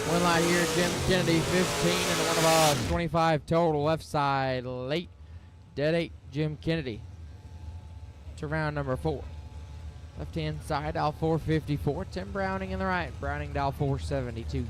One line here, Jim Kennedy, 15 and one above, 25 total. Left side, late, dead 8, Jim Kennedy. To round number 4. Left hand side, dial 454. Tim Browning in the right, Browning dial 472.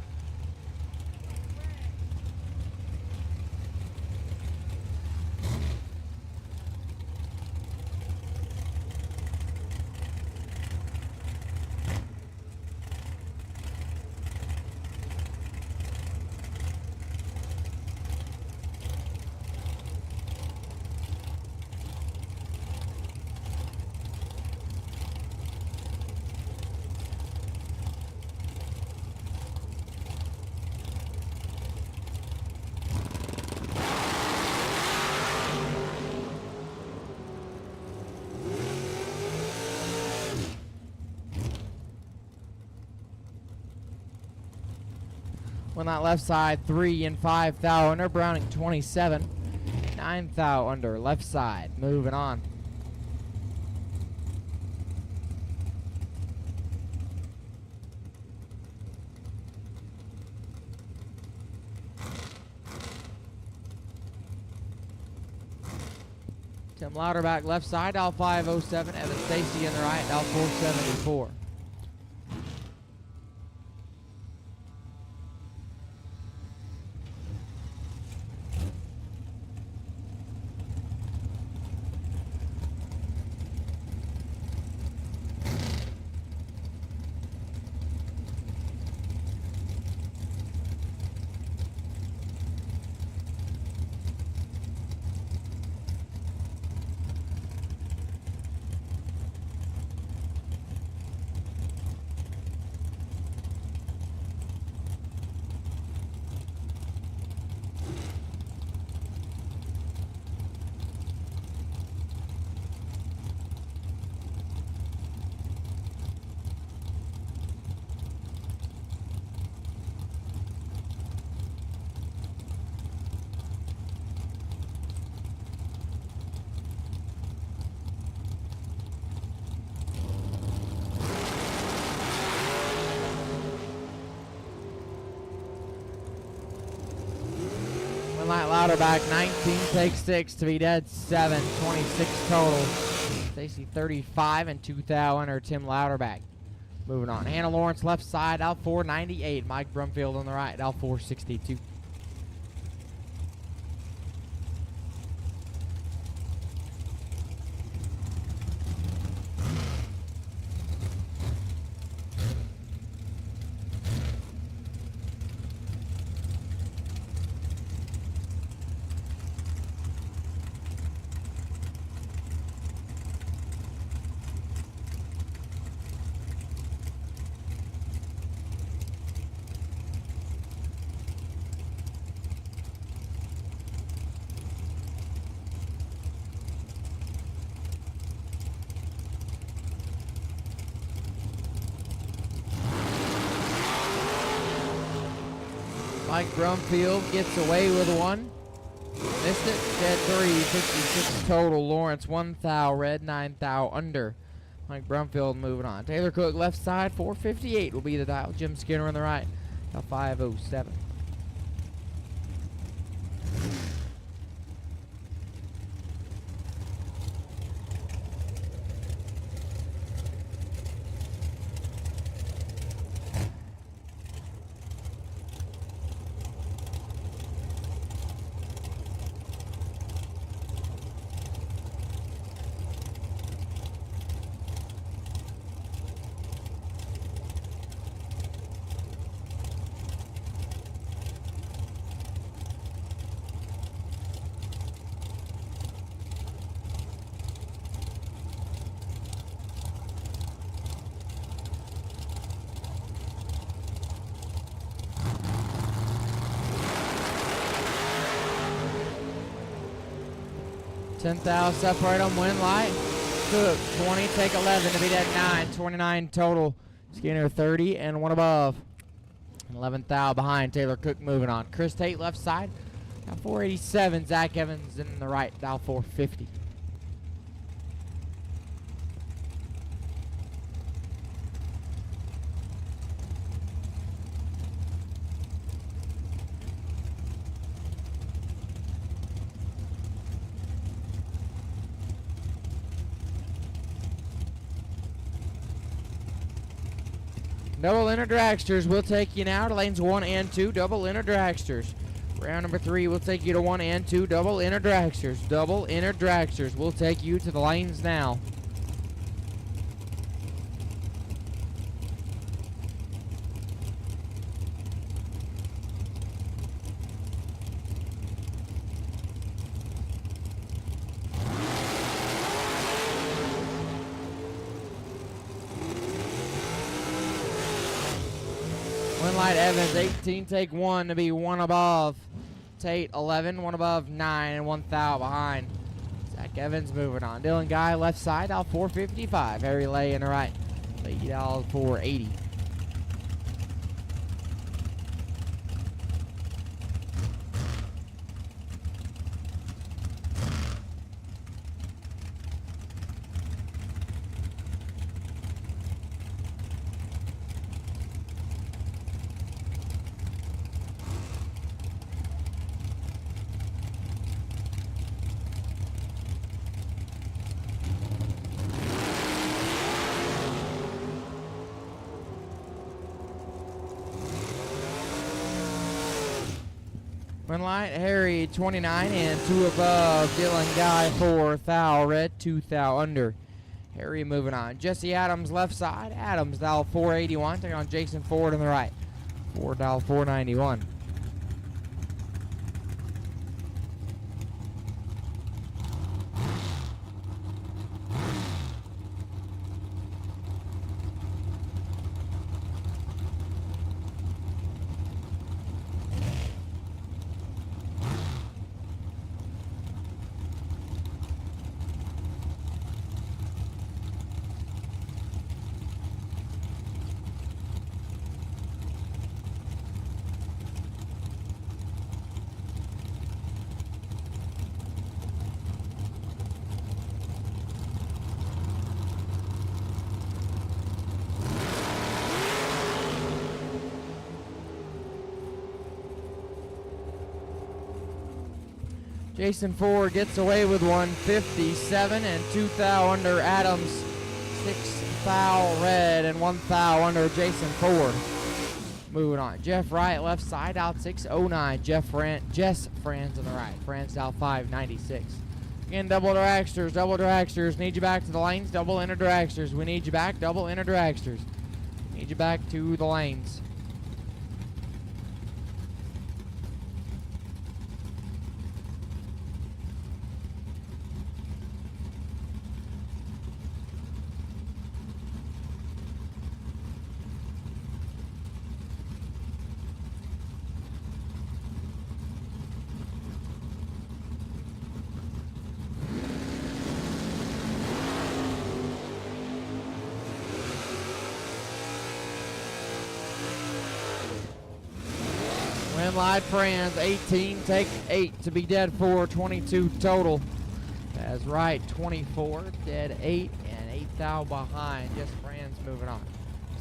One that left side, 3 and 5 thou under. Browning 27, 9 thou under. Left side, moving on. Tim Louderback left side, dial 507. Evan Stacy in the right, dial 474. Light Louderback, 19, take 6 to be dead 7, 26 total. Stacy 35 and 2 thou under. Tim Louderback. Moving on. Hannah Lawrence left side, out 498. Mike Brumfield on the right, out 462. Mike Brumfield gets away with one. Missed it. Dead 3, 56 total. Lawrence 1 thou red, 9 thou under. Mike Brumfield moving on. Taylor Cook left side, 458 will be the dial. Jim Skinner on the right, 507. $10,000 separate them, win light. Cook, 20, take 11 to be at 9. 29 total. Skinner, 30 and one above. 11,000 behind. Taylor Cook moving on. Chris Tate left side, 487. Zach Evans in the right, dial 450. Double inner dragsters will take you now to lanes 1 and 2. Double inner dragsters. Round number 3 will take you to 1 and 2. Double inner dragsters. Double inner dragsters will take you to the lanes now. Light Evans, 18, take 1 to be 1 above. Tate, 11, 1 above, 9, and 1,000 behind. Zach Evans moving on. Dylan Guy, left side, out 455. Harry Lay in the right, lead out 480. Light, Harry 29 and 2 above. Dylan Guy 4,000 red, 2,000 under. Harry moving on. Jesse Adams left side. Adams dial 481. Taking on Jason Ford on the right. Ford dial 491. Jason Ford gets away with 157 and 2,000 under. Adams 6,000 red and 1,000 under Jason Ford. Moving on. Jeff Wright left side out 609. Jess Franz on the right. Franz out 596. Again, double dragsters, double dragsters. Need you back to the lanes. Double inner dragsters. We need you back. Double inner dragsters. Need you back to the lanes. Live Franz, 18, take 8 to be dead 4, 22 total. That's right, 24, dead 8, and thou behind. Just Franz moving on.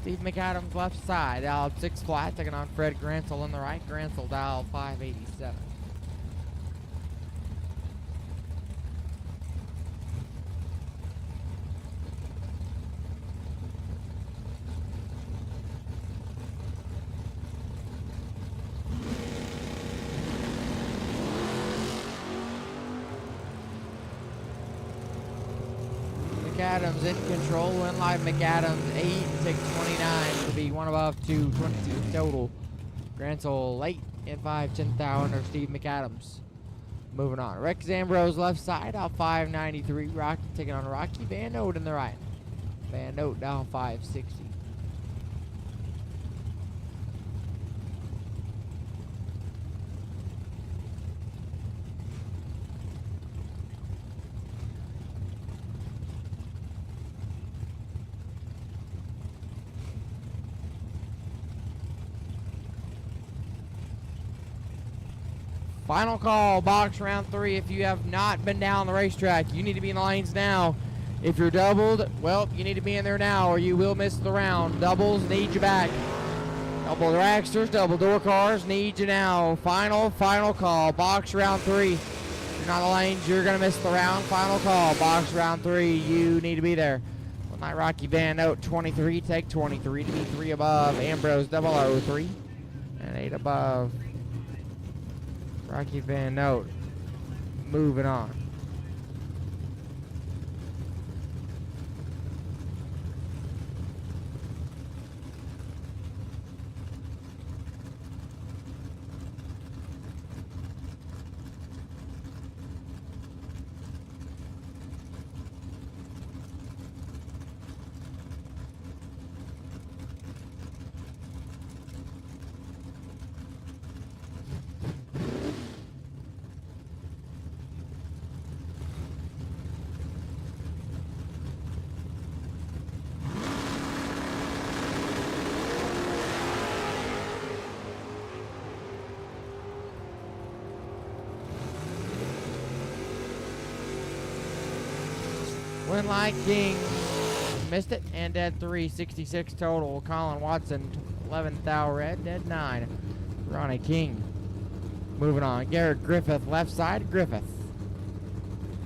Steve McAdams left side, dialed 6 flat, taking on Fred Gransel on the right. Gransel dialed 587. McAdams in control, went live McAdams 8, take 29 to be one above 222 total. Gransel late in 5/10 under Steve McAdams. Moving on. Rex Ambrose left side, out 593. Rocky taking on Rocky Van Note in the right. Van Note down 560. Final call, box round 3. If you have not been down the racetrack, you need to be in the lanes now. If you're doubled, well, you need to be in there now or you will miss the round. Doubles need you back. Double dragsters, double door cars need you now. Final call, box round 3. If you're not in the lanes, you're going to miss the round. Final call, box round 3. You need to be there. One night Rocky Van Note 23, take 23 to be 3 above. Ambrose 003 and 8 above. Rocky Van Note moving on. Went like King, missed it, and dead 3, 66 total. Colin Watson, 11 thou red, dead 9. Ronnie King. Moving on. Garrett Griffith, left side, Griffith.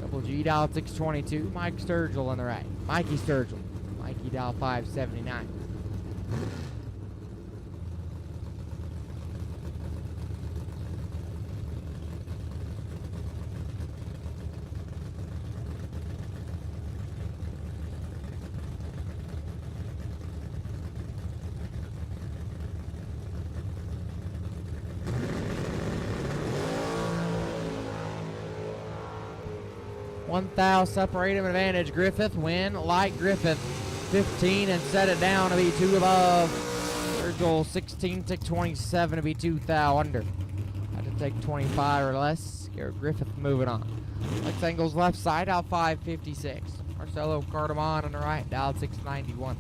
Double G dial 622. Mike Sturgill on the right. Mikey Sturgill. Mikey dial 579. One thou separate him advantage. Griffith win like Griffith 15 and set it down to be 2 above. Sturgill 16 took 27 to be 2 thou under. Had to take 25 or less. Garrett Griffith moving on. Lex Engels left side out 556. Marcelo Cardamon on the right dialed 691.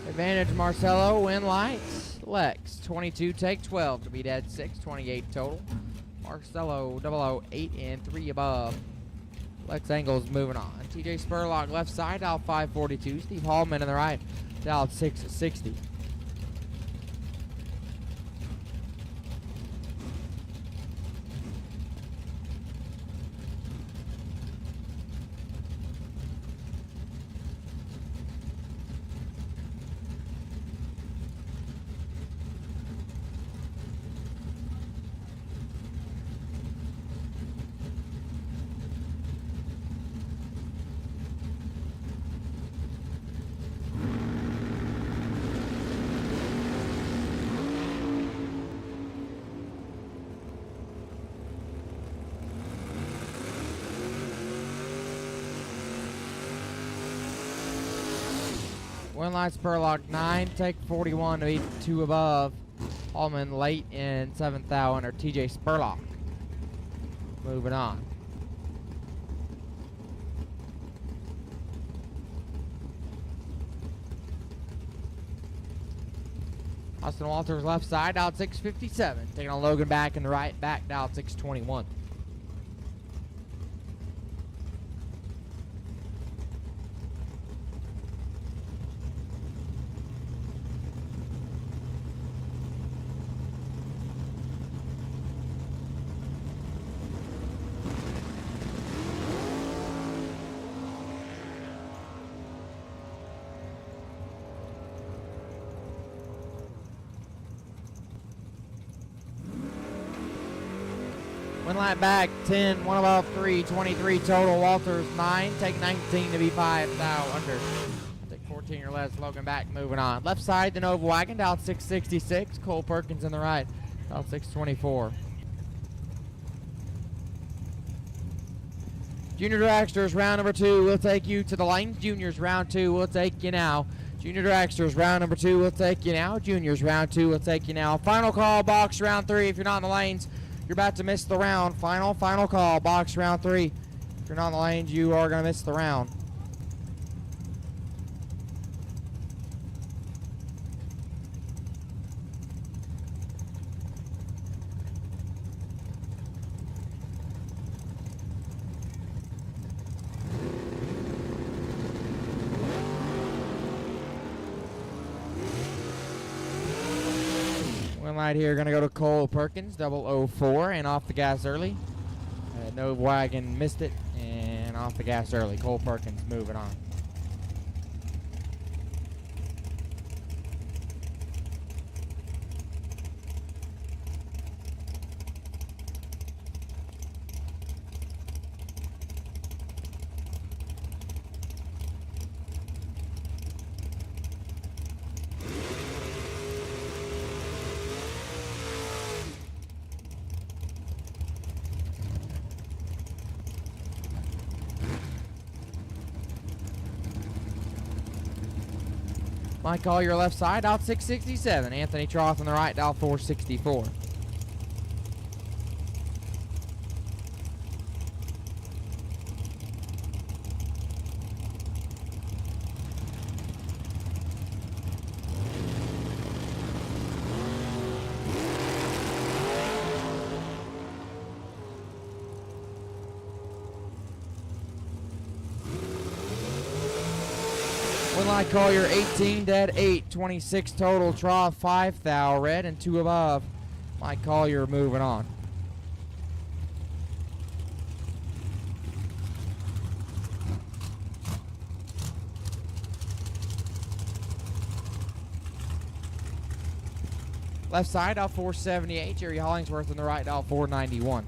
Advantage Marcelo, win lights. Lex, 22, take 12 to be dead 6, 28 total. Marcelo 008 and 3 above. Lex Engels moving on. TJ Spurlock left side, out 542. Steve Hallman in the right, out 660. Winlight Spurlock 9, take 41 to beat 2 above. Hallman late in 7th thou under TJ Spurlock. Moving on. Austin Walters left side, out 657. Taking on Logan back in the right, back out 621. Winlight back 10, 1 above 3, 23 total. Walters 9, take 19 to be 5 thou under. Take 14 or less. Logan back, moving on. Left side, the Nova Wagon down 666. Cole Perkins in the right, down 624. Junior Dragsters round number 2 will take you to the lanes. Juniors round 2 will take you now. Junior Dragsters round number 2 will take you now. Juniors round 2 will take you now. Final call, box round 3. If you're not in the lanes, you're about to miss the round. Final call, box round 3. If you're not in the lanes, you are going to miss the round. Light here going to go to Cole Perkins, 004, and off the gas early. Nova Wagon missed it, and off the gas early. Cole Perkins moving on. Mike Collier left side, out 667. Anthony Troth on the right, out 464. Winlight Collier 18, dead 8, 26 total. Trough 5 thou, red and 2 above. Mike Collier moving on. Left side out 478. Jerry Hollingsworth on the right out 491.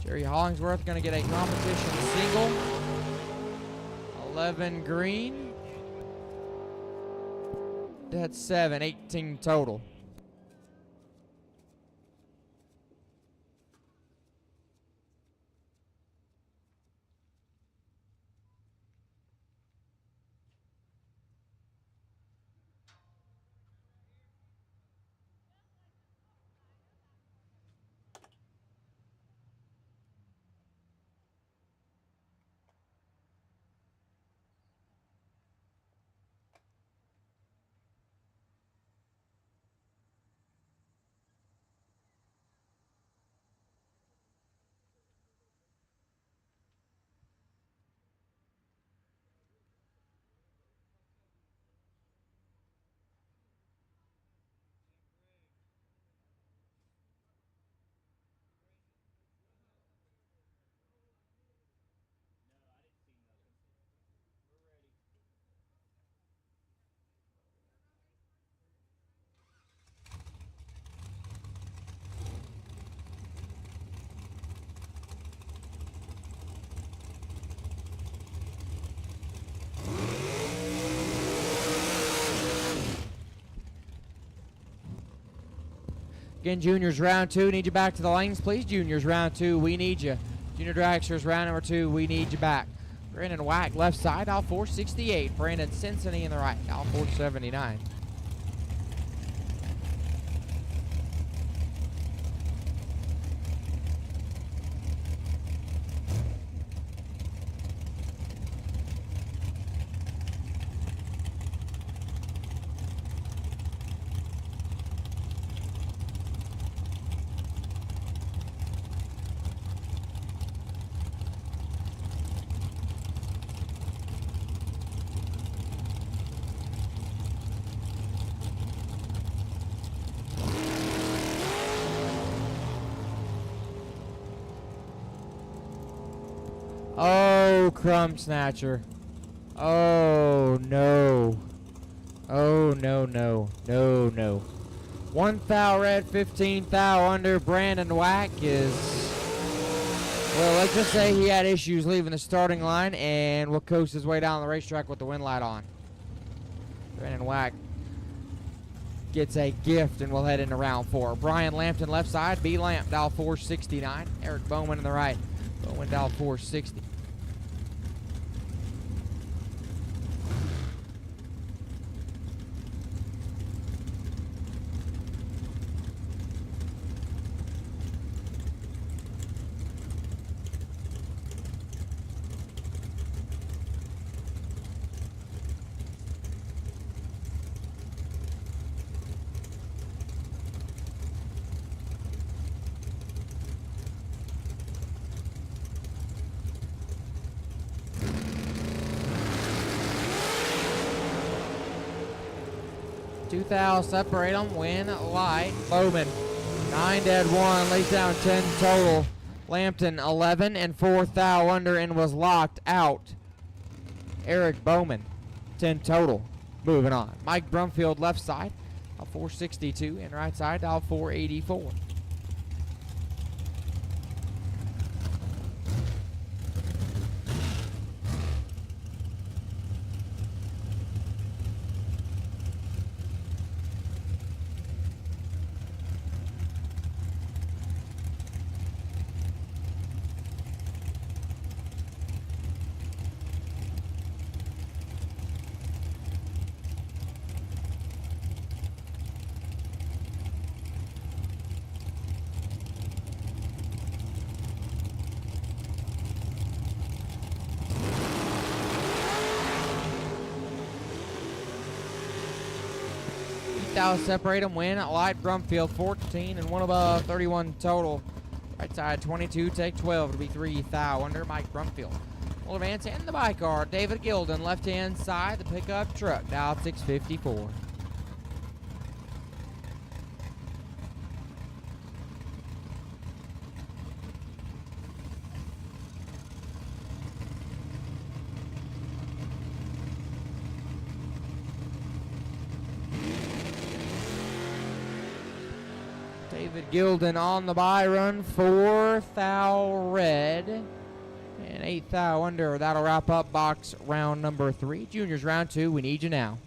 Jerry Hollingsworth going to get a competition single. 11 green. That's 7, 18 total. Again, juniors round 2. Need you back to the lanes, please. Juniors round 2. We need you. Junior dragsters round number 2. We need you back. Brandon Wack left side, aisle 468. Brandon Cincinnati in the right, aisle 479. Oh, Crumb Snatcher. Oh, no. Oh, no, no. No, no. 1 thou red, 15 thou under. Brandon Wack is... Well, let's just say he had issues leaving the starting line and will coast his way down the racetrack with the wind light on. Brandon Wack gets a gift and we'll head into round 4. Brian Lampton left side. B. Lamp, dial 469. Eric Bowman in the right. Bowman dial 460. Separate them, win light. Bowman, 9 dead 1, lays down 10 total. Lampton, 11 and 4 thou under and was locked out. Eric Bowman, 10 total. Moving on. Mike Brumfield left side, 462, and right side, 484. Separate them, win. Light Brumfield, 14 and 1 above, 31 total. Right side, 22, take 12 to be 3 thou under. Mike Brumfield. Will advance in the bike car. David Gilden, left hand side, the pickup truck, dial 654. David Gilden on the bye run, 4 thou red and 8 thou under. That'll wrap up box round number 3. Juniors round 2, we need you now.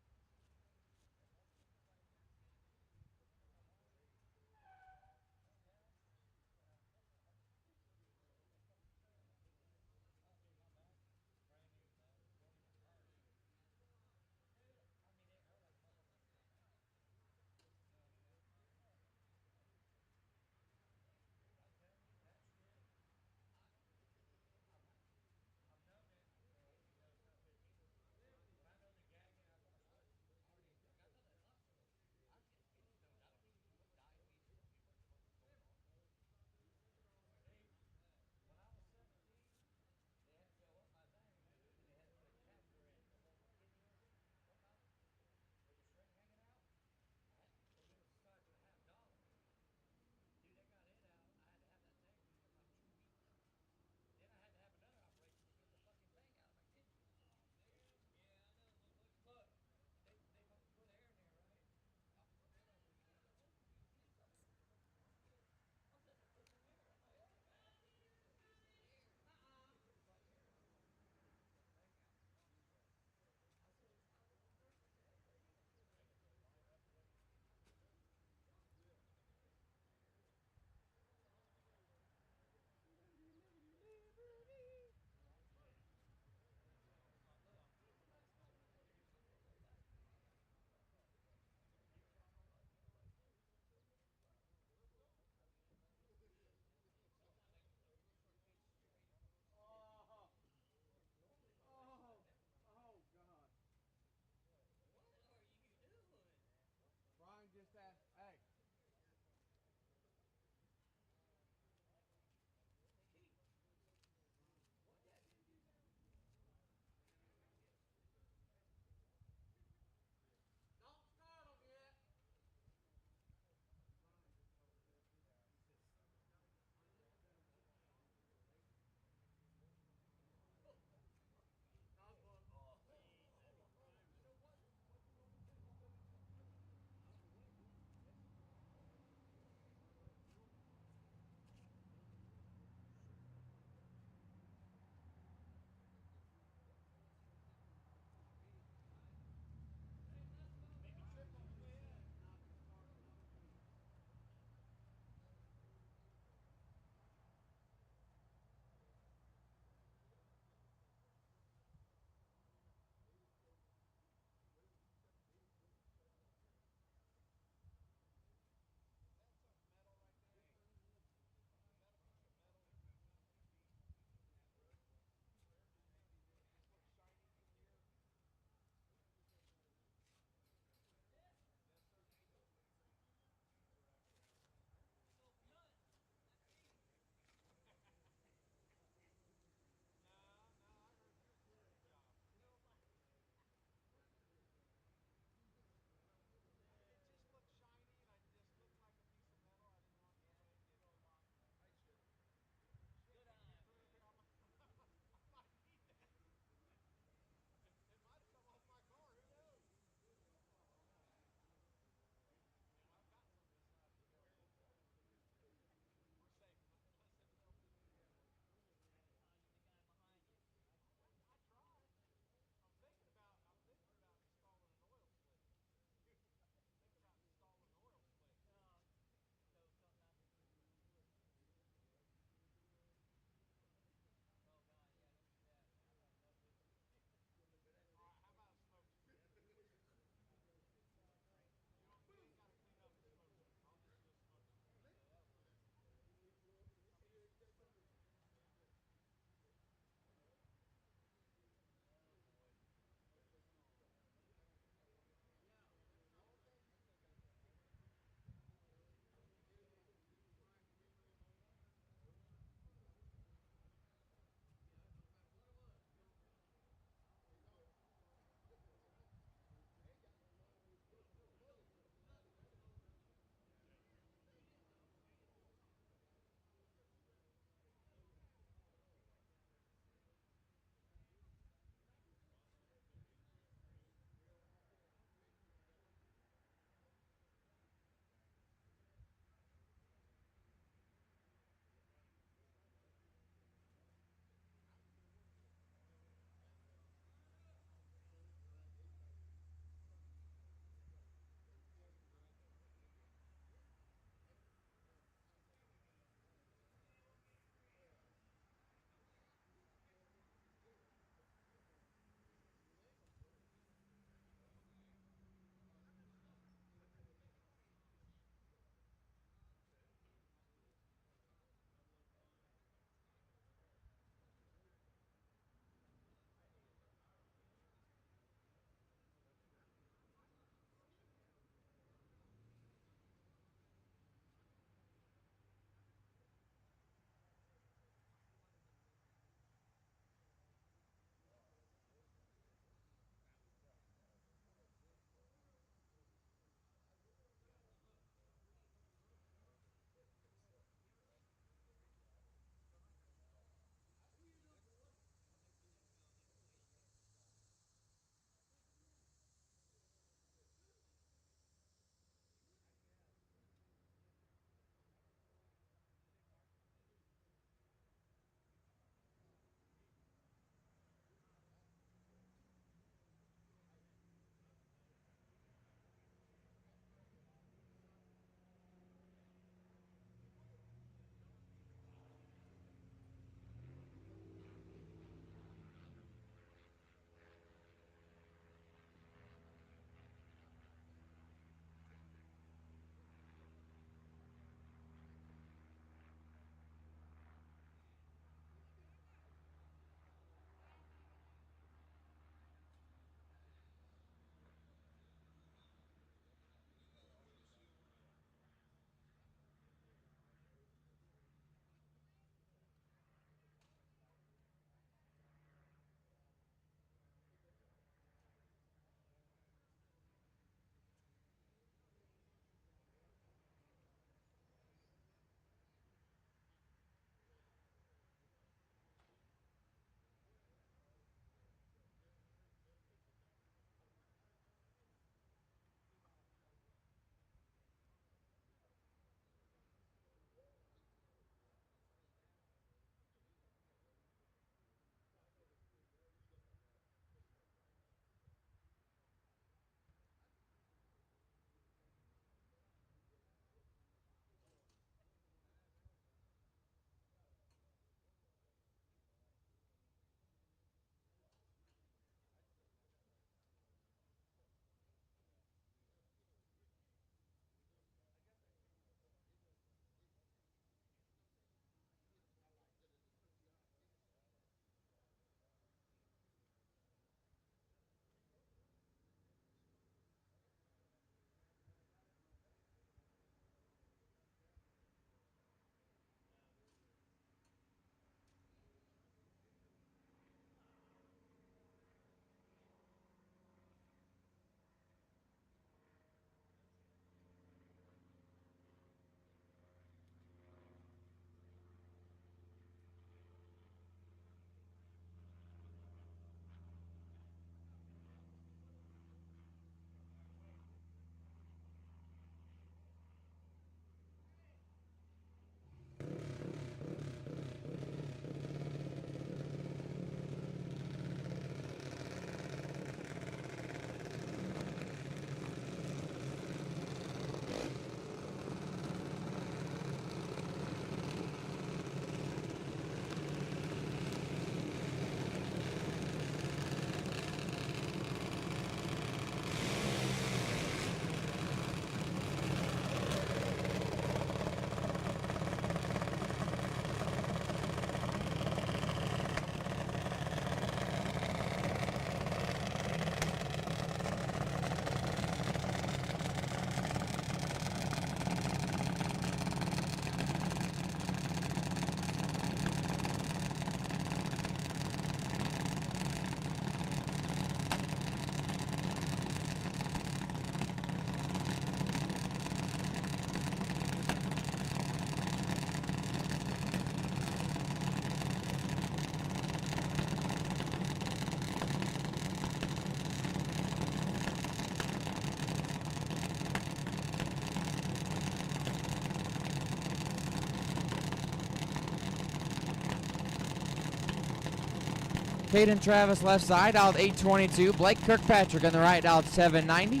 Caden Travis left side out 822. Blake Kirkpatrick on the right out 790.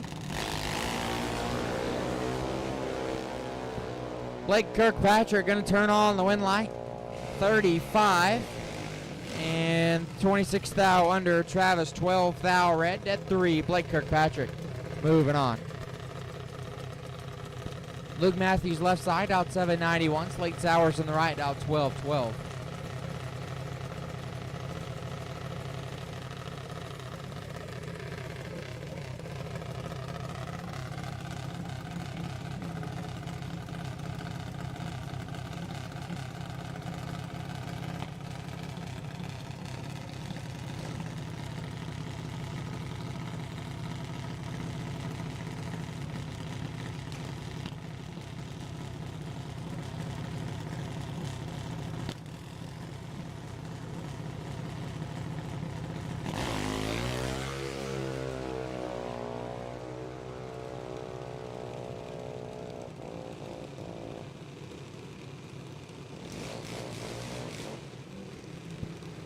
Blake Kirkpatrick going to turn on the win light 35 and 26 thou under. Travis 12 thou red at 3. Blake Kirkpatrick moving on. Luke Matthews left side out 791. Slate Sowers on the right out 12-12.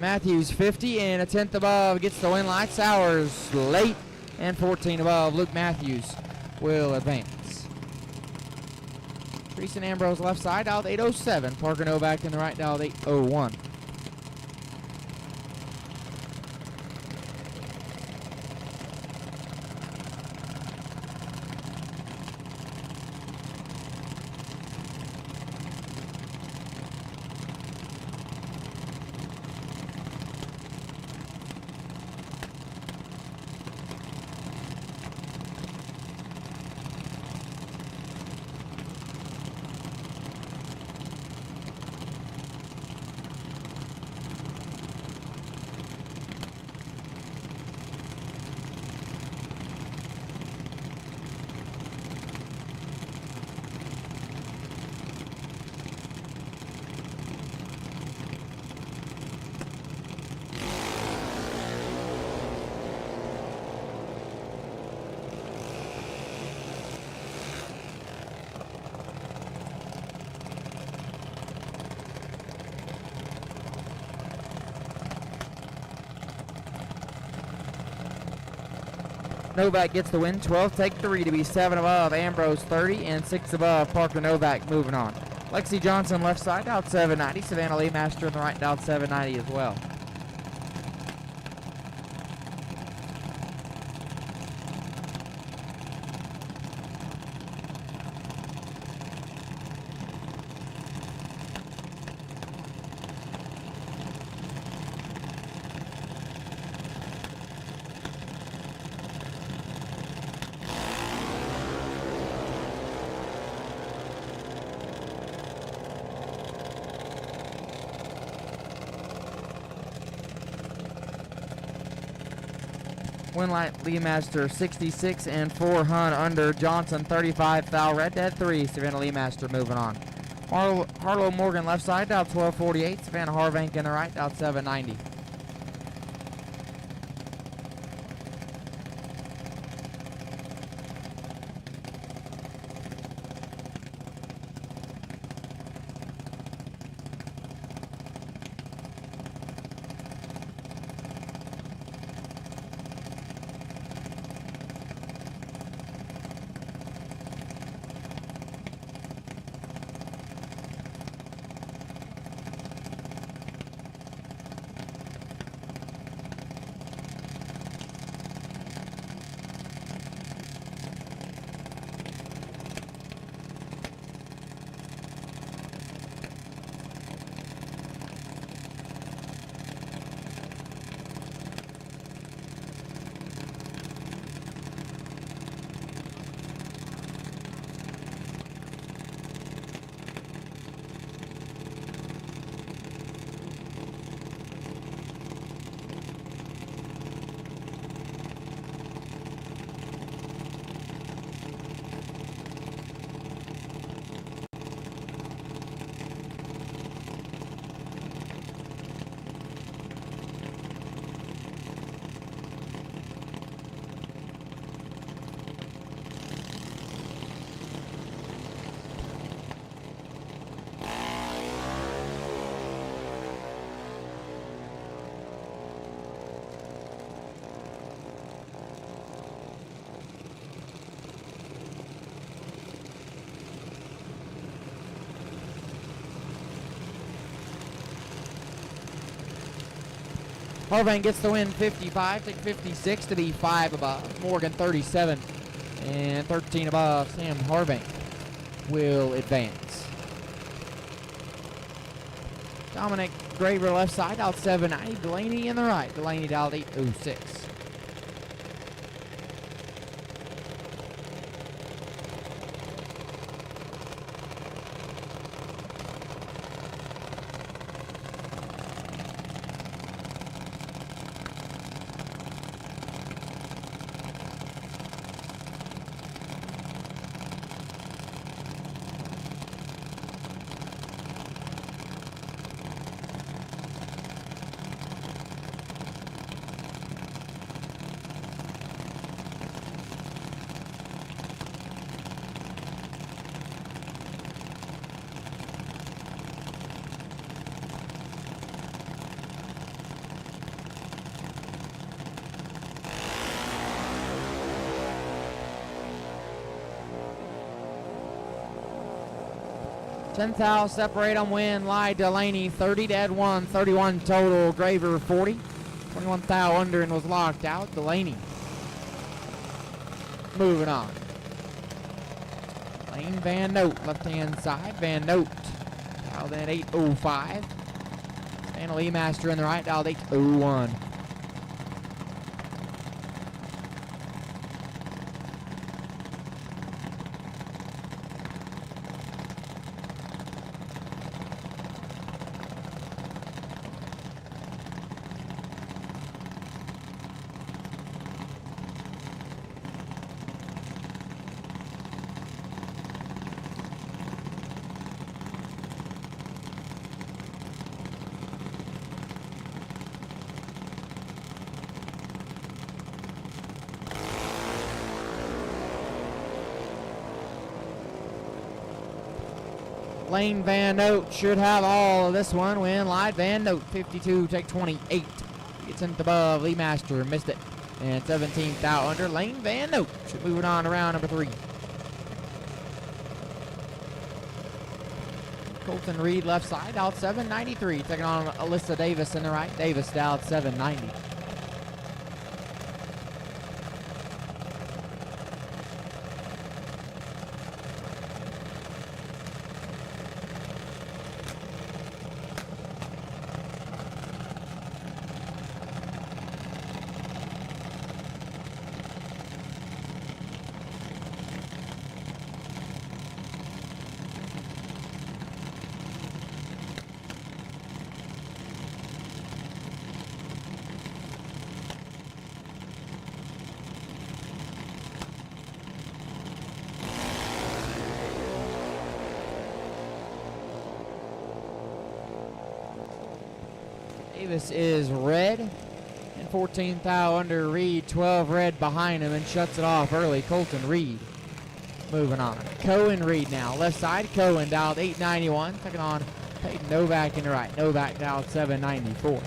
Matthews 50 and a 10th above gets the win light. Sowers late and 14 above. Luke Matthews will advance. Treason Ambrose left side out 807. Parker Novak in the right out 801. Novak gets the win. 12 take 3 to be 7 above. Ambrose 30 and 6 above. Parker Novak moving on. Lexi Johnson left side out 790. Savannah Lee Master on the right out 790 as well. Win light Lee Master 66 and 4 Hun under. Johnson 35 thou red at 3. Savannah Lee Master moving on. Harlow Morgan left side out 1248. Savannah Harvank in the right out 790. Harvang gets the win 55, take 56 to be 5 above. Morgan 37 and 13 above. Sam Harvang will advance. Dominic Graver left side, out 790. Delaney in the right. Delaney dialed 806. Tenth thou separate them, win. Lie Delaney 30 dead 1, 31 total. Graver 40. 21 thou under and was locked out. Delaney moving on. Lane Van Note left hand side. Van Note dialed in 805. Stanley Master in the right, dialed 801. Lane Van Note should have all of this one. Win Light Van Note 52, take 28. Gets into above. Lee Master missed it. And 17th out under. Lane Van Note should move it on to round number 3. Colton Reed left side, out 793. Taking on Alyssa Davis in the right. Davis out 790. Davis is red, and 14th thou under. Reed 12 red behind him and shuts it off early. Colton Reed moving on. Cohen Reed now left side. Cohen dialed 891, taking on Peyton Novak in the right. Novak dialed 794.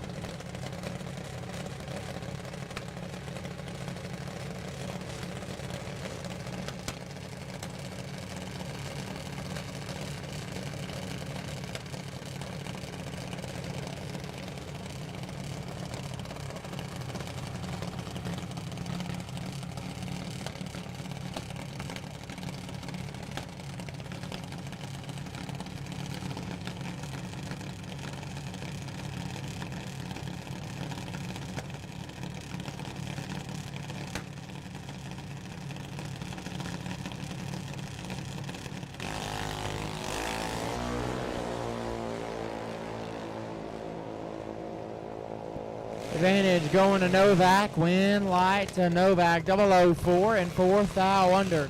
Advantage going to Novak. Win light to Novak. 004 and 4th thou under.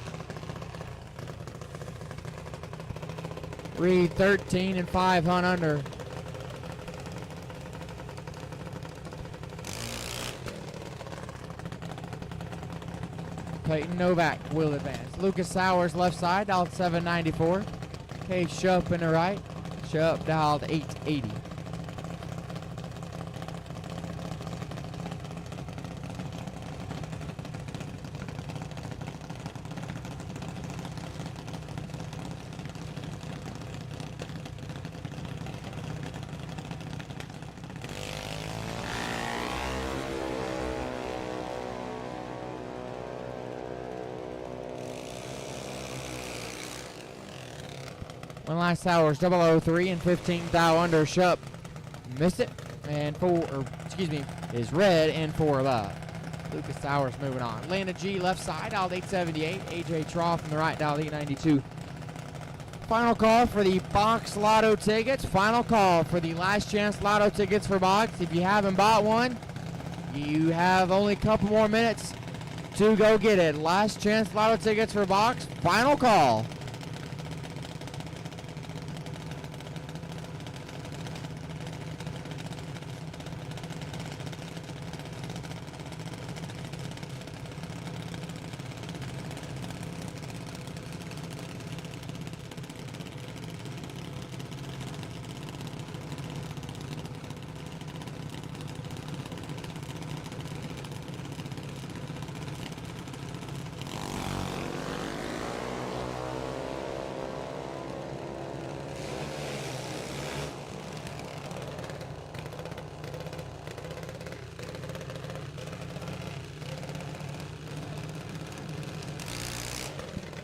Reed 13 and 5 hunt under. Peyton Novak will advance. Lucas Sowers left side, dialed 794. Case Shupp in the right. Shupp dialed 880. Win last hours 003 and 15 thou under. Shup missed it. And is red and 4 above. Lucas Towers moving on. Lana G left side, dialed 878. AJ Trough from the right, dialed 892. Final call for the box lotto tickets. Final call for the last chance lotto tickets for box. If you haven't bought one, you have only a couple more minutes to go get it. Last chance lotto tickets for box. Final call.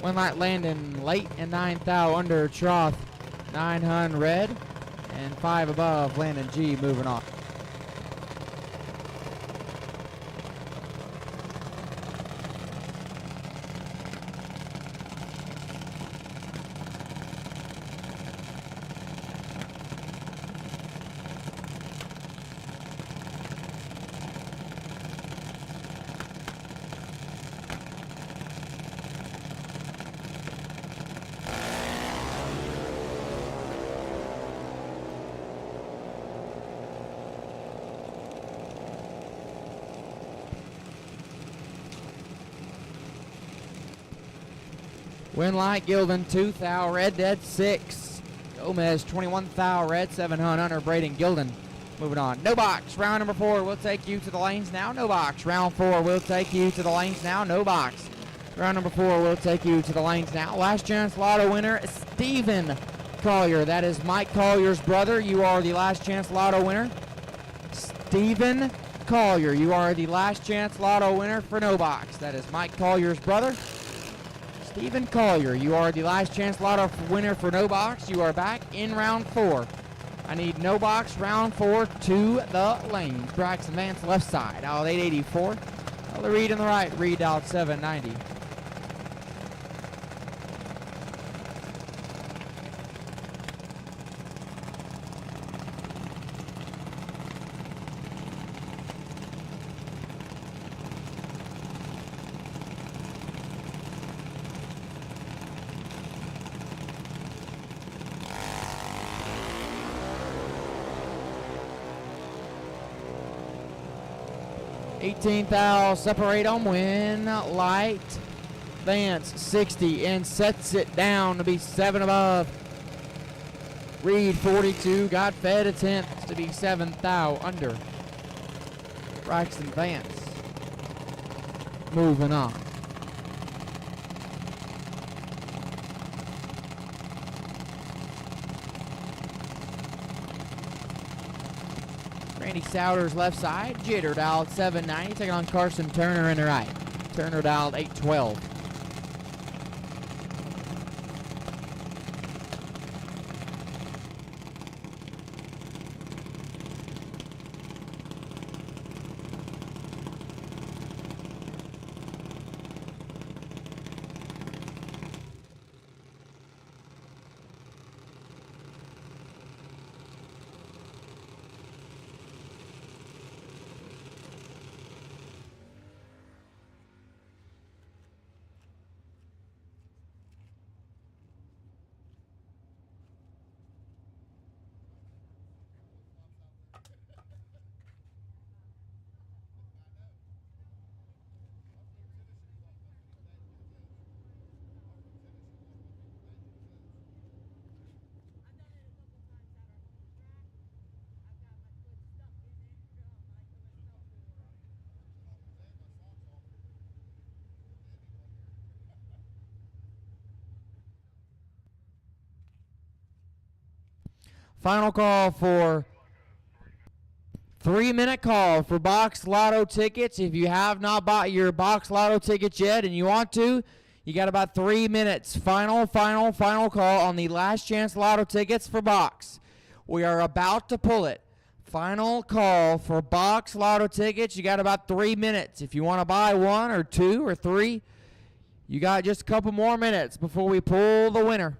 One light landing late and 9 thou under. Trough 900 red and 5 above. Landon G moving on. Winlight Gilden 2 thou red dead 6. Gomez 21 thou red 700 under. Braden Gilden moving on. No box. Round number 4 will take you to the lanes now. No box. Round 4 will take you to the lanes now. No box. Round number 4 will take you to the lanes now. Last chance lotto winner Stephen Collier. That is Mike Collier's brother. You are the last chance lotto winner. Stephen Collier. You are the last chance lotto winner for no box. That is Mike Collier's brother. Stephen Collier, you are the last chance lotto winner for no box. You are back in round 4. I need no box, round 4 to the lanes. Braxton Vance left side, out 884. The Reed on the right, Reed out 790. $18 thou separate them. Win light Vance 60 and sets it down to be 7 above. Reed 42 got fed a 10th to be 7 thou under. Braxton Vance moving on. Randy Souders left side. Jitter dialed 790. Taking on Carson Turner in the right. Turner dialed 812. Final call for 3-minute call for box lotto tickets. If you have not bought your box lotto tickets yet and you want to, You got about 3 minutes. Final call on the last chance lotto tickets for box. We are about to pull it. Final call for box lotto tickets. You got about 3 minutes. If you want to buy 1 or 2 or 3, you got just a couple more minutes before we pull the winner.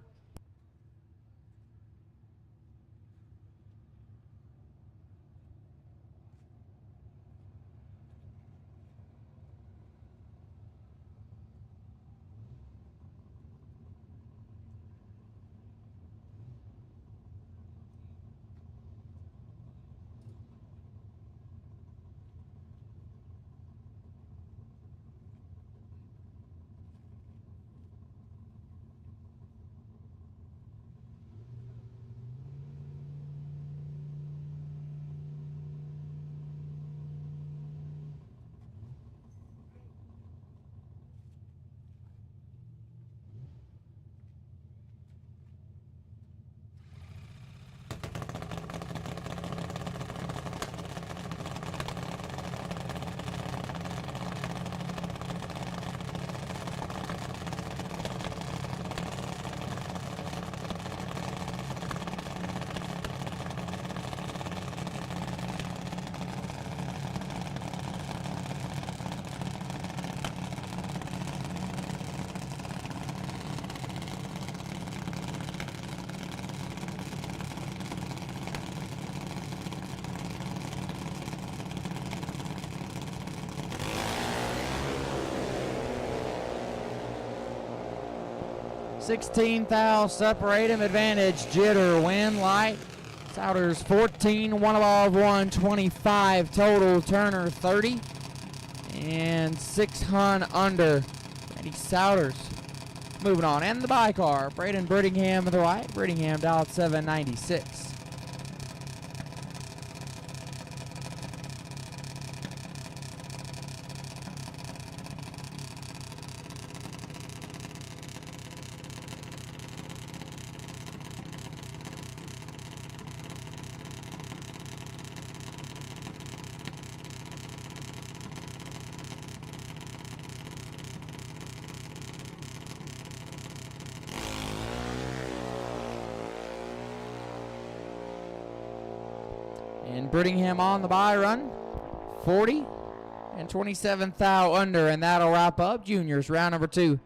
$16,000 separate him advantage. Jitter win light. Souders 14, one above 125 total. Turner 30 and 600 under. Randy Souders moving on. And the bye car. Braden Brittingham to the right. Brittingham dialed 796. And Brittingham on the bye run, 40 and 27,000 under, and that'll wrap up juniors round number 2.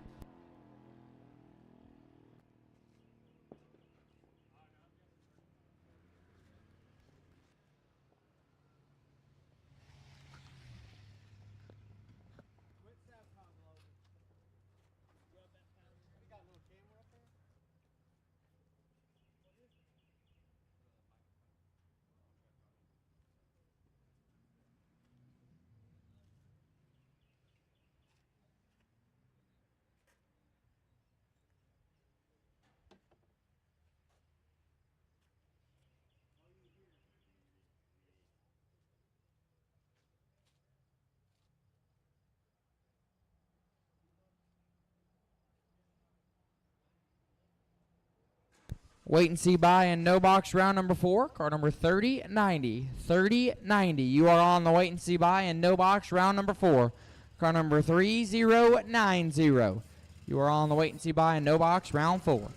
Wait and see bye and no box round number 4. Car number 3090. 3090. You are on the wait and see bye and no box round number 4. Car number 3090. You are on the wait and see bye and no box round 4.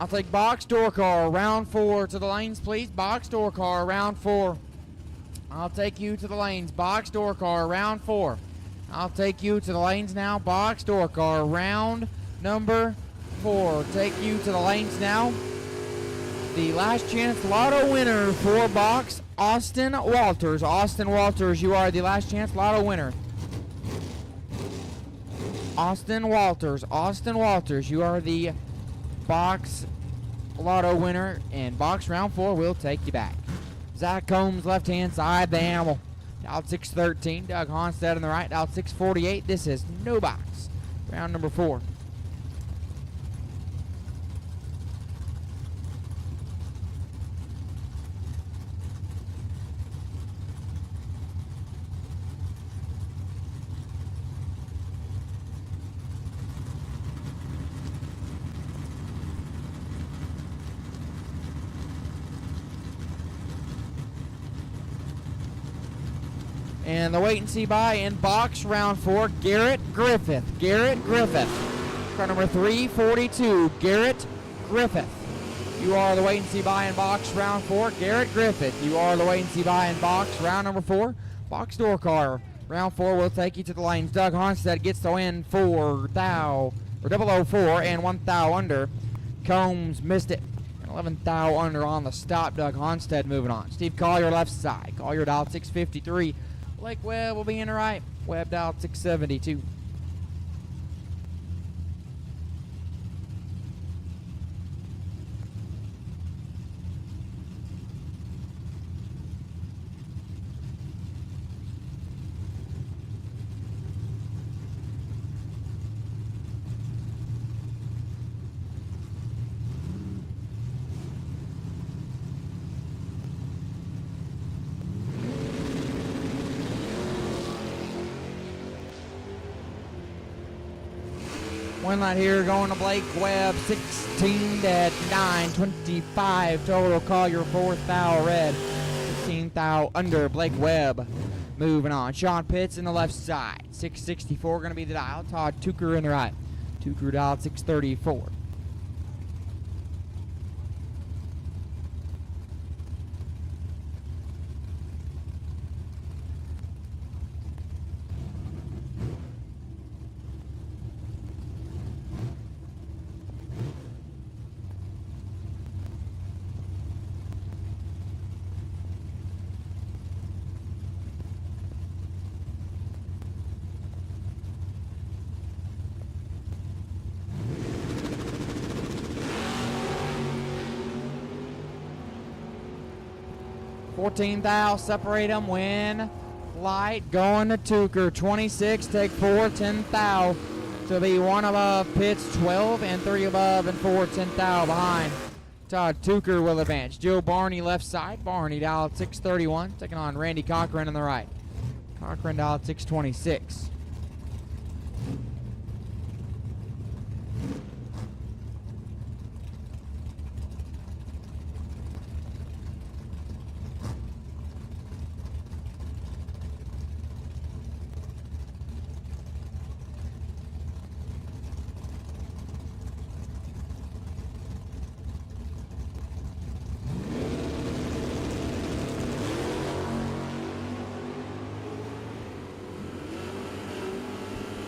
I'll take box door car, round 4 to the lanes, please. Box door car, round 4. I'll take you to the lanes. Box door car, round 4. I'll take you to the lanes now. Box door car, round number 4. Take you to the lanes now. The last chance lotto winner for box, Austin Walters. Austin Walters, you are the last chance lotto winner. Austin Walters, you are the box lotto winner, and box round 4 will take you back. Zach Combs, left-hand side, the animal. Dialed 613. Doug Honstead on the right, dialed 648. This is no box. Round number 4. And the wait and see by in box round 4, Garrett Griffith. Car number 342, Garrett Griffith. You are the wait and see by in box round 4, Garrett Griffith. You are the wait and see by in box round number 4. Box door car. Round 4 will take you to the lanes. Doug Honstead gets the win 004 and 1 thou under. Combs missed it. 11 thou under on the stop. Doug Honstead moving on. Steve Collier left side. Collier dialed 653. Blake Webb will be in the right. Webb dialed 672. One light here going to Blake Webb, 16 at 9:25 total. Collier 4 thou red, 15 thou under. Blake Webb moving on. Sean Pitts in the left side, 664 going to be the dial. Todd Tucker in the right. Tucker dialed 634. $14 thou, separate them, win. Light going to Tucker, 26, take 4, 10 thou. To be 1 above Pitts, 12, and 3 above and 4, 10 thou behind. Todd Tucker will advance. Joe Barney left side. Barney dialed 631, taking on Randy Cochran on the right. Cochran dialed 626.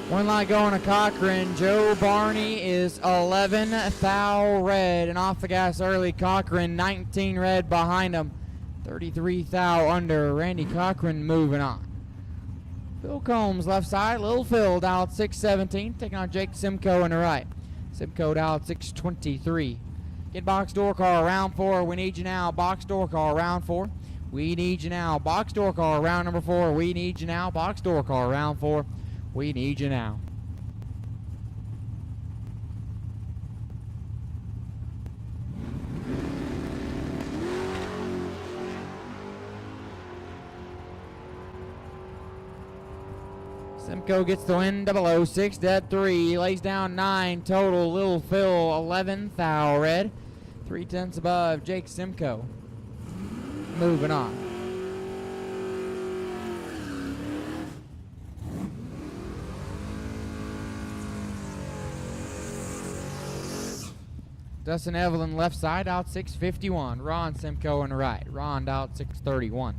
One light going to Cochran. Joe Barney is 11 thou red, and off the gas early. Cochran 19 red behind him, 33 thou under. Randy Cochran moving on. Phil Combs left side. Little Phil dialed 617, taking on Jake Simcoe in the right. Simcoe dialed 623. Get box door car round 4. We need you now. Box door car round 4. We need you now. Box door car round number 4. We need you now. Box door car round 4. We need you now. Simcoe gets the win, 006, dead 3, lays down 9 total. Little Phil, 11 thou red, 3/10 above Jake Simcoe. Moving on. Dustin Evelyn left side out 6:51. Ron Simcoe in the right. Ron out 6:31.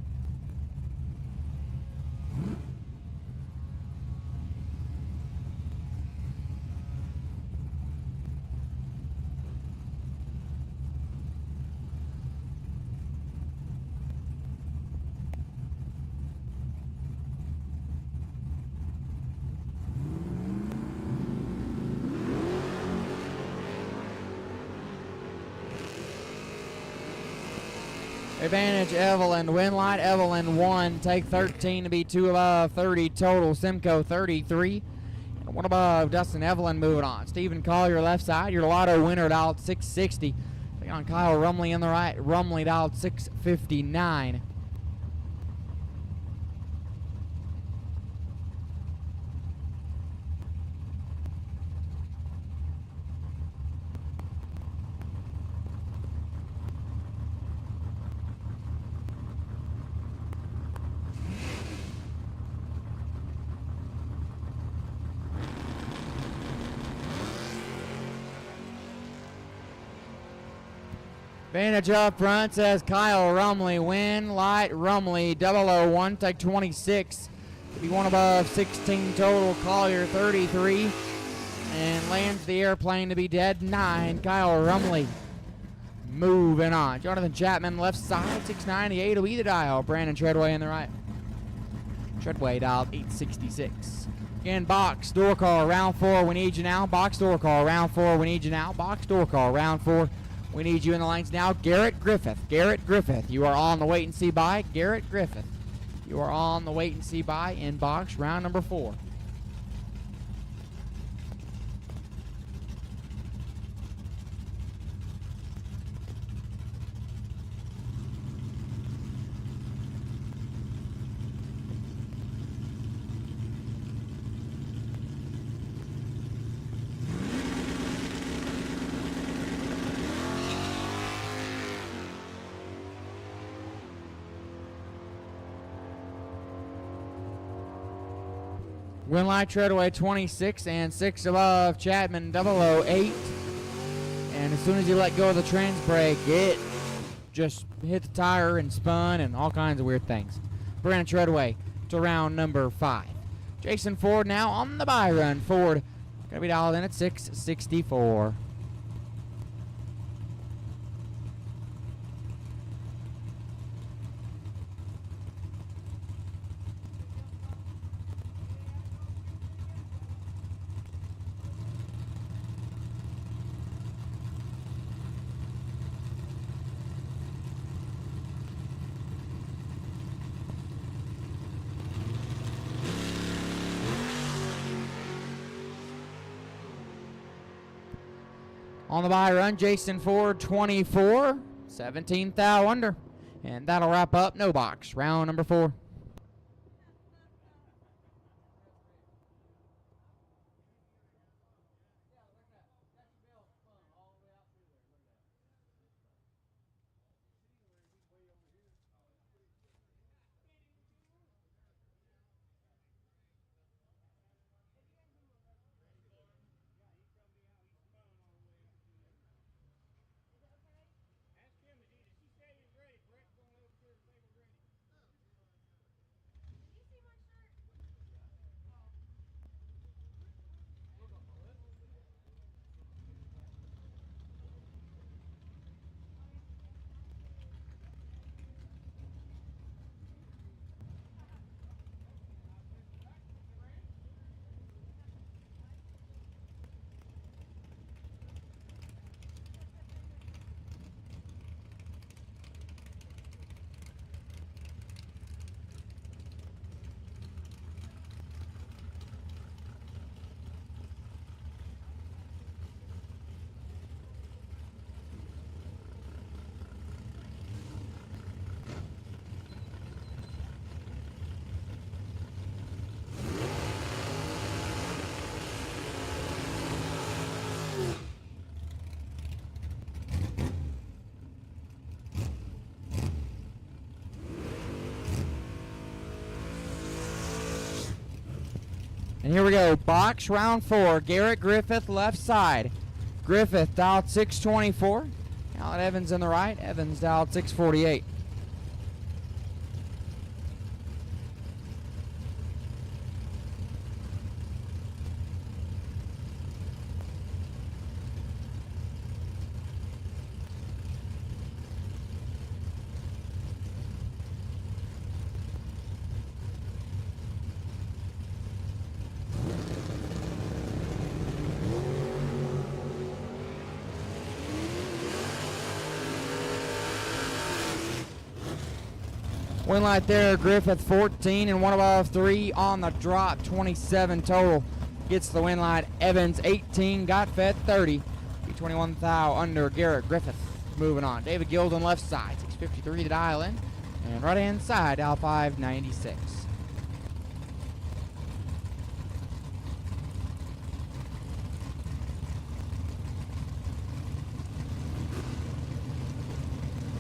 Advantage Evelyn, win light Evelyn 1, take 13 to be 2 above, 30 total. Simcoe 33. And 1 above Dustin Evelyn moving on. Stephen Collier left side, your lotto winner at out 660. Taking on Kyle Rumley in the right, Rumley out 659. Advantage up front says Kyle Rumley, win light Rumley 001, take 26. Be 1 above 16 total. Collier 33 and lands the airplane to be dead 9. Kyle Rumley moving on. Jonathan Chapman left side 698 will be the dial. Brandon Treadway in the right. Treadway dialed 866. Again, box door call round 4. We need you now. Box door call round 4. We need you now. Box door call round 4. We need you in the lanes now. Garrett Griffith. Garrett Griffith. You are on the wait and see by. Garrett Griffith. You are on the wait and see by in box round number 4. Winlight Treadway 26 and 6 above Chapman 008. And as soon as you let go of the trans brake, it just hit the tire and spun and all kinds of weird things. Brandon Treadway to round number 5. Jason Ford now on the bye run. Ford going to be dialed in at 664. On the bye run, Jason Ford 24, 17 thou under. And that'll wrap up no box, round number 4. And here we go, box round 4. Garrett Griffith left side. Griffith dialed 624. Alan Evans in the right. Evans dialed 648. Win light there, Griffith 14 and one above 3 on the drop, 27 total. Gets the win light. Evans 18, got fed 30. 21 thou under Garrett Griffith. Moving on. David Gilden left side, 653 to dial in. And right hand side, Al 596.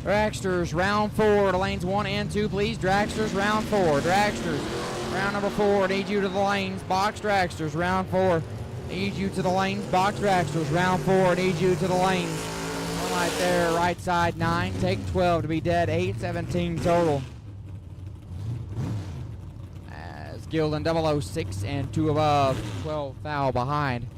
Dragsters, round 4 to lanes 1 and 2, please. Dragsters, round 4. Dragsters, round number 4. Need you to the lanes. Box Dragsters, round 4. Need you to the lanes. Box Dragsters, round 4. Need you to the lanes. One light there, right side 9. Take 12 to be dead. 8, 17 total. As Gilden 006 and 2 above. 12 foul behind.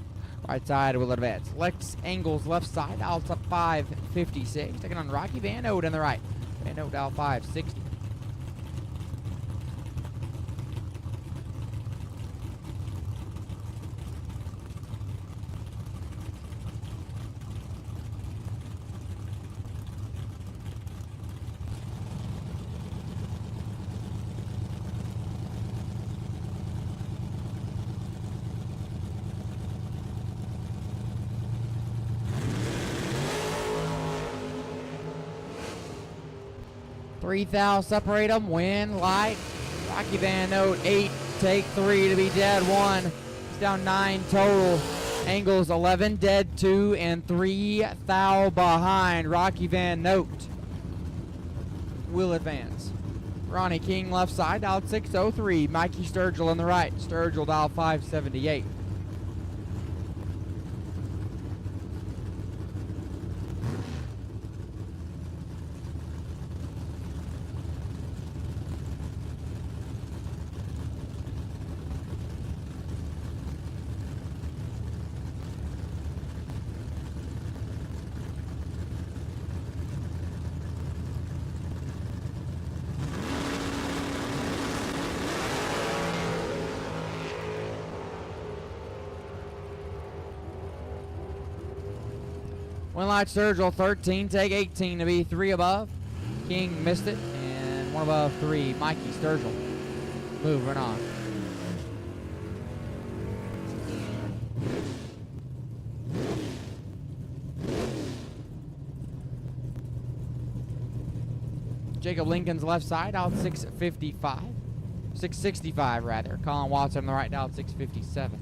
Right side will advance. Lex Angles left side. Out to 556. Taking on Rocky Van Oat in the right. Van Oat out 560. Three thou separate them. Win light. Rocky Van Oat 8. Take 3 to be dead 1. He's down 9 total. Angles 11 dead 2 and 3 thou behind. Rocky Van Oat will advance. Ronnie King left side dialed 603. Mikey Sturgill in the right. Sturgill dialed 578. One light Sturgill 13, take 18 to be 3 above. King missed it, and 1 above 3, Mikey Sturgill. Moving on. Jacob Lincoln's left side out 655. 665 rather. Colin Watson on the right out 657.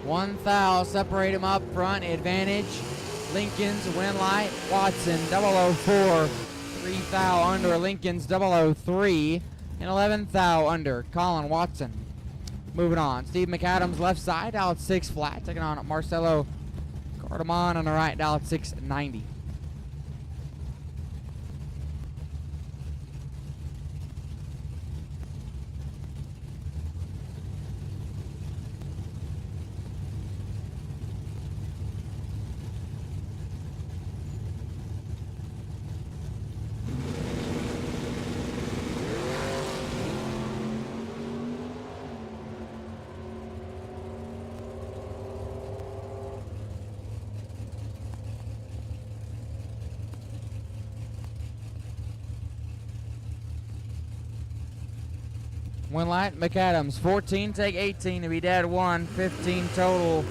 One thou, separate him up front, advantage. Lincoln's win light, Watson 004. 3 thou under, Lincoln's 003. And 11 thou under, Colin Watson. Moving on, Steve McAdams left side, out 6 flat. Taking on Marcelo Cardamon on the right, out 690. One light, McAdams 14, take 18 to be dead 1, 15 total.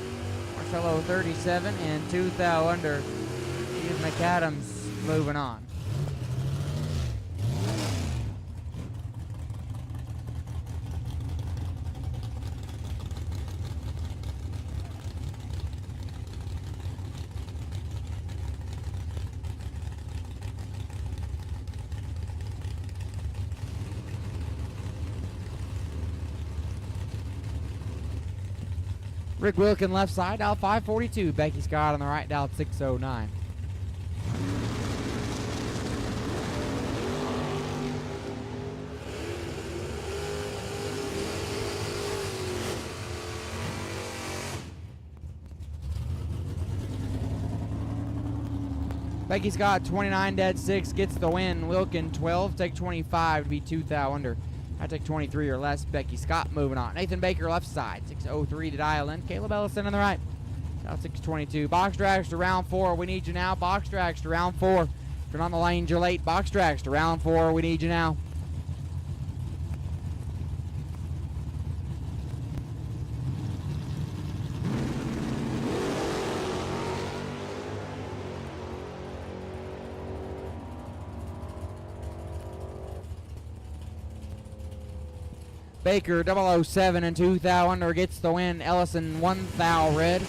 Marcelo 37 and 2 thou under. Steve McAdams moving on. Rick Wilkin left side, dial 542. Becky Scott on the right, dial 609. Becky Scott, 29 dead 6, gets the win. Wilkin, 12, take 25 to be 2 thou under. I take 23 or less. Becky Scott moving on. Nathan Baker left side, 603 to dial in. Caleb Ellison on the right, dial 622. Box drags to round 4. We need you now. Box drags to round 4. If you're on the lanes, you're late. Box drags to round 4. We need you now. Baker 007 and 2 thou under gets the win. Ellison 1 thou red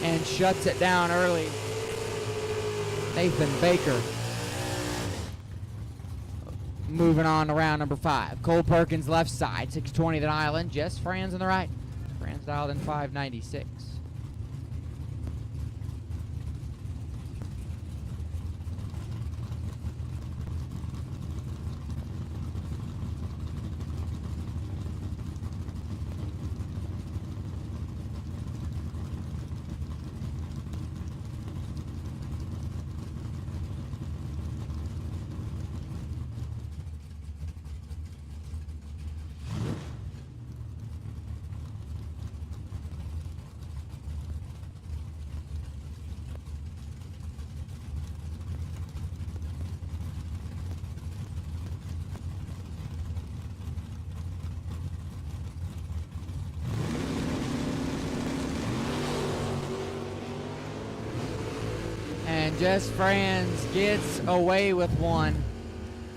and shuts it down early. Nathan Baker moving on to round number 5. Cole Perkins left side, 620 to dial in. Jess Franz on the right. Franz dialed in 596. And Jess Franz gets away with one.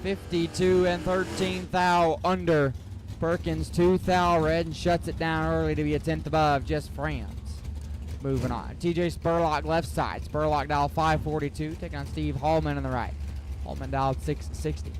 52 and 13 thou under. Perkins 2 thou red and shuts it down early to be a 10th above. Jess Franz moving on. TJ Spurlock left side. Spurlock dialed 542, taking on Steve Hallman on the right. Hallman dialed 660.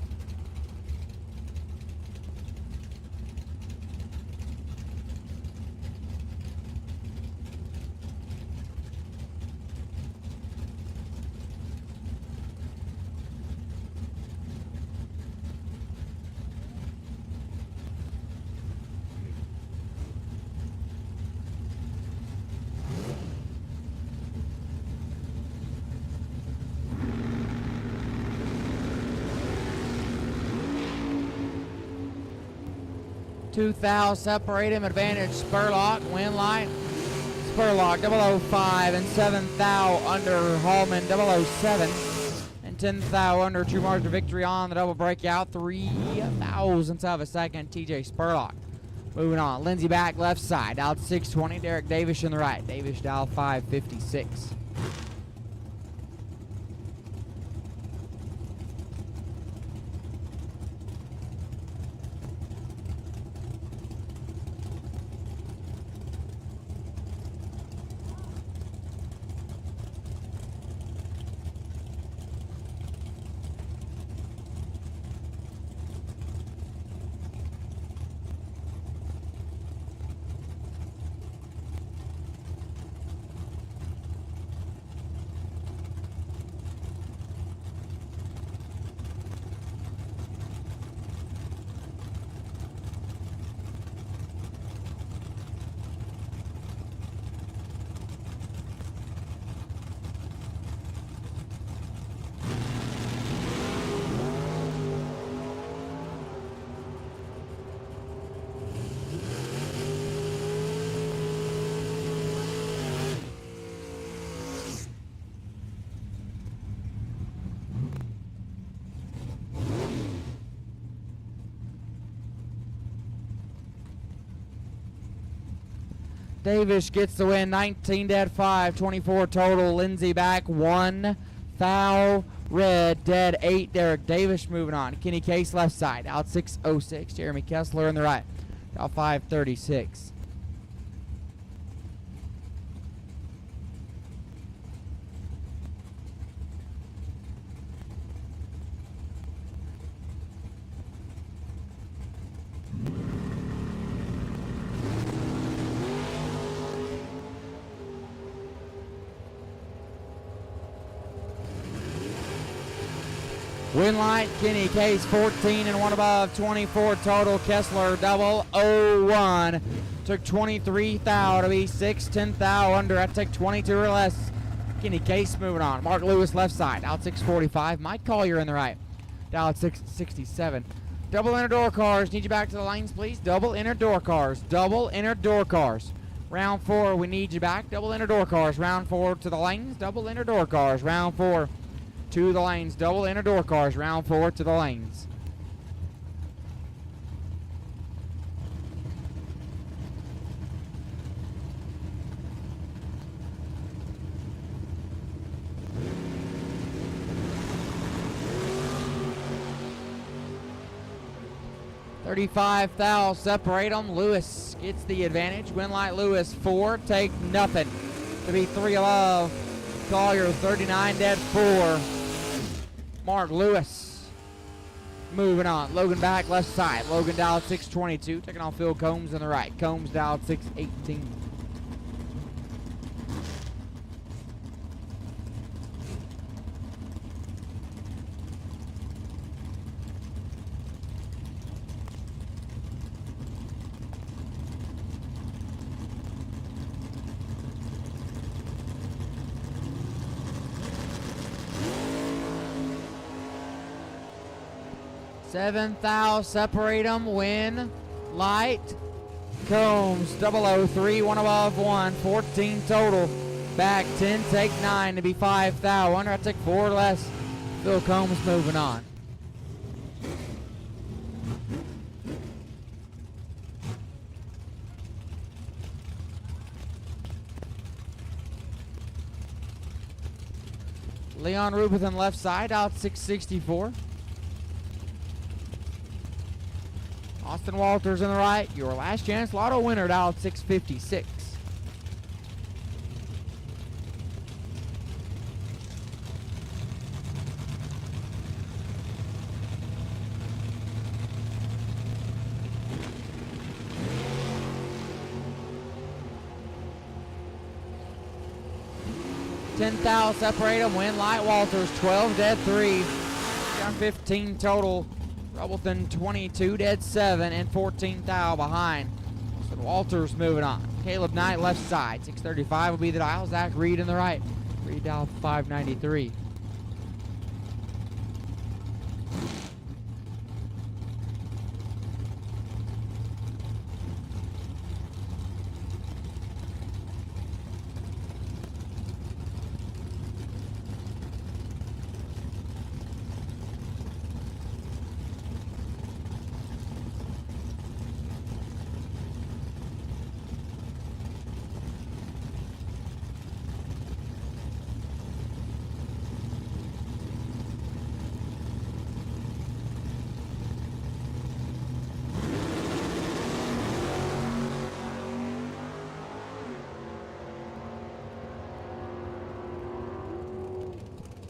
2 thou separate him. Advantage Spurlock. Win light. Spurlock 005 and 7 thou under. Hallman 007 and 10 thou under. True margin of victory on the double breakout. 3 thousandths of a second. TJ Spurlock moving on. Lindsey back left side. Out 620. Derek Davis in the right. Davis dialed 556. Davis gets the win, 19 dead 5, 24 total. Lindsey back 1 thou red, dead 8. Derek Davis moving on. Kenny Case left side, out 606. Jeremy Kessler in the right, out 536. Winlight, Kenny Case 14 and one above, 24 total. Kessler 001. Took 23 thou to be 6, 10 thou under. I take 22 or less. Kenny Case moving on. Mark Lewis left side, out 645. Mike Collier in the right, down 667. Double inner door cars. Need you back to the lanes, please. Double inner door cars. Double inner door cars. Round 4, we need you back. Double inner door cars. Round 4 to the lanes. Double inner door cars. Round 4 to the lanes. Double inner door cars. Round 4 to the lanes. $35 thou, separate them. Lewis gets the advantage. Winlight Lewis 4, take nothing to be 3 above. Collier 39 dead 4. Mark Lewis moving on. Logan back left side. Logan down 622, taking on Phil Combs on the right. Combs down 618. $7 thou, separate them. Win, Light, Combs, 003, 1 above 1, 14 total. Back 10, take 9 to be 5 thou. Under, I take 4 less. Phil Combs moving on. Leon Rubithan left side, out 664. Austin Walters in the right. Your last chance lotto winner out 656. $10,000 separate them. Win Light Walters 12 dead 3. Down 15 total. Rubbleton 22 dead 7 and 14 thou behind. So Walters moving on. Caleb Knight left side. 635 will be the dial. Zach Reed in the right. Reed dial 593.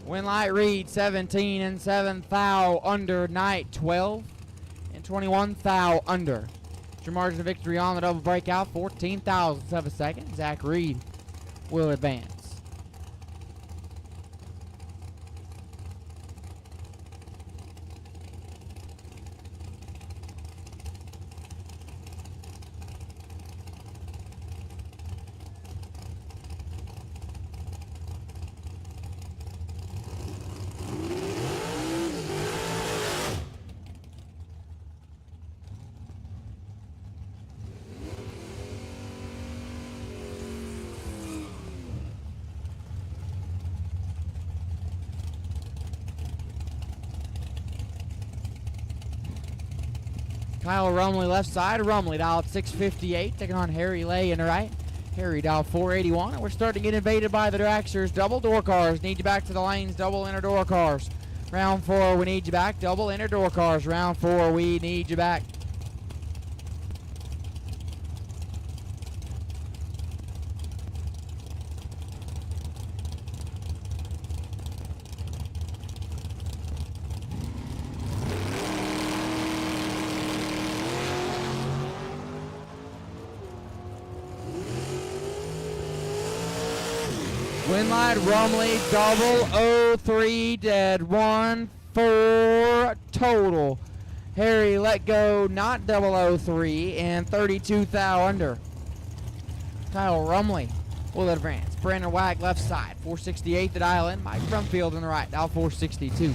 Winlight Reed 17 and 7 thou under. Knight 12 and 21 thou under. Your margin of victory on the double breakout 14 thousandths of a second. Zach Reed will advance. Kyle Rumley left side. Rumley dialed 658, taking on Harry Lay in the right. Harry dialed 481, and we're starting to get invaded by the Dragsters. Double door cars. Need you back to the lanes. Double inner door cars. Round 4, we need you back. Double inner door cars. Round 4, we need you back. Winlight Rumley 003 dead 1 34 total. Harry let go, not 003, and 32 thou under. Kyle Rumley will advance. Brandon Wag left side, 468 to dial in. Mike Brumfield on the right, dial 462.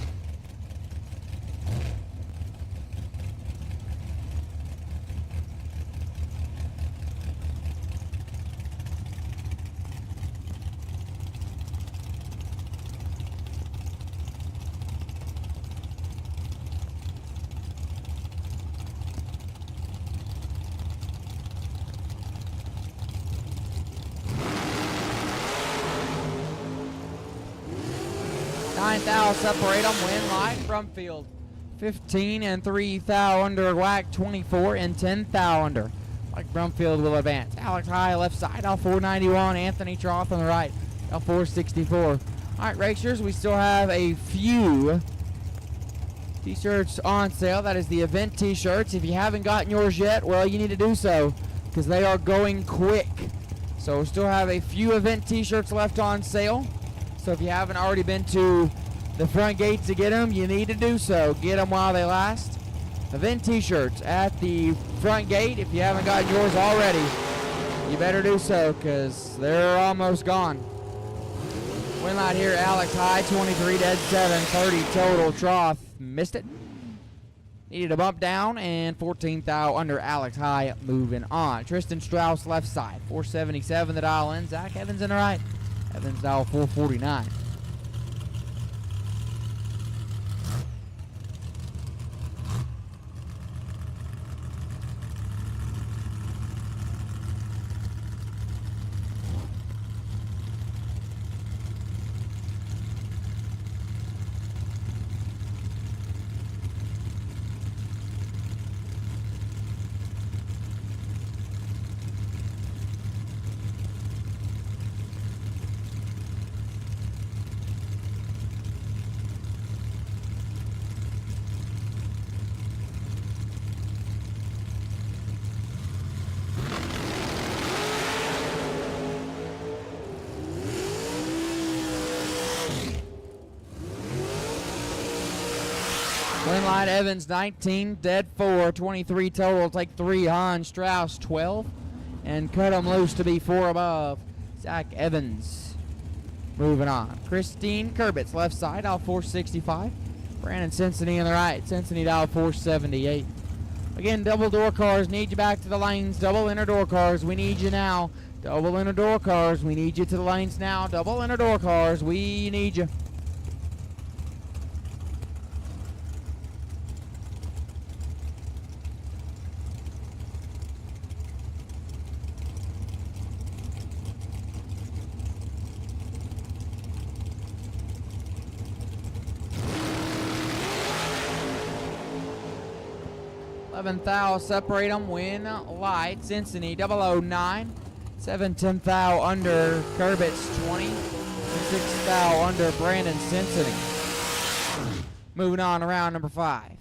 Thou separate them, win Mike Brumfield. 15 and 3 thou under. Whack 24 and 10 thou under. Mike Brumfield will advance. Alex High left side, L491. Anthony Troth on the right, L464. All right, racers, we still have a few t-shirts on sale. That is the event t-shirts. If you haven't gotten yours yet, well, you need to do so because they are going quick. So we still have a few event t-shirts left on sale. So if you haven't already been to the front gate to get them, you need to do so. Get them while they last. Event t-shirts at the front gate. If you haven't gotten yours already, you better do so because they're almost gone. Win light here, Alex High, 23 dead 7, 30 total. Troth missed it. Needed a bump down, and 14 thou under. Alex High moving on. Tristan Strauss left side, 477 the dial in. Zach Evans in the right. Evans dial 449. Winlight Evans 19, dead 4, 23 total. Take 3. Han Strauss 12, and cut them loose to be 4 above. Zach Evans moving on. Christine Kurbitz left side, dial 465. Brandon Cincinnati on the right. Cincinnati dial 478. Again, double door cars need you back to the lanes. Double inner door cars, we need you now. Double inner door cars, we need you to the lanes now. Double inner door cars, we need you. Thou separate them, win light. Cincinnati 009. 7-10 thou under. Kurbitz 20. 6 thou under. Brandon Cincinnati. Moving on to round number 5.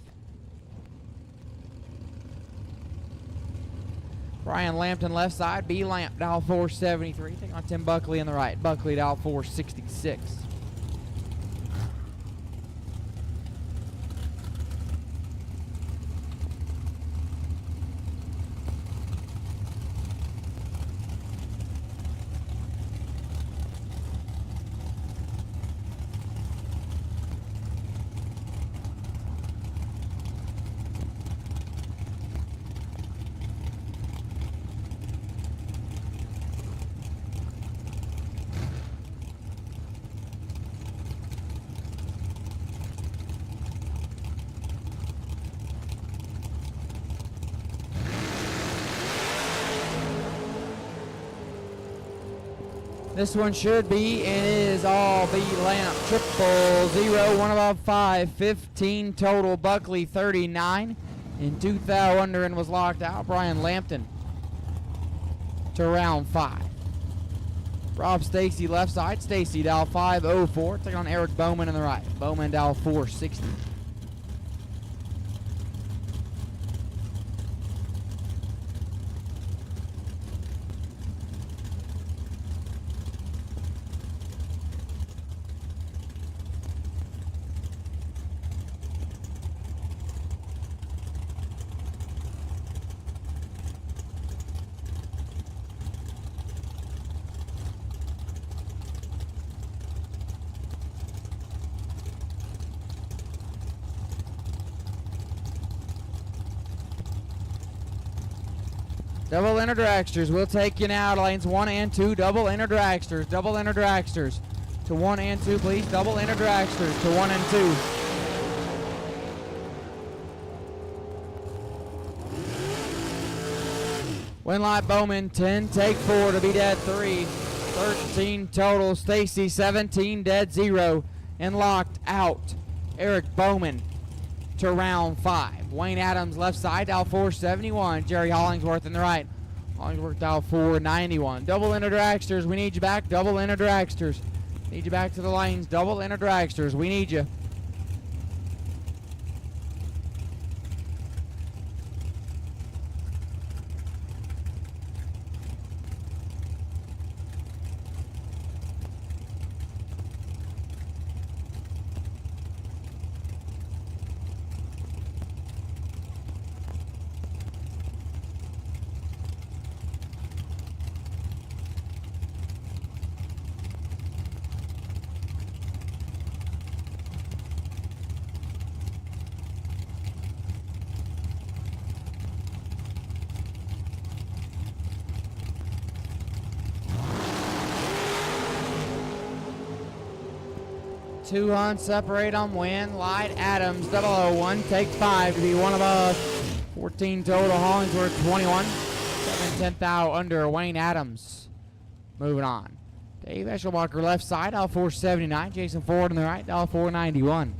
Brian Lampton left side. B Lamp dial 473. Taking on Tim Buckley on the right. Buckley dial 466. This one should be and is all B Lamp. 000, 1 above 5, 15 total. Buckley 39 and 2 thou under and was locked out. Brian Lampton to round 5. Rob Stacy left side. Stacy dial 504. Taking on Eric Bowman in the right. Bowman dial 460. Double inner dragsters. We'll take you now to lanes 1 and 2. Double inner dragsters. Double inner dragsters. To 1 and 2, please. Double inner dragsters to 1 and 2. Winlight Bowman 10, take 4 to be dead 3. 13 total. Stacy 17, dead 0. And locked out. Eric Bowman to round 5. Wayne Adams left side, dial 471. Jerry Hollingsworth in the right. Hollingsworth dial 491. Double inner dragsters, we need you back. Double inner dragsters. Need you back to the lanes. Double inner dragsters, we need you. Two on, separate on win. Light Adams, 001, take 5 to be 1 above. 14 total, Hollingsworth 21. 7/10 out under Wayne Adams. Moving on. Dave Eschelbacher left side, dial 479. Jason Ford on the right, dial 491.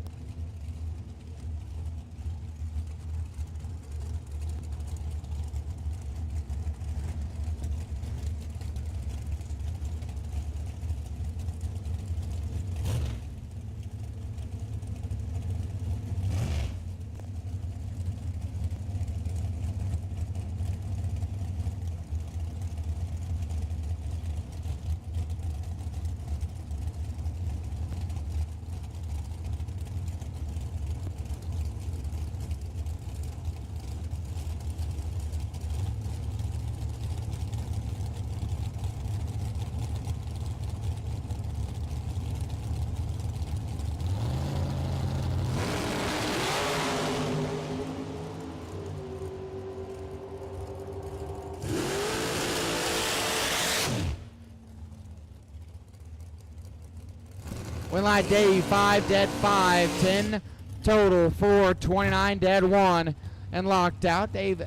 Winlight Dave, 5, dead 5, 10 total, 4, 29, dead 1, and locked out Dave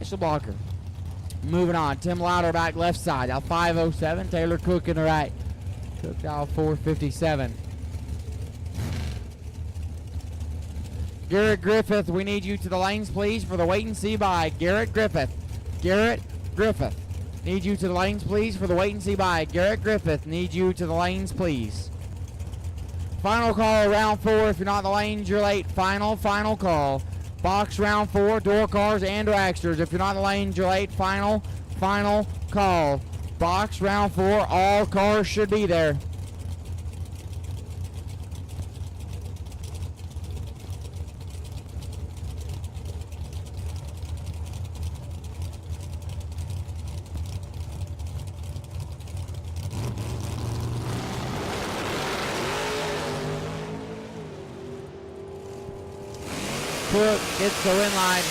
Eschelbacher. Moving on, Tim Louder back left side, out 507, Taylor Cook in the right. Cook out 457. Garrett Griffith, we need you to the lanes, please, for the wait and see by. Garrett Griffith. Garrett Griffith. Need you to the lanes, please, for the wait and see by. Garrett Griffith, need you to the lanes, please. Final call, round 4. If you're not in the lanes, you're late. Final call. Box round 4, door cars and dragsters. If you're not in the lanes, you're late. Final call. Box round 4, all cars should be there. Cook gets the win line.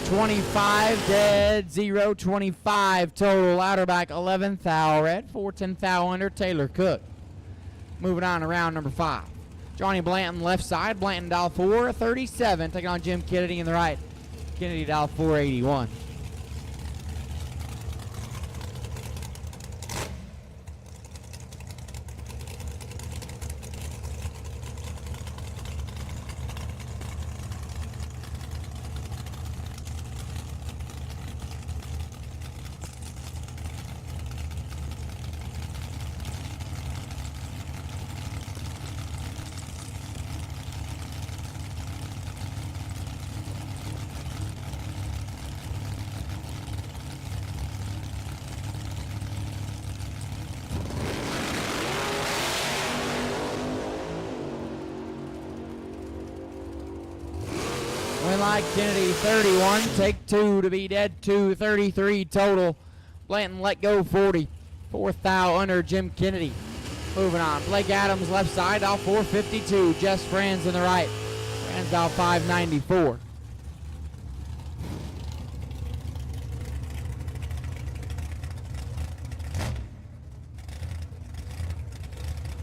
25 dead, 0, 25 total. Louderback 11th thou red, 410 thou under Taylor Cook. Moving on to round number 5. Johnny Blanton left side. Blanton dial 437, taking on Jim Kennedy in the right. Kennedy dial 481. Winlight Kennedy 31, take 2 to be dead 2, 33 total. Blanton let go 40. 4th thou under Jim Kennedy. Moving on, Blake Adams left side, out 452. Jess Franz in the right. Franz out 594.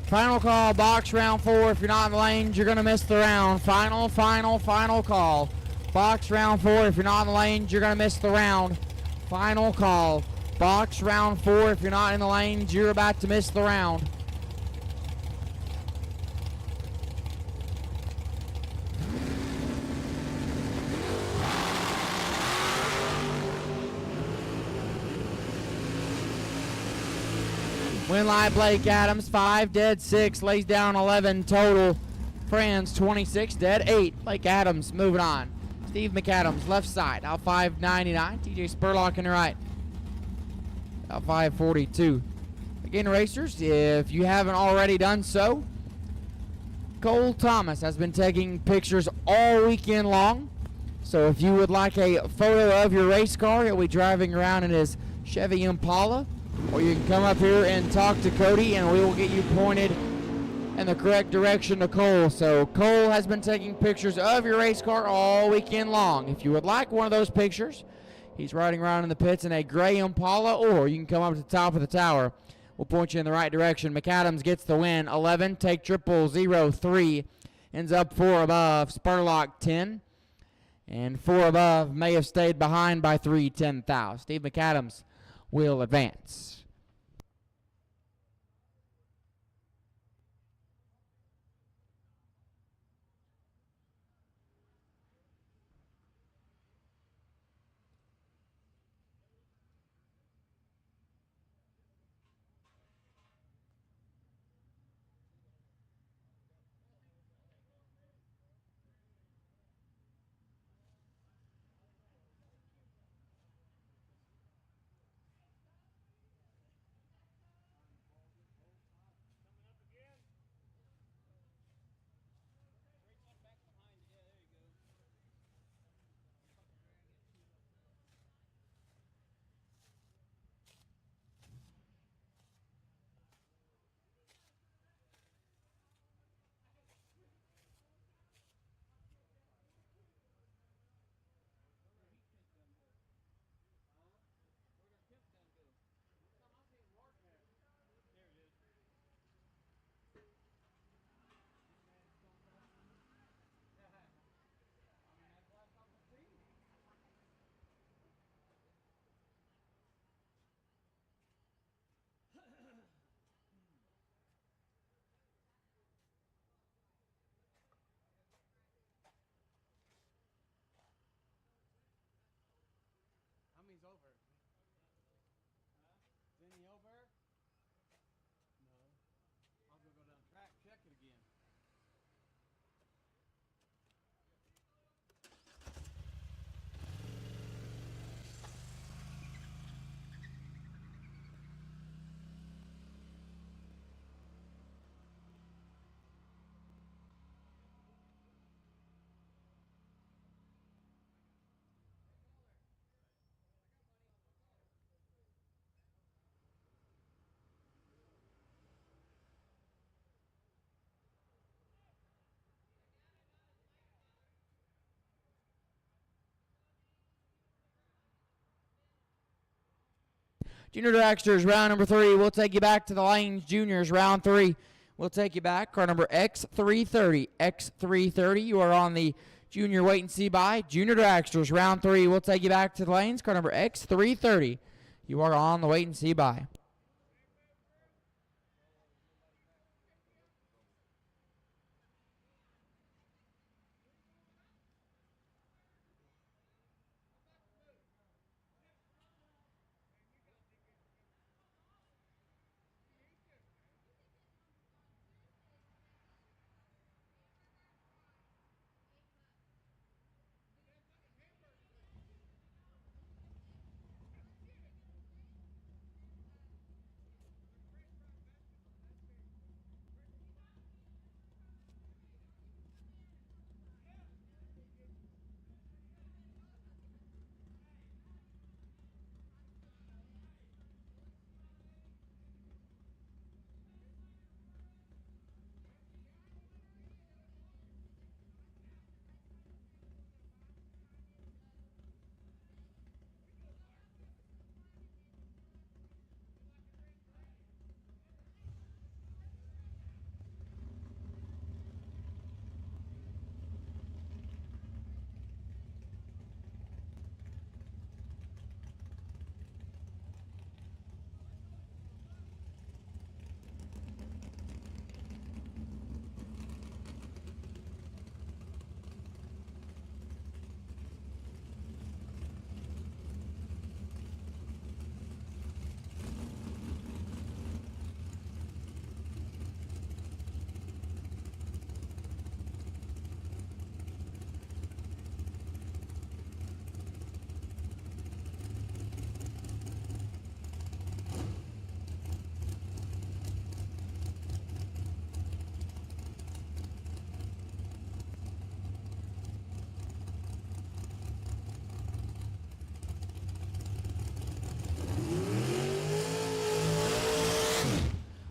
Final call, box round 4. If you're not in the lanes, you're going to miss the round. Final call. Box round 4. If you're not in the lanes, you're going to miss the round. Final call. Box round 4. If you're not in the lanes, you're about to miss the round. Win live Blake Adams, 5 dead 6, lays down 11 total. Franz 26 dead 8. Blake Adams moving on. Steve McAdams left side, out 599. TJ Spurlock in the right, out 542. Again, racers, if you haven't already done so, Cole Thomas has been taking pictures all weekend long. So if you would like a photo of your race car, he'll be driving around in his Chevy Impala. Or you can come up here and talk to Cody and we will get you pointed in the correct direction to Cole. So Cole has been taking pictures of your race car all weekend long. If you would like one of those pictures, he's riding around in the pits in a gray Impala, or you can come up to the top of the tower. We'll point you in the right direction. McAdams gets the win. 11, take 0003. Ends up 4 above. Spurlock 10. And 4 above may have stayed behind by 3 thou. Steve McAdams will advance. How many's over? Is any over? No. I was gonna go down the track, check it again. Junior Dragsters, round number 3. We'll take you back to the lanes. Juniors, round 3. We'll take you back. Car number X330. X330, you are on the junior wait and see by. Junior Dragsters, round 3. We'll take you back to the lanes. Car number X330, you are on the wait and see by.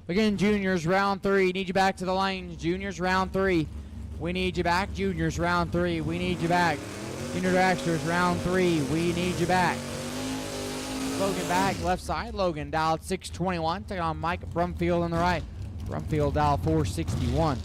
Again, juniors, round 3. Need you back to the lanes. Juniors, round 3. We need you back. Juniors, round 3. We need you back. Junior dragsters, round 3. We need you back. Logan back, left side. Logan dialed 621. Taking on Mike Brumfield on the right. Brumfield dialed 461.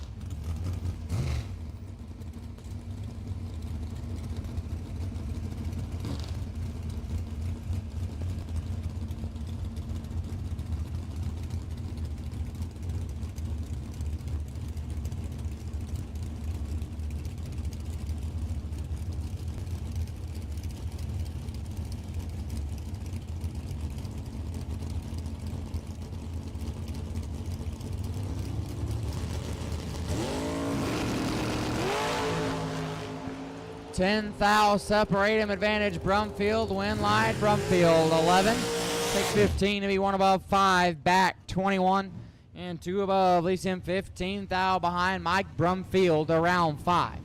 $10,000 separate him. Advantage Brumfield. Win line Brumfield 11. Takes 15 to be 1 above 5. Back 21 and 2 above. Leaves him 15,000 behind Mike Brumfield around 5.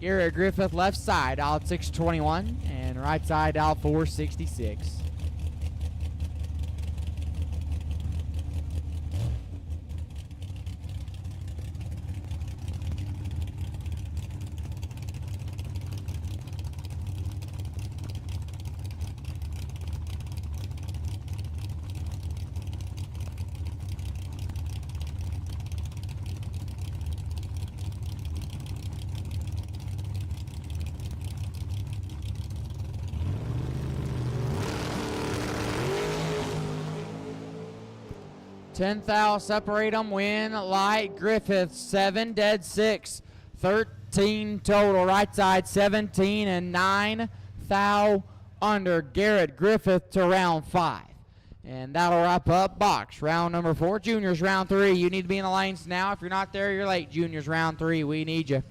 Garrett Griffith left side out 621 and right side out 466. $10,000 separate them. Win light Griffith 7 dead 6. 13 total. Right side 17 and 9,000 under Garrett Griffith to round 5. And that'll wrap up box round number 4. Juniors round 3. You need to be in the lanes now. If you're not there, you're late. Juniors round 3. We need you.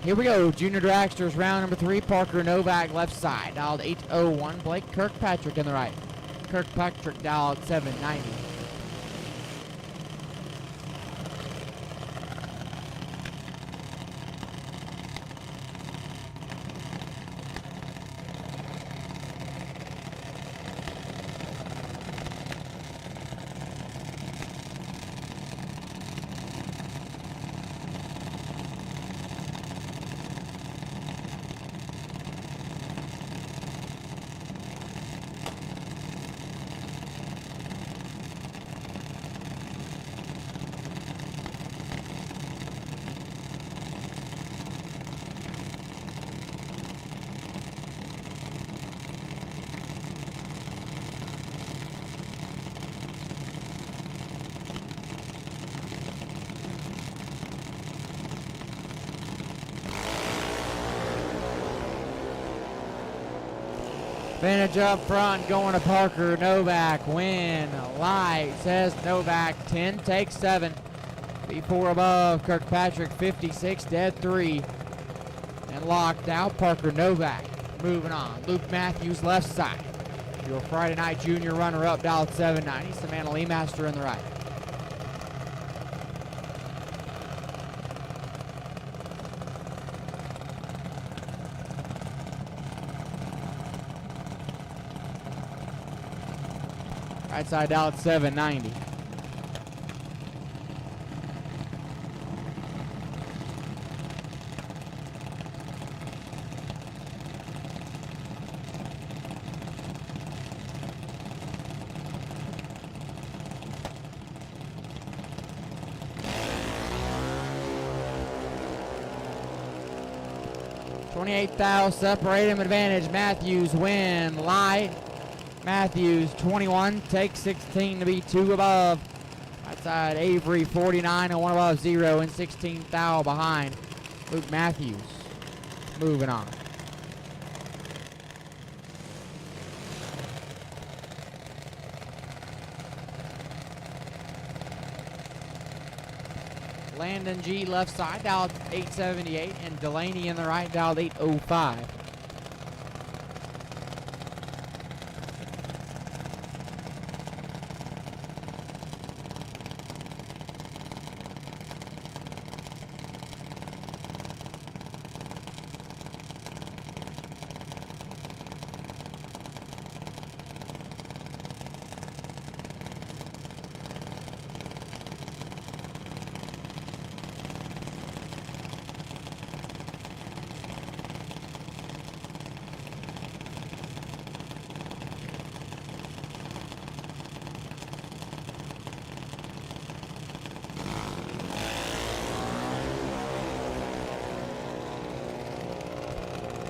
Here we go. Junior Dragsters round number 3. Parker Novak left side. Dialed 801. Blake Kirkpatrick in the right. Kirkpatrick dialed 790. Advantage up front going to Parker Novak. Win light says Novak 10, take 7. B4 above Kirkpatrick 56, dead 3. And locked out Parker Novak. Moving on. Luke Matthews left side. Your Friday night junior runner up dialed 790. Savannah Lee Master in the right. Right side dialed 790. $28,000 separate him advantage. Matthews win light. Matthews 21, take 16 to be 2 above. Outside Avery 49 and 1 above 0 and 16 thou behind. Luke Matthews moving on. Landon G left side dialed 878 and Delaney in the right dialed 805.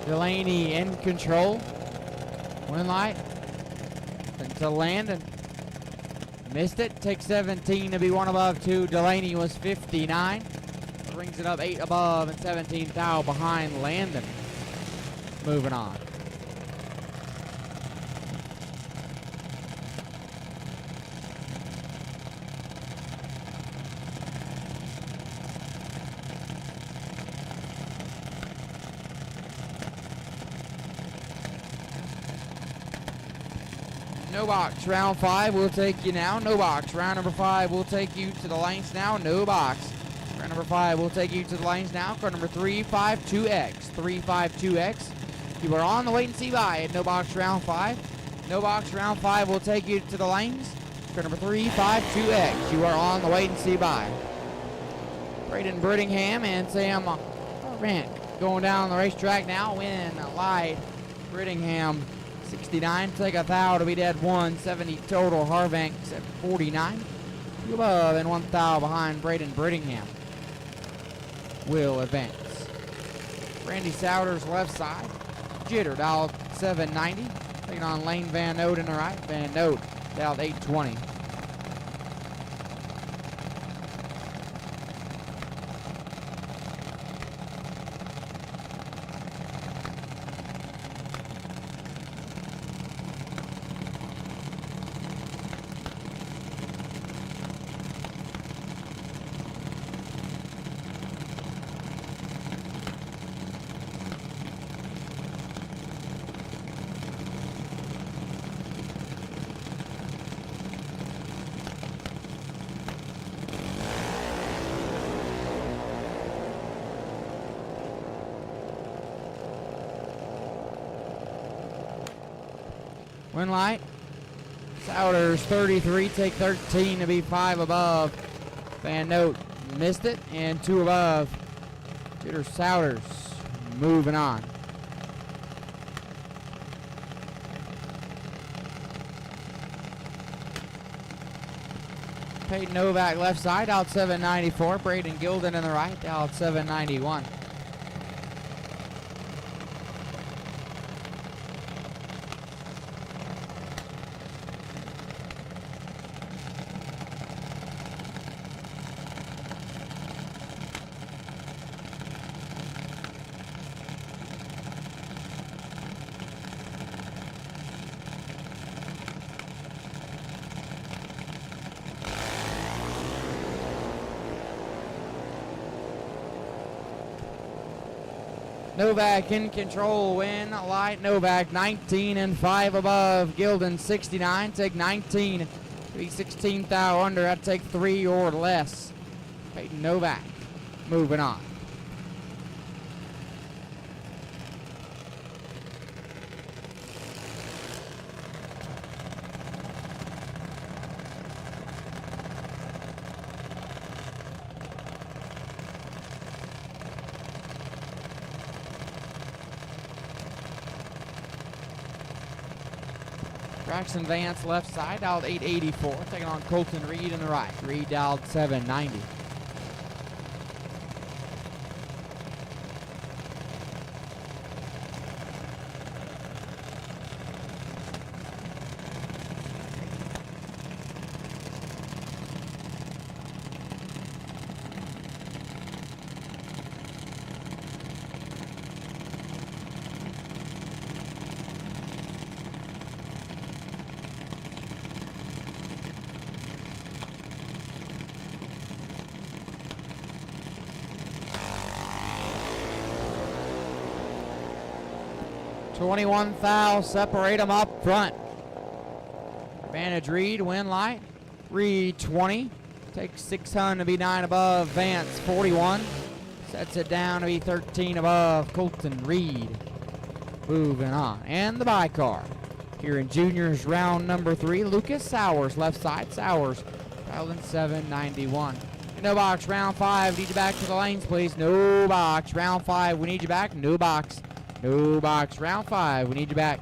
Delaney in control. Win light. To Landon. Missed it. Take 17 to be 1 above 2. Delaney was 59. Brings it up 8 above and 17 thou behind Landon. Moving on. No box, round 5 will take you now. No box, round number 5 will take you to the lanes now. No box, round number 5 will take you to the lanes now. Car number 352X. 352X. You are on the wait and see by at no box round 5. No box round 5 will take you to the lanes. Car number 352X. You are on the wait and see by. Braden Brittingham and Sam Rent going down the racetrack now. Win light. Brittingham 69, take a thou to be dead 170 total. Harvanks at 49. 2 above and 1 thou behind Braden Brittingham. Will advance. Randy Souders left side. Jitter dialed 790. Taking on Lane Van Note in the right. Van Note dialed 820. Winlight. Souders 33, take 13 to be 5 above. Van Note missed it, and 2 above. Peter Souders moving on. Peyton Novak left side, out 794. Braden Gilden in the right, out 791. Novak in control, win light. Novak 19 and 5 above. Gilden 69, take 19. Be 16 thou under, I'd take 3 or less. Peyton Novak moving on. Braxton Vance left side, dialed 884, taking on Colton Reed in the right. Reed dialed 790. .21 thou, separate them up front. Advantage Reed, win light. Reed 20, takes 600 to be 9 above. Vance 41, sets it down to be 13 above. Colton Reed moving on. And the bye car here in juniors round number 3. Lucas Sowers left side. Sowers dialed in 791. No box, round 5. Need you back to the lanes, please. No box, round 5. We need you back. No box. No box, round 5. We need you back.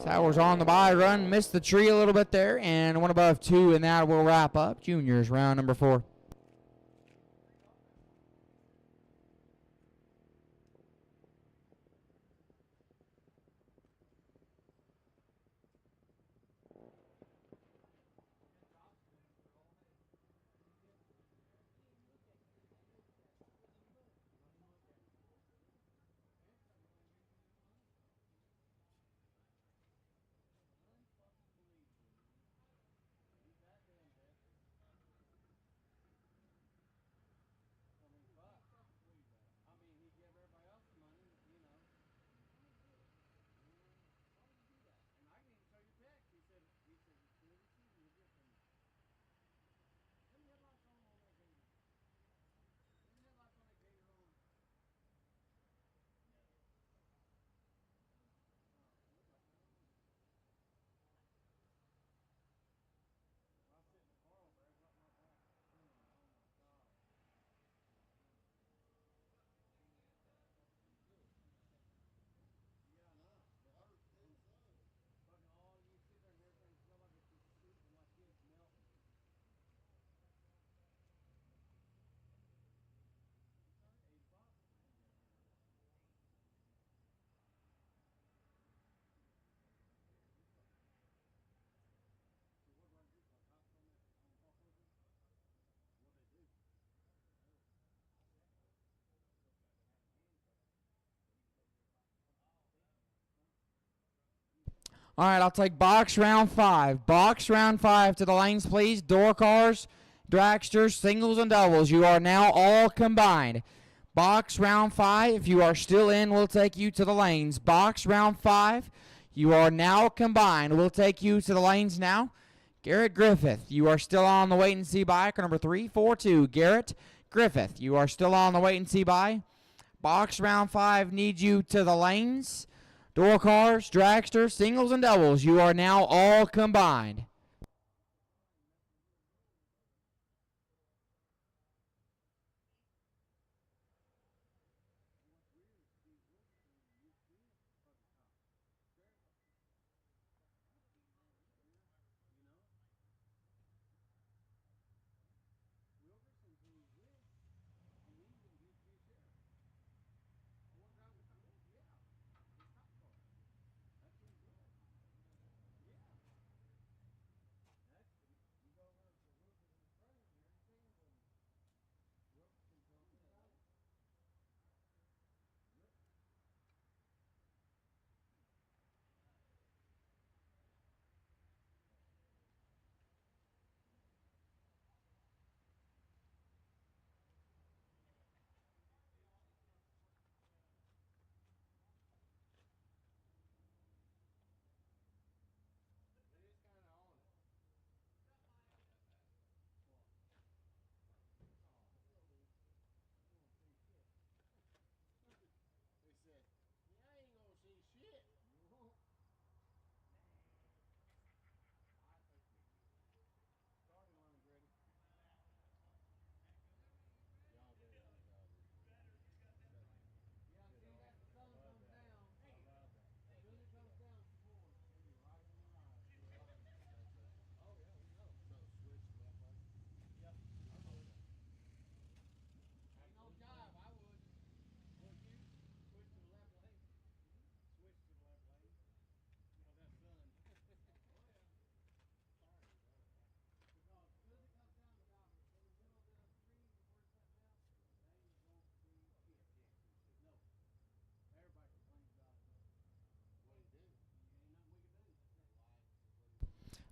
Sowers on the bye run, missed the tree a little bit there, and 1 above 2, and that will wrap up juniors round number 4. All right, I'll take box round 5. Box round 5 to the lanes, please. Door cars, dragsters, singles, and doubles. You are now all combined. Box round 5. If you are still in, we'll take you to the lanes. Box round 5. You are now combined. We'll take you to the lanes now. Garrett Griffith, you are still on the wait and see by. Number 342, Garrett Griffith, you are still on the wait and see by. Box round 5 needs you to the lanes. Door cars, dragsters, singles, and doubles. You are now all combined.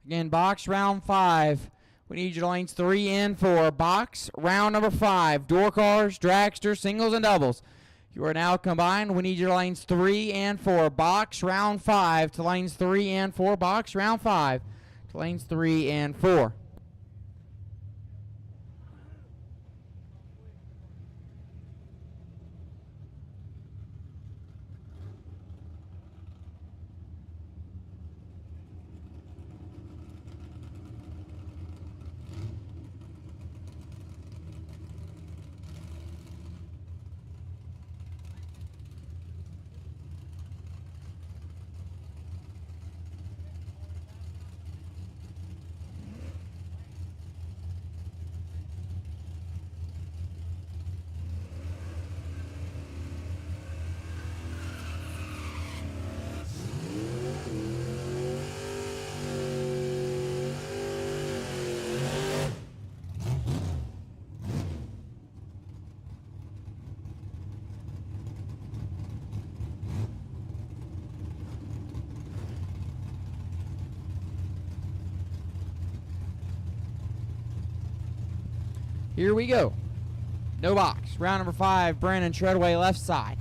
Again, box round 5. We need you to lanes 3 and 4. Box round number 5. Door cars, dragsters, singles, and doubles. You are now combined. We need you to lanes 3 and 4. Box round 5 to lanes 3 and 4. Box round 5 to lanes 3 and 4. Here we go. No box. Round number 5, Brandon Treadway left side.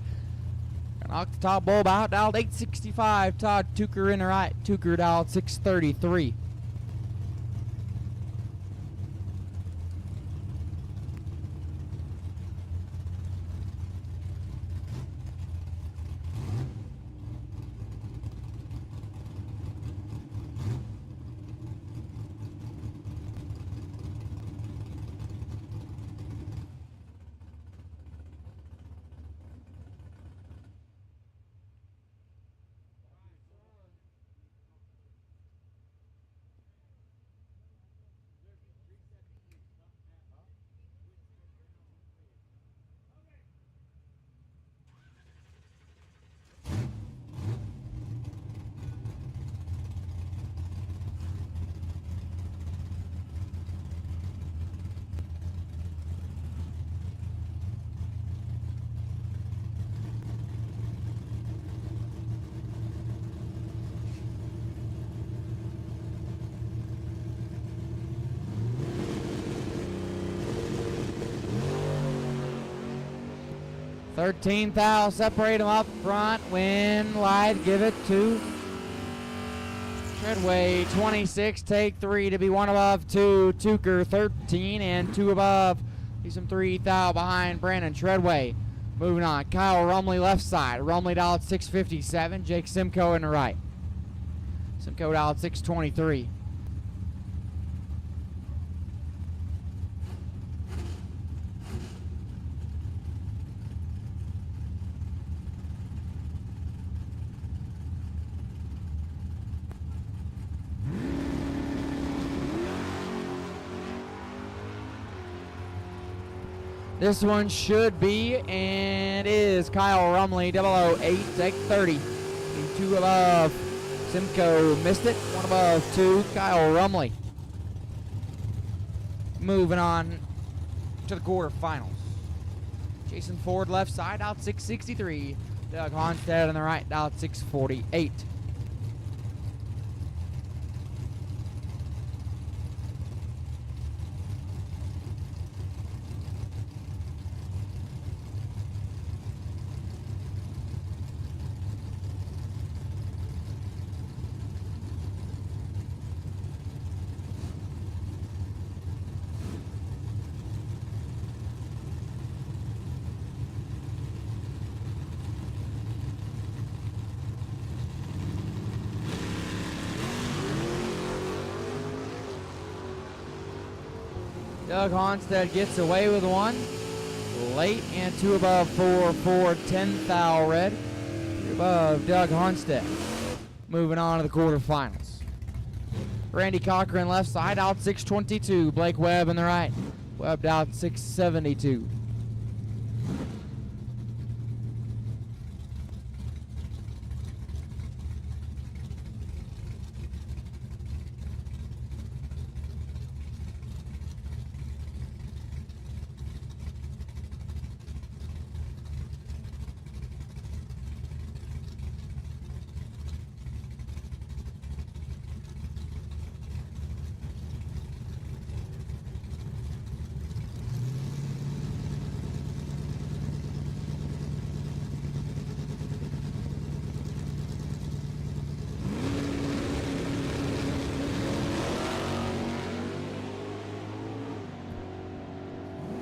Gonna knock the top bulb out. Dialed 865. Todd Tucker in the right. Tucker dialed 633. 13 thou, separate them up front, win, wide, give it to Treadway. 26, take 3 to be 1 above 2, Tuker 13 and 2 above. See some 3 thou behind Brandon Treadway. Moving on, Kyle Rumley left side, Rumley dialed 657, Jake Simcoe in the right. Simcoe dialed 623. This one should be and is Kyle Rumley, 008, take 30. 2 above. Simcoe missed it. 1 above 2, Kyle Rumley. Moving on to the quarterfinals. Jason Ford left side, out 663. Doug Honstead on the right, out 648. Doug Honstead gets away with one. Late and 2 above 4, 10 thou red. 3 above Doug Honstead. Moving on to the quarterfinals. Randy Cochran left side, out 622. Blake Webb in the right. Webb out 672.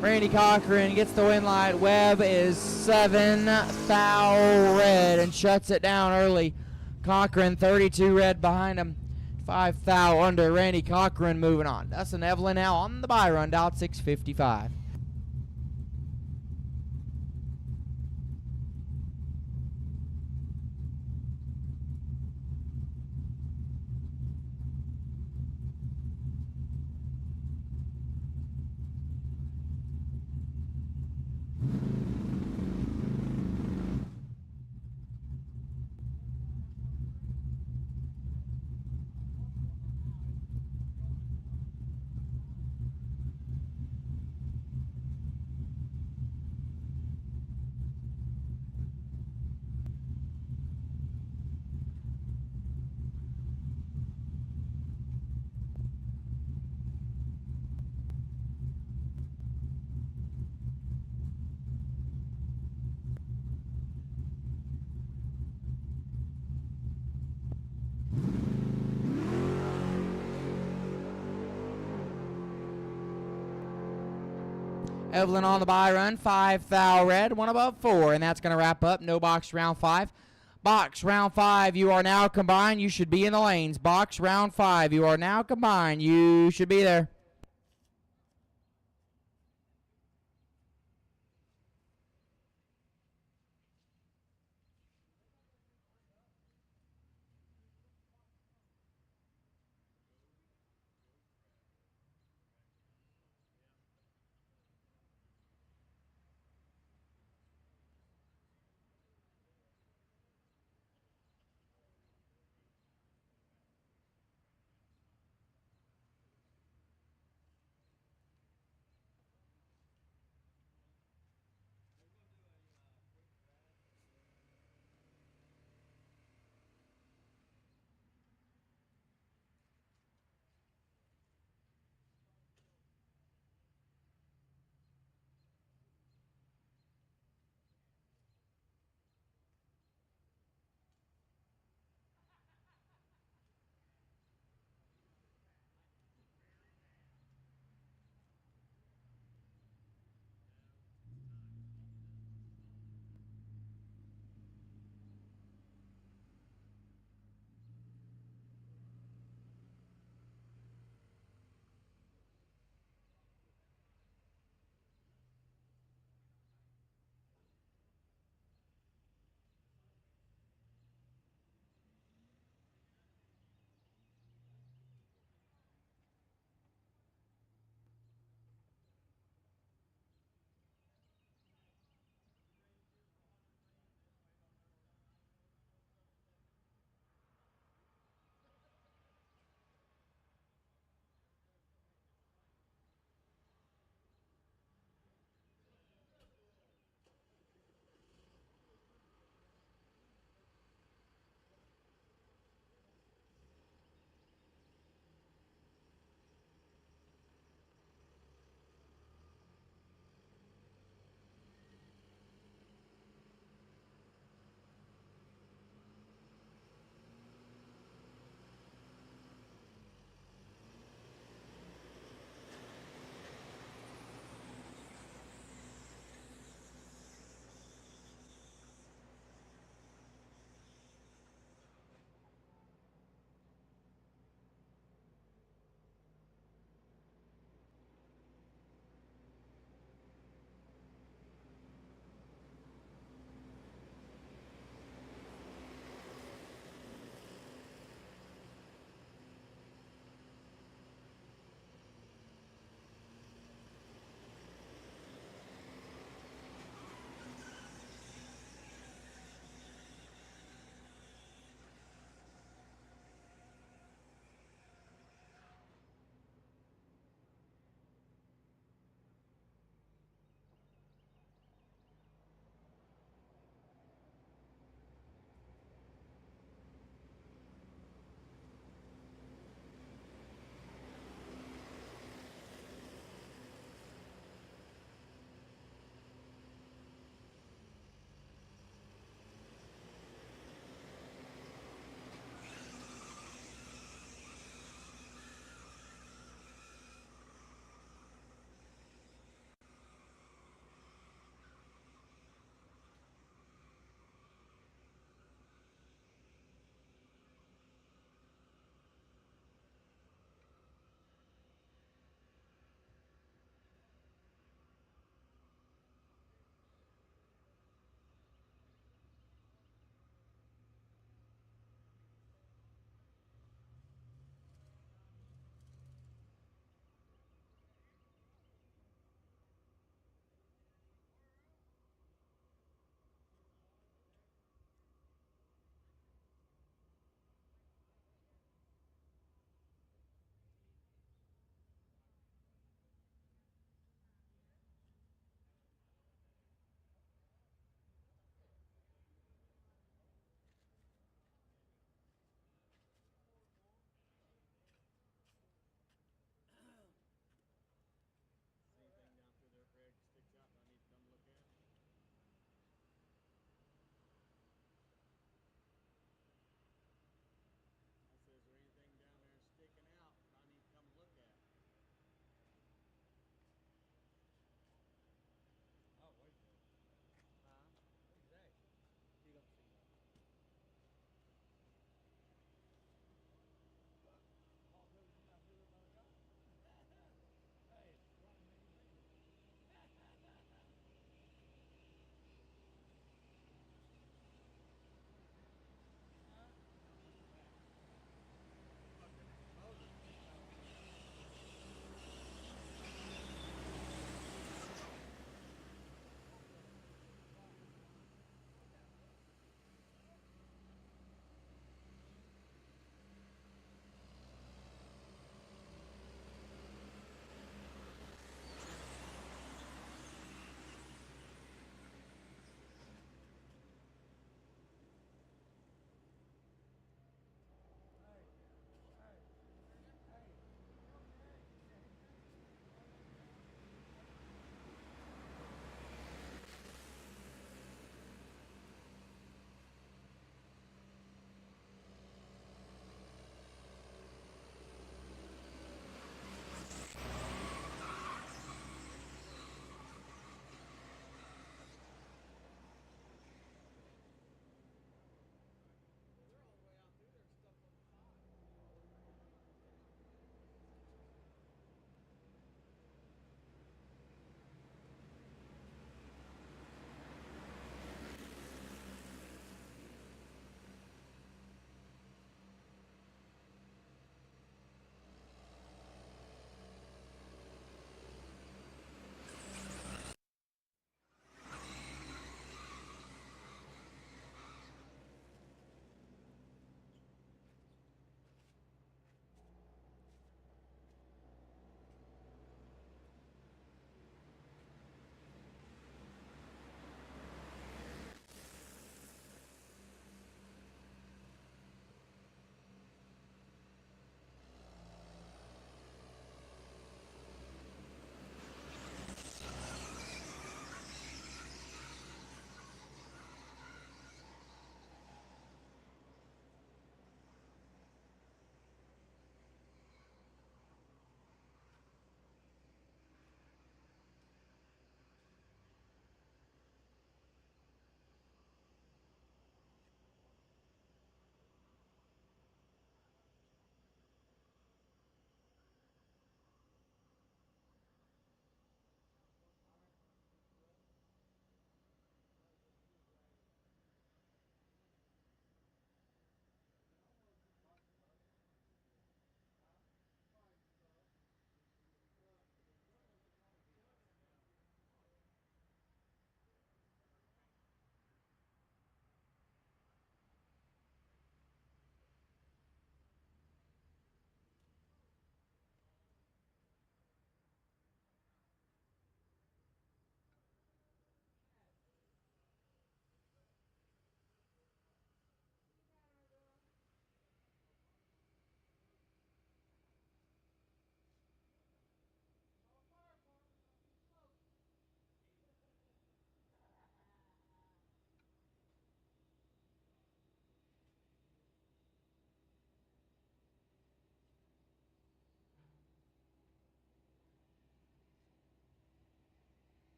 Randy Cochran gets the win light. Webb is 7 thou red and shuts it down early. Cochran 32 red behind him. 5 thou under. Randy Cochran moving on. Dustin Evelyn now on the bye run, out 655. Evelyn on the bye run, 5 thou red, 1 above 4, and that's going to wrap up. No box round 5. Box round 5, you are now combined. You should be in the lanes. Box round 5, you are now combined. You should be there.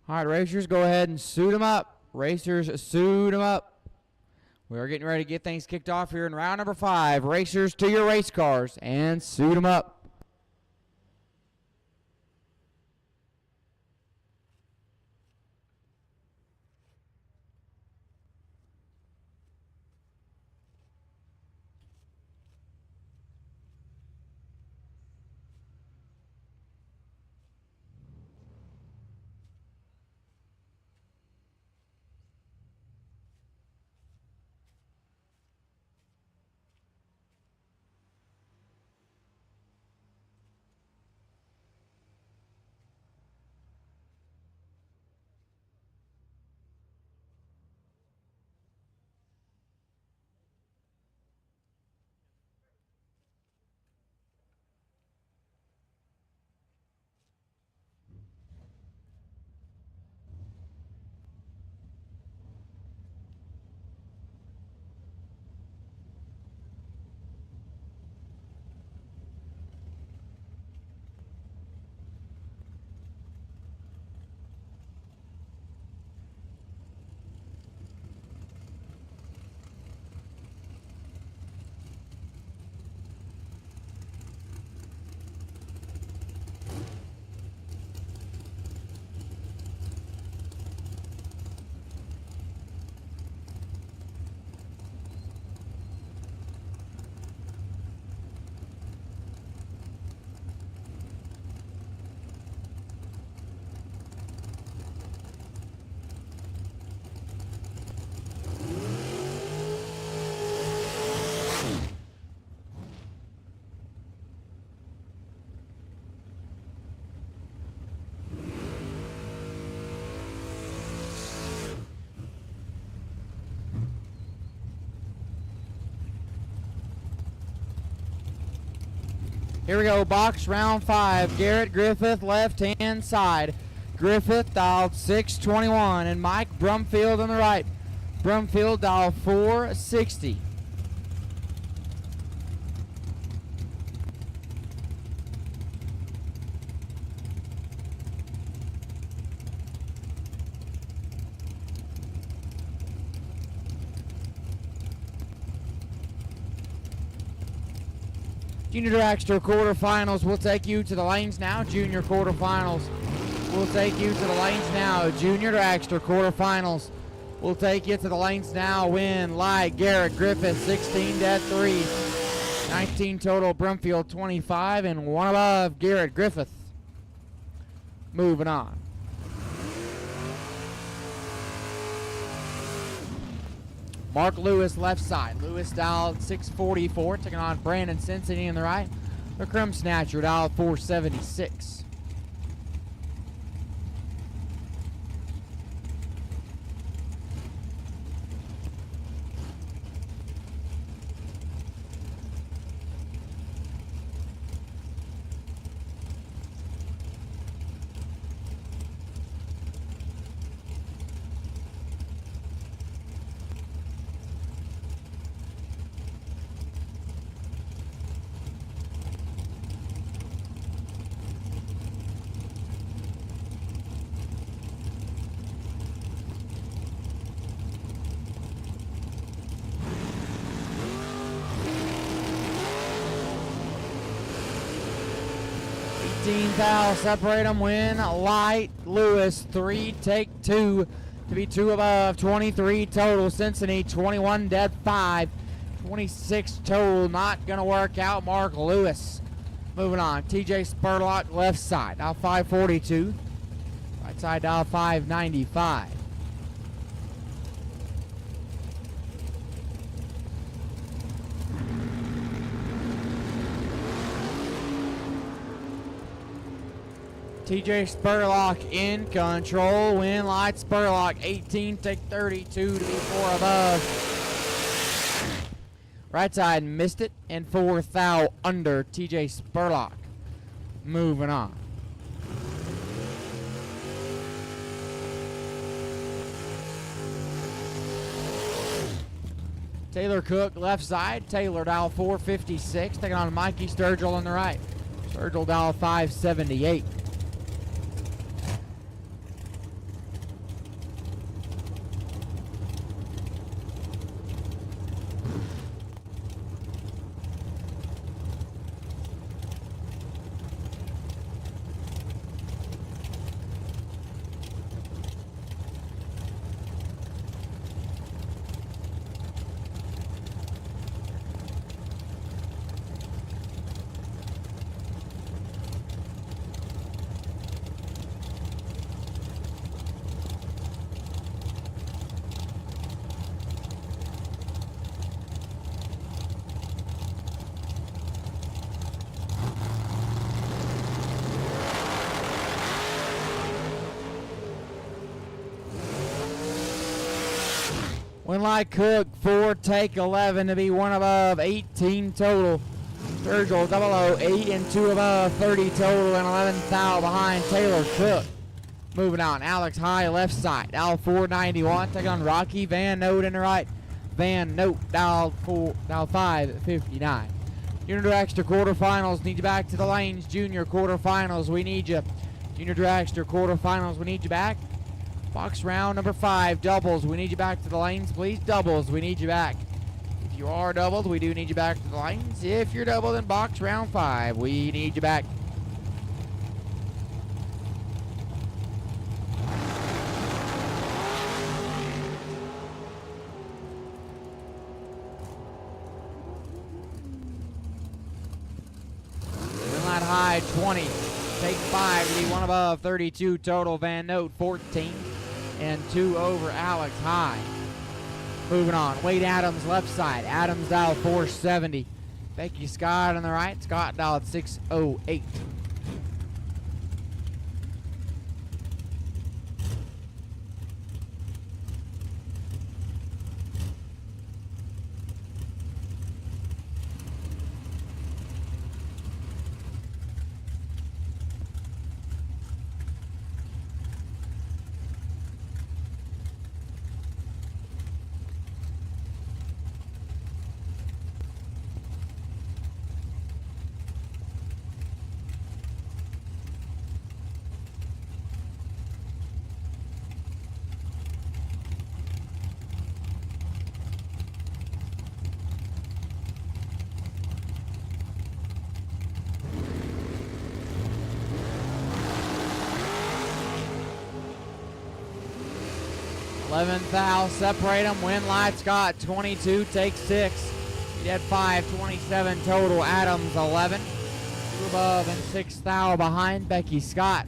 All right, racers, go ahead and suit them up. Racers, suit them up. We are getting ready to get things kicked off here in round number 5. Racers, to your race cars and suit them up. Here we go, box round 5. Garrett Griffith, left-hand side. Griffith dialed 621, and Mike Brumfield on the right. Brumfield dialed 460. Junior Dragster quarterfinals will take you to the lanes now. Junior quarterfinals will take you to the lanes now. Junior Dragster quarterfinals will take you to the lanes now. Win light Garrett Griffith 16-3. 19 total Brumfield 25 and one above Garrett Griffith. Moving on. Mark Lewis left side. Lewis dialed 644, taking on Brandon Cincinnati on the right. The Crumb Snatcher dialed 476. Thou separate them. Win light Lewis 3, take 2 to be 2 above. 23 total. Cincinnati 21-5. 26 total. Not gonna work out. Mark Lewis. Moving on. TJ Spurlock left side. Dial 542. Right side dial 595. TJ Spurlock in control. Win light Spurlock 18, take 32 to be 4 above. Right side missed it, and 4 thou under TJ Spurlock. Moving on. Taylor Cook left side. Taylor dial 456, taking on Mikey Sturgill on the right. Sturgill dial 578. Winlight Cook, 4, take 11 to be 1 above, 18 total. Sturgill, 008 and 2 above, 30 total, and 11 thou behind Taylor Cook. Moving on, Alex High, left side, dial 491, take on Rocky Van Note in the right. Van Note, dial 559. Junior Dragster quarterfinals, need you back to the lanes. Junior quarterfinals, we need you. Junior Dragster quarterfinals, we need you back. Box round number 5, doubles, we need you back to the lanes, please. Doubles, we need you back. If you are doubled, we do need you back to the lanes. If you're doubled in box round 5, we need you back. Winlight High, 20. Take 5 to be 1 above, 32 total. Van Note, 14. And 2 over Alex High. Moving on, Wade Adams, left side. Adams dialed 470. Becky Scott on the right. Scott dialed 608. Thou separate them. Winlight Scott 22, take 6. He had 5, 27 total. Adams 11, 2 above and 6 thou behind Becky Scott.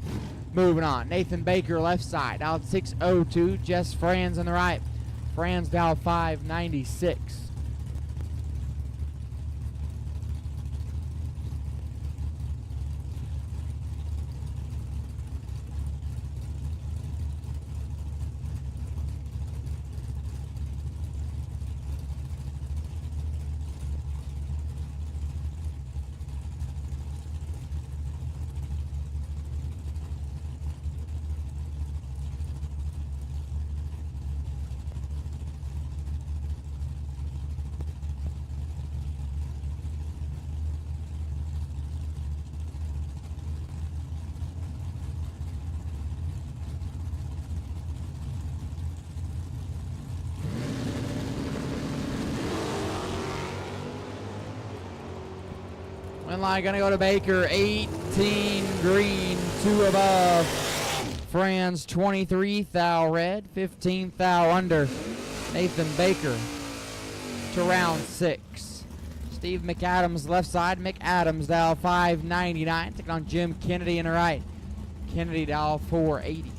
Moving on, Nathan Baker left side out 602. Jess Franz on the right. Franz down 596. Winlight gonna go to Baker, 18 green, 2 above. Franz 23 thou red, 15 thou under. Nathan Baker to round 6. Steve McAdams left side, McAdams thou 599. Taking on Jim Kennedy in the right. Kennedy thou 480.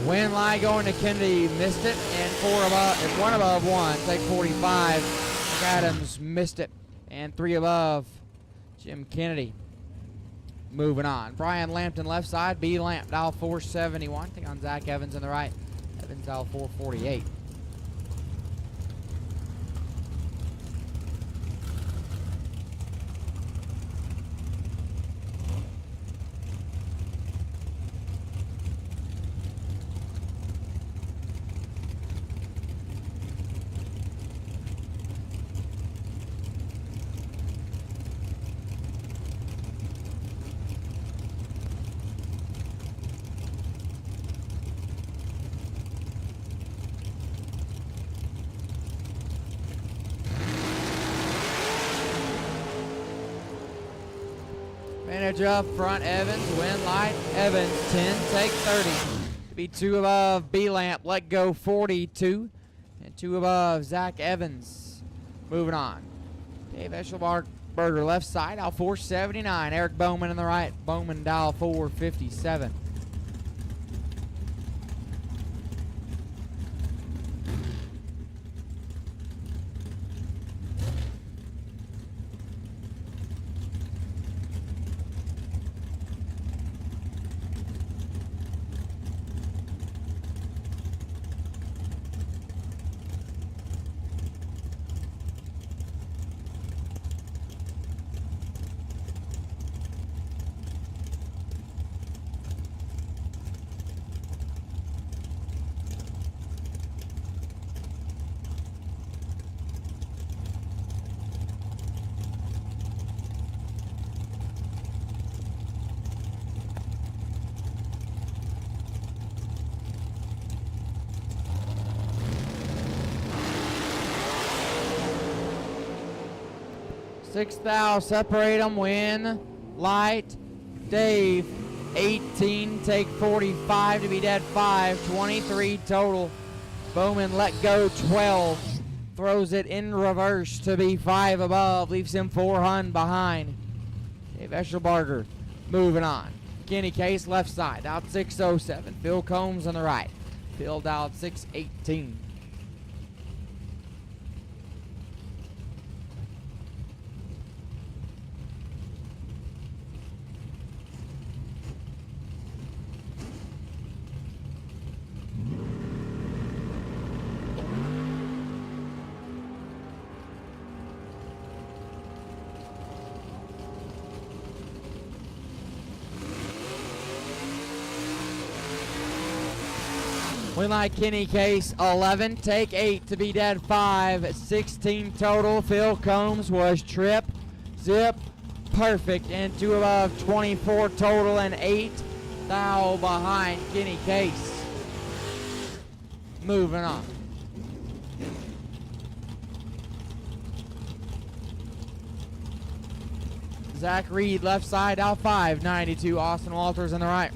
Winlight going to Kennedy, missed it, and 1 above 1, take 45. Adams missed it, and 3 above Jim Kennedy. Moving on, Brian Lampton left side, B Lamp dial 471, take on Zach Evans on the right. Evans dial 448. edge up front, Evans, win light, Evans, 10, take 30. To be 2 above B-Lamp, let go 42. And 2 above Zach Evans. Moving on. Dave Eschelberger left side, dial 479. Eric Bowman in the right, Bowman dial 457. Sixth thou, separate them, win, light, Dave, 18, take 45 to be dead 5, 23 total. Bowman let go 12, throws it in reverse to be 5 above, leaves him 400 behind. Dave Eschelberger moving on. Kenny Case left side, out 607. Phil Combs on the right, Phil out 618. Win light Kenny Case 11, take 8 to be dead 5, 16 total. Phil Combs was trip, zip, perfect, and 2 above 24 total and 8 thou behind Kenny Case. Moving on. Zach Reed left side out 5, 92. Austin Walters on the right.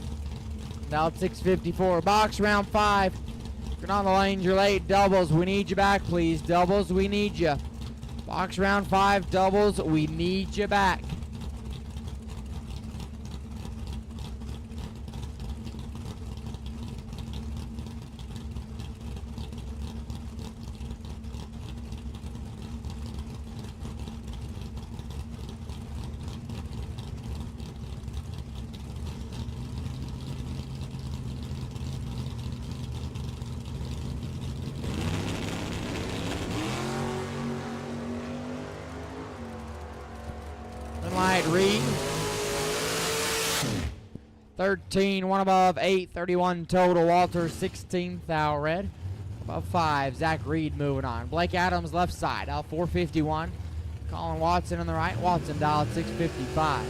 Out 654. Box round 5. If you're not on the lanes, you're late. Doubles, we need you back, please. Doubles, we need you. Box round 5. Doubles, we need you back. Light Reed. 13, 1 above 8, 31 total. Walter 16th thou red. Above 5, Zach Reed moving on. Blake Adams left side, out 451. Colin Watson on the right. Watson dial 655.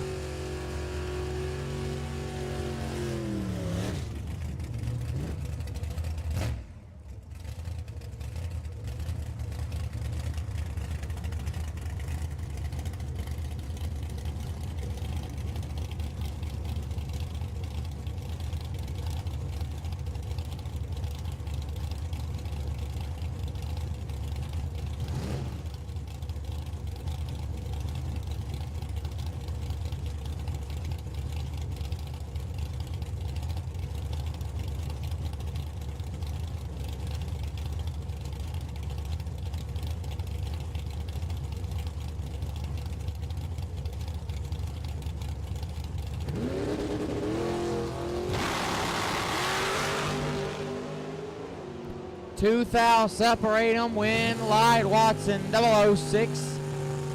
Two thou, separate them, win, light, Watson, 006,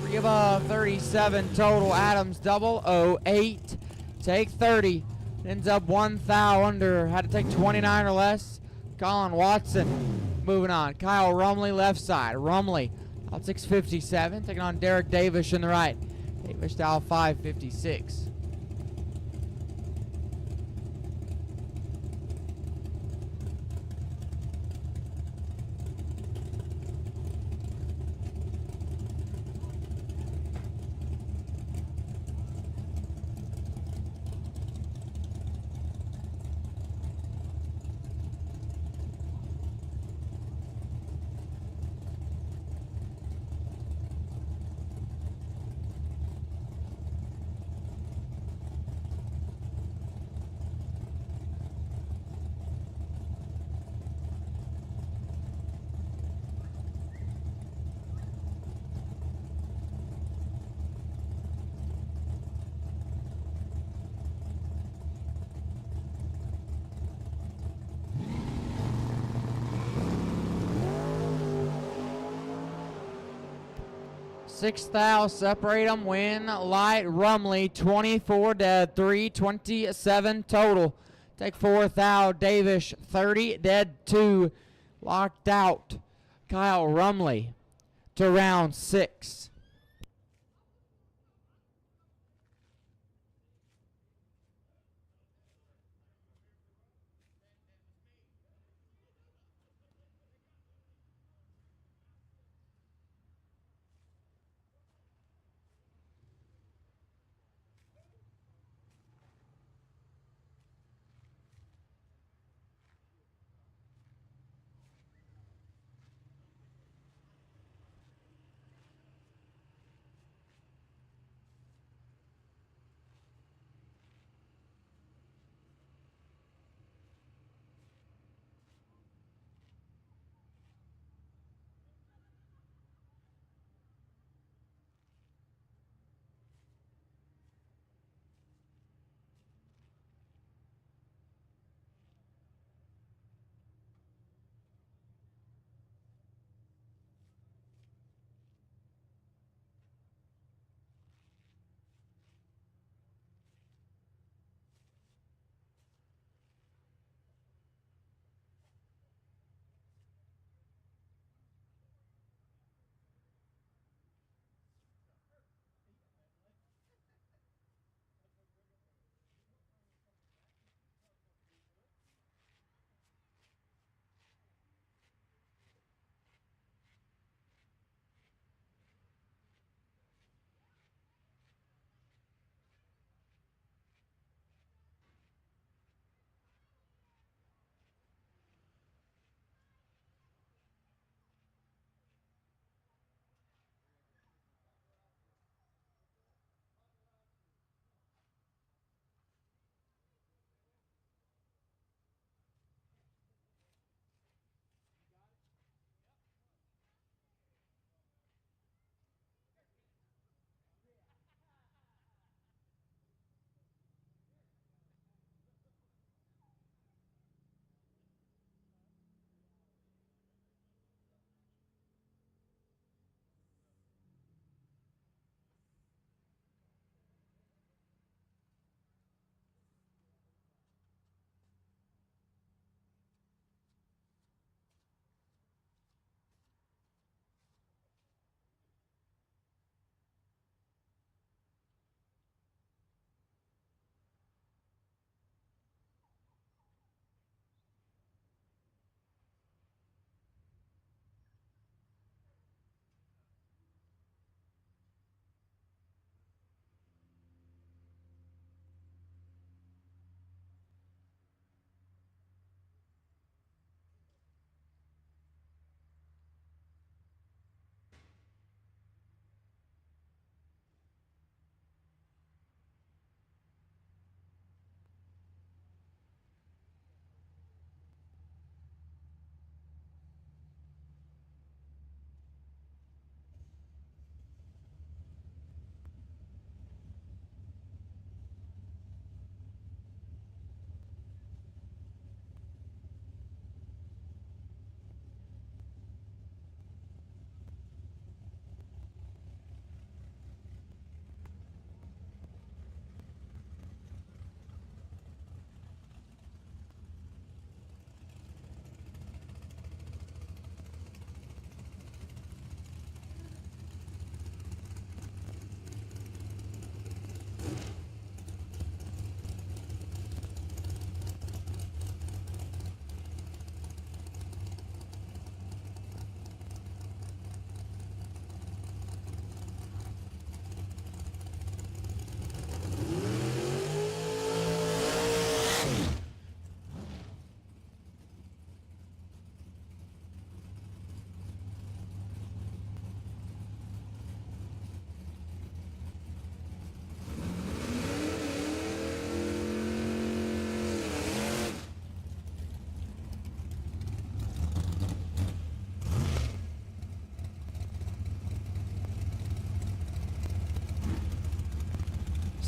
3 above, 37 total, Adams, 008, take 30, ends up 1 thou under, had to take 29 or less, Colin Watson, moving on, Kyle Rumley, left side, Rumley, out 657, taking on Derek Davis in the right, Davis dial 556. 6th thou, separate them. Win Light Rumley, 24 dead, 327 total. Take 4th thou, Davish, 30 dead, 2. Locked out, Kyle Rumley to round 6.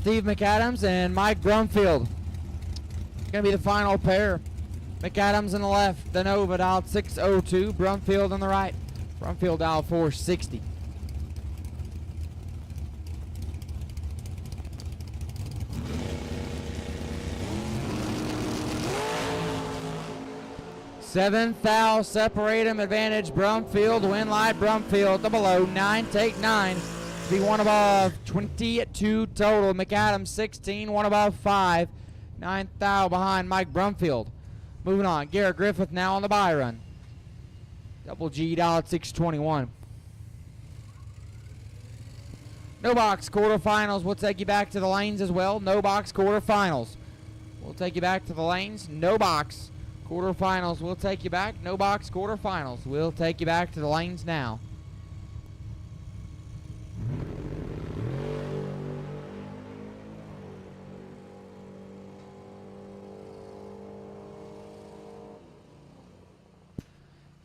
Steve McAdams and Mike Brumfield. Going to be the final pair. McAdams on the left, the Nova dialed 602. Brumfield on the right. Brumfield dialed 460. 7th thou, separate him, advantage Brumfield, win light Brumfield, below 9, take 9, be one above, 22 total, McAdams 16, one above 5, 9th thou behind Mike Brumfield. Moving on, Garrett Griffith now on the bye run. Double G'd out at 621. No box quarterfinals, we'll take you back to the lanes as well. No box quarterfinals. We'll take you back to the lanes. No box quarterfinals, we'll take you back. No box quarterfinals, we'll take you back to the lanes now.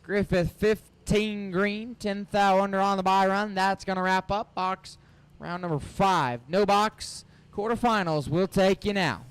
Griffith 15 green, 10th thou under on the bye run. That's going to wrap up box round number 5. No box quarterfinals, we'll take you now.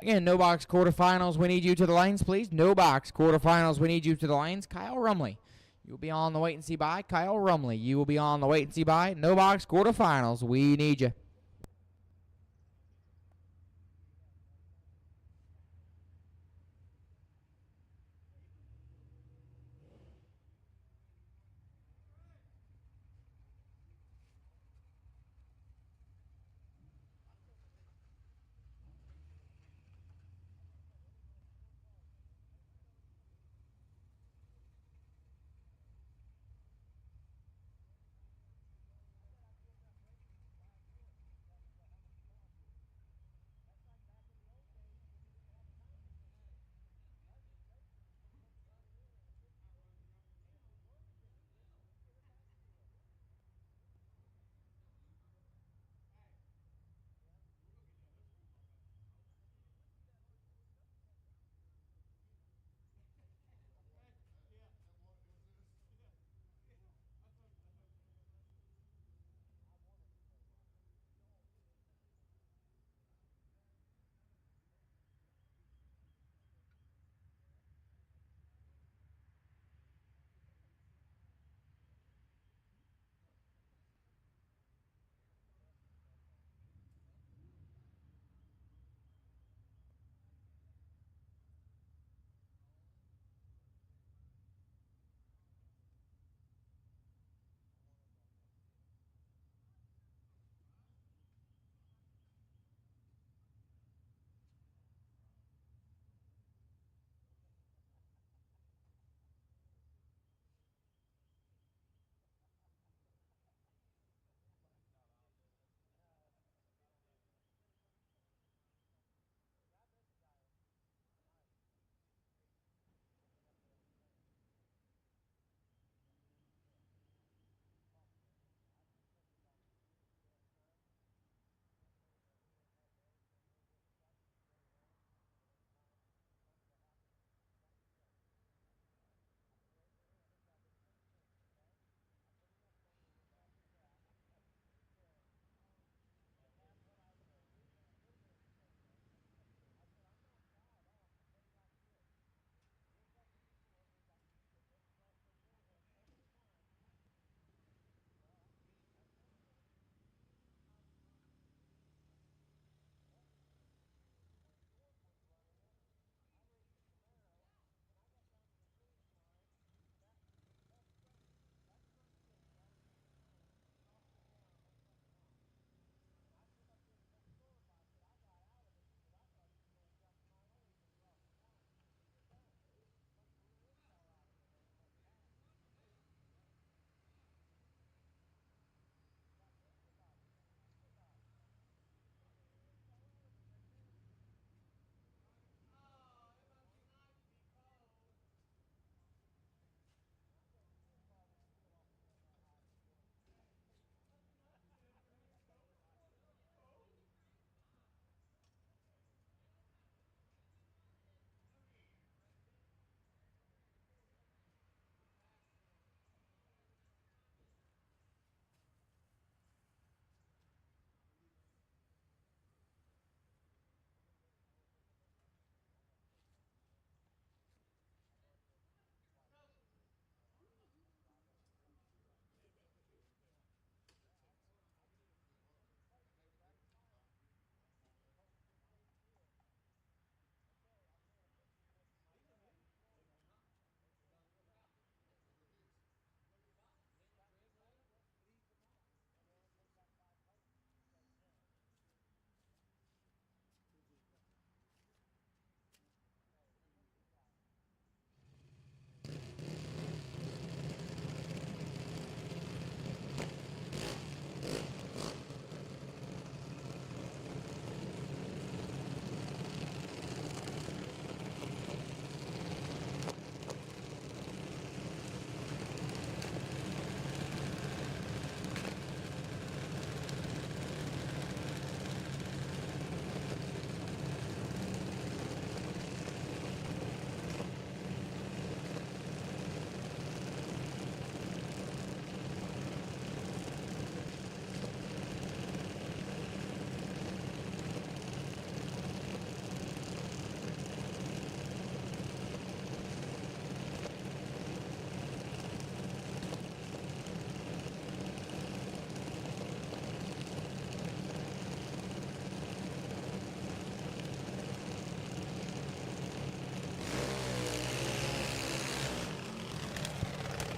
Again, no box quarterfinals, we need you to the lanes, please. No box quarterfinals, we need you to the lanes. Kyle Rumley, you'll be on the wait and see by. Kyle Rumley, you will be on the wait and see by. No box quarterfinals, we need you.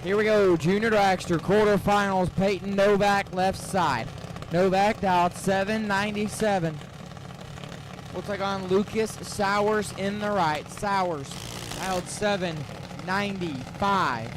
Here we go, Junior Dragster quarterfinals. Peyton Novak left side. Novak dialed 797. We'll take on Lucas Sowers in the right. Sowers dialed 795.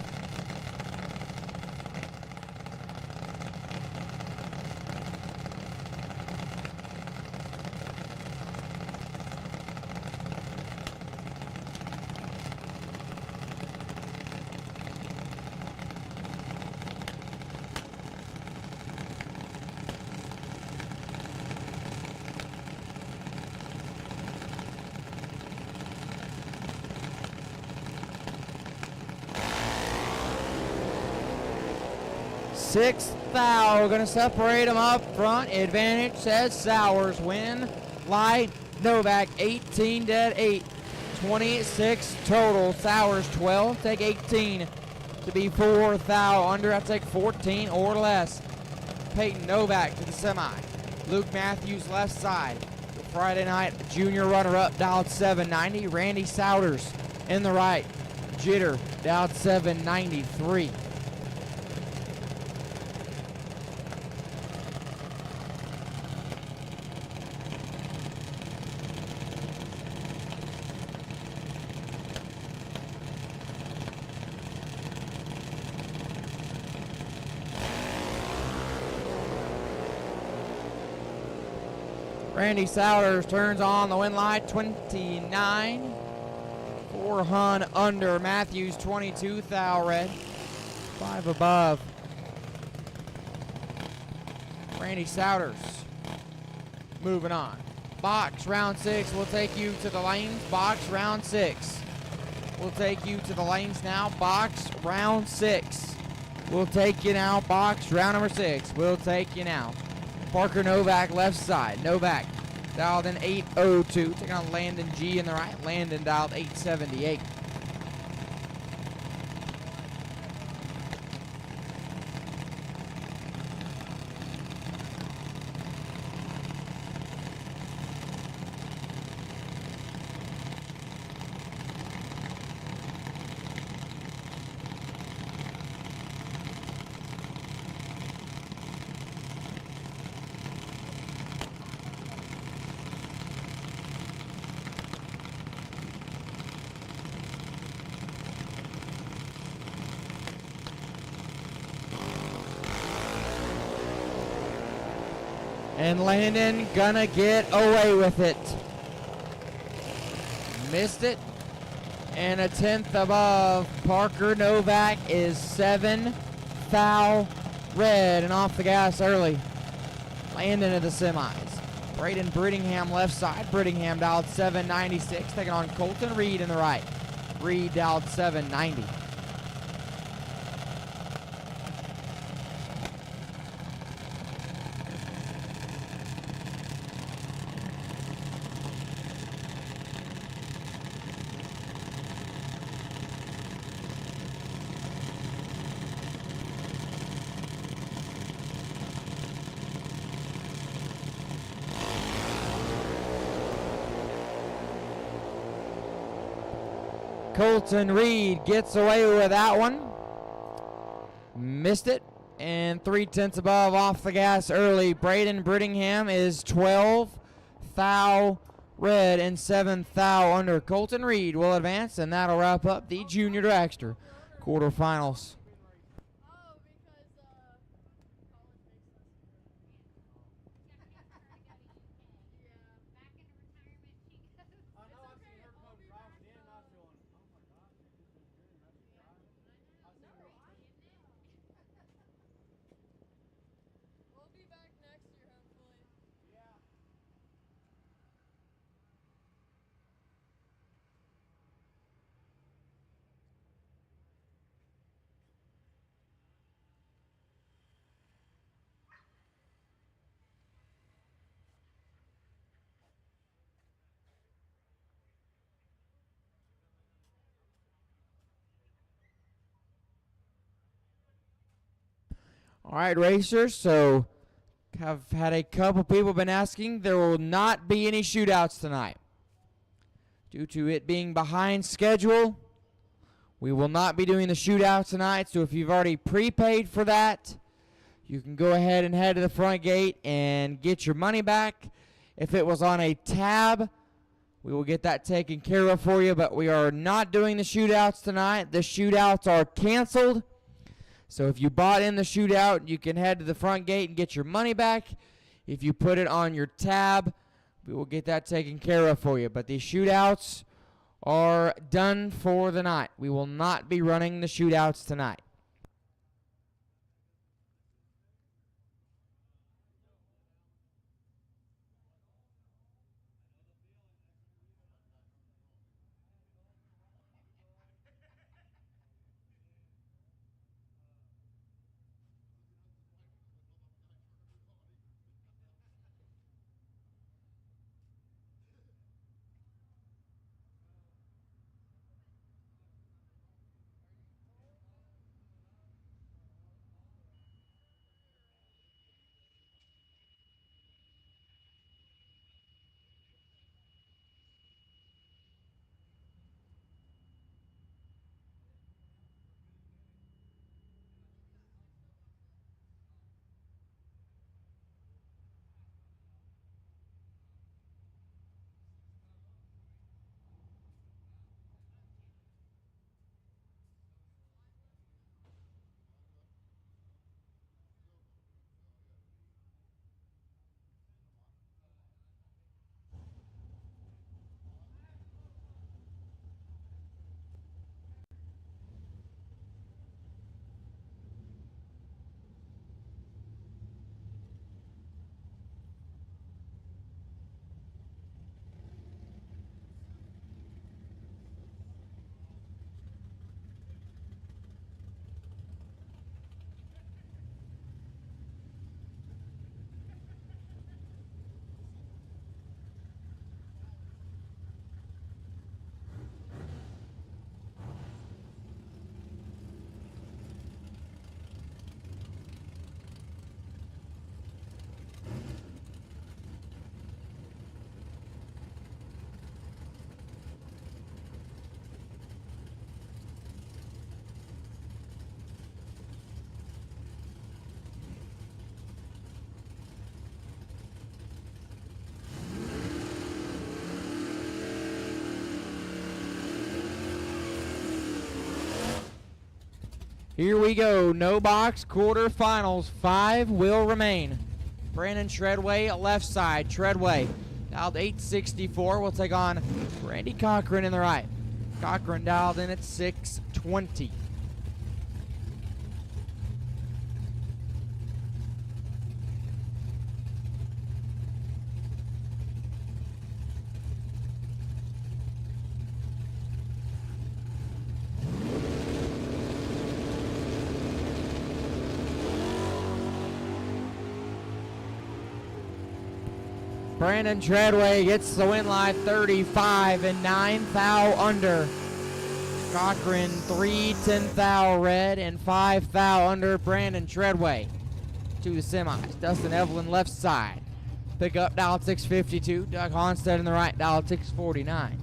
Sixth foul, gonna separate them up front. Advantage says Sowers. Win light. Novak 18 dead 8. 26 total. Sowers 12. Take 18 to be 4 foul under. I take 14 or less. Peyton Novak to the semi. Luke Matthews left side. The Friday night junior runner-up dialed 790. Randy Souders in the right. Jitter dialed 793. Randy Souders turns on the win light, 29. 400 under. Matthews 22, thou red. 5 above. Randy Souders moving on. Box round 6 will take you to the lanes. Box round 6 will take you to the lanes now. Box round 6 will take you now. Box round number 6 will take you now. Parker Novak left side. Novak dialed in 802. Taking on Landon G in the right. Landon dialed 878. And Landon gonna get away with it. Missed it. And a 10th above. Parker Novak is 7 foul red and off the gas early. Landon to the semis. Braden Brittingham left side. Brittingham dialed 796. Taking on Colton Reed in the right. Reed dialed 790. Colton Reed gets away with that one. Missed it. And 3/10 above off the gas early. Braden Brittingham is 12 thou red and 7 thou under. Colton Reed will advance, and that'll wrap up the Junior Dragster quarterfinals. We'll be back next year, hopefully. Yeah. All right, racers, so have had a couple people been asking. There will not be any shootouts tonight. Due to it being behind schedule, We will not be doing the shootout tonight, so if you've already prepaid for that, you can go ahead and head to the front gate and get your money back. If it was on a tab, we will get that taken care of for you, but we are not doing the shootouts tonight. The shootouts are canceled. So if you bought in the shootout, you can head to the front gate and get your money back. If you put it on your tab, we will get that taken care of for you. But the shootouts are done for the night. We will not be running the shootouts tonight. Here we go. No box quarterfinals. 5 will remain. Brandon Treadway, left side. Treadway dialed 864. We'll take on Randy Cochran in the right. Cochran dialed in at 620. Brandon Treadway gets the win line 35 and 9 thou under. Cochran 3 10 thou red and 5 thou under. Brandon Treadway to the semis. Dustin Evelyn left side. Pick up dial 652. Doug Honstead in the right dial 649.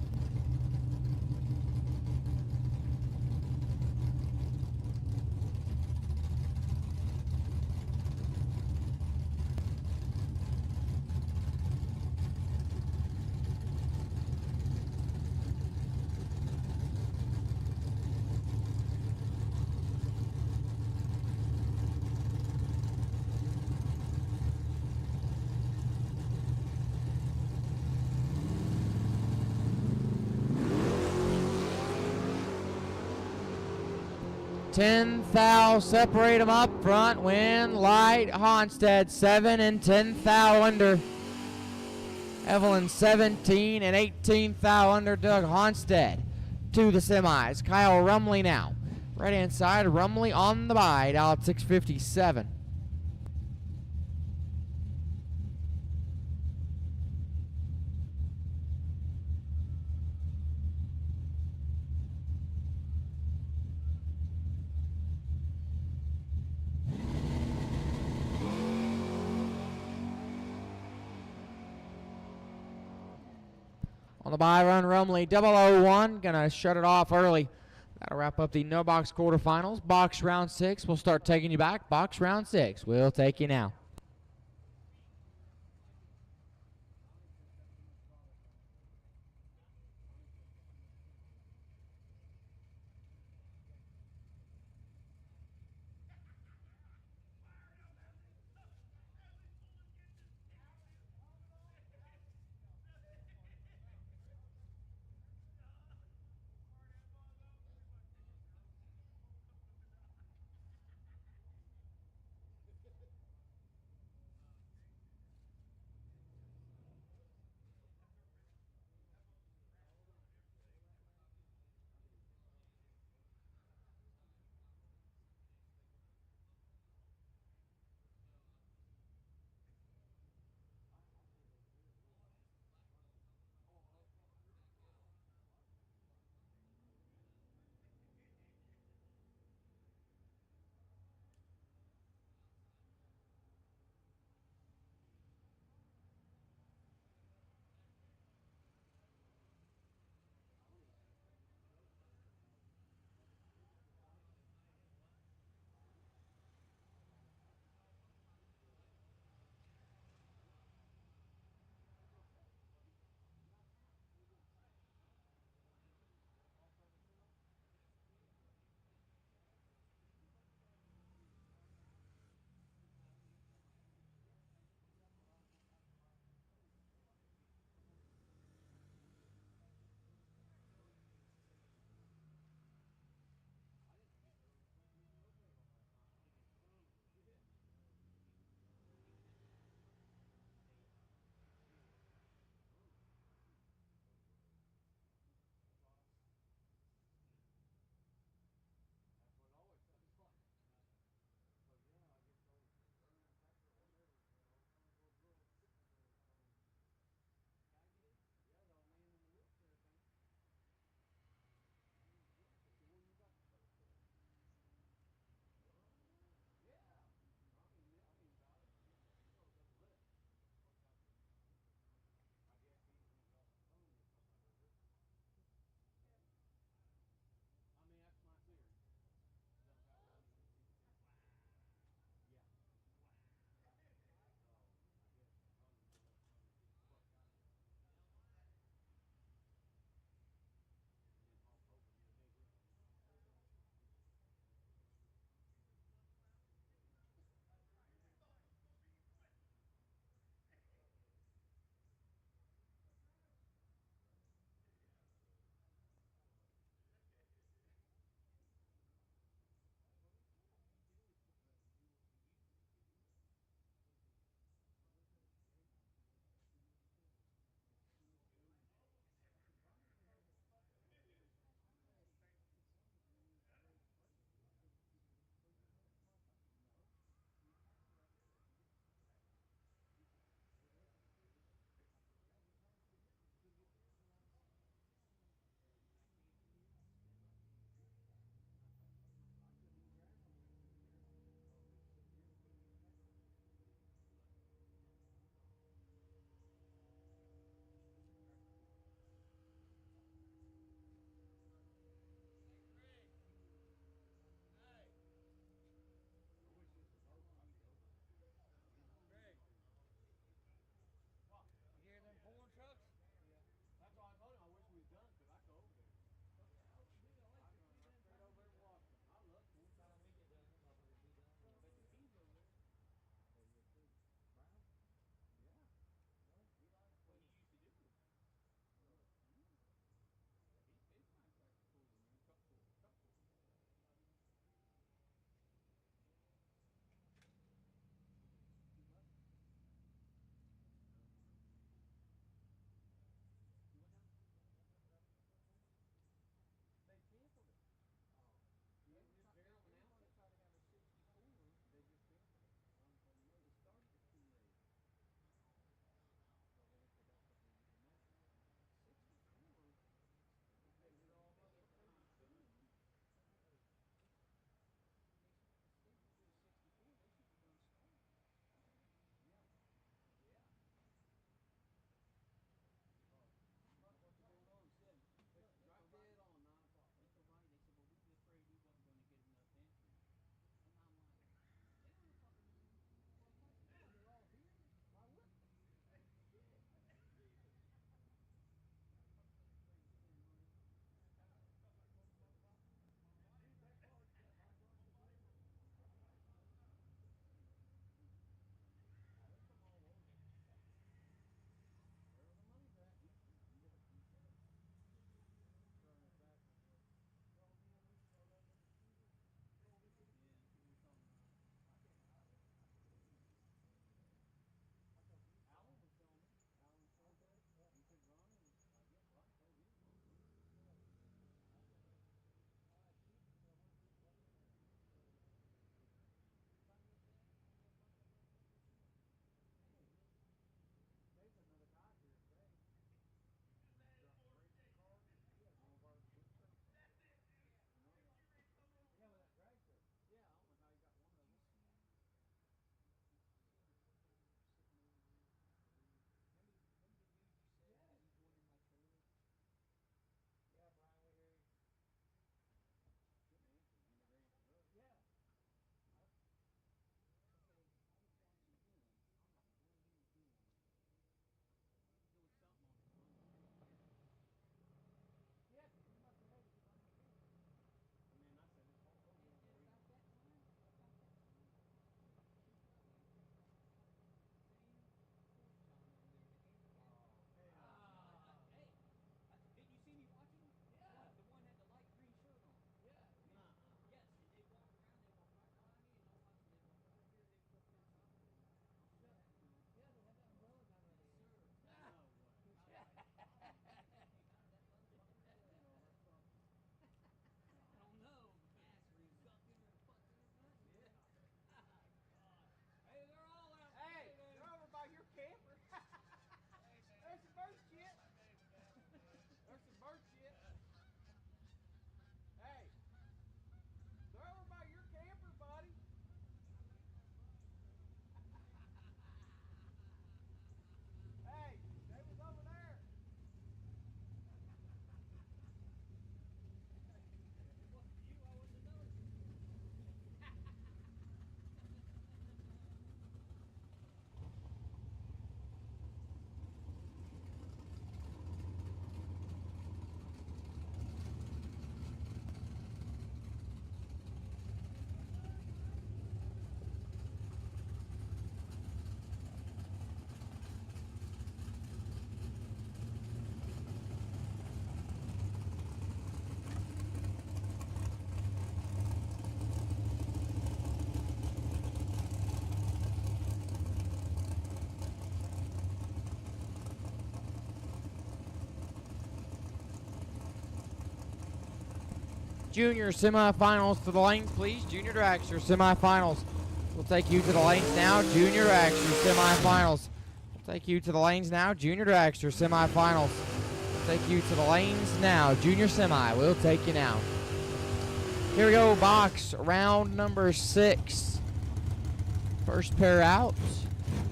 Ten thou separate them up front. Win light Honstead 7 and 10 thou under. Evelyn 17 and 18 thou under. Doug Honstead to the semis. Kyle Rumley now. Right hand side, Rumley on the bye. Dial 657. On the bye run, Rumley 001. Gonna shut it off early. That'll wrap up the no box quarterfinals. Box round 6. We'll start taking you back. Box round 6. We'll take you now. junior semifinals to the lanes, please. Junior dragster semifinals. We'll take you to the lanes now. Junior dragster semifinals. We'll take you to the lanes now. Junior dragster semifinals. We'll take you to the lanes now. Junior semi. We'll take you now. Here we go. Box round number 6. First pair out.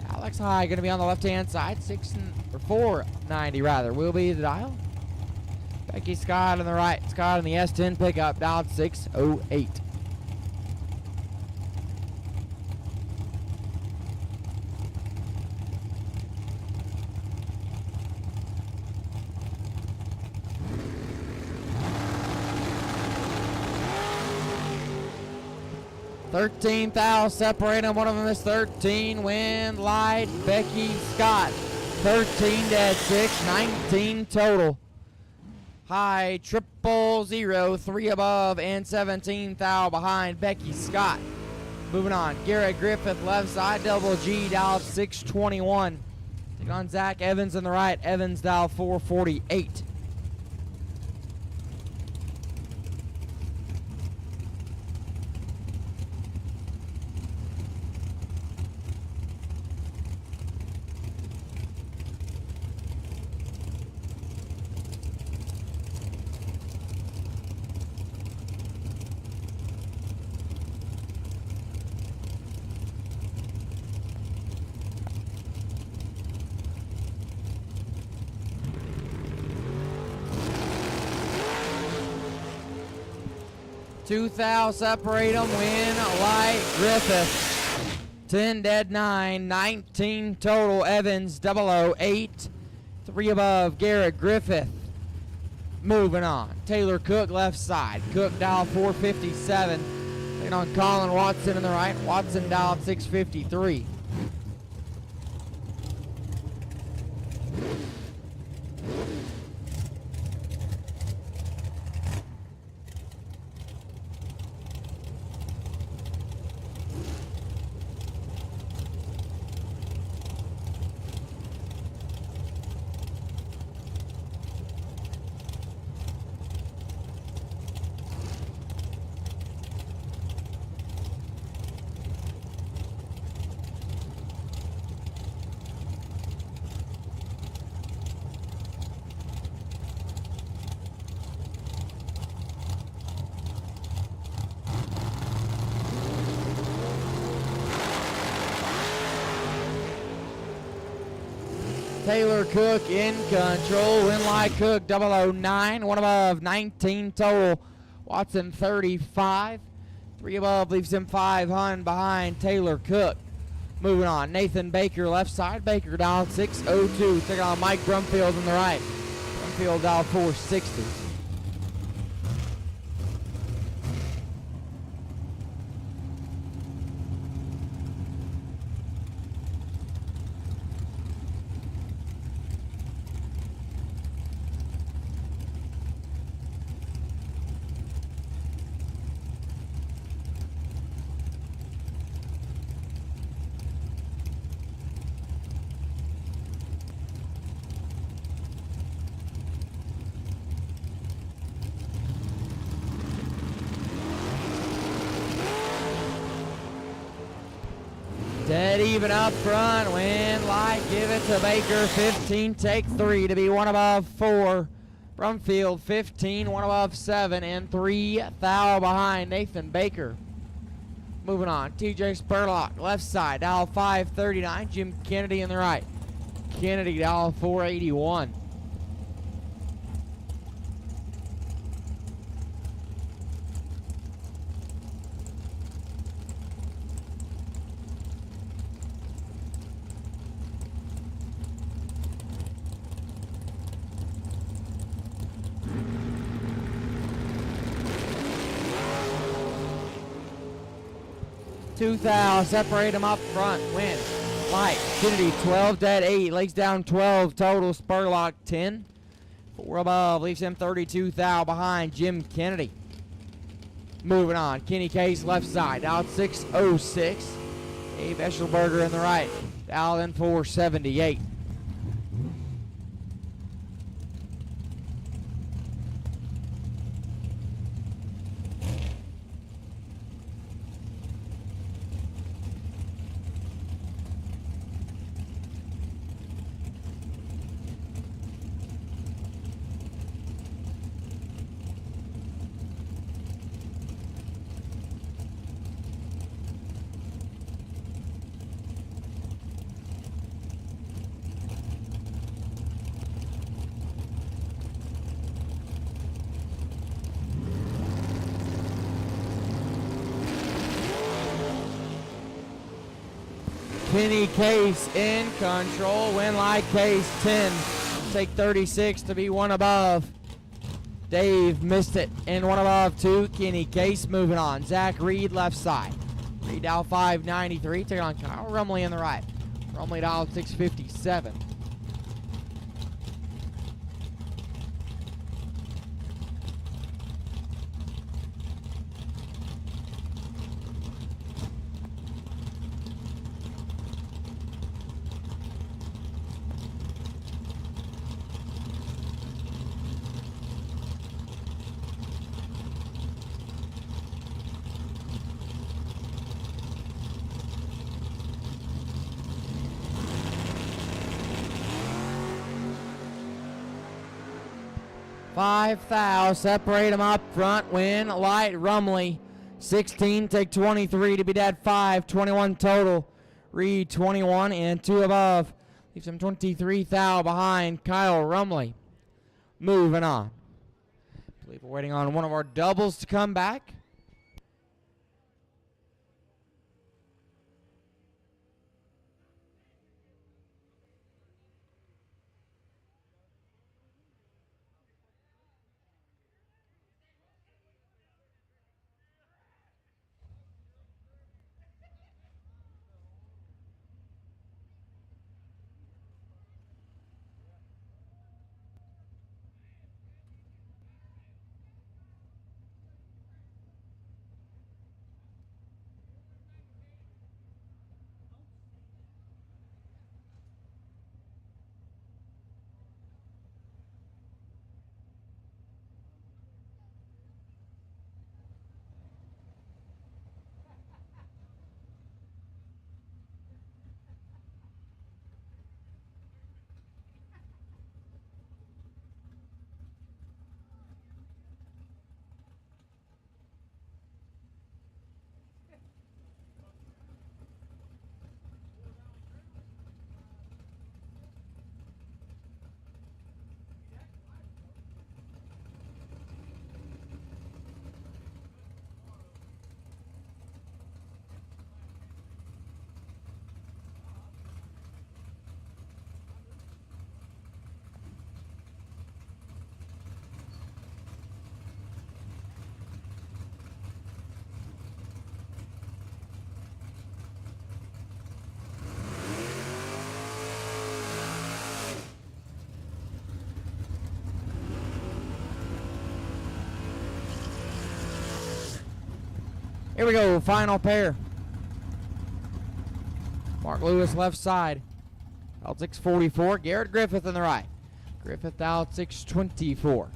Alex High going to be on the left-hand side. 490 rather. Will be the dial. Becky Scott on the right. Scott in the S10 pickup. Dialed 608. $13,000 separate them. One of them is 13. Wind, light, Becky Scott. 13 dead 6. 19 total. High 000, 3 above, and 17,000 behind Becky Scott. Moving on. Garrett Griffith left side. Double G dialed 621. Take on Zach Evans on the right. Evans dialed 448. 2,000 separate them. Win, light, Griffith. 10 dead 9. 19 total. Evans 008. 3 above. Garrett Griffith. Moving on. Taylor Cook left side. Cook dialed 457. Taking on Colin Watson in the right. Watson dialed 653. Taylor Cook in control. Winlight Cook 009. 1 above. 19 total. Watson 35. 3 above leaves him 500 behind Taylor Cook. Moving on. Nathan Baker left side. Baker dialed 602. Taking on Mike Brumfield on the right. Brumfield dialed 460. Dead even up front. Win, light, give it to Baker. 15, take 3 to be 1 above 4. Brumfield 15, 1 above 7, and 3 thou behind Nathan Baker. Moving on. TJ Spurlock left side. Dial 539. Jim Kennedy in the right. Kennedy dial 481. Separate them up front. Win. Light. Kennedy 12 dead 8. Legs down 12 total. Spurlock 10. 4 above. Leaves him 32 thou behind Jim Kennedy. Moving on. Kenny Case left side. Out 606. Dave Eschelberger in the right. Dialed in 478. Kenny Case in control. Win like Case 10. Take 36 to be one above. Dave missed it in one above 2. Kenny Case moving on. Zach Reed left side. Reed dial 593. Taking on Kyle Rumley in the right. Rumley dial 657. Five thou, separate them up front, win, light, Rumley, 16, take 23 to be dead, 5, 21 total, Reed 21 and 2 above, leaves him 23 thou behind, Kyle Rumley, moving on. I believe we're waiting on one of our doubles to come back. Here we go, final pair. Mark Lewis left side. Out 644. Garrett Griffith in the right. Griffith out 624.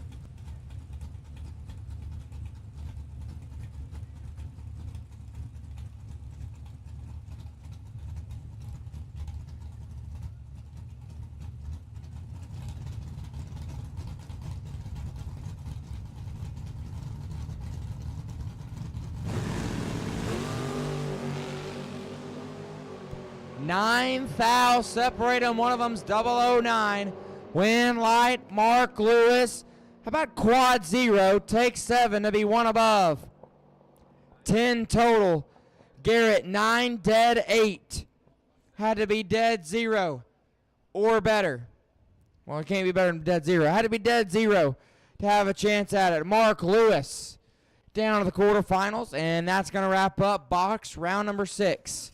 Nine thou, separate them. One of them's 009. Win light, Mark Lewis. How about quad 0? Take 7 to be one above. 10 total. Garrett 9, dead 8. Had to be dead 0 or better. Well, it can't be better than dead 0. Had to be dead 0 to have a chance at it. Mark Lewis down to the quarterfinals, and that's going to wrap up box round number 6.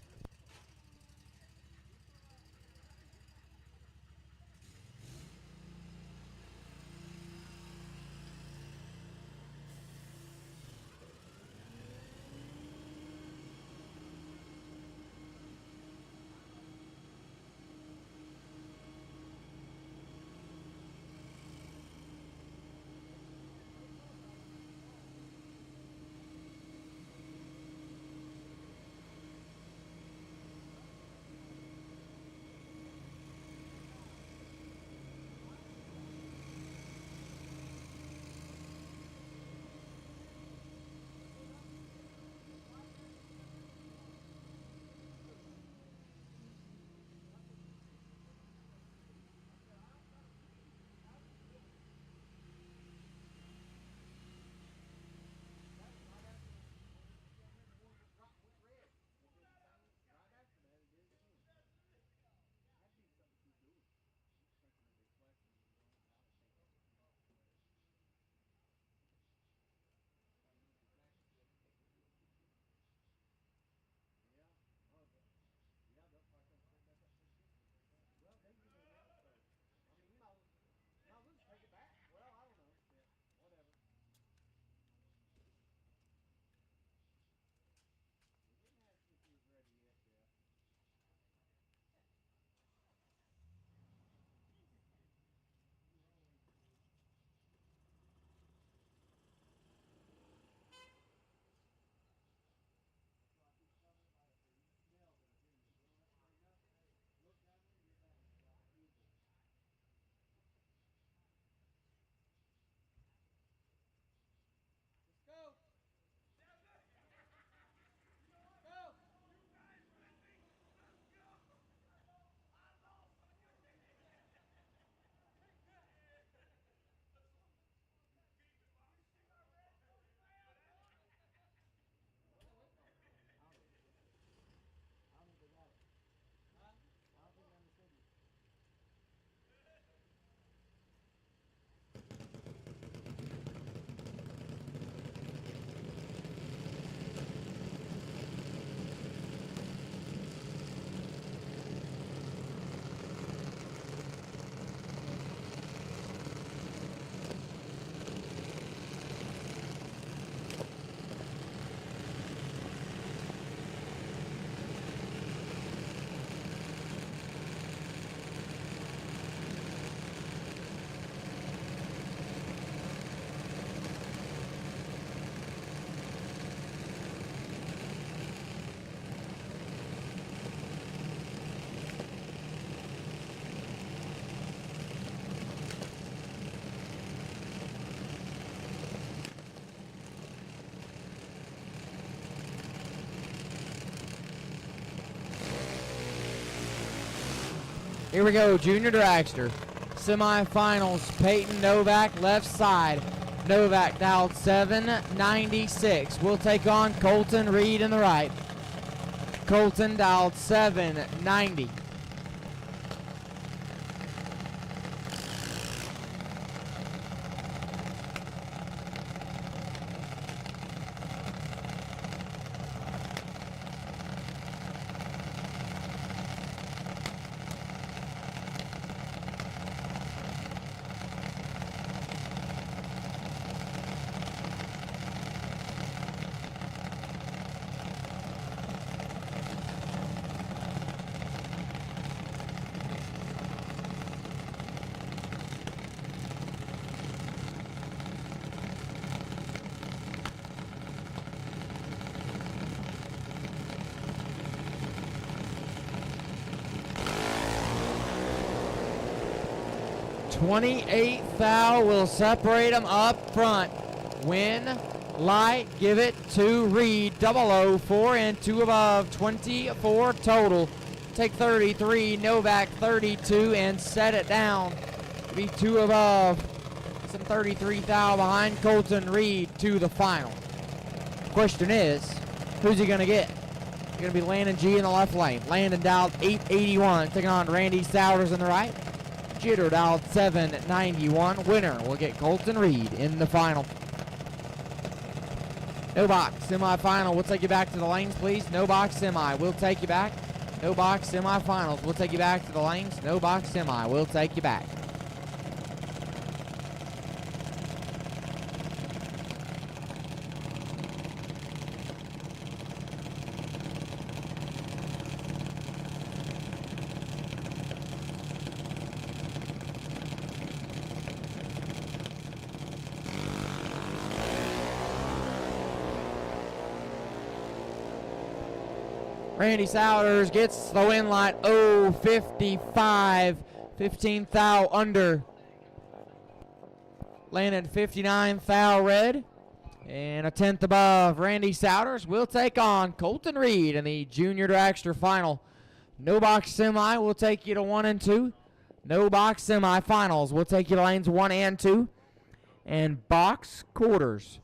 Here we go, junior dragster. Semifinals, Peyton Novak, left side. Novak dialed 796. We'll take on Colton Reed in the right. Colton dialed 790. .28 thou will separate them up front. Win, light, give it to Reed. 004 and 2 above. 24 total. Take 33, Novak 32, and set it down. Be 2 above. Some 33 thou behind Colton Reed to the final. Question is, who's he gonna get? Gonna be Landon G in the left lane. Landon dialed 881, taking on Randy Souders in the right. Jitter dialed 791. Winner will get Colton Reed in the final. No box semifinal. We'll take you back to the lanes, please. No box semi. We'll take you back. No box semifinals. We'll take you back to the lanes. No box semi. We'll take you back. Randy Souders gets the win light. 0.55. 15 thou under. Landed 59 thou red. And a 10th above. Randy Souders will take on Colton Reed in the junior dragster final. No box semi will take you to 1 and 2. No box semifinals will take you to lanes 1 and 2. And box quarters.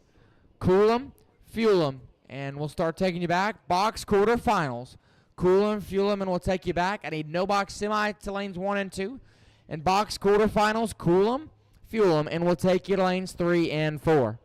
Cool 'em, fuel 'em. And we'll start taking you back. Box quarterfinals. Cool 'em, fuel 'em, and we'll take you back. I need no box semi to lanes 1 and 2. And box quarterfinals, cool 'em, fuel 'em, and we'll take you to lanes 3 and 4.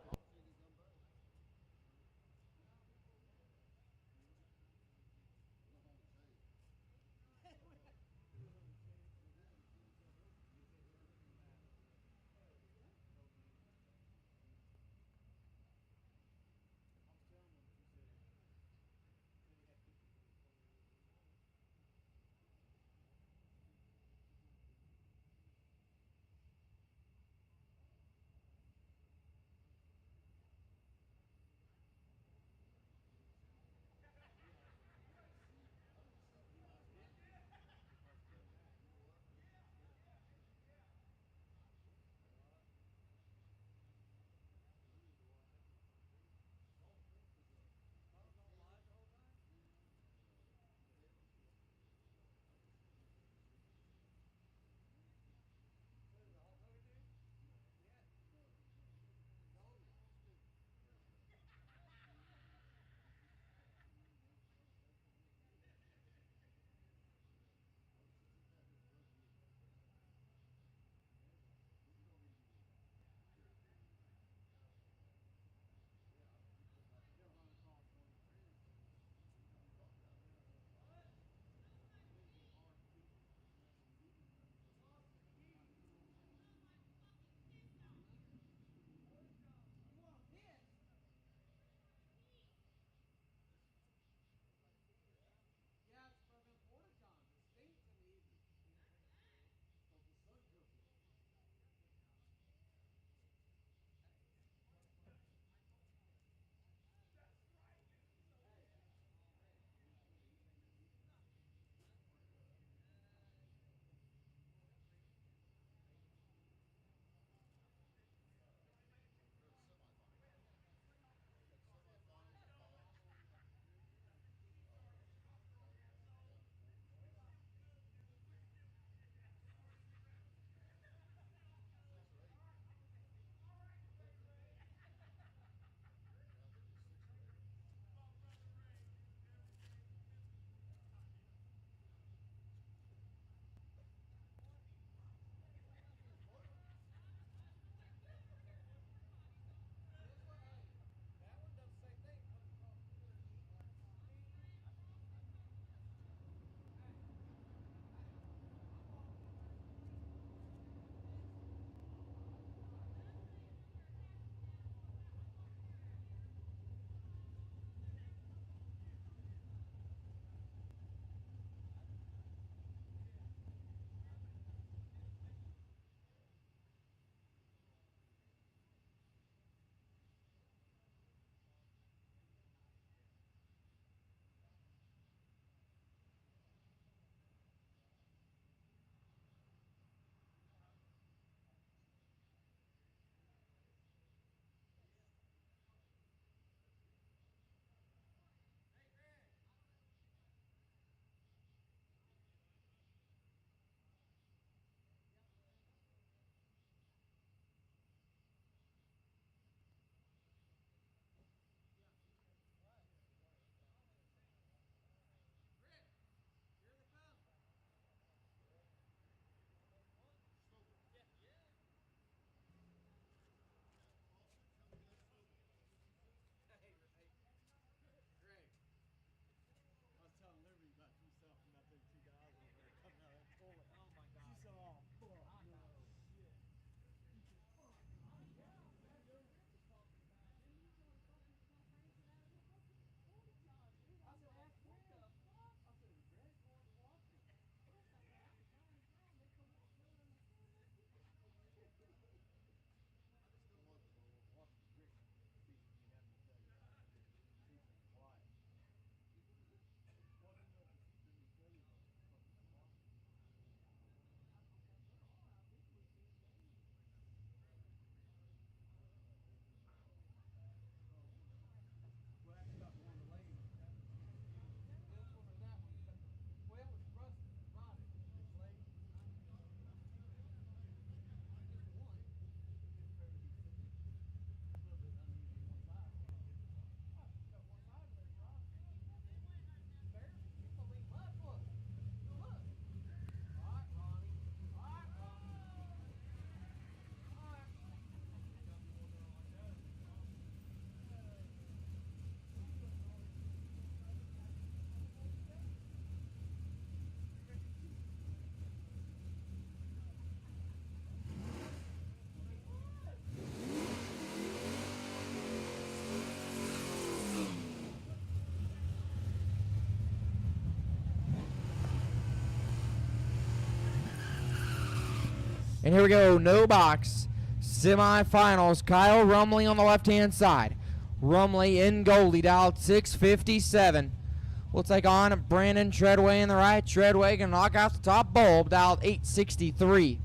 And here we go, no box. Semifinals, Kyle Rumley on the left-hand side. Rumley in gold, he dialed 657. We'll take on Brandon Treadway in the right. Treadway can knock out the top bulb, dialed 863.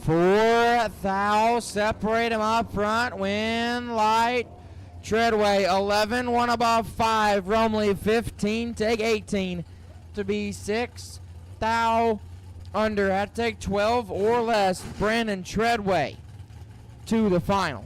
Four thou, separate him up front, win light. Treadway 11, one above 5. Rumley 15, take 18 to be 6 thou under. Had to take 12 or less. Brandon Treadway to the final.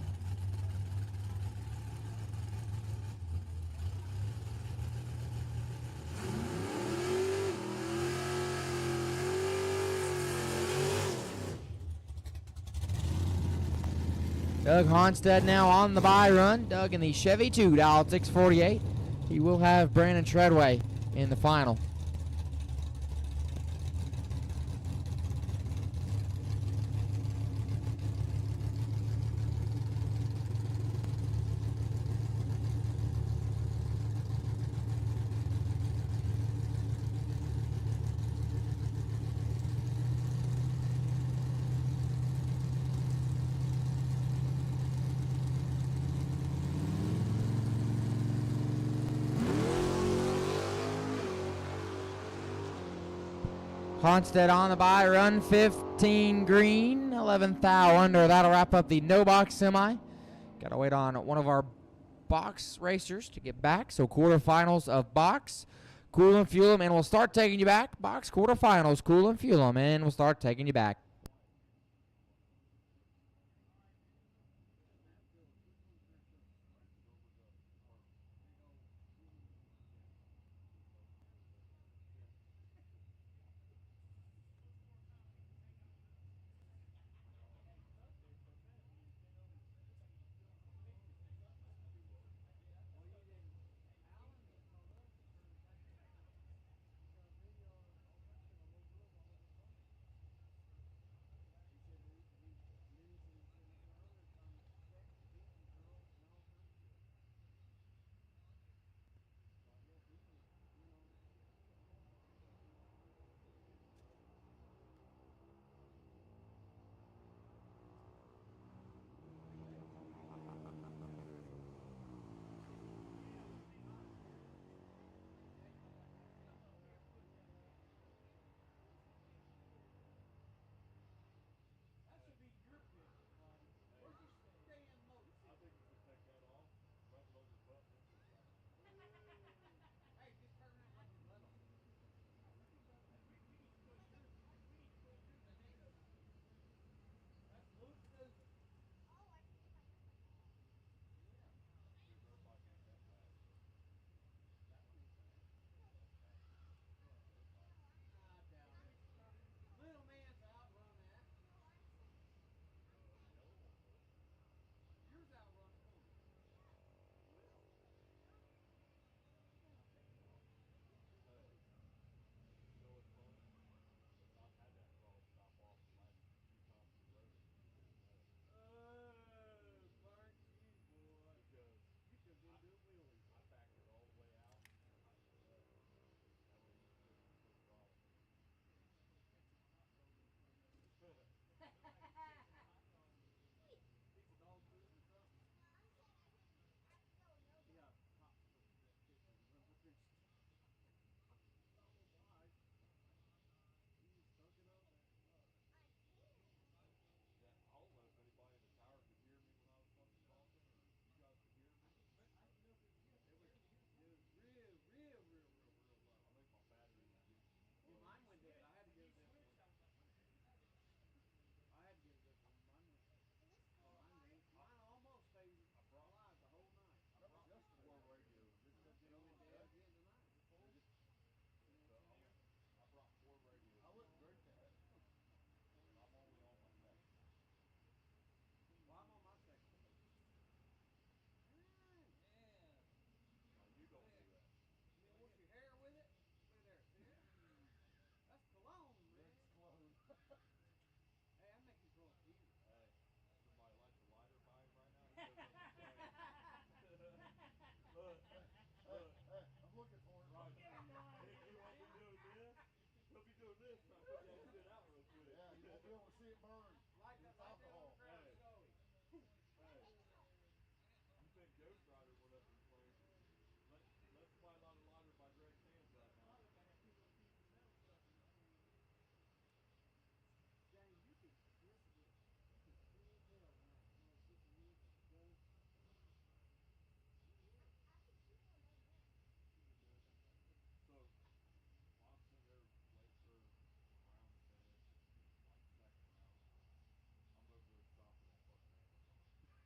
Doug Honstead now on the bye run. Doug in the Chevy 2, dial 648. He will have Brandon Treadway in the final. Honstead on the bye run, 15 green, 11 thou under. That'll wrap up the no box semi. Got to wait on one of our box racers to get back. So quarterfinals of box, cool and fuel 'em, and we'll start taking you back. Box quarterfinals, cool and fuel 'em, and we'll start taking you back. just trying to put that shit out real quick. Yeah, you won't be able to see it burn. Light that on the ground, Hey. Scully. Hey, you think Ghost Rider went up in flames? Let's fly a lot of lighter by Greg's hands last I night. look like that people keep themselves stuck in the freezer. James, you could this would you could clearly tell when that smells good to me and ghost. So while I'm sitting there waiting for the round to finish and like second round,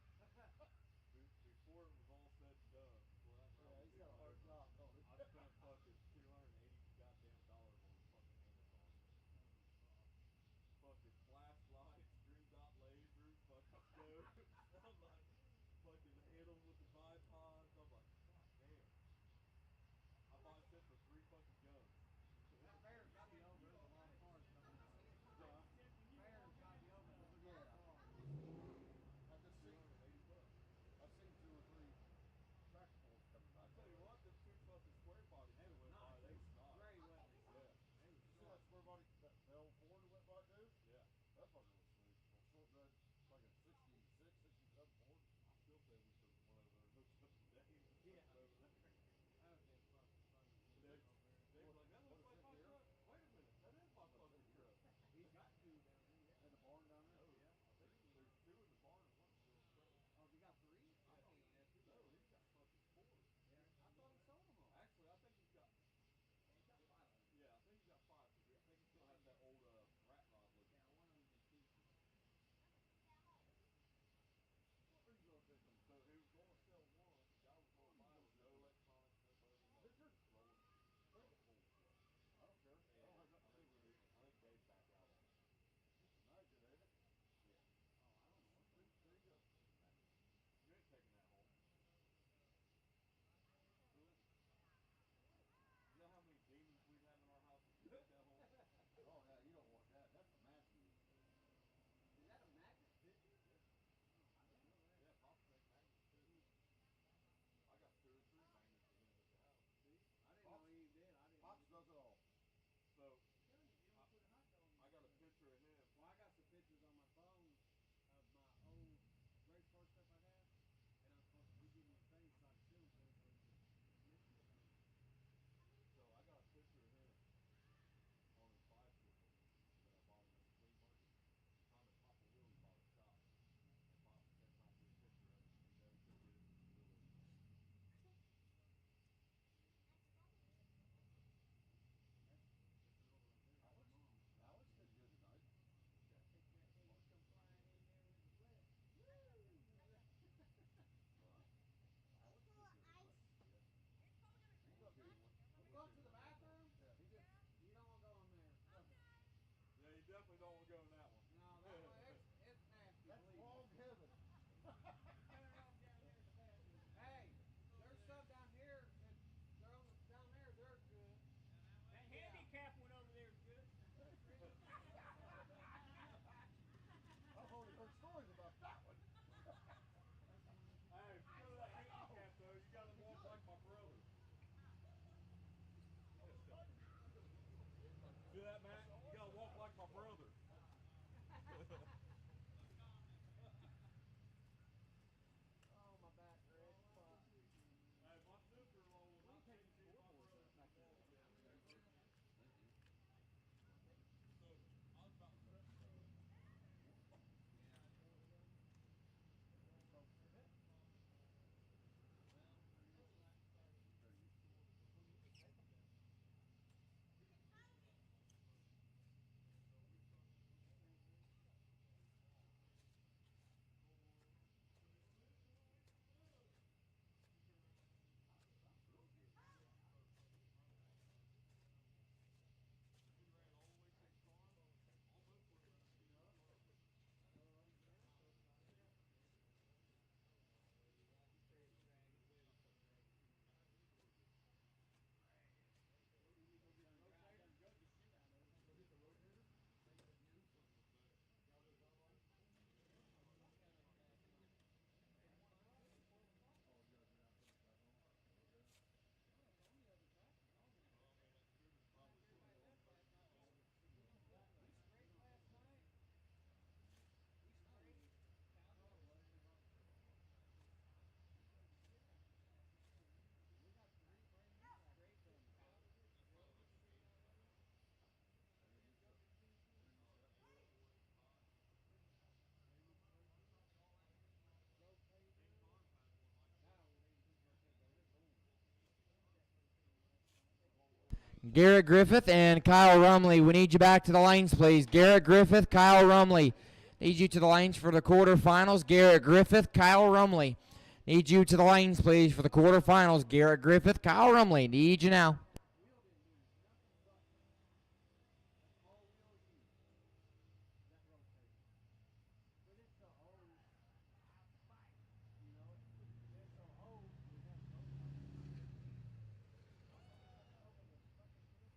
I'm over there shopping on fucking Amazon. Before it was all said and done, before that round was He's even got a hard over, job, don't he? I spent fucking $280 goddamn dollars on fucking Amazon. Fucking flashlights, green dot lasers, fucking scopes. I'm like, fucking handles with the bipods. I'm like, god damn. I bought shit for 3 fucking guns. That fair's got to be over. There's a lot of cars coming out. Fair's got to be over. There's a lot of cars. I've just seen, $280. I've seen 2 or 3 tractor pulls coming I back. tell you what, them 2 fucking square bodies They that was went by, nice. they was nice. Great, wasn't they? Yeah, They was You see sharp. that square body, that the old Ford that went by too? yeah. That fucker was sweet. Little short red, like a 66, 67 Ford. I still say we should have went over there and hooked up to Dave and Yeah. took it over there. That would have been fucking fun to get Dave, over there. Dave was like, that looks like my truck. Wait a minute, that is my fucking truck. He's got 2 down there, yeah. And the barn down there. No, Yeah. I think there's 2 in the barn and 1's still in the trailer. Oh, he got 3? I thought he only had 2. No, he's got fucking 4. Yeah, I thought he sold them all. Actually, I think he's got. Yeah, he got 5 of them. Yeah, I think he's got 5 because I think he still has that old rat rod looking. Yeah, one of them's in pieces. What are you going to do? So he was going to sell 1. The guy was going to buy it with no electronics, no motor, nothing. Richard? Just rolling full clutch. I don't care. I don't have And nothing to do with it. I think Dave backed out on it. Nice, it ain't it? Yeah. Oh, I don't know what's There, there you go. You ain't taking that home. Who is it? You know how many demons we'd have in our house if you took that home? Oh yeah, you don't want that. That's a Matthew. Is that a magnet picture? Yeah. Oh, I didn't know that. Yeah, Pops make magnets too. I got 2 or 3 magnets of him at the house. See? I didn't know he even did. I didn't Pops know. does it all. So Tell you, you don't put a hot dog in I got a your picture of him. Well, I got some pictures on my phone of my old race car stuff I got. And I'm supposed to, he gave me a thing so I could send them to him so he could submit me things. So I got a picture of him on his bicycle that I bought him at the flea market. Trying to pop a wheelie by the shop. And Pops kept trying to get a picture of it. He never could get it because he lived over there. That's the girl right there. That's Alex, my mom. Alex did good tonight. That thing would come flying in there with the sled. Woo! Alex did good tonight. Yeah. He's not getting one. You go to the bathroom? Yeah, he did. You don't want to go in there. Yeah, you definitely don't want to go in that one. No, that one, it's nasty. That's believe me. wrong heaven. You're better off down there in the bathroom. Hey, there's some down here that they're on the, down there. They're good. That handicap one over there is good. I've only heard stories about that one. Hey, if you go to that handicap though, you gotta walk like my brother. See that, Matt? You gotta walk like my brother. Oh, my back, Greg. Fuck. Hey, my sister-in-law will not take me to my brother to the mall. Thank you. So I was about to stretch those. There you Garrett Griffith and Kyle Rumley. We need you back to the lanes, please. Garrett Griffith, Kyle Rumley. Need you to the lanes for the quarterfinals. Garrett Griffith, Kyle Rumley. Need you to the lanes, please, for the quarterfinals. Garrett Griffith, Kyle Rumley. Need you now. Wheel didn't do nothing but that whole wheel used. That rotator. But it's so old. You know, it's so old, it has no power. Open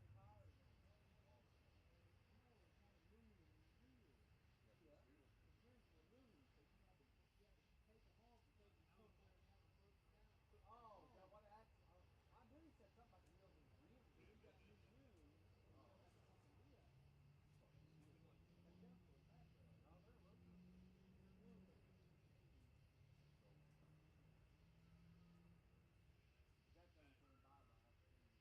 the fucking ignition tires on it. No, it's not aluminum in the wheel. Yeah, the rims are aluminum, so you had to take them off because you come wearing out and broken down. Oh, yeah, what happened? I knew he said something about the wheels and rims, but we got new rims, and you know that's the time to do that. That counts for a backup. No, they're aluminum. They're aluminum. That thing came bye-bye and get the new one.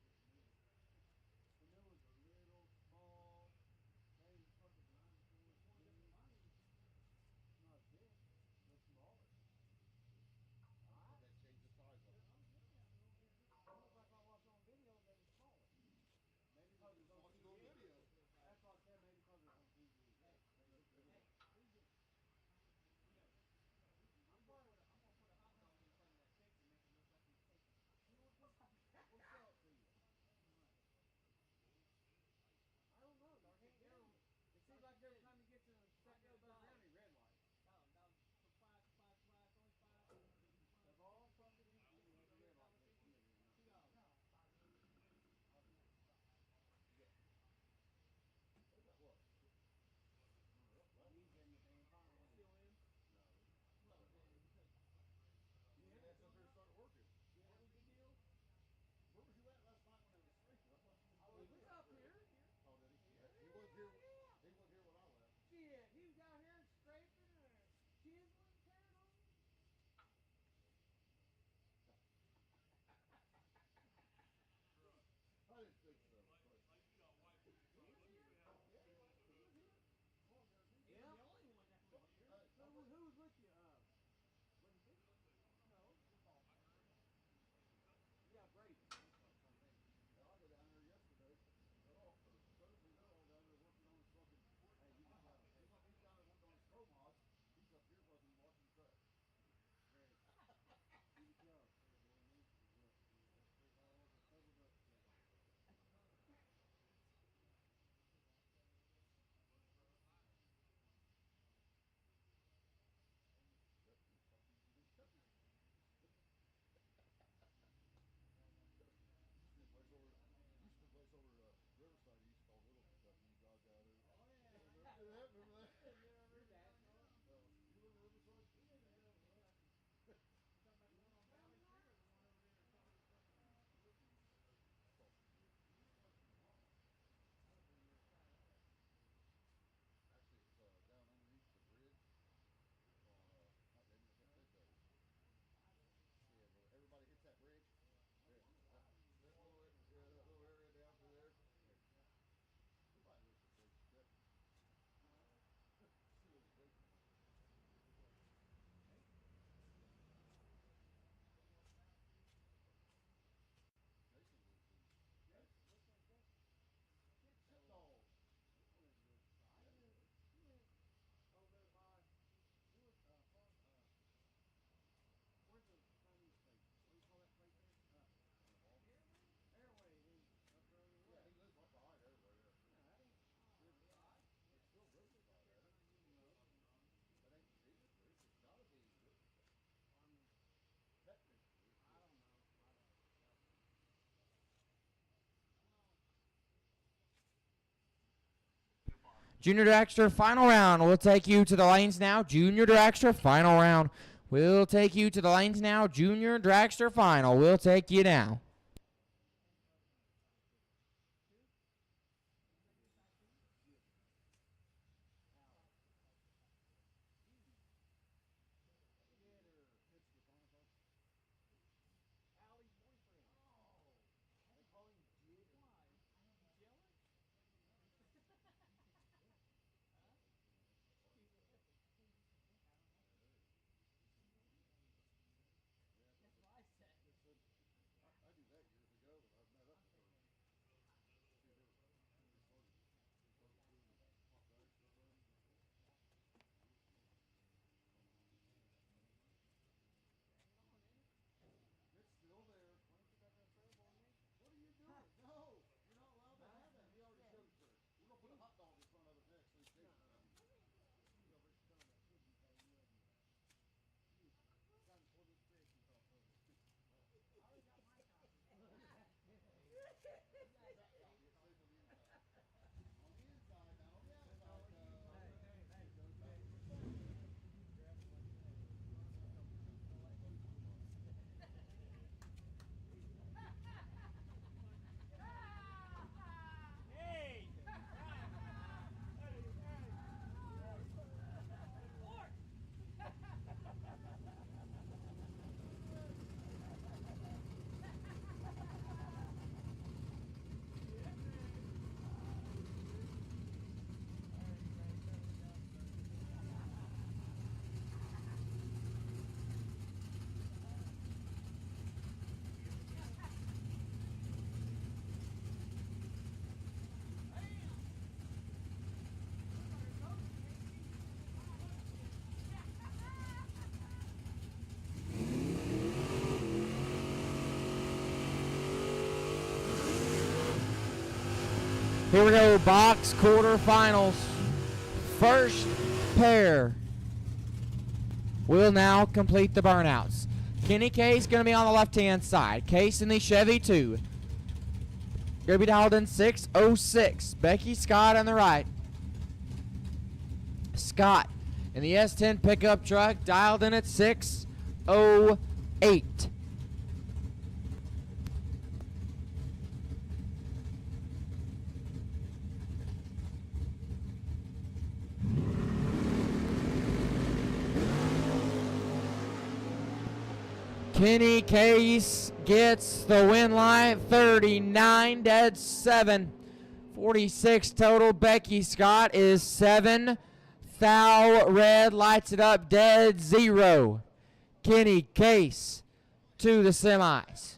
The new ones are little, small. They ain't fucking dinosaurs. It's one different body than it's not as big. They're smaller. But that changed the size of it. Oh yeah, no, it's just it looks like I watched on video that it's smaller. Maybe because it's on Watch it TV. on video. That's what I said. Maybe because it's on TV. Hey, they look bigger. I'm gonna put a hot dog in front of that picture, make it look like he's taking a hot dog. We'll show it to you. I don't know. You can't get them. It seems like every time you get to the second or third round, he red light. Dog, for five, only five. Of all fucking people, you have to red light. $2. They got what? Runner up last He's in the damn final. Ain't he? Still in? No, Well, then, You he had asked up here to start working. any big deal? Where was you at last night when they was scraping? I thought you was He was up here. Oh, did he? He wasn't here. He wasn't here when I left. Shit, he was out here scraping and chiseling, tearing on. I didn't think so. Like you got a wife who's He was here. Yeah, he was here. Well, He's the only one that was here. Who was with you? Was it Vicky? No, your boss. Yeah, Brady. I'm sorry, Brady. Hell, I go down there yesterday. They're all Thursday. They're all down there working on his fucking. Hey, you can tell. Hey, He's down there working on his mods. He's up here fucking watching the track. Greg. You can tell. Boy, look, there's all the snuggled up together. Yep, he's fucking eating cookies. Used to be a place over. Used to be a place over Riverside. He used to call Little Kentucky. You drive down there. Oh yeah. Remember that? Your dad saw it. You live in Riverside? He lives in Little Kentucky. You talking about the one on Valley Street or the one over there across the fucking Woodview? Across from Woodview. I was in your side of that. Actually, it's down underneath the bridge on not Bendigo. Yeah, where everybody hits that bridge. Yeah, that little area down through there. Yeah. Somebody lives in Big Kentucky. She lives in Big Kentucky. Jason lives in Jason, what's that Jason? Shit Dog. He don't live in Riverside. He lives over there by. He was where's the Chinese place? What do you call that place there? Airway is up further Yeah, west. he lives right behind Airway there. Yeah, that ain't Riverside. It's still Riverside, ain't it? No. That ain't, is it? It's gotta be Riverside. I mean, Technically, it's I don't know. I don't know. Junior Dragster, final round. We'll take you to the lanes now. Junior Dragster, final round. We'll take you to the lanes now. Junior Dragster, final. We'll take you now. It's the final call. Allie's boyfriend. Oh. They call him Jig. Why? You jealous? Huh? yeah. That's what I said. I do Here we go, box quarterfinals. First pair will now complete the burnouts. Kenny Case going to be on the left-hand side. Case in the Chevy 2. Going to be dialed in 606. Becky Scott on the right. Scott in the S10 pickup truck, dialed in at 608. Kenny Case gets the win line, 39 dead 7, 46 total. Becky Scott is 7. Thou red lights it up, dead 0. Kenny Case to the semis.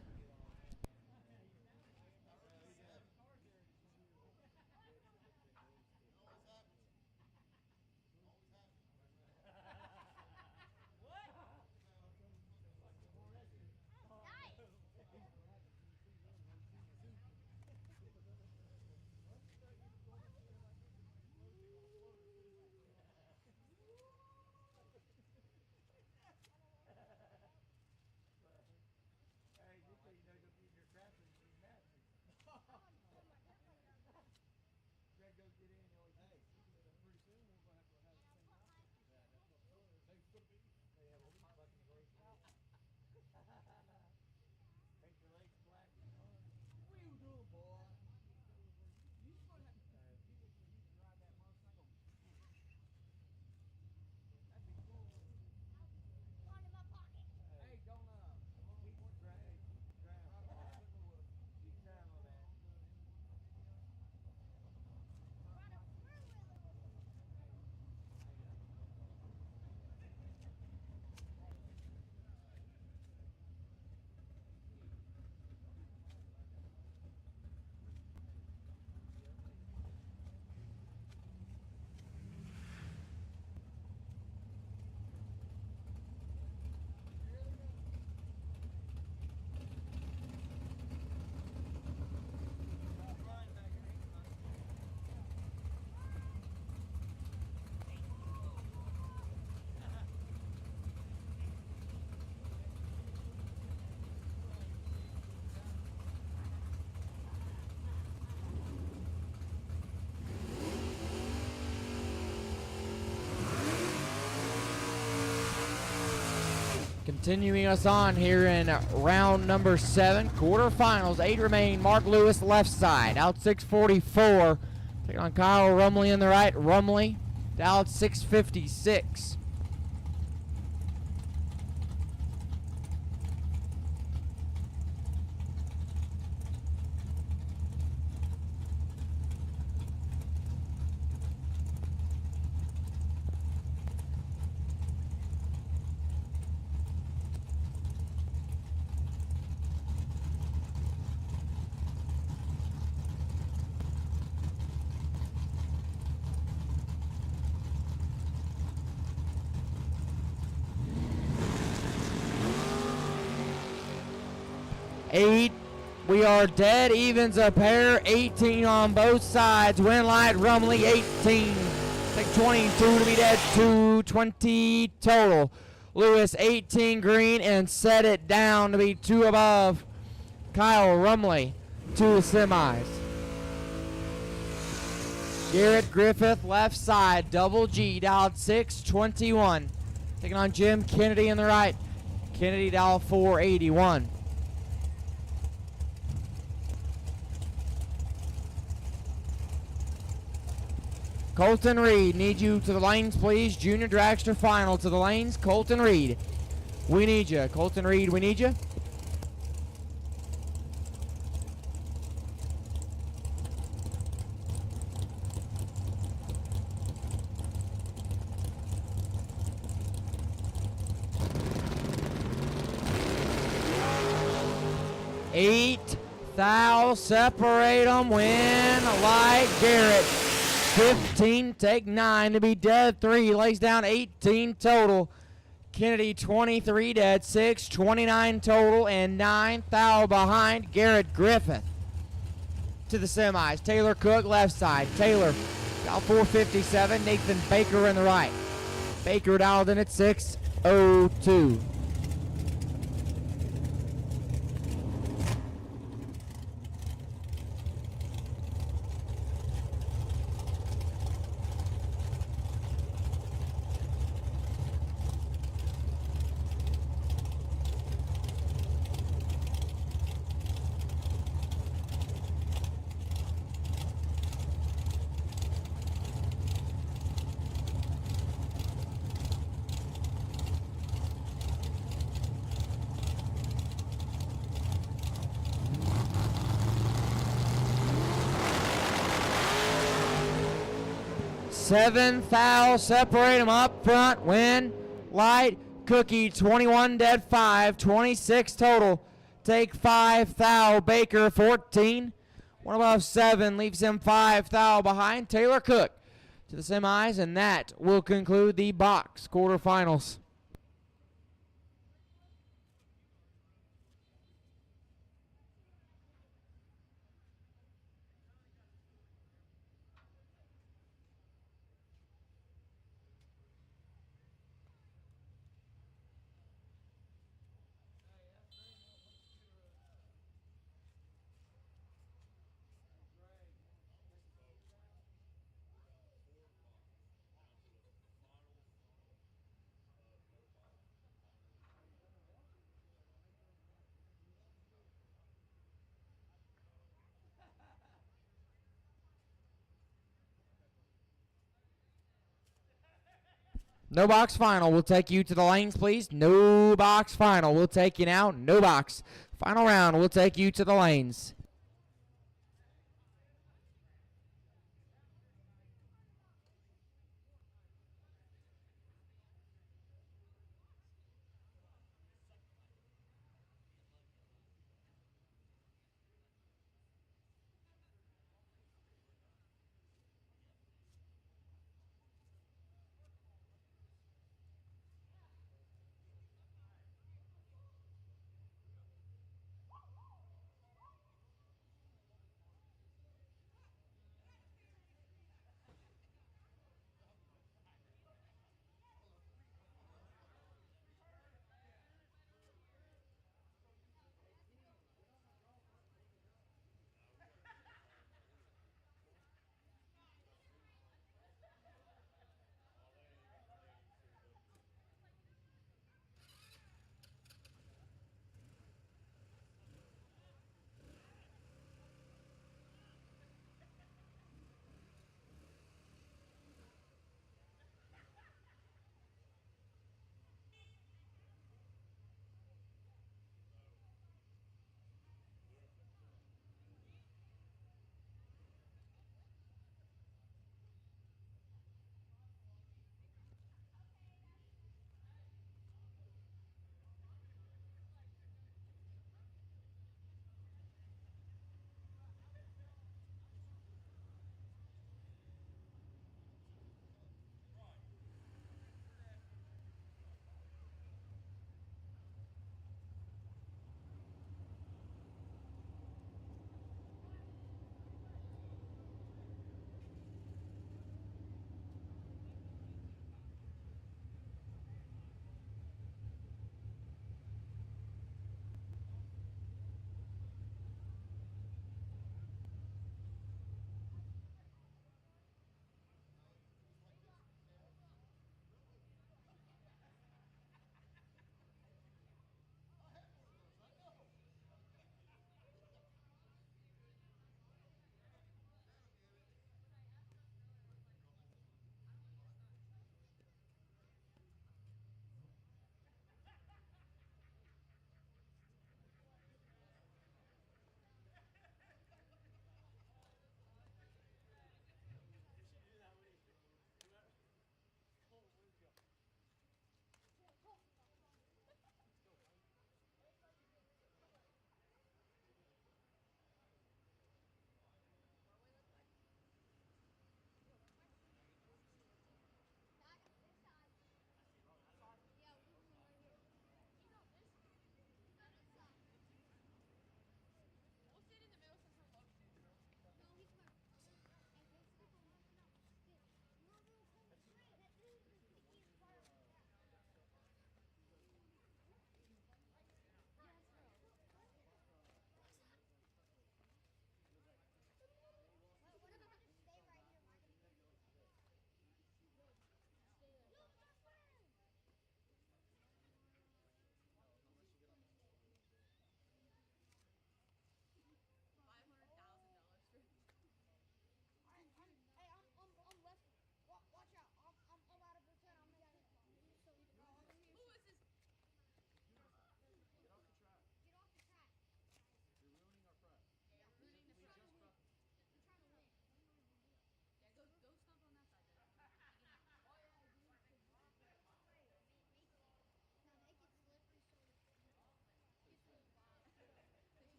Continuing us on here in round number 7, quarterfinals. 8 remain. Mark Lewis left side, out 644. Taking on Kyle Rumley in the right. Rumley down 656. Eight, we are dead evens a pair, 18 on both sides. Win light, Rumley 18. Take 22 to be dead, 220 total. Lewis 18 green and set it down to be 2 above. Kyle Rumley to the semis. Garrett Griffith left side, double G, dialed 621. Taking on Jim Kennedy in the right. Kennedy dialed 481. Colton Reed, need you to the lanes, please. Junior Dragster final to the lanes. Colton Reed, we need you. Colton Reed, we need you. Eight thou, separate them, win like Garrett. 15, take 9 to be dead 3, lays down 18 total. Kennedy 23 dead 6, 29 total, and 9 thou behind Garrett Griffith. to the semis. Taylor Cook, left side. Taylor, got 457. Nathan Baker in the right. Baker dialed in at 6:02. Seven fouls separate them up front. Win, Light, Cookie, 21 dead, 5, 26 total. Take 5 foul. Baker, 14. One above 7 leaves him 5 foul behind. Taylor Cook to the semis, and that will conclude the box quarterfinals. No box final. We'll take you to the lanes, please. No box final. We'll take you now. No box. Final round. We'll take you to the lanes.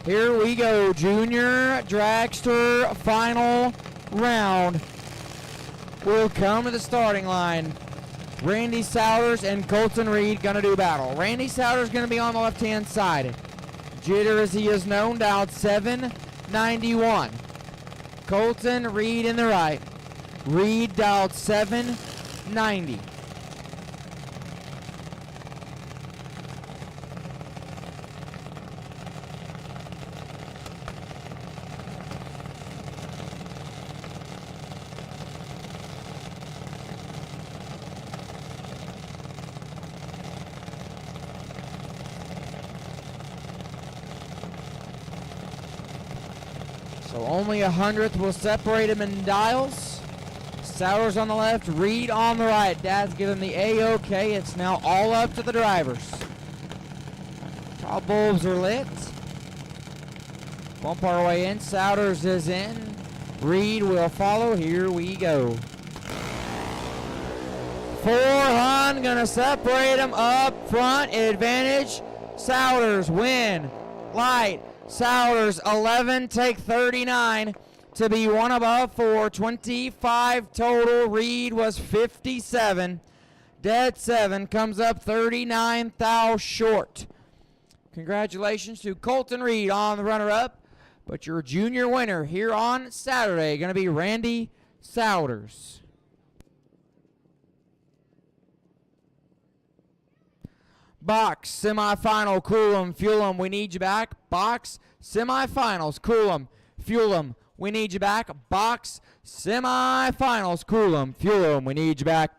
Here we go, junior dragster final round. We'll come to the starting line. Randy Souders and Colton Reed gonna do battle. Randy Souders gonna be on the left-hand side. Jitter, as he is known, dialed 791. Colton Reed in the right. Reed dialed 790. So only 100th will separate him in dials. Souders on the left, Reed on the right. Dad's giving the A-OK. It's now all up to the drivers. Top bulbs are lit. Bump our way in. Souders is in. Reed will follow. Here we go. 400 gonna separate them up front. Advantage. Souders win. Light. Souders 11, take 39 to be one above for 25 total. Reed was 57. Dead 7 comes up 39 thou short. Congratulations to Colton Reed on the runner-up, but your junior winner here on Saturday going to be Randy Souders. Box, semifinal, Cool'em, Fuel'em, we need you back. Box, semifinals, Cool'em, Fuel'em, we need you back. Box, semifinals, Cool'em, Fuel'em, we need you back.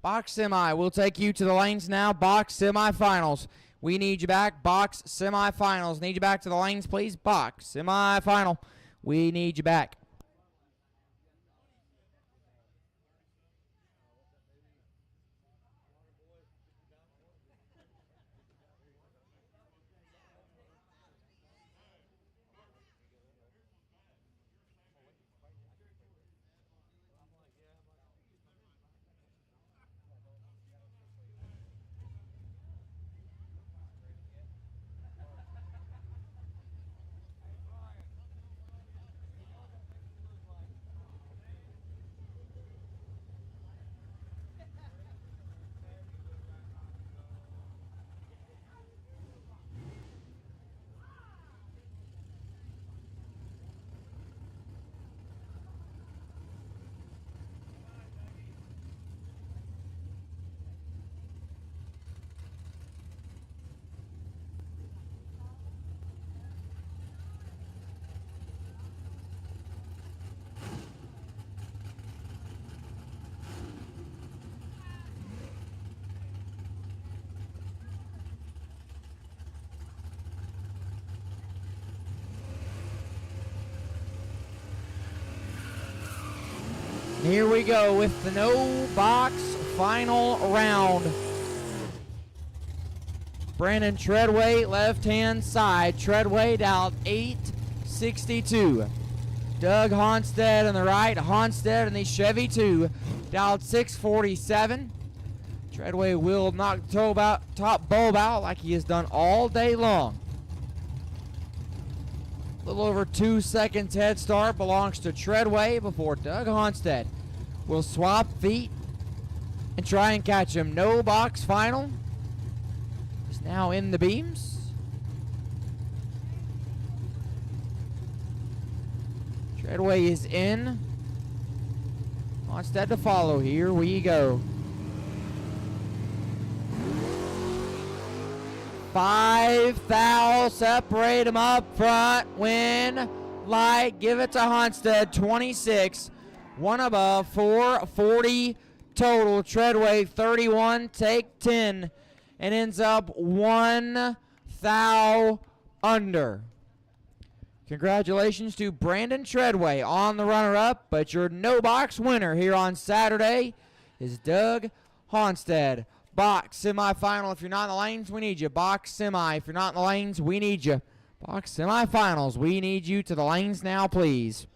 Box semi. We'll take you to the lanes now. Box semifinals. We need you back. Box semifinals. Need you back to the lanes, please. Box semifinal. We need you back. Here we go with the no box final round. Brandon Treadway, left-hand side. Treadway dialed 862. Doug Honstead on the right. Honstead in the Chevy 2, dialed 647. Treadway will knock the top bulb out like he has done all day long. A little over 2 seconds head start belongs to Treadway before Doug Honstead will swap feet and try and catch him. No box final is now in the beams. Treadway is in. Honstead to follow. Here we go. 5 thou, separate him up front, win, light, give it to Honstead, 26, one above, 440 total. Treadway 31, take 10, and ends up 1 thou under. Congratulations to Brandon Treadway on the runner-up, but your no-box winner here on Saturday is Doug Honstead. Box semifinal. If you're not in the lanes, we need you. Box semi. If you're not in the lanes, we need you. Box semifinals. We need you to the lanes now, please.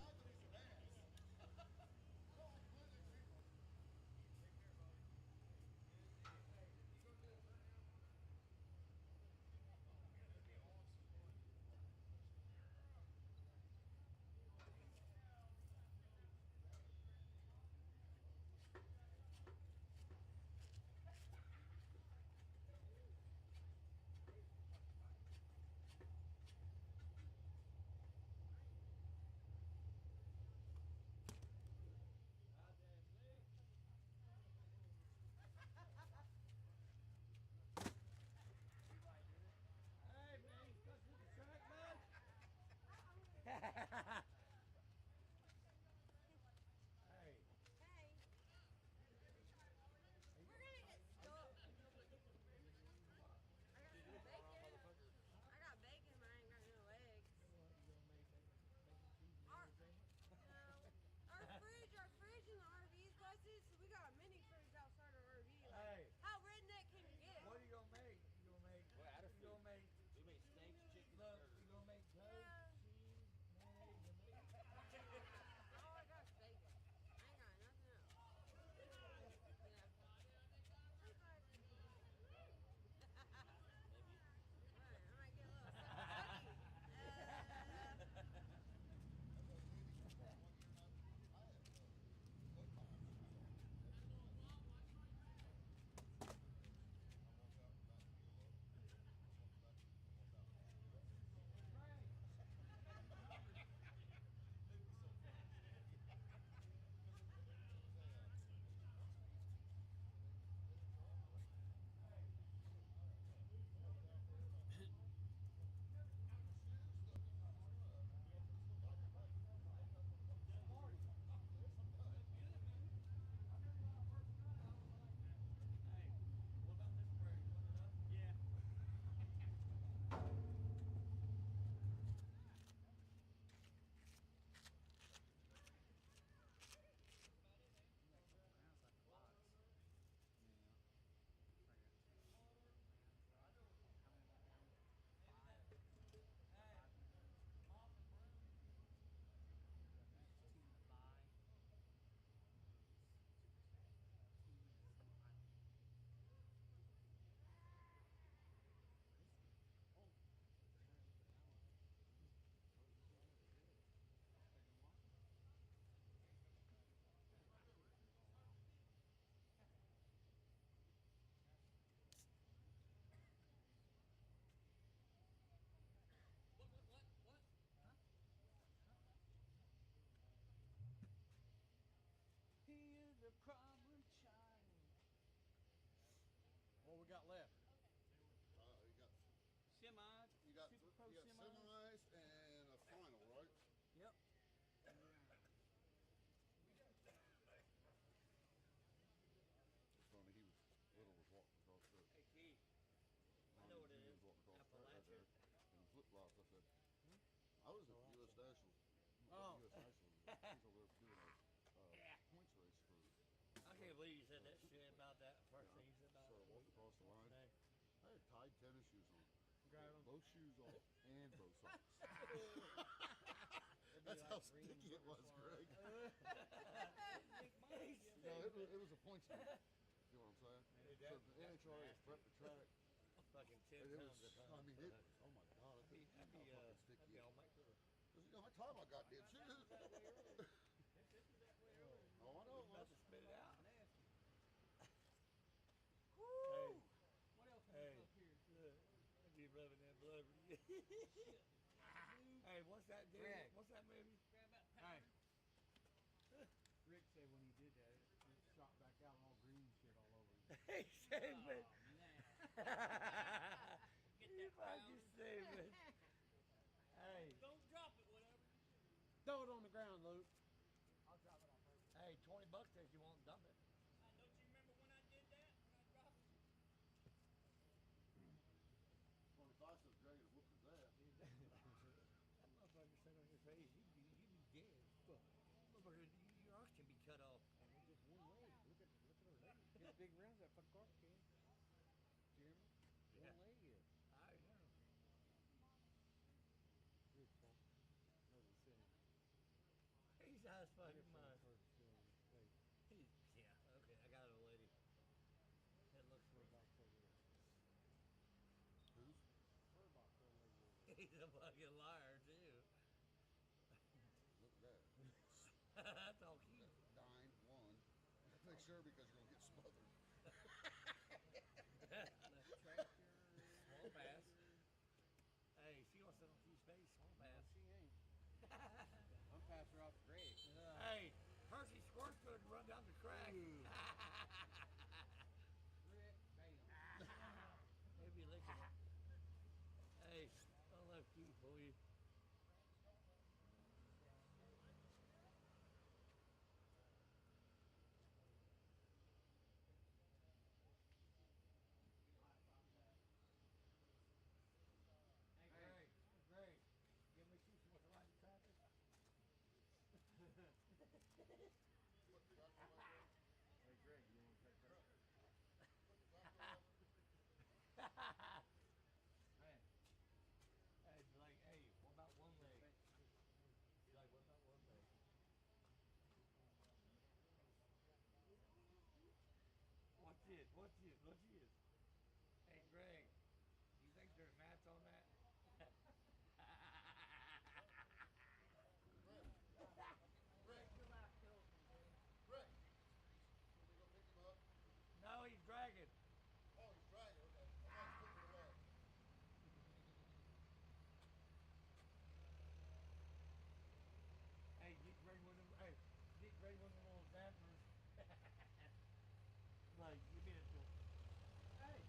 had tennis shoes on. Got 'em. Both shoes off and both socks. It'd be That's like how green sticky it was, booger Greg. Nice. No, it was a points game. You know what I'm saying? Hey, So the NHRA is prep the track. Fucking 10 And it pounds was, of I mean, it was, oh my God, I think That'd be, how fucking sticky that'd it be is. all my crew. You know, I tie my goddamn shoes. Oh, I know it About was. to spit it out. Nasty. Hey, What else we hey, up here? look, I'd be rubbing that blubber. Shit. Hey, what's that, dude? Greg. What's that movie? Grab that Hey. powder. Rick said when he did that, it shot back out all green shit all over him. Hey, stupid. Oh, man. Get You that fucking powder. stupid. Hey, Don't drop it, whatever you Throw it on the ground, Luke. do. I'll drop it on purpose. hey, $20 says you won't dump it. Don't you remember when I did that? When I dropped it? 25 says Greg is whooping his ass. That motherfucker sat on your face. You'd be dead. Motherfucker, your arms can be cut off. And it's just one leg. Look at her leg. Get big rounds that fucking car can. Jeremy. Yeah. One leg is. I know. Good, Paul. No, the same. He's out of his fucking mind. Hey, Yeah, okay, I got it, old lady. It looks fur for box over there. Who's? Fur box over there. He's a fucking liar, too. Look at that. That's all cute. Dine, one. Make sure because you're going to get smothered. Tractor. Small bass. Hey, she wants to sit on Q's face. Small No, bass. she ain't. I'm passing her off to Greg. Hey, Hershey Squirt's going to run down the crack. Rick, bam. Maybe licking it. Hey, I love you, boy. Hey, Greg. Greg. Give me shoes with the right traffic. Hey, Greg, you want to take that? Hey. Hey, be like, hey, what about one leg? Be like, what about one leg? Watch this, watch this, watch this. Hey, Greg, you think there's mats on that? Rick, Your life kills me, dude. Rick. Can we go pick him up? No, he's dragging. Oh, he's dragging. Okay. I thought he's putting it away. Hey, Dick bring one of them, hey, Dick bring one of them little zappers. Like, give me a tool. Hey.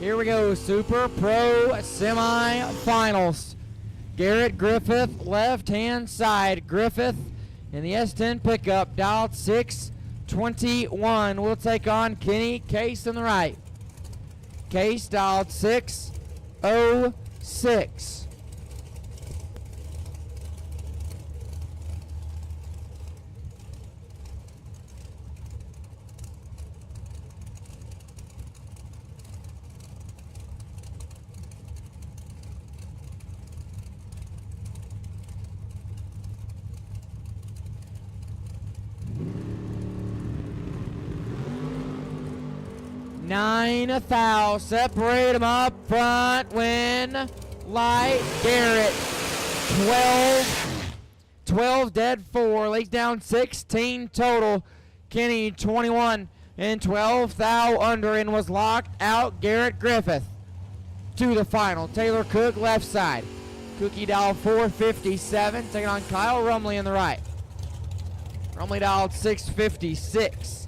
Here we go, Super Pro Semifinals. Garrett Griffith, left-hand side. Griffith in the S10 pickup, dialed 621. We'll take on Kenny Case on the right. Case dialed 606. Nine thou, separate them up front, win, light, Garrett, 12 dead 4, lays down 16 total, Kenny 21, and 12 thou under, and was locked out, Garrett Griffith to the final. Taylor Cook left side, Cookie dialed 457, taking on Kyle Rumley on the right. Rumley dialed 656.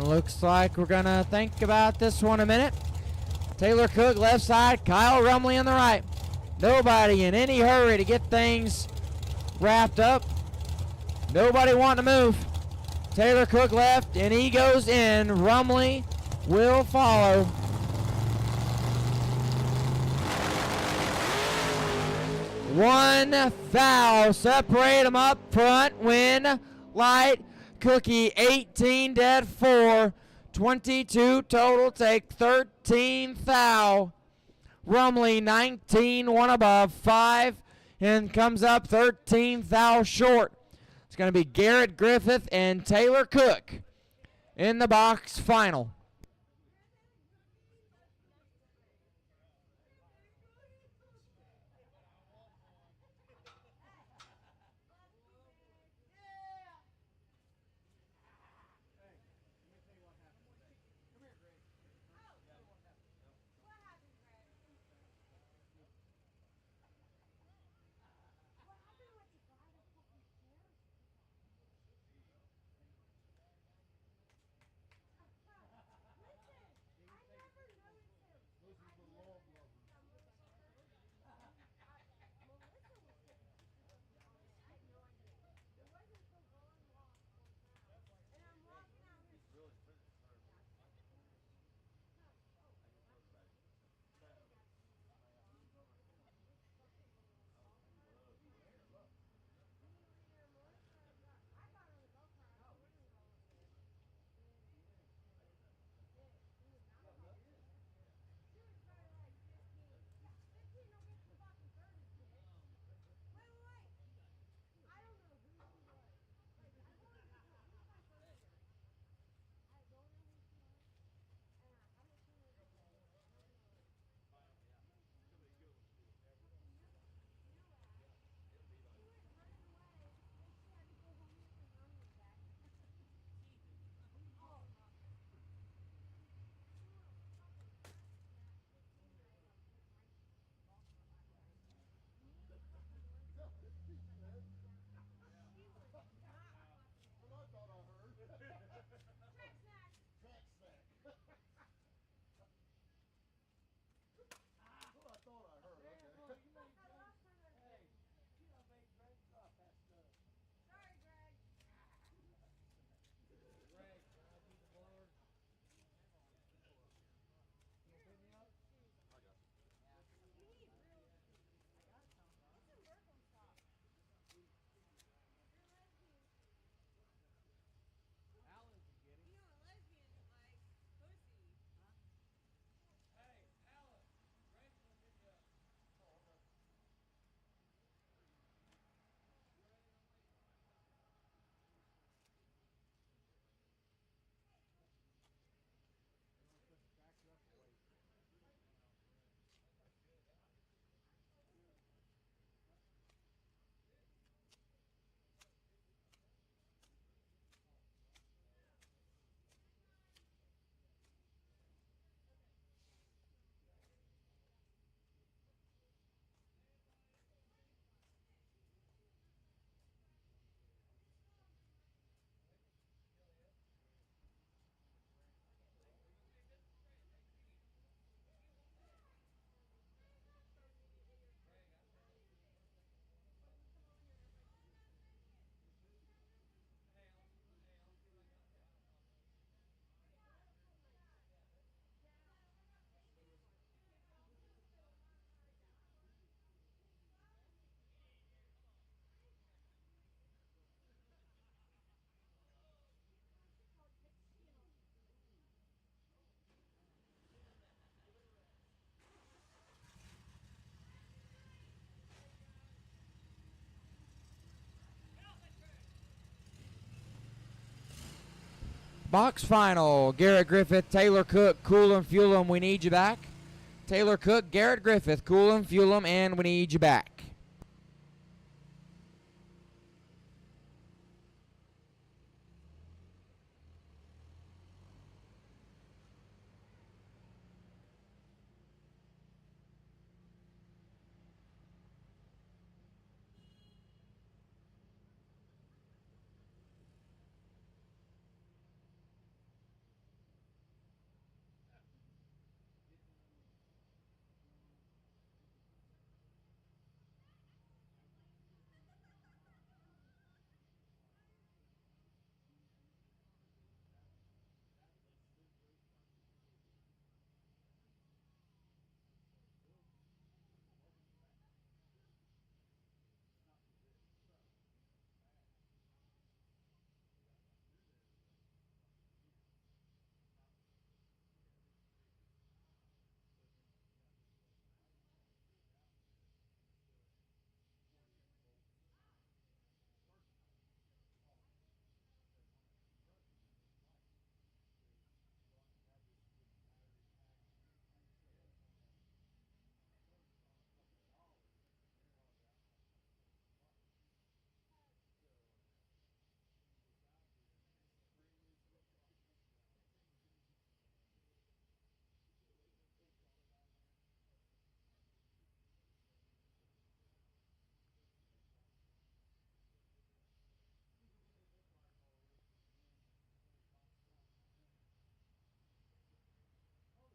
Looks like we're gonna think about this one a minute. Taylor Cook left side, Kyle Rumley on the right. Nobody in any hurry to get things wrapped up. Nobody wanting to move. Taylor Cook left, and he goes in. Rumley will follow. One thou, separate them up front, win, light, Cookie 18 dead 4, 22 total, take 13 thou. Rumley 19, one above 5, and comes up 13 thou short. It's going to be Garrett Griffith and Taylor Cook in the box final. Box final. Garrett Griffith, Taylor Cook, Cool 'em, Fuel 'em, we need you back. Taylor Cook, Garrett Griffith, Cool 'em, Fuel 'em, and we need you back. Yeah, different classes.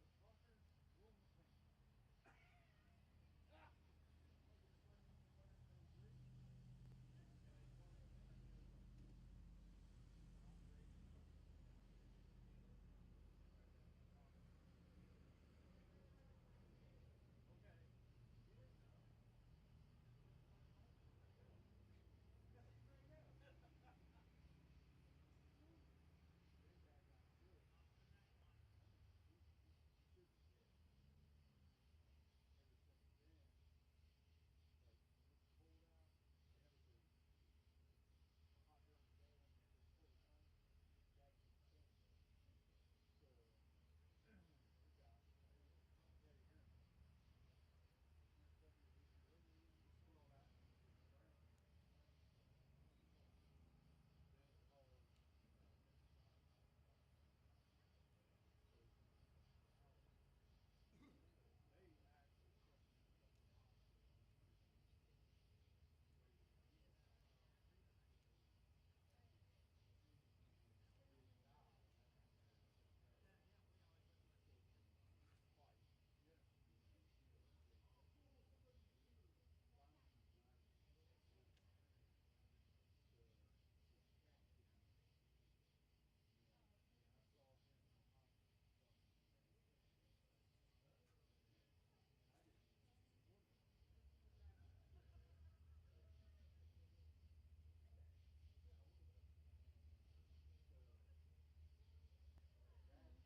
So yeah. Yeah. What kind of drag racing is going on? And right in front, we got here. We were gonna be out. We lost license. 0.01. 1/10 of a second. Like I said yesterday, we just ain't got the stick. Stick. Yeah, I ain't never seen one. Hey, I think even with distance, it's like not a. Yeah. Yeah, when we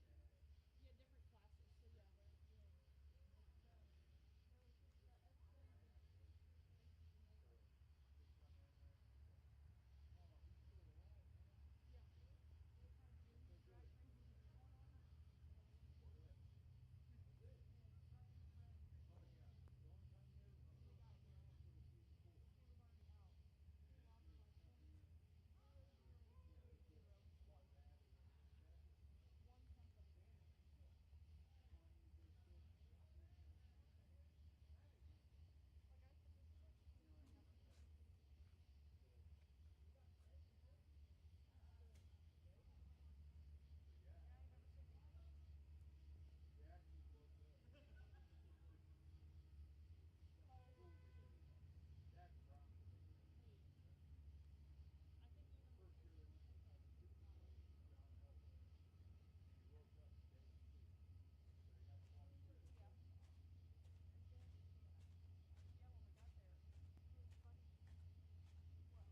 got there, it was funny.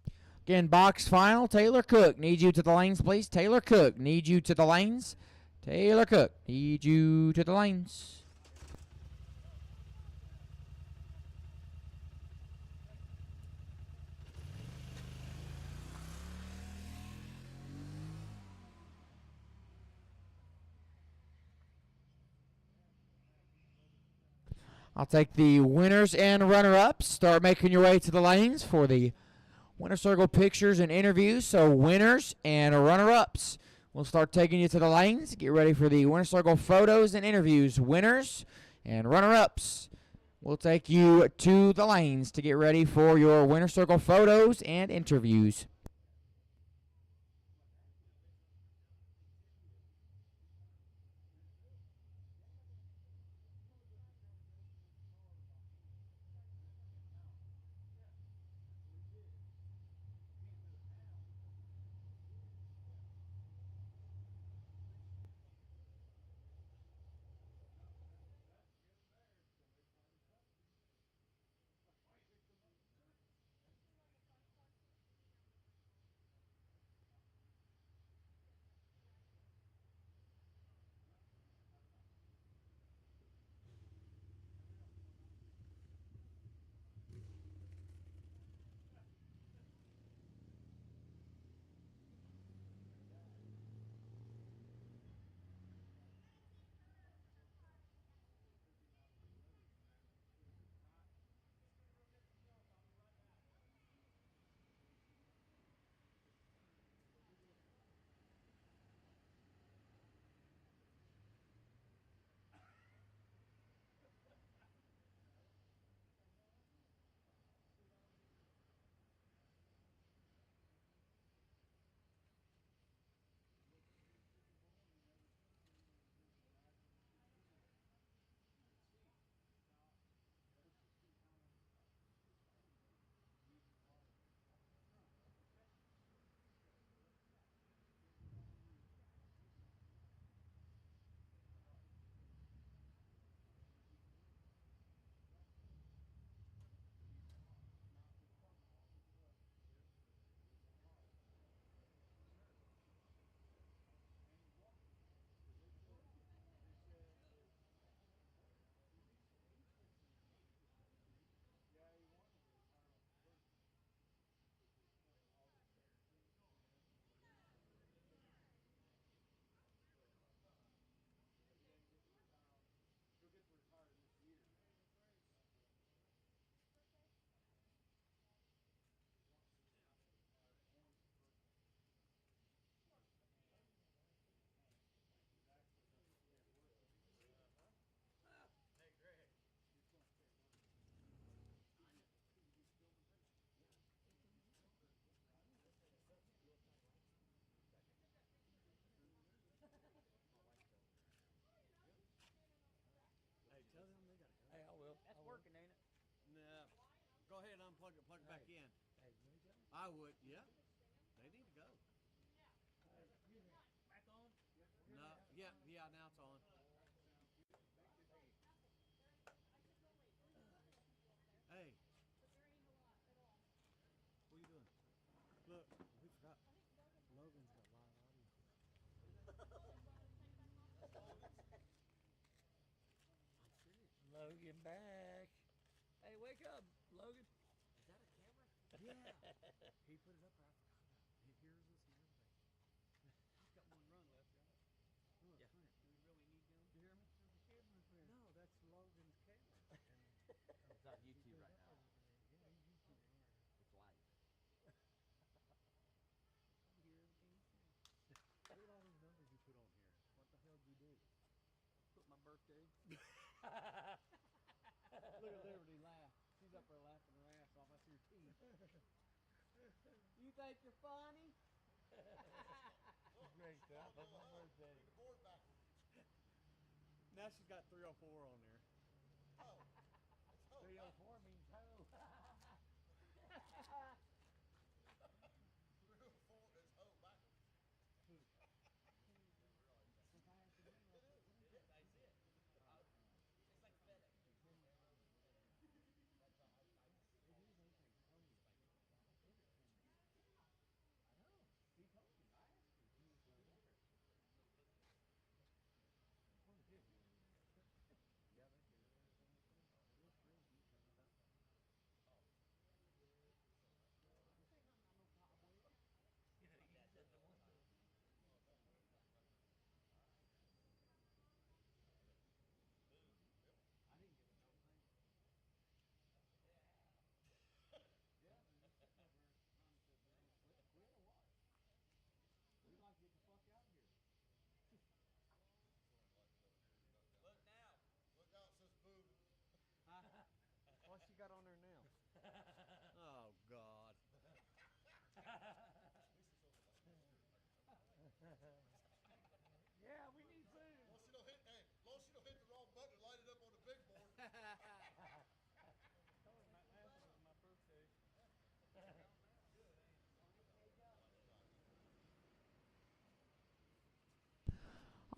What? Again, box final. Taylor Cook, need you to the lanes, please. Taylor Cook, need you to the lanes. Taylor Cook, need you to the lanes. I'll take the winners and runner-ups. Start making your way to the lanes for the winner circle pictures and interviews. So winners and runner-ups. We'll start taking you to the lanes. Get ready for the winner circle photos and interviews. Winners and runner-ups. We'll take you to the lanes to get ready for your winner circle photos and interviews. He'll get to retire this year. Hey, tell them they gotta go. Hey, I will. That's I will. working, ain't it? Nah. Go ahead and unplug it, plug it back in. Hey, you ain't telling? I would, yeah. They need to go. Back on? No, yeah, now it's on. Hey. What are you doing? Look, we forgot. Logan's got live audio. I'm serious. Logan back. Hey, wake up, Logan. Is that a camera? Yeah. He put it up there. I forgot about it. He hears us and everything. He's got one run left, right? Look, Yeah. come here. Do we really need them? You hear me? There's a camera there. No, that's Logan's camera. And It's on he YouTube put it right up now. there. Yeah, he's YouTube right now. It's live. I hear everything you say. Look at all these numbers you put on here. What the hell did you do? Put my birthday. Look at Liberty laugh. She's up there laughing her ass off. I see her teeth. You think you're funny? Great stuff. That's my birthday. Read the board backwards. Now she's got 304 on there. Oh. It's ho. 304 means ho. 304 is ho backwards. He told you. I asked him. He was there. Yeah, they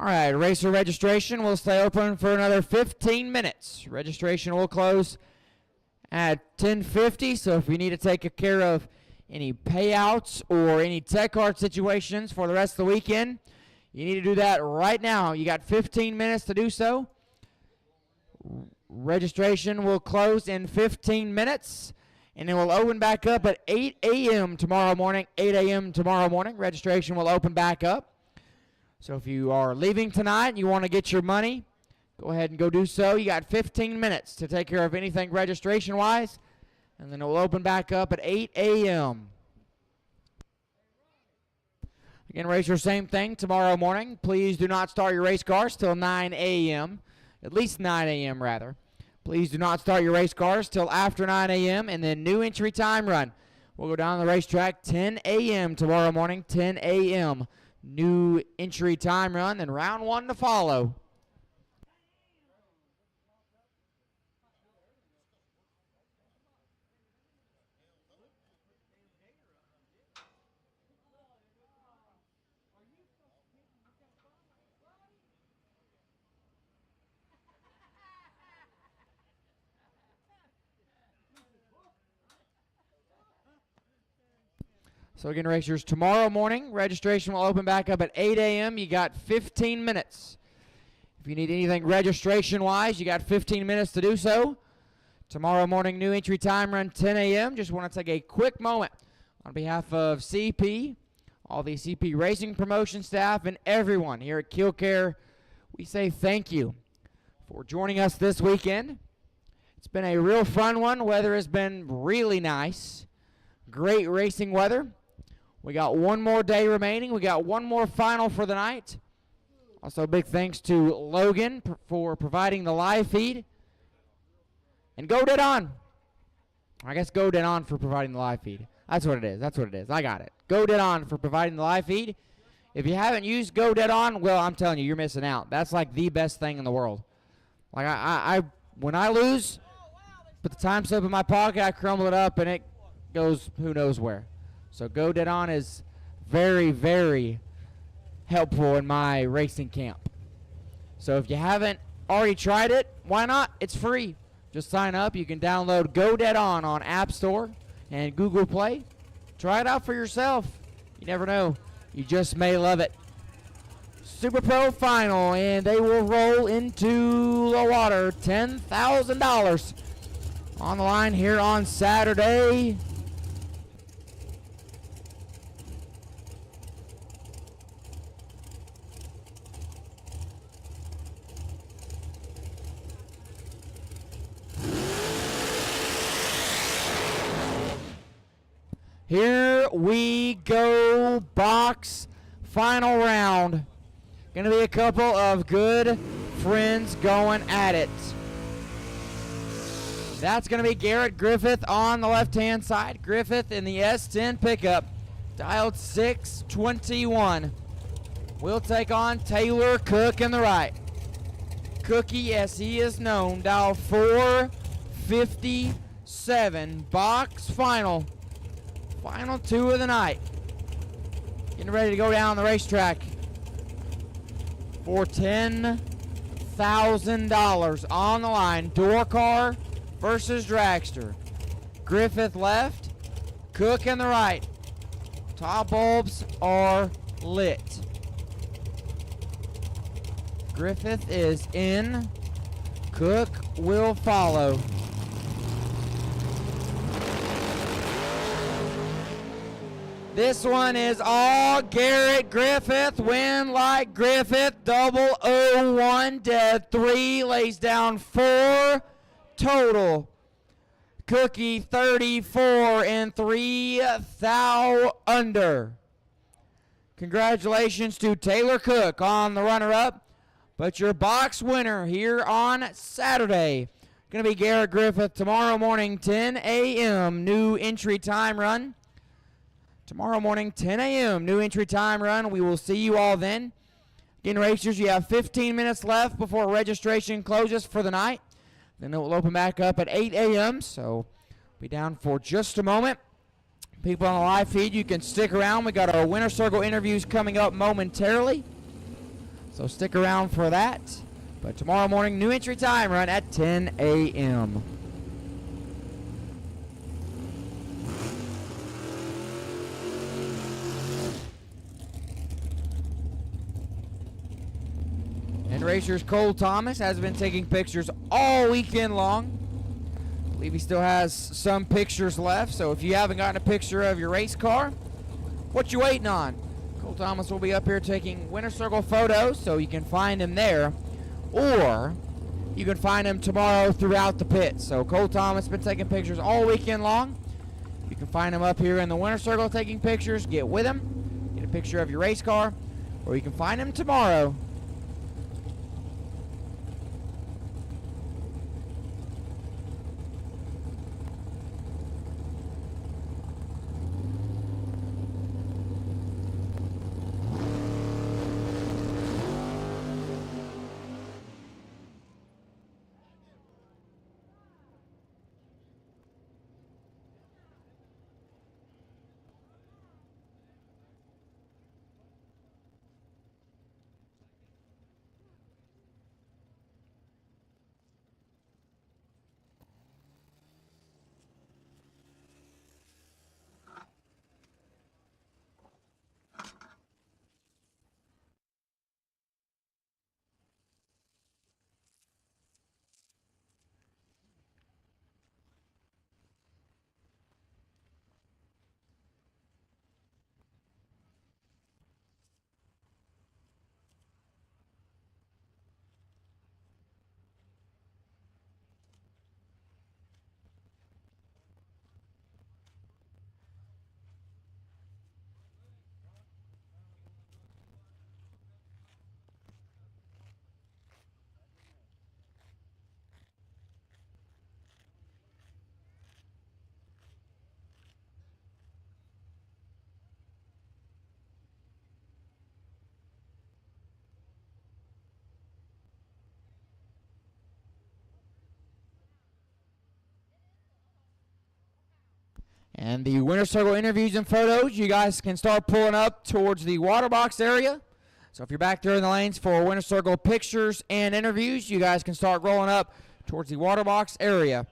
All right, racer registration will stay open for another 15 minutes. Registration will close at 10:50, so if you need to take care of any payouts or any tech card situations for the rest of the weekend, you need to do that right now. You got 15 minutes to do so. Registration will close in 15 minutes, and it will open back up at 8 a.m. tomorrow morning. 8 a.m. tomorrow morning. Registration will open back up. So if you are leaving tonight and you want to get your money, go ahead and go do so. You got 15 minutes to take care of anything registration-wise, and then it will open back up at 8 a.m. Again, racer, same thing tomorrow morning. Please do not start your race cars till 9 a.m., at least 9 a.m. rather. Please do not start your race cars till after 9 a.m., and then new entry time run. We'll go down the racetrack 10 a.m. tomorrow morning, 10 a.m. New entry time run, and round one to follow. So again, racers, tomorrow morning, registration will open back up at 8 a.m. You got 15 minutes. If you need anything registration-wise, you got 15 minutes to do so. Tomorrow morning, new entry time run 10 a.m. Just want to take a quick moment on behalf of CP, all the CP Racing Promotion staff, and everyone here at Kil-Kare. We say thank you for joining us this weekend. It's been a real fun one. Weather has been really nice. Great racing weather. We got one more day remaining. We got one more final for the night. Also, big thanks to Logan for providing the live feed. And Go Dead On. I guess Go Dead On for providing the live feed. That's what it is. That's what it is. I got it. Go Dead On for providing the live feed. If you haven't used Go Dead On, well, I'm telling you, you're missing out. That's like the best thing in the world. Like I when I lose, put the time slip in my pocket, I crumble it up, and it goes who knows where. So Go Dead On is very, very helpful in my racing camp. So if you haven't already tried it, why not? It's free. Just sign up. You can download Go Dead On App Store and Google Play. Try it out for yourself. You never know. You just may love it. Super Pro Final, and they will roll into the water. $10,000 on the line here on Saturday. Here we go, box final round. Gonna be a couple of good friends going at it. That's gonna be Garrett Griffith on the left-hand side. Griffith in the S10 pickup, dialed 621. We'll take on Taylor Cook in the right. Cookie, as he is known, dial 457. Box final. Final two of the night. Getting ready to go down the racetrack for $10,000 on the line. Door car versus dragster. Griffith left, Cook in the right. Top bulbs are lit. Griffith is in. Cook will follow. This one is all Garrett Griffith. Win like Griffith. 001 dead 3. Lays down 4 total. Cookie 34 and 3 thou under. Congratulations to Taylor Cook on the runner-up. But your box winner here on Saturday going to be Garrett Griffith. Tomorrow morning, 10 a.m. New entry time run. Tomorrow morning, 10 a.m. New entry time run. We will see you all then. Again, racers, you have 15 minutes left before registration closes for the night. Then it will open back up at 8 a.m., so be down for just a moment. People on the live feed, you can stick around. We got our winner circle interviews coming up momentarily. So stick around for that. But tomorrow morning, new entry time run at 10 a.m. And Racers Cole Thomas has been taking pictures all weekend long. I believe he still has some pictures left, so if you haven't gotten a picture of your race car, what you waiting on? Cole Thomas will be up here taking winner circle photos, so you can find him there, or you can find him tomorrow throughout the pit. So Cole Thomas has been taking pictures all weekend long. You can find him up here in the winner circle taking pictures. Get with him, get a picture of your race car, or you can find him tomorrow. And the winner circle interviews and photos, you guys can start pulling up towards the water box area. So if you're back there in the lanes for winner circle pictures and interviews, you guys can start rolling up towards the water box area.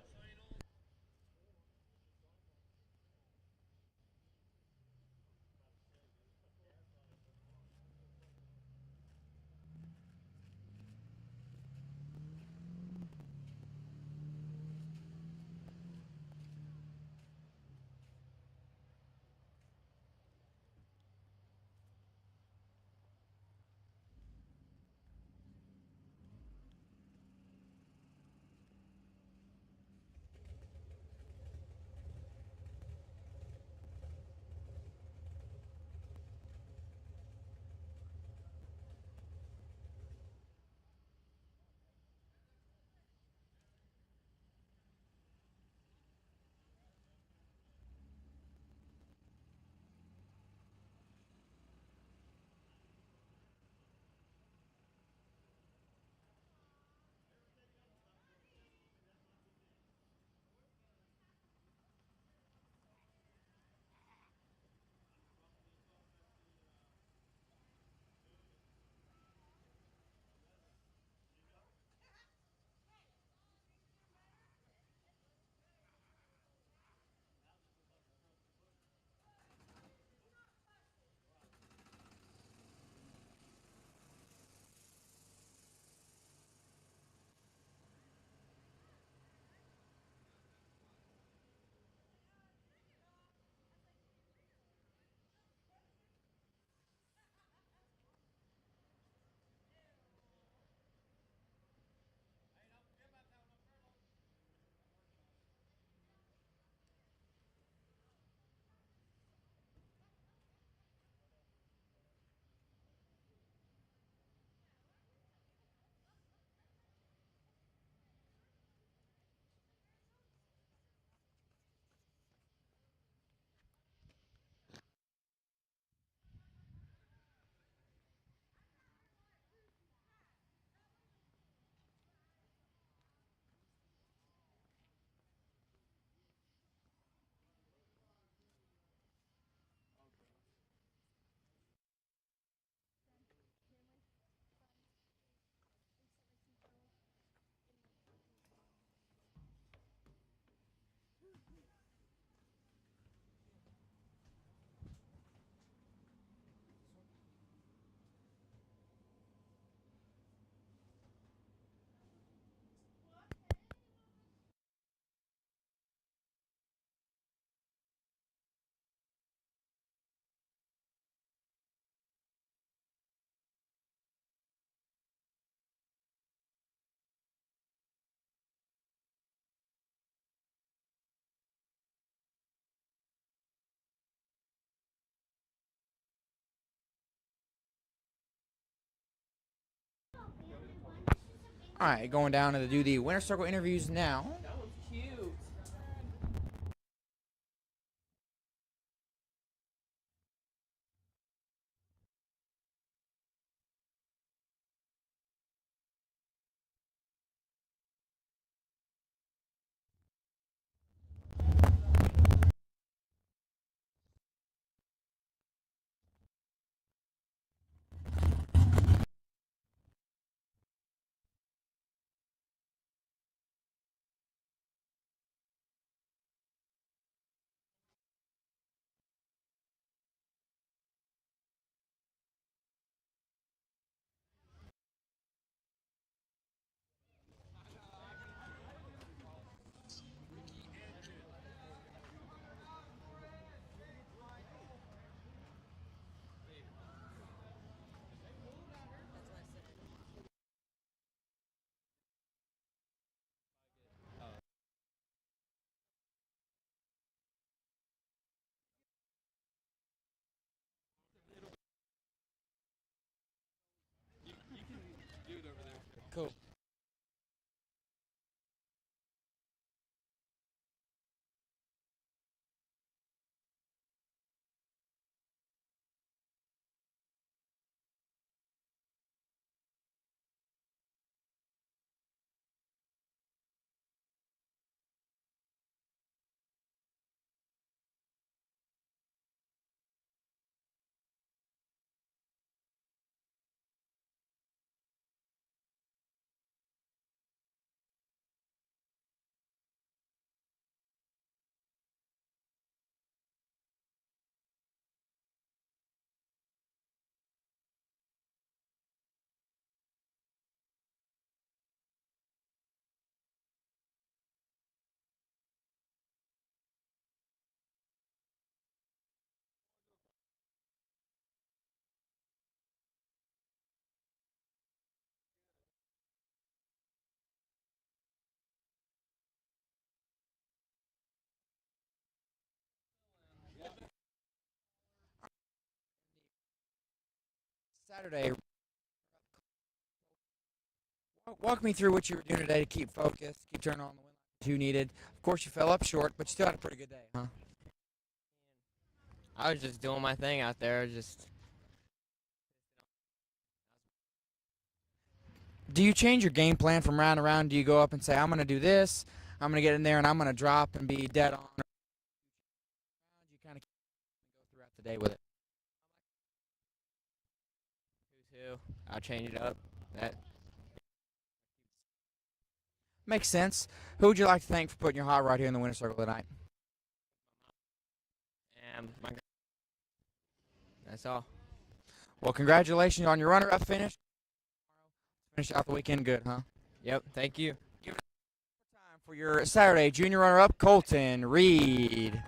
All right, going down to do the winner circle interviews now. That was cute. Cool. Saturday. Walk me through what you were doing today to keep focused, keep turning on the win lines you needed. Of course, you fell up short, but you still had a pretty good day, huh? I was just doing my thing out there. Just Do you change your game plan from round to round? Do you go up and say, I'm going to do this, I'm going to get in there, and I'm going to drop and be dead on? You kind of go throughout the day with it. who's who. I'll change it up. That Makes sense. Who would you like to thank for putting your hot rod here in the winner's circle tonight? and my. That's all. Well, congratulations on your runner-up finish. Finish out the weekend good, huh? Yep. Thank you. Time for your Saturday junior runner-up, Colton Reed.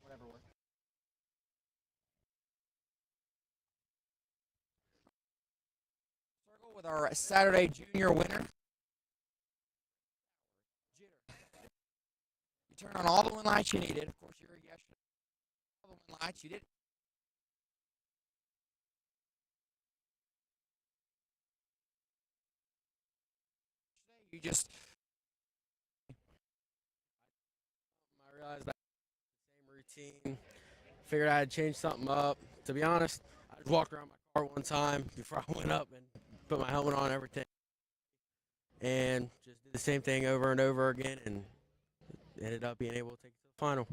Whatever works. Circle with our Saturday junior winner. Jitter. You turn on all the win lights you needed. Of course, you're yesterday. All the win lights you did. You just exercise, the same routine. Figured I had to change something up. To be honest, I just walked around my car one time before I went up and put my helmet on and everything. And just did the same thing over and over again and ended up being able to take it to the final.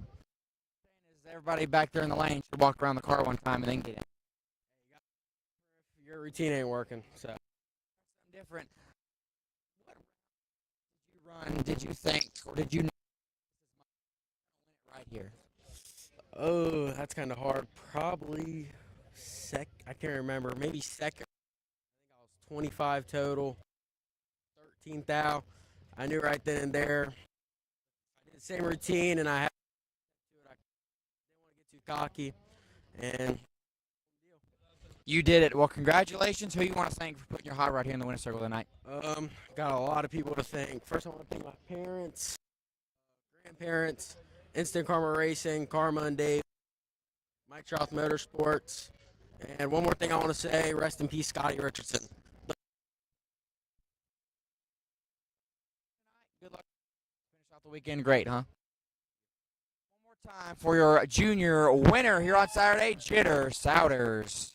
Is everybody back there in the lane should walk around the car one time and then get in? If your routine ain't working, so. Something different. What round did you run? Did you think, or did you know right here? Oh, that's kind of hard. Probably I can't remember. Maybe second. I think I was 25 total. 13 thou. I knew right then and there. I did the same routine, and I had to do it. I didn't want to get too cocky, and You did it. Well, congratulations. Who you want to thank for putting your hot rod here in the winner's circle tonight? got a lot of people to thank. First, I want to thank my parents, grandparents, Instant Karma Racing, Karma and Dave, Mike Trout Motorsports, and one more thing I want to say: rest in peace, Scotty Richardson. Good luck. Finish out the weekend great, huh? One more time for your junior winner here on Saturday, Jitter Souders.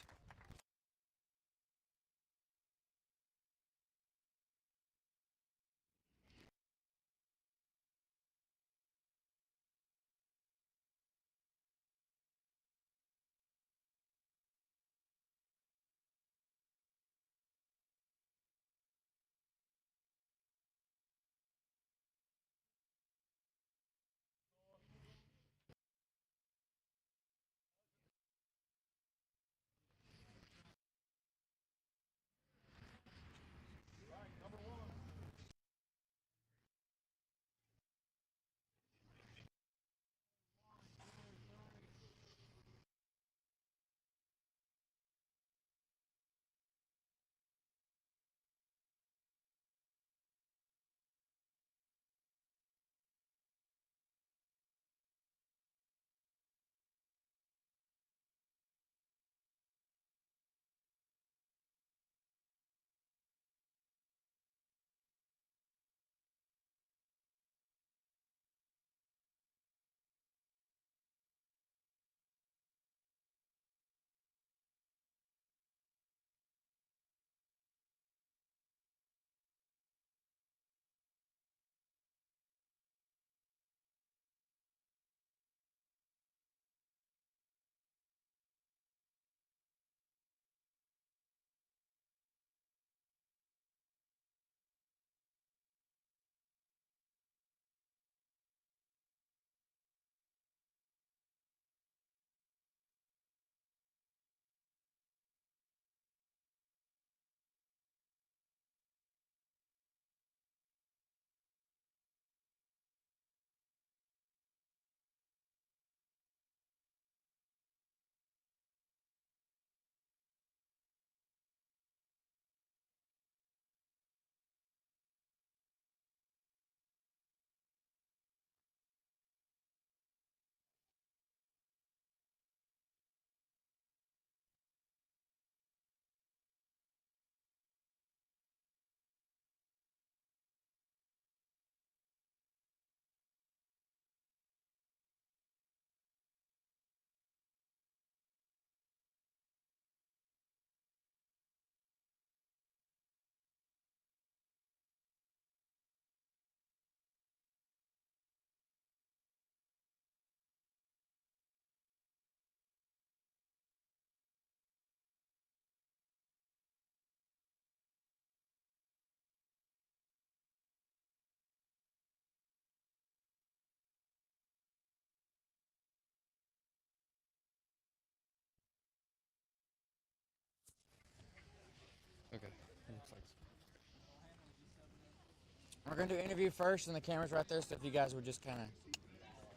We're going to do interview first, and the camera's right there, so if you guys would just kind of,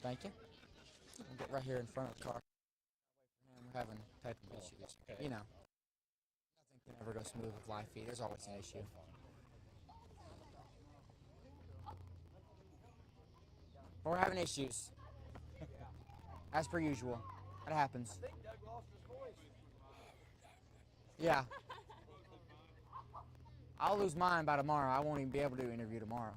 thank you. We'll get right here in front of the car. We're having technical issues. You know, nothing can ever go smooth with live feed. There's always an issue. But we're having issues. As per usual. That happens. I think Doug lost his voice. Yeah. I'll lose mine by tomorrow. I won't even be able to do an interview tomorrow.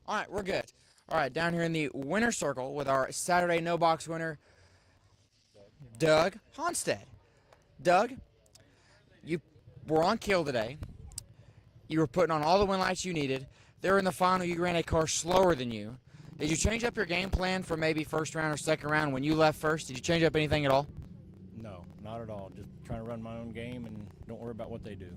All right, we're good. All right, down here in the winner circle with our Saturday no box winner, Doug Honstead. Doug, you were on kill today. You were putting on all the win lights you needed. There in the final, you ran a car slower than you. Did you change up your game plan for maybe first round or second round when you left first? Did you change up anything at all? No, not at all. Just trying to run my own game and don't worry about what they do.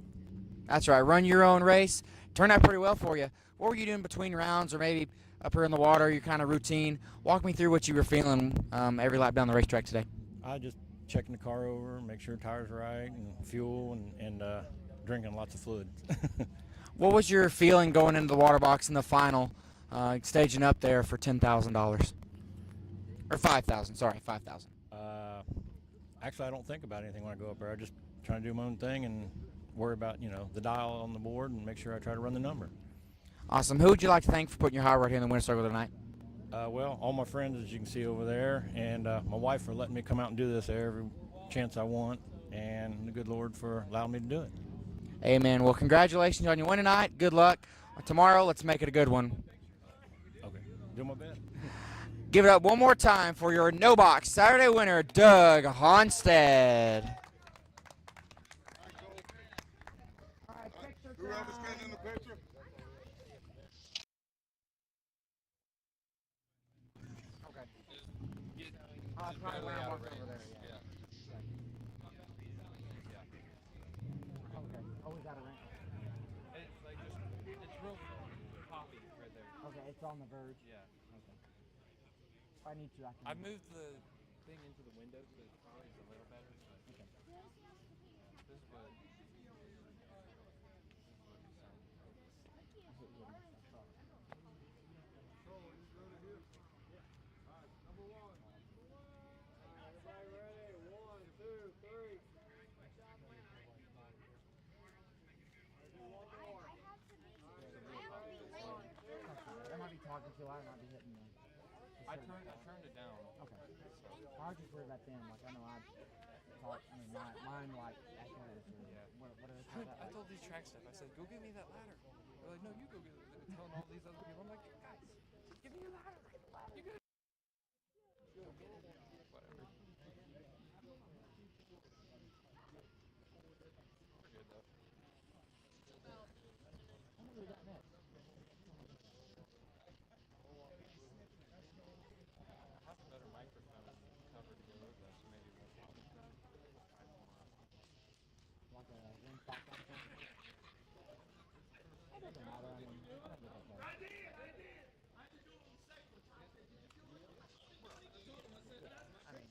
That's right. Run your own race. Turned out pretty well for you. What were you doing between rounds or maybe up here in the water, your kind of routine? Walk me through what you were feeling every lap down the racetrack today. I just checking the car over, make sure tires are right, and fuel, and drinking lots of fluid. What was your feeling going into the water box in the final, staging up there for $10,000? Or $5,000, sorry, $5,000. Actually, I don't think about anything when I go up there. I just try to do my own thing and worry about, the dial on the board and make sure I try to run the number. Awesome. Who would you like to thank for putting your high right here in the winner circle tonight? Well, all my friends, as you can see over there, and my wife for letting me come out and do this every chance I want, and the good Lord for allowing me to do it. Amen. Well, congratulations on your win tonight. Good luck. Tomorrow, let's make it a good one. Okay, do my best. Give it up one more time for your no box Saturday winner, Doug Honstead. Whoever's getting in the picture. Okay. Probably when I walk over there, yeah. Okay. Oh, we got a rank. It's like just, it's real poppy right there. Okay, it's on the verge. Yeah. Okay. If I need to, I can. I moved the thing into the window so it probably is a little better, but Okay. this is what it sounds like. I might be talking too loud, I might be hitting them. I turned it down. Okay. I was just worried about them. Like, I know I talk, mine like echoes or what are they called? I told these track staff, I said, go get me that ladder. They're like, no, you go get it. They're telling all these other people. I'm like, guys, give me a ladder. You good? Whatever. We're good though. I have a better microphone cover to go over that, so maybe it won't help. Like a ring pop like that? It doesn't matter. I mean, I don't think okay. I mean,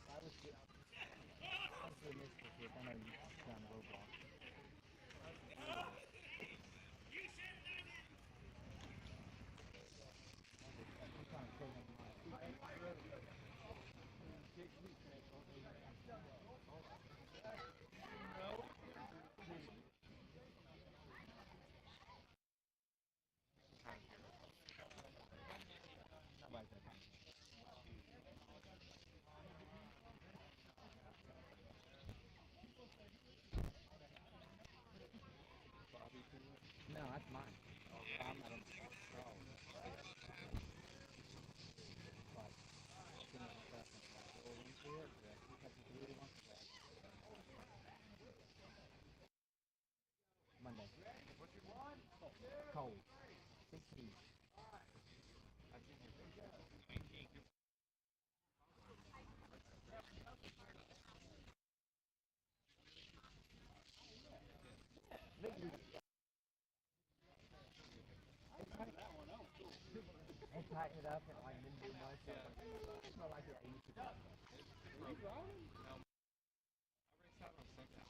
I was good. I was good missed this week. I know you found the roadblock. I'm trying to clean up my Nobody's that kind. No, that's mine. I'm not in. Oh. But, you know, that's not go into it. Monday. Cold. 16. And tighten it up and like didn't do much. It's not like it used to be. Are you driving? No. I raced out on second.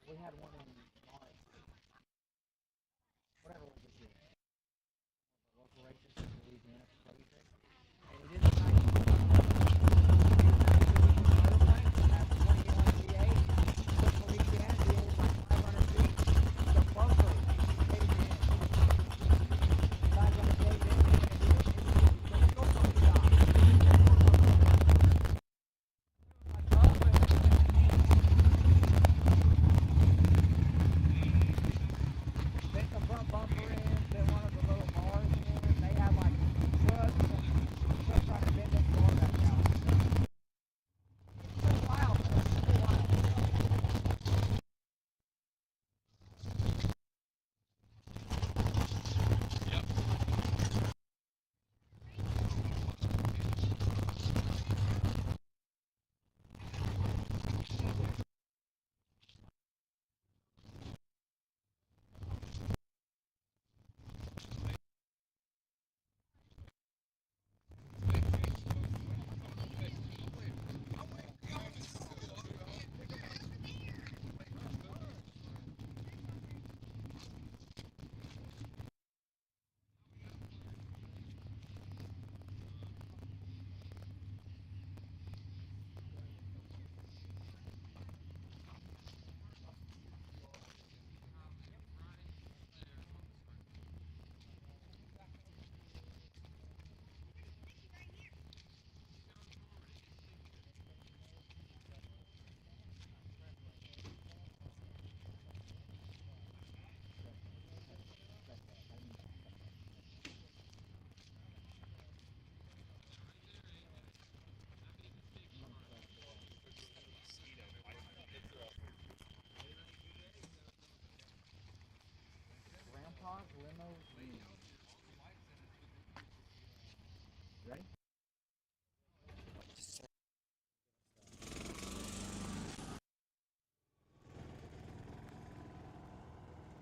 We had one in March. Whatever it was this year. Local races in Louisiana for Cody Track. And we didn't tighten it up. limo. Ready?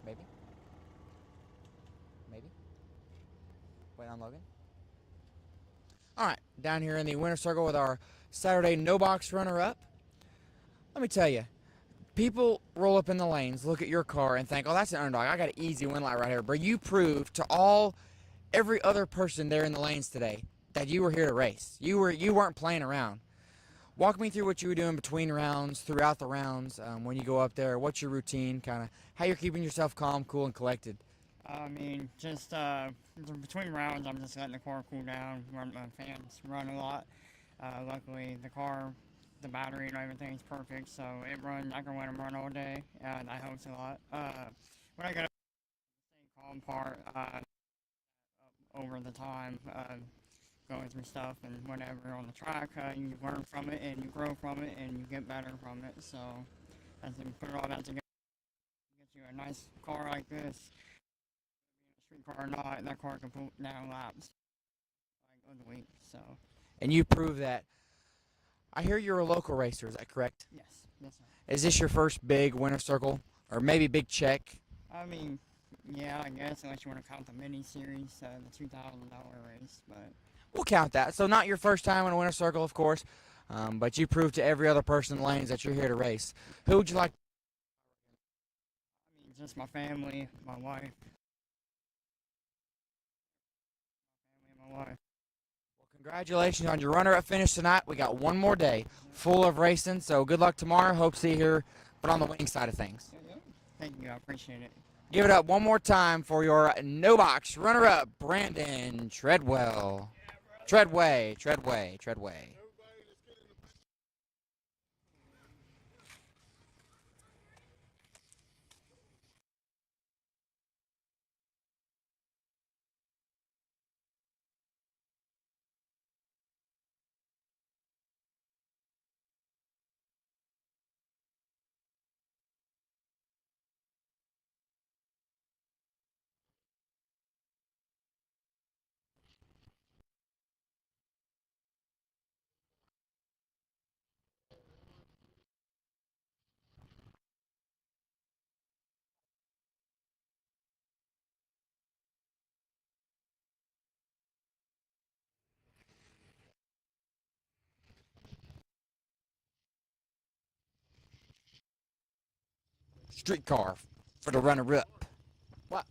Maybe. Maybe. Wait on Logan. All right, down here in the winner's circle with our Saturday no box runner-up. Let me tell you, people roll up in the lanes, look at your car, and think, "Oh, that's an underdog. I got an easy win light right here." But you proved to every other person there in the lanes today that you were here to race. You weren't playing around. Walk me through what you were doing between rounds, throughout the rounds, when you go up there. What's your routine? Kind of how you're keeping yourself calm, cool, and collected. I mean, just between rounds, I'm just letting the car cool down. My fans run a lot. Luckily, the battery and everything's perfect, so it runs. I can let them run all day. That helps a lot. When I get up the calm part, over the time, going through stuff and whatever on the track, you learn from it and you grow from it and you get better from it. So, as you put all that together, get you a nice car like this. Street car or not, that car can pull down laps like of the week. So. And you prove that. I hear you're a local racer. Is that correct? Yes, yes, sir. Is this your first big winner circle, or maybe big check? I mean, yeah, I guess unless you want to count the mini series, the $2,000 race, but. We'll count that. So not your first time in a winner circle, of course, but you proved to every other person in the lanes that you're here to race. Who would you like? I mean, just my family, my wife. My wife. Well, congratulations on your runner-up finish tonight. We got one more day full of racing, so good luck tomorrow. Hope to see you here, but on the winning side of things. Thank you, I appreciate it. Give it up one more time for your no-box runner-up, Brandon Treadway. Treadway. Streetcar for the runner-up. What?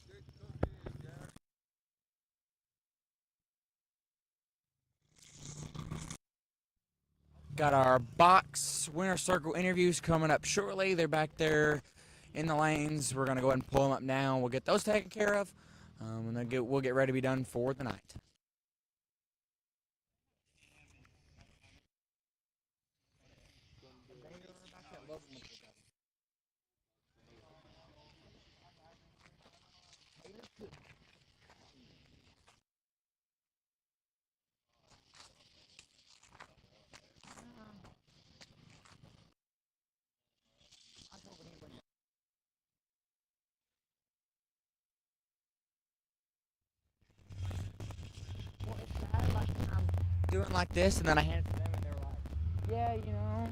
Got our box winner circle interviews coming up shortly. They're back there in the lanes. We're going to go ahead and pull them up now. We'll get those taken care of, and then we'll get ready to be done for the night. Doing like this, and then I hand it to them, and they're like, "Yeah, you know."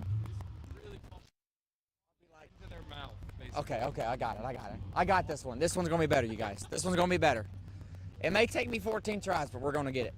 Into their mouth, basically. Okay, I got it. I got this one. This one's gonna be better, you guys. This one's gonna be better. It may take me 14 tries, but we're gonna get it.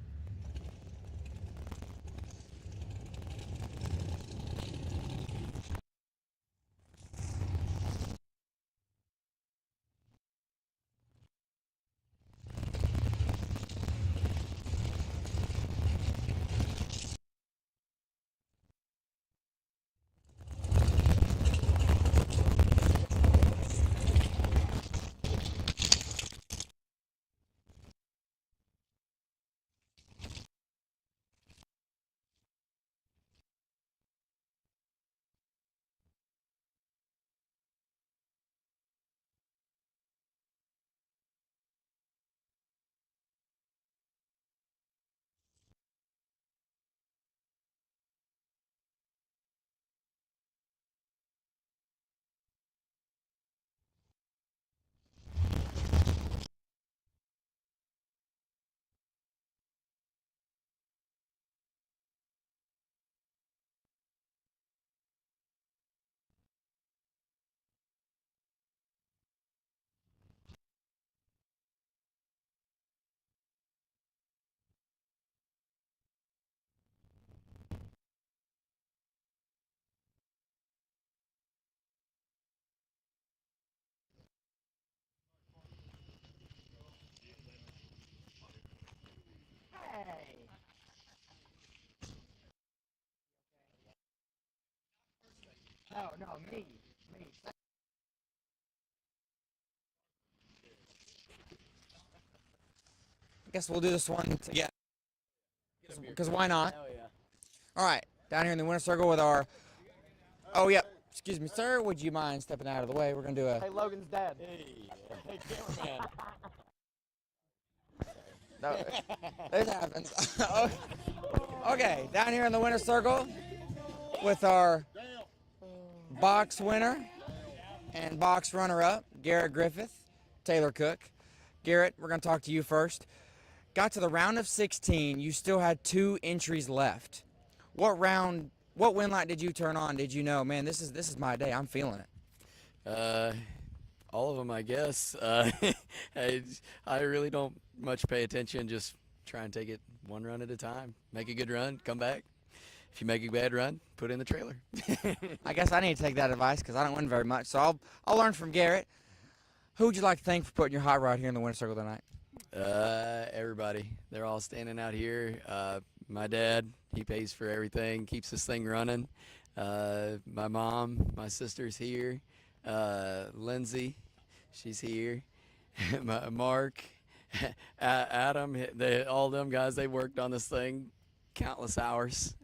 No, me. I guess we'll do this one together. Because why not? Hell yeah. All right, down here in the winner circle with our. Oh, yep. Excuse me, sir. Would you mind stepping out of the way? We're gonna do a. Hey, Logan's dad. Hey, cameraman. No, it happens. Okay, down here in the winner circle with our box winner and box runner-up, Garrett Griffith, Taylor Cook. Garrett, we're gonna talk to you first. Got to the round of 16. You still had 2 entries left. What win light did you turn on? Did you know, man, this is my day. I'm feeling it. All of them, I guess. I really don't much pay attention. Just try and take it one run at a time. Make a good run, come back. If you make a bad run, put it in the trailer. I guess I need to take that advice because I don't win very much. So I'll learn from Garrett. Who would you like to thank for putting your hot rod here in the winner circle tonight? Everybody. They're all standing out here. My dad, he pays for everything, keeps this thing running. My mom, my sister's here. Lindsay, she's here. Mark, Adam, all them guys, they worked on this thing countless hours,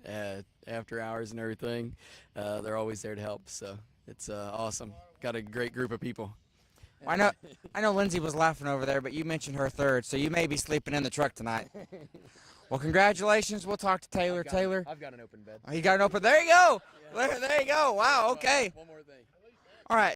after hours and everything. They're always there to help, so it's awesome. Got a great group of people. I know Lindsay was laughing over there, but you mentioned her third, so you may be sleeping in the truck tonight. Well, congratulations. We'll talk to Taylor. Taylor. I've got an open bed. Oh, you got an open. There you go. There you go. Wow. Okay. One more thing. All right.